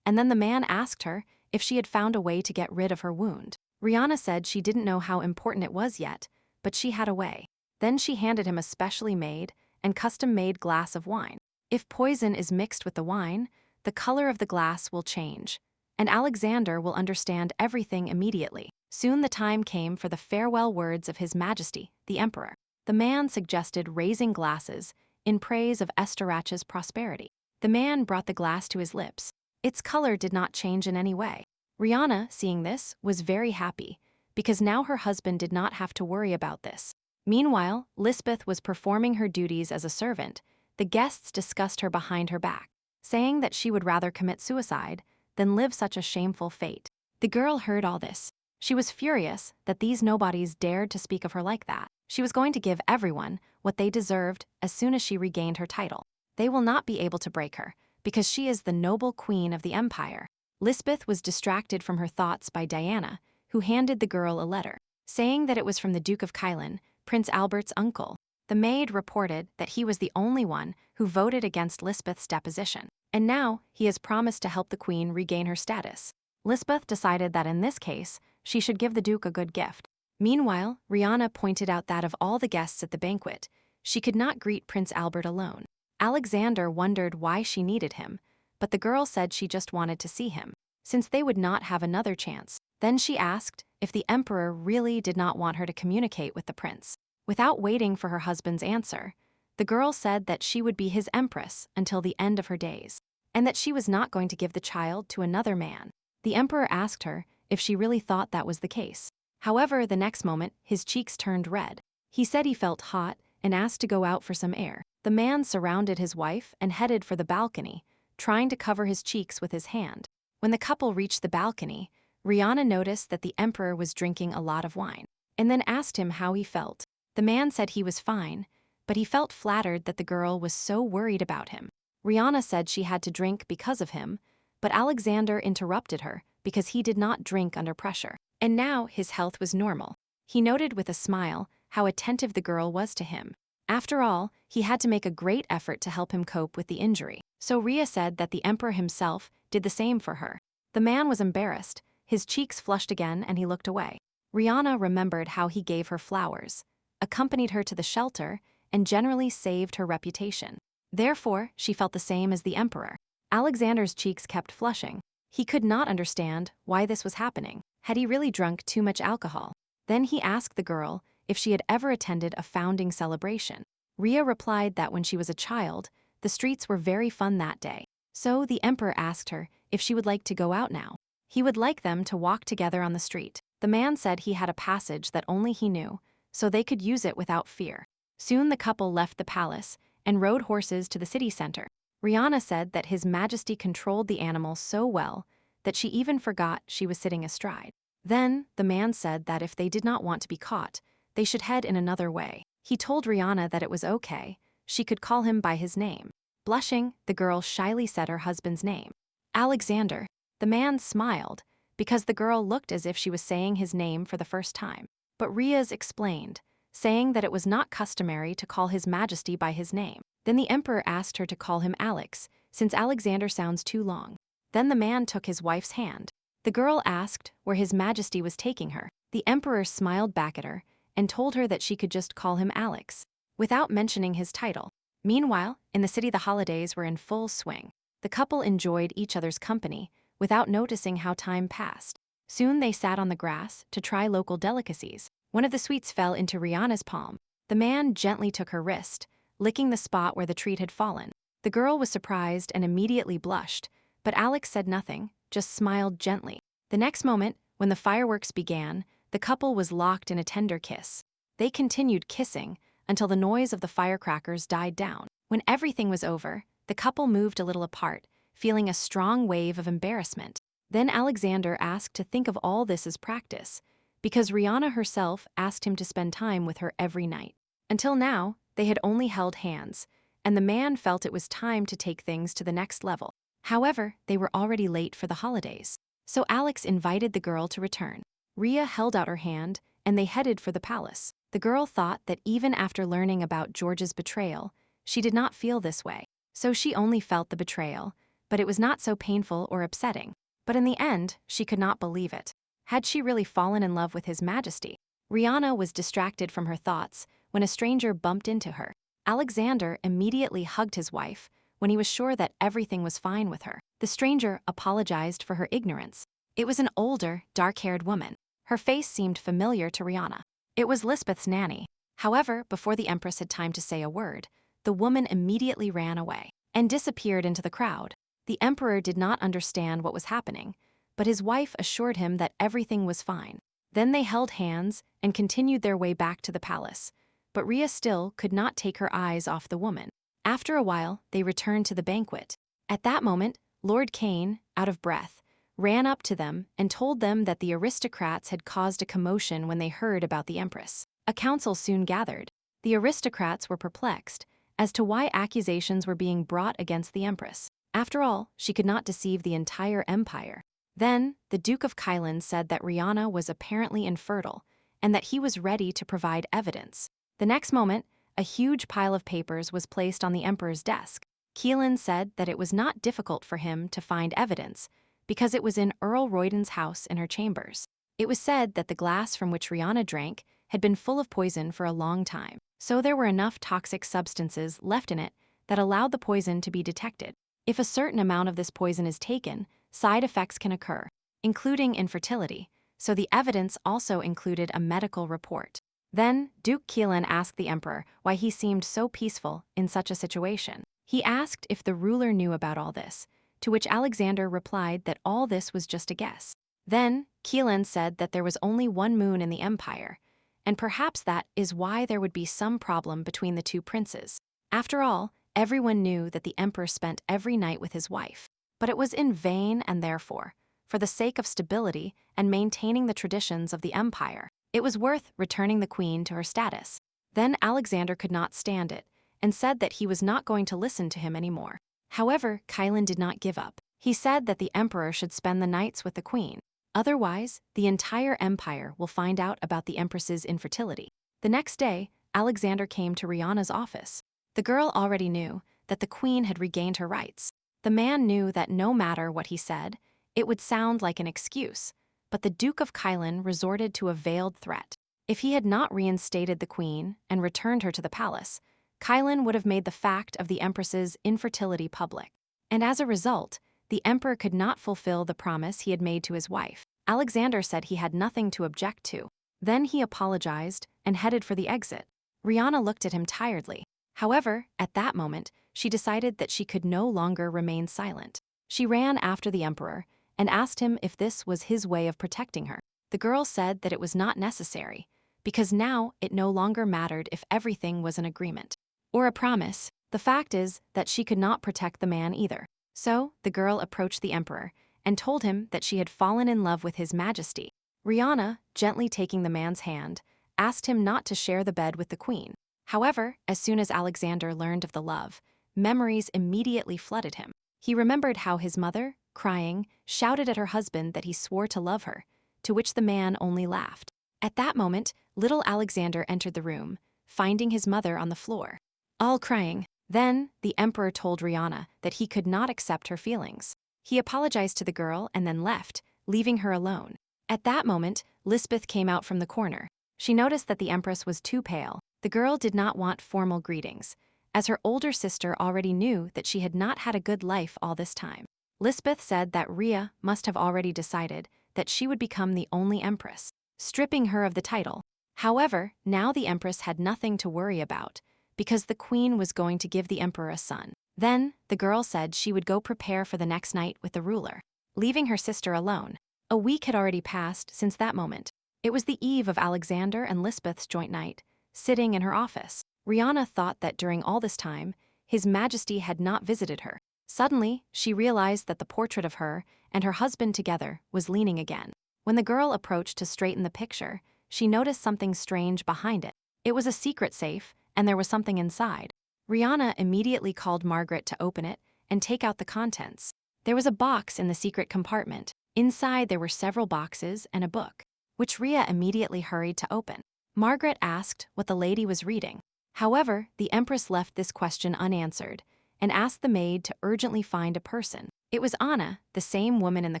and then the man asked her if she had found a way to get rid of her wound. Rihanna said she didn't know how important it was yet, but she had a way. Then she handed him a specially made and custom-made glass of wine. If poison is mixed with the wine, the color of the glass will change, and Alexander will understand everything immediately. Soon the time came for the farewell words of His Majesty, the Emperor. The man suggested raising glasses in praise of Esterach's prosperity. The man brought the glass to his lips. Its color did not change in any way. Rihanna, seeing this, was very happy, because now her husband did not have to worry about this. Meanwhile, Lisbeth was performing her duties as a servant. The guests discussed her behind her back, saying that she would rather commit suicide than live such a shameful fate. The girl heard all this. She was furious that these nobodies dared to speak of her like that. She was going to give everyone what they deserved as soon as she regained her title. They will not be able to break her, because she is the noble queen of the empire. Lisbeth was distracted from her thoughts by Diana, who handed the girl a letter, saying that it was from the Duke of Kylan, Prince Albert's uncle. The maid reported that he was the only one who voted against Lisbeth's deposition, and now he has promised to help the queen regain her status. Lisbeth decided that in this case, she should give the Duke a good gift. Meanwhile, Rihanna pointed out that of all the guests at the banquet, she could not greet Prince Albert alone. Alexander wondered why she needed him, but the girl said she just wanted to see him, since they would not have another chance. Then she asked if the emperor really did not want her to communicate with the prince. Without waiting for her husband's answer, the girl said that she would be his empress until the end of her days, and that she was not going to give the child to another man. The emperor asked her if she really thought that was the case. However, the next moment, his cheeks turned red. He said he felt hot and asked to go out for some air. The man surrounded his wife and headed for the balcony, trying to cover his cheeks with his hand. When the couple reached the balcony, Rihanna noticed that the emperor was drinking a lot of wine, and then asked him how he felt. The man said he was fine, but he felt flattered that the girl was so worried about him. Rihanna said she had to drink because of him, but Alexander interrupted her because he did not drink under pressure, and now his health was normal. He noted with a smile how attentive the girl was to him. After all, he had to make a great effort to help him cope with the injury. So Rhea said that the emperor himself did the same for her. The man was embarrassed, his cheeks flushed again, and he looked away. Rihanna remembered how he gave her flowers, accompanied her to the shelter, and generally saved her reputation. Therefore, she felt the same as the emperor. Alexander's cheeks kept flushing. He could not understand why this was happening. Had he really drunk too much alcohol? Then he asked the girl if she had ever attended a founding celebration. Rhea replied that when she was a child, the streets were very fun that day. So the emperor asked her if she would like to go out now. He would like them to walk together on the street. The man said he had a passage that only he knew, so they could use it without fear. Soon the couple left the palace and rode horses to the city center. Rihanna said that His Majesty controlled the animals so well that she even forgot she was sitting astride. Then the man said that if they did not want to be caught, they should head in another way. He told Rihanna that it was okay, she could call him by his name. Blushing, the girl shyly said her husband's name. Alexander. The man smiled, because the girl looked as if she was saying his name for the first time. But Rhea's explained, saying that it was not customary to call His Majesty by his name. Then the emperor asked her to call him Alex, since Alexander sounds too long. Then the man took his wife's hand. The girl asked where His Majesty was taking her. The emperor smiled back at her and told her that she could just call him Alex, without mentioning his title. Meanwhile, in the city the holidays were in full swing. The couple enjoyed each other's company without noticing how time passed. Soon they sat on the grass to try local delicacies. One of the sweets fell into Rihanna's palm. The man gently took her wrist, licking the spot where the treat had fallen. The girl was surprised and immediately blushed, but Alex said nothing, just smiled gently. The next moment, when the fireworks began, the couple was locked in a tender kiss. They continued kissing until the noise of the firecrackers died down. When everything was over, the couple moved a little apart, feeling a strong wave of embarrassment. Then Alexander asked to think of all this as practice, because Rihanna herself asked him to spend time with her every night. Until now, they had only held hands, and the man felt it was time to take things to the next level. However, they were already late for the holidays. So Alex invited the girl to return. Rhea held out her hand, and they headed for the palace. The girl thought that even after learning about George's betrayal, she did not feel this way. So she only felt the betrayal, but it was not so painful or upsetting. But in the end, she could not believe it. Had she really fallen in love with His Majesty? Rihanna was distracted from her thoughts when a stranger bumped into her. Alexander immediately hugged his wife when he was sure that everything was fine with her. The stranger apologized for her ignorance. It was an older, dark-haired woman. Her face seemed familiar to Rihanna. It was Lisbeth's nanny. However, before the empress had time to say a word, the woman immediately ran away and disappeared into the crowd. The emperor did not understand what was happening, but his wife assured him that everything was fine. Then they held hands and continued their way back to the palace, but Rhea still could not take her eyes off the woman. After a while, they returned to the banquet. At that moment, Lord Kane, out of breath, ran up to them and told them that the aristocrats had caused a commotion when they heard about the empress. A council soon gathered. The aristocrats were perplexed as to why accusations were being brought against the empress. After all, she could not deceive the entire empire. Then, the Duke of Kailan said that Rihanna was apparently infertile and that he was ready to provide evidence. The next moment, a huge pile of papers was placed on the emperor's desk. Keelan said that it was not difficult for him to find evidence because it was in Earl Royden's house in her chambers. It was said that the glass from which Rihanna drank had been full of poison for a long time, so there were enough toxic substances left in it that allowed the poison to be detected. If a certain amount of this poison is taken, side effects can occur, including infertility, so the evidence also included a medical report. Then, Duke Keelan asked the emperor why he seemed so peaceful in such a situation. He asked if the ruler knew about all this, to which Alexander replied that all this was just a guess. Then, Keelan said that there was only one moon in the empire, and perhaps that is why there would be some problem between the two princes. After all, everyone knew that the emperor spent every night with his wife, but it was in vain, and therefore, for the sake of stability and maintaining the traditions of the empire, it was worth returning the queen to her status. Then Alexander could not stand it and said that he was not going to listen to him anymore. However, Kailan did not give up. He said that the emperor should spend the nights with the queen. Otherwise, the entire empire will find out about the empress's infertility. The next day, Alexander came to Rihanna's office. The girl already knew that the queen had regained her rights. The man knew that no matter what he said, it would sound like an excuse, but the Duke of Kailan resorted to a veiled threat. If he had not reinstated the queen and returned her to the palace, Kailan would have made the fact of the empress's infertility public. And as a result, the emperor could not fulfill the promise he had made to his wife. Alexander said he had nothing to object to. Then he apologized and headed for the exit. Rihanna looked at him tiredly. However, at that moment, she decided that she could no longer remain silent. She ran after the emperor and asked him if this was his way of protecting her. The girl said that it was not necessary, because now it no longer mattered if everything was an agreement or a promise. The fact is that she could not protect the man either. So, the girl approached the emperor and told him that she had fallen in love with his majesty. Rihanna, gently taking the man's hand, asked him not to share the bed with the queen. However, as soon as Alexander learned of the love, memories immediately flooded him. He remembered how his mother, crying, shouted at her husband that he swore to love her, to which the man only laughed. At that moment, little Alexander entered the room, finding his mother on the floor, all crying. Then, the emperor told Rihanna that he could not accept her feelings. He apologized to the girl and then left, leaving her alone. At that moment, Lisbeth came out from the corner. She noticed that the empress was too pale. The girl did not want formal greetings, as her older sister already knew that she had not had a good life all this time. Lisbeth said that Rhea must have already decided that she would become the only empress, stripping her of the title. However, now the empress had nothing to worry about, because the queen was going to give the emperor a son. Then, the girl said she would go prepare for the next night with the ruler, leaving her sister alone. A week had already passed since that moment. It was the eve of Alexander and Lisbeth's joint night, sitting in her office. Rihanna thought that during all this time, His Majesty had not visited her. Suddenly, she realized that the portrait of her and her husband together was leaning again. When the girl approached to straighten the picture, she noticed something strange behind it. It was a secret safe, and there was something inside. Rihanna immediately called Margaret to open it and take out the contents. There was a box in the secret compartment. Inside there were several boxes and a book, which Rhea immediately hurried to open. Margaret asked what the lady was reading. However, the Empress left this question unanswered and asked the maid to urgently find a person. It was Anna, the same woman in the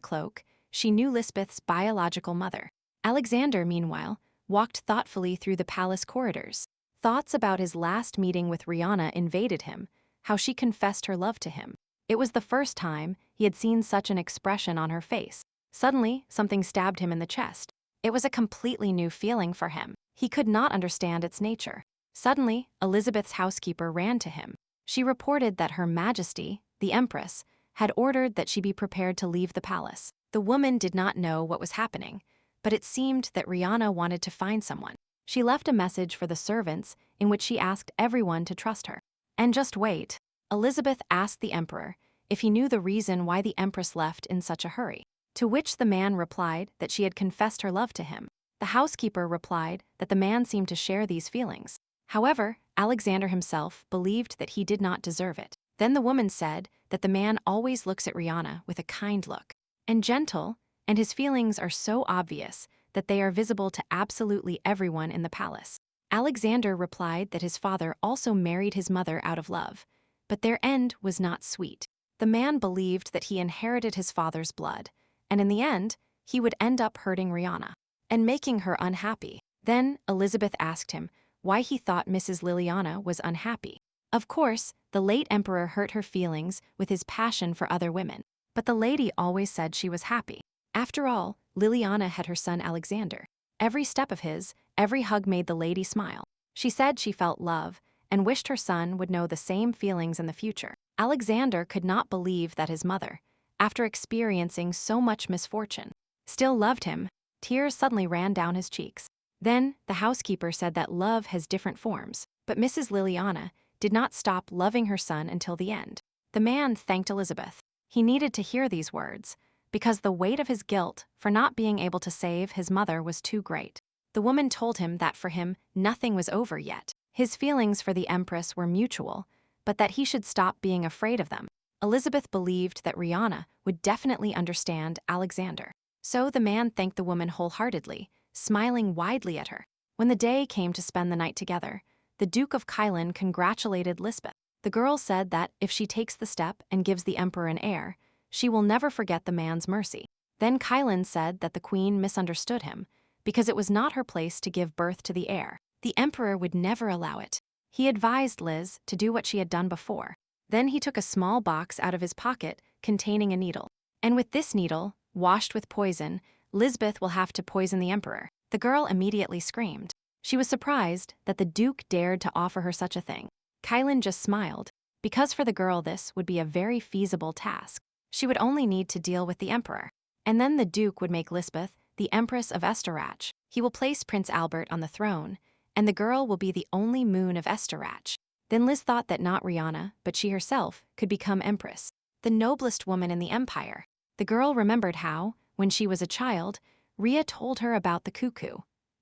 cloak. She knew Lisbeth's biological mother. Alexander, meanwhile, walked thoughtfully through the palace corridors. Thoughts about his last meeting with Rihanna invaded him, how she confessed her love to him. It was the first time he had seen such an expression on her face. Suddenly, something stabbed him in the chest. It was a completely new feeling for him. He could not understand its nature. Suddenly, Elizabeth's housekeeper ran to him. She reported that Her Majesty, the Empress, had ordered that she be prepared to leave the palace. The woman did not know what was happening, but it seemed that Rihanna wanted to find someone. She left a message for the servants in which she asked everyone to trust her. And just wait. Elizabeth asked the emperor if he knew the reason why the empress left in such a hurry, to which the man replied that she had confessed her love to him. The housekeeper replied that the man seemed to share these feelings. However, Alexander himself believed that he did not deserve it. Then the woman said that the man always looks at Rihanna with a kind look and gentle, and his feelings are so obvious that they are visible to absolutely everyone in the palace. Alexander replied that his father also married his mother out of love, but their end was not sweet. The man believed that he inherited his father's blood, and in the end, he would end up hurting Rihanna and making her unhappy. Then Elizabeth asked him why he thought Mrs. Liliana was unhappy. Of course, the late emperor hurt her feelings with his passion for other women, but the lady always said she was happy. After all, Liliana had her son Alexander. Every step of his, every hug made the lady smile. She said she felt love and wished her son would know the same feelings in the future. Alexander could not believe that his mother, after experiencing so much misfortune, still loved him. Tears suddenly ran down his cheeks. Then the housekeeper said that love has different forms, but Mrs. Liliana did not stop loving her son until the end. The man thanked Elizabeth. He needed to hear these words, because the weight of his guilt for not being able to save his mother was too great. The woman told him that for him, nothing was over yet. His feelings for the empress were mutual, but that he should stop being afraid of them. Elizabeth believed that Rihanna would definitely understand Alexander. So the man thanked the woman wholeheartedly, smiling widely at her. When the day came to spend the night together, the Duke of Kylan congratulated Lisbeth. The girl said that if she takes the step and gives the emperor an heir, she will never forget the man's mercy. Then Kylan said that the queen misunderstood him, because it was not her place to give birth to the heir. The emperor would never allow it. He advised Liz to do what she had done before. Then he took a small box out of his pocket containing a needle. And with this needle, washed with poison, Lisbeth will have to poison the emperor. The girl immediately screamed. She was surprised that the duke dared to offer her such a thing. Kylan just smiled, because for the girl this would be a very feasible task. She would only need to deal with the emperor. And then the duke would make Lisbeth the empress of Esterach. He will place Prince Albert on the throne, and the girl will be the only moon of Esterach. Then Liz thought that not Rihanna, but she herself, could become empress, the noblest woman in the empire. The girl remembered how, when she was a child, Rhea told her about the cuckoo,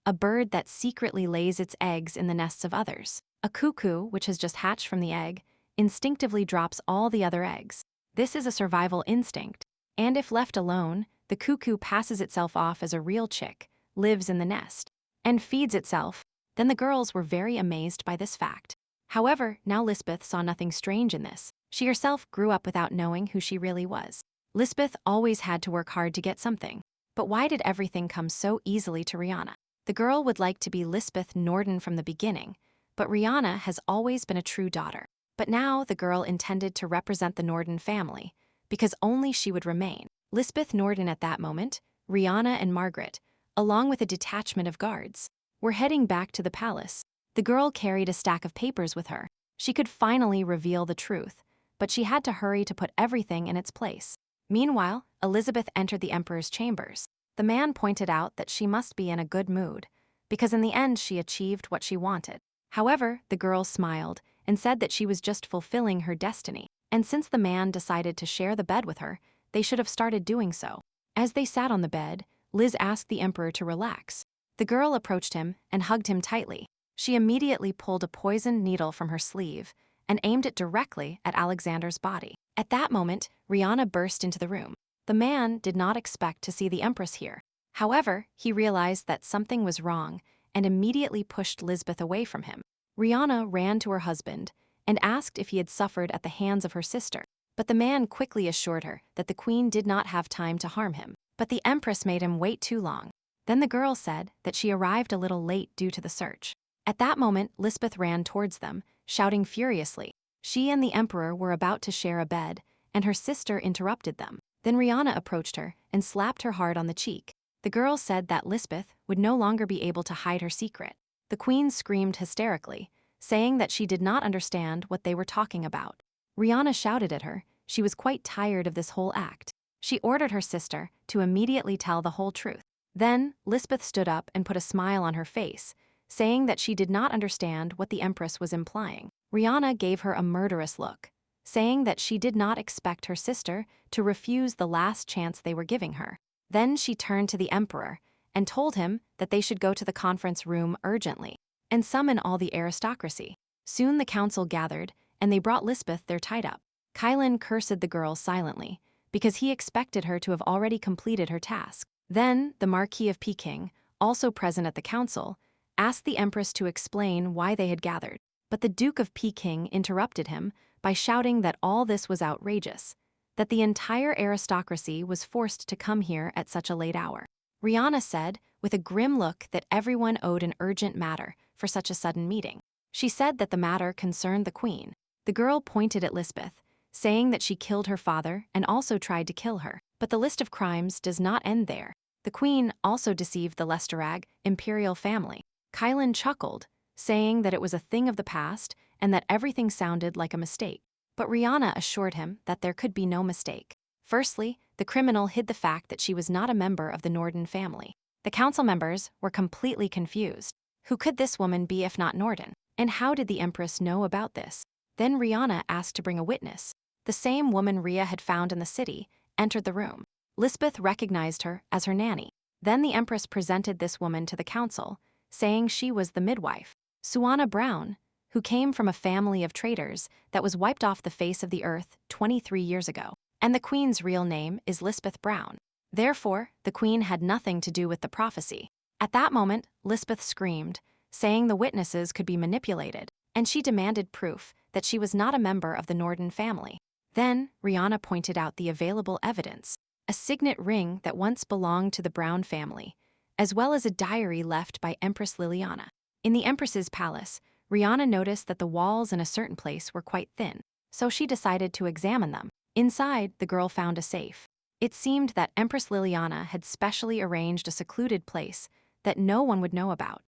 a bird that secretly lays its eggs in the nests of others. A cuckoo, which has just hatched from the egg, instinctively drops all the other eggs. This is a survival instinct, and if left alone, the cuckoo passes itself off as a real chick, lives in the nest, and feeds itself. Then the girls were very amazed by this fact. However, now Lisbeth saw nothing strange in this. She herself grew up without knowing who she really was. Lisbeth always had to work hard to get something. But why did everything come so easily to Rihanna? The girl would like to be Lisbeth Norden from the beginning, but Rihanna has always been a true daughter. But now the girl intended to represent the Norden family, because only she would remain. Lisbeth Norden at that moment, Rihanna and Margaret, along with a detachment of guards, were heading back to the palace. The girl carried a stack of papers with her. She could finally reveal the truth, but she had to hurry to put everything in its place. Meanwhile, Elizabeth entered the emperor's chambers. The man pointed out that she must be in a good mood, because in the end she achieved what she wanted. However, the girl smiled and said that she was just fulfilling her destiny, and since the man decided to share the bed with her, they should have started doing so. As they sat on the bed, Liz asked the emperor to relax. The girl approached him and hugged him tightly. She immediately pulled a poisoned needle from her sleeve and aimed it directly at Alexander's body. At that moment, Rihanna burst into the room. The man did not expect to see the empress here. However, he realized that something was wrong and immediately pushed Lisbeth away from him. Rihanna ran to her husband and asked if he had suffered at the hands of her sister. But the man quickly assured her that the queen did not have time to harm him. But the empress made him wait too long. Then the girl said that she arrived a little late due to the search. At that moment, Lisbeth ran towards them, shouting furiously. She and the emperor were about to share a bed, and her sister interrupted them. Then Rihanna approached her and slapped her hard on the cheek. The girl said that Lisbeth would no longer be able to hide her secret. The queen screamed hysterically, saying that she did not understand what they were talking about. Rihanna shouted at her. She was quite tired of this whole act. She ordered her sister to immediately tell the whole truth. Then, Lisbeth stood up and put a smile on her face, saying that she did not understand what the empress was implying. Rihanna gave her a murderous look, saying that she did not expect her sister to refuse the last chance they were giving her. Then she turned to the emperor and told him that they should go to the conference room urgently and summon all the aristocracy. Soon the council gathered, and they brought Lisbeth there tied up. Kylan cursed the girl silently, because he expected her to have already completed her task. Then the Marquis of Peking, also present at the council, asked the Empress to explain why they had gathered. But the Duke of Peking interrupted him by shouting that all this was outrageous, that the entire aristocracy was forced to come here at such a late hour. Rihanna said, with a grim look, that everyone owed an urgent matter for such a sudden meeting. She said that the matter concerned the Queen. The girl pointed at Lisbeth, saying that she killed her father and also tried to kill her. But the list of crimes does not end there. The Queen also deceived the Lesterag imperial family. Kylan chuckled, saying that it was a thing of the past and that everything sounded like a mistake. But Rihanna assured him that there could be no mistake. Firstly, the criminal hid the fact that she was not a member of the Norden family. The council members were completely confused. Who could this woman be if not Norden? And how did the Empress know about this? Then Rihanna asked to bring a witness. The same woman Rhea had found in the city entered the room. Lisbeth recognized her as her nanny. Then the Empress presented this woman to the council, saying she was the midwife, Suanna Brown, who came from a family of traitors that was wiped off the face of the earth 23 years ago. And the Queen's real name is Lisbeth Brown. Therefore, the Queen had nothing to do with the prophecy. At that moment, Lisbeth screamed, saying the witnesses could be manipulated, and she demanded proof that she was not a member of the Norden family. Then, Rihanna pointed out the available evidence, a signet ring that once belonged to the Brown family, as well as a diary left by Empress Liliana. In the Empress's palace, Rihanna noticed that the walls in a certain place were quite thin, so she decided to examine them. Inside, the girl found a safe. It seemed that Empress Liliana had specially arranged a secluded place that no one would know about.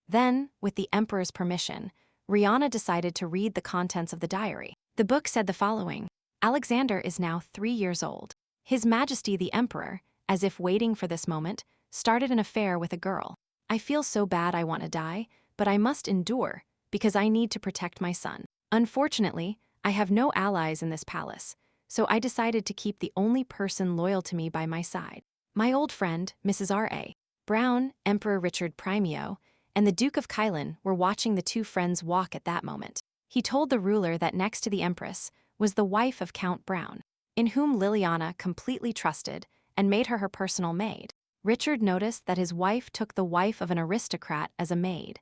Then, with the Emperor's permission, Rihanna decided to read the contents of the diary. The book said the following: Alexander is now 3 years old. His Majesty the Emperor, as if waiting for this moment, started an affair with a girl. I feel so bad I want to die, but I must endure, because I need to protect my son. Unfortunately, I have no allies in this palace, so I decided to keep the only person loyal to me by my side. My old friend, Mrs. R.A. Brown, Emperor Richard Primeo, and the Duke of Kylan were watching the two friends walk at that moment. He told the ruler that next to the Empress was the wife of Count Brown, in whom Liliana completely trusted and made her personal maid. Richard noticed that his wife took the wife of an aristocrat as a maid,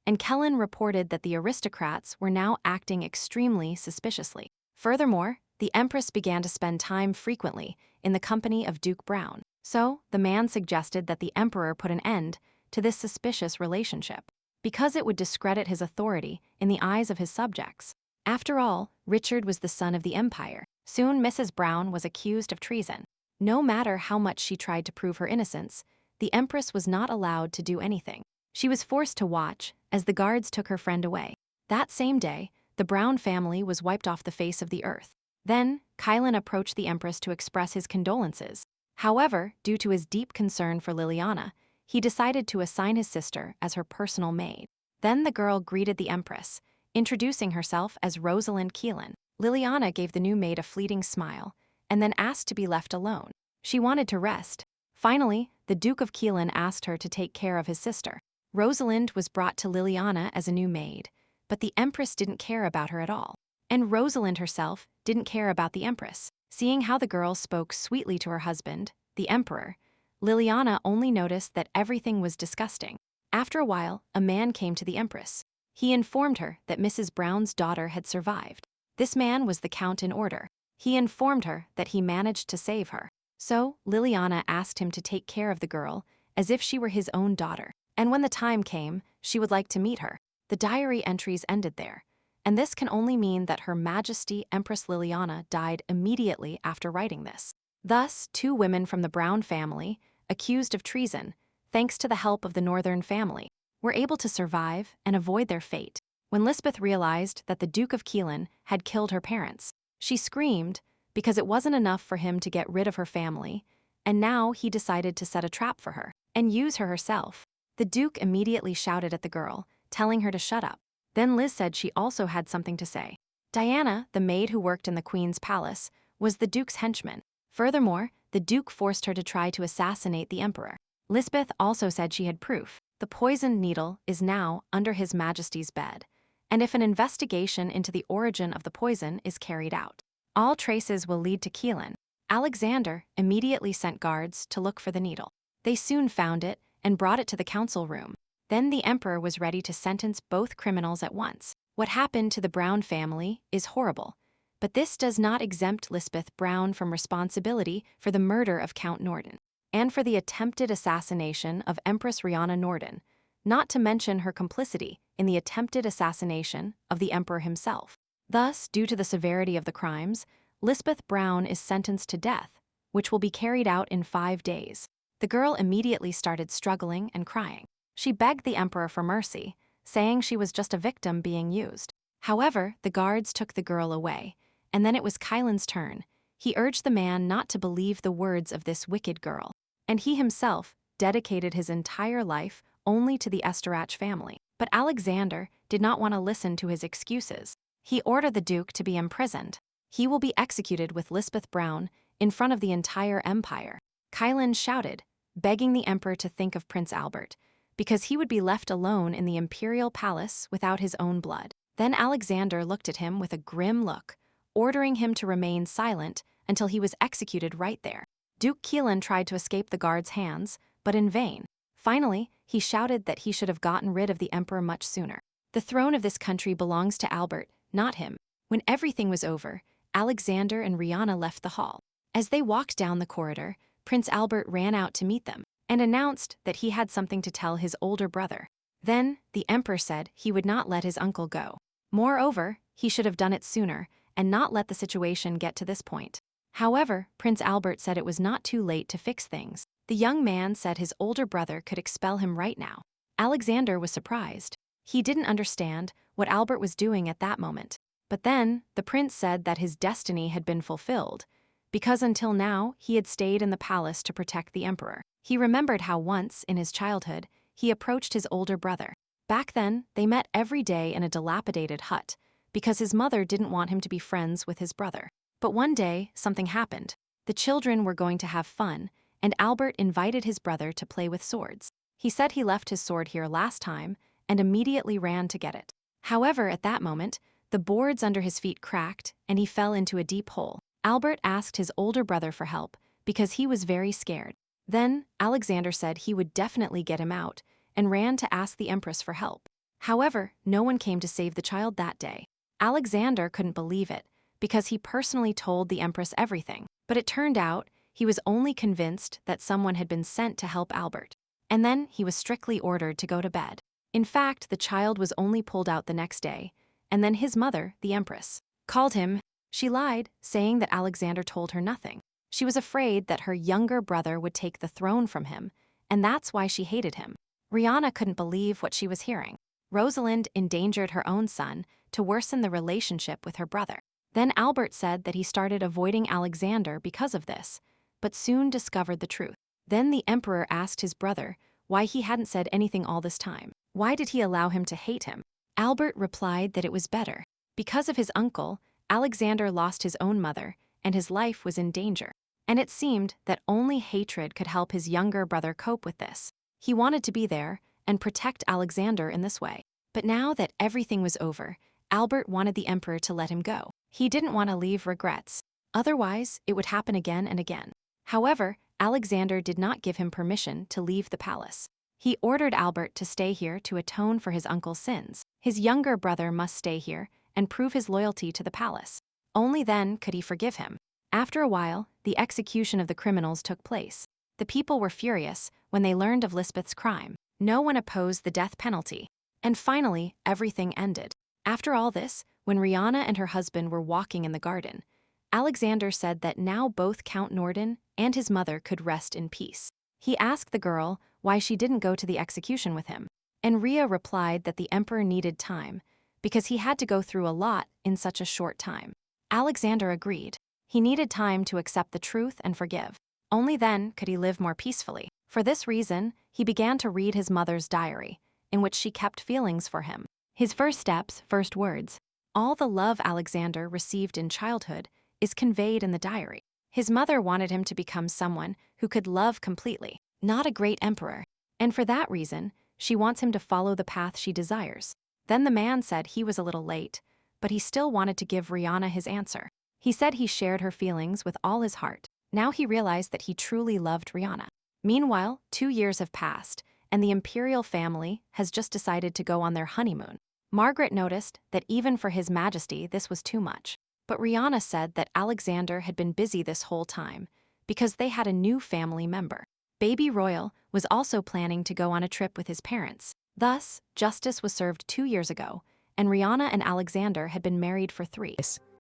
and Kellen reported that the aristocrats were now acting extremely suspiciously. Furthermore, the Empress began to spend time frequently in the company of Duke Brown. So, the man suggested that the Emperor put an end to this suspicious relationship, because it would discredit his authority in the eyes of his subjects. After all, Richard was the son of the Empire. Soon Mrs. Brown was accused of treason. No matter how much she tried to prove her innocence, the Empress was not allowed to do anything. She was forced to watch as the guards took her friend away. That same day, the Brown family was wiped off the face of the earth. Then, Kylan approached the Empress to express his condolences. However, due to his deep concern for Liliana, he decided to assign his sister as her personal maid. Then the girl greeted the Empress, introducing herself as Rosalind Keelan. Liliana gave the new maid a fleeting smile, and then asked to be left alone. She wanted to rest. Finally, the Duke of Keelan asked her to take care of his sister. Rosalind was brought to Liliana as a new maid, but the Empress didn't care about her at all. And Rosalind herself didn't care about the Empress. Seeing how the girl spoke sweetly to her husband, the Emperor, Liliana only noticed that everything was disgusting. After a while, a man came to the Empress. He informed her that Mrs. Brown's daughter had survived. This man was the Count in order. He informed her that he managed to save her. So, Liliana asked him to take care of the girl as if she were his own daughter. And when the time came, she would like to meet her. The diary entries ended there, and this can only mean that Her Majesty Empress Liliana died immediately after writing this. Thus, 2 women from the Brown family, accused of treason, thanks to the help of the Northern family, were able to survive and avoid their fate. When Lisbeth realized that the Duke of Keelan had killed her parents, she screamed because it wasn't enough for him to get rid of her family, and now he decided to set a trap for her and use her herself. The Duke immediately shouted at the girl, telling her to shut up. Then Liz said she also had something to say. Diana, the maid who worked in the Queen's palace, was the Duke's henchman. Furthermore, the Duke forced her to try to assassinate the Emperor. Lisbeth also said she had proof. The poisoned needle is now under His Majesty's bed, and if an investigation into the origin of the poison is carried out, all traces will lead to Keelan. Alexander immediately sent guards to look for the needle. They soon found it and brought it to the council room. Then the emperor was ready to sentence both criminals at once. What happened to the Brown family is horrible, but this does not exempt Lisbeth Brown from responsibility for the murder of Count Norden and for the attempted assassination of Empress Rihanna Norden, not to mention her complicity in the attempted assassination of the emperor himself. Thus, due to the severity of the crimes, Lisbeth Brown is sentenced to death, which will be carried out in 5 days. The girl immediately started struggling and crying. She begged the emperor for mercy, saying she was just a victim being used. However, the guards took the girl away, and then it was Kylan's turn. He urged the man not to believe the words of this wicked girl, and he himself dedicated his entire life only to the Esterach family. But Alexander did not want to listen to his excuses. He ordered the duke to be imprisoned. He will be executed with Lisbeth Brown in front of the entire empire. Kylan shouted, begging the emperor to think of Prince Albert, because he would be left alone in the imperial palace without his own blood. Then Alexander looked at him with a grim look, ordering him to remain silent until he was executed right there. Duke Keelan tried to escape the guard's hands, but in vain. Finally, he shouted that he should have gotten rid of the emperor much sooner. The throne of this country belongs to Albert, not him. When everything was over, Alexander and Rihanna left the hall. As they walked down the corridor, Prince Albert ran out to meet them and announced that he had something to tell his older brother. Then, the emperor said he would not let his uncle go. Moreover, he should have done it sooner and not let the situation get to this point. However, Prince Albert said it was not too late to fix things. The young man said his older brother could expel him right now. Alexander was surprised. He didn't understand what Albert was doing at that moment. But then, the prince said that his destiny had been fulfilled, because until now he had stayed in the palace to protect the emperor. He remembered how once, in his childhood, he approached his older brother. Back then, they met every day in a dilapidated hut, because his mother didn't want him to be friends with his brother. But one day, something happened. The children were going to have fun, and Albert invited his brother to play with swords. He said he left his sword here last time and immediately ran to get it. However, at that moment, the boards under his feet cracked and he fell into a deep hole. Albert asked his older brother for help because he was very scared. Then, Alexander said he would definitely get him out and ran to ask the empress for help. However, no one came to save the child that day. Alexander couldn't believe it, because he personally told the empress everything. But it turned out he was only convinced that someone had been sent to help Albert. And then he was strictly ordered to go to bed. In fact, the child was only pulled out the next day, and then his mother, the empress, called him. She lied, saying that Alexander told her nothing. She was afraid that her younger brother would take the throne from him, and that's why she hated him. Rihanna couldn't believe what she was hearing. Rosalind endangered her own son to worsen the relationship with her brother. Then Albert said that he started avoiding Alexander because of this, but soon discovered the truth. Then the emperor asked his brother why he hadn't said anything all this time. Why did he allow him to hate him? Albert replied that it was better. Because of his uncle, Alexander lost his own mother, and his life was in danger. And it seemed that only hatred could help his younger brother cope with this. He wanted to be there and protect Alexander in this way. But now that everything was over, Albert wanted the emperor to let him go. He didn't want to leave regrets. Otherwise, it would happen again and again. However, Alexander did not give him permission to leave the palace. He ordered Albert to stay here to atone for his uncle's sins. His younger brother must stay here and prove his loyalty to the palace. Only then could he forgive him. After a while, the execution of the criminals took place. The people were furious when they learned of Lisbeth's crime. No one opposed the death penalty. And finally, everything ended. After all this, when Rihanna and her husband were walking in the garden, Alexander said that now both Count Norden and his mother could rest in peace. He asked the girl why she didn't go to the execution with him, and Rhea replied that the emperor needed time because he had to go through a lot in such a short time. Alexander agreed. He needed time to accept the truth and forgive. Only then could he live more peacefully. For this reason, he began to read his mother's diary, in which she kept feelings for him. His first steps, first words. All the love Alexander received in childhood is conveyed in the diary. His mother wanted him to become someone who could love completely. not a great emperor. And for that reason, she wants him to follow the path she desires. Then the man said he was a little late, but he still wanted to give Rihanna his answer. He said he shared her feelings with all his heart. Now he realized that he truly loved Rihanna. Meanwhile, 2 years have passed, and the imperial family has just decided to go on their honeymoon. Margaret noticed that even for His Majesty, this was too much. But Rihanna said that Alexander had been busy this whole time because they had a new family member. Baby Royal was also planning to go on a trip with his parents. Thus, justice was served 2 years ago, and Rihanna and Alexander had been married for 3.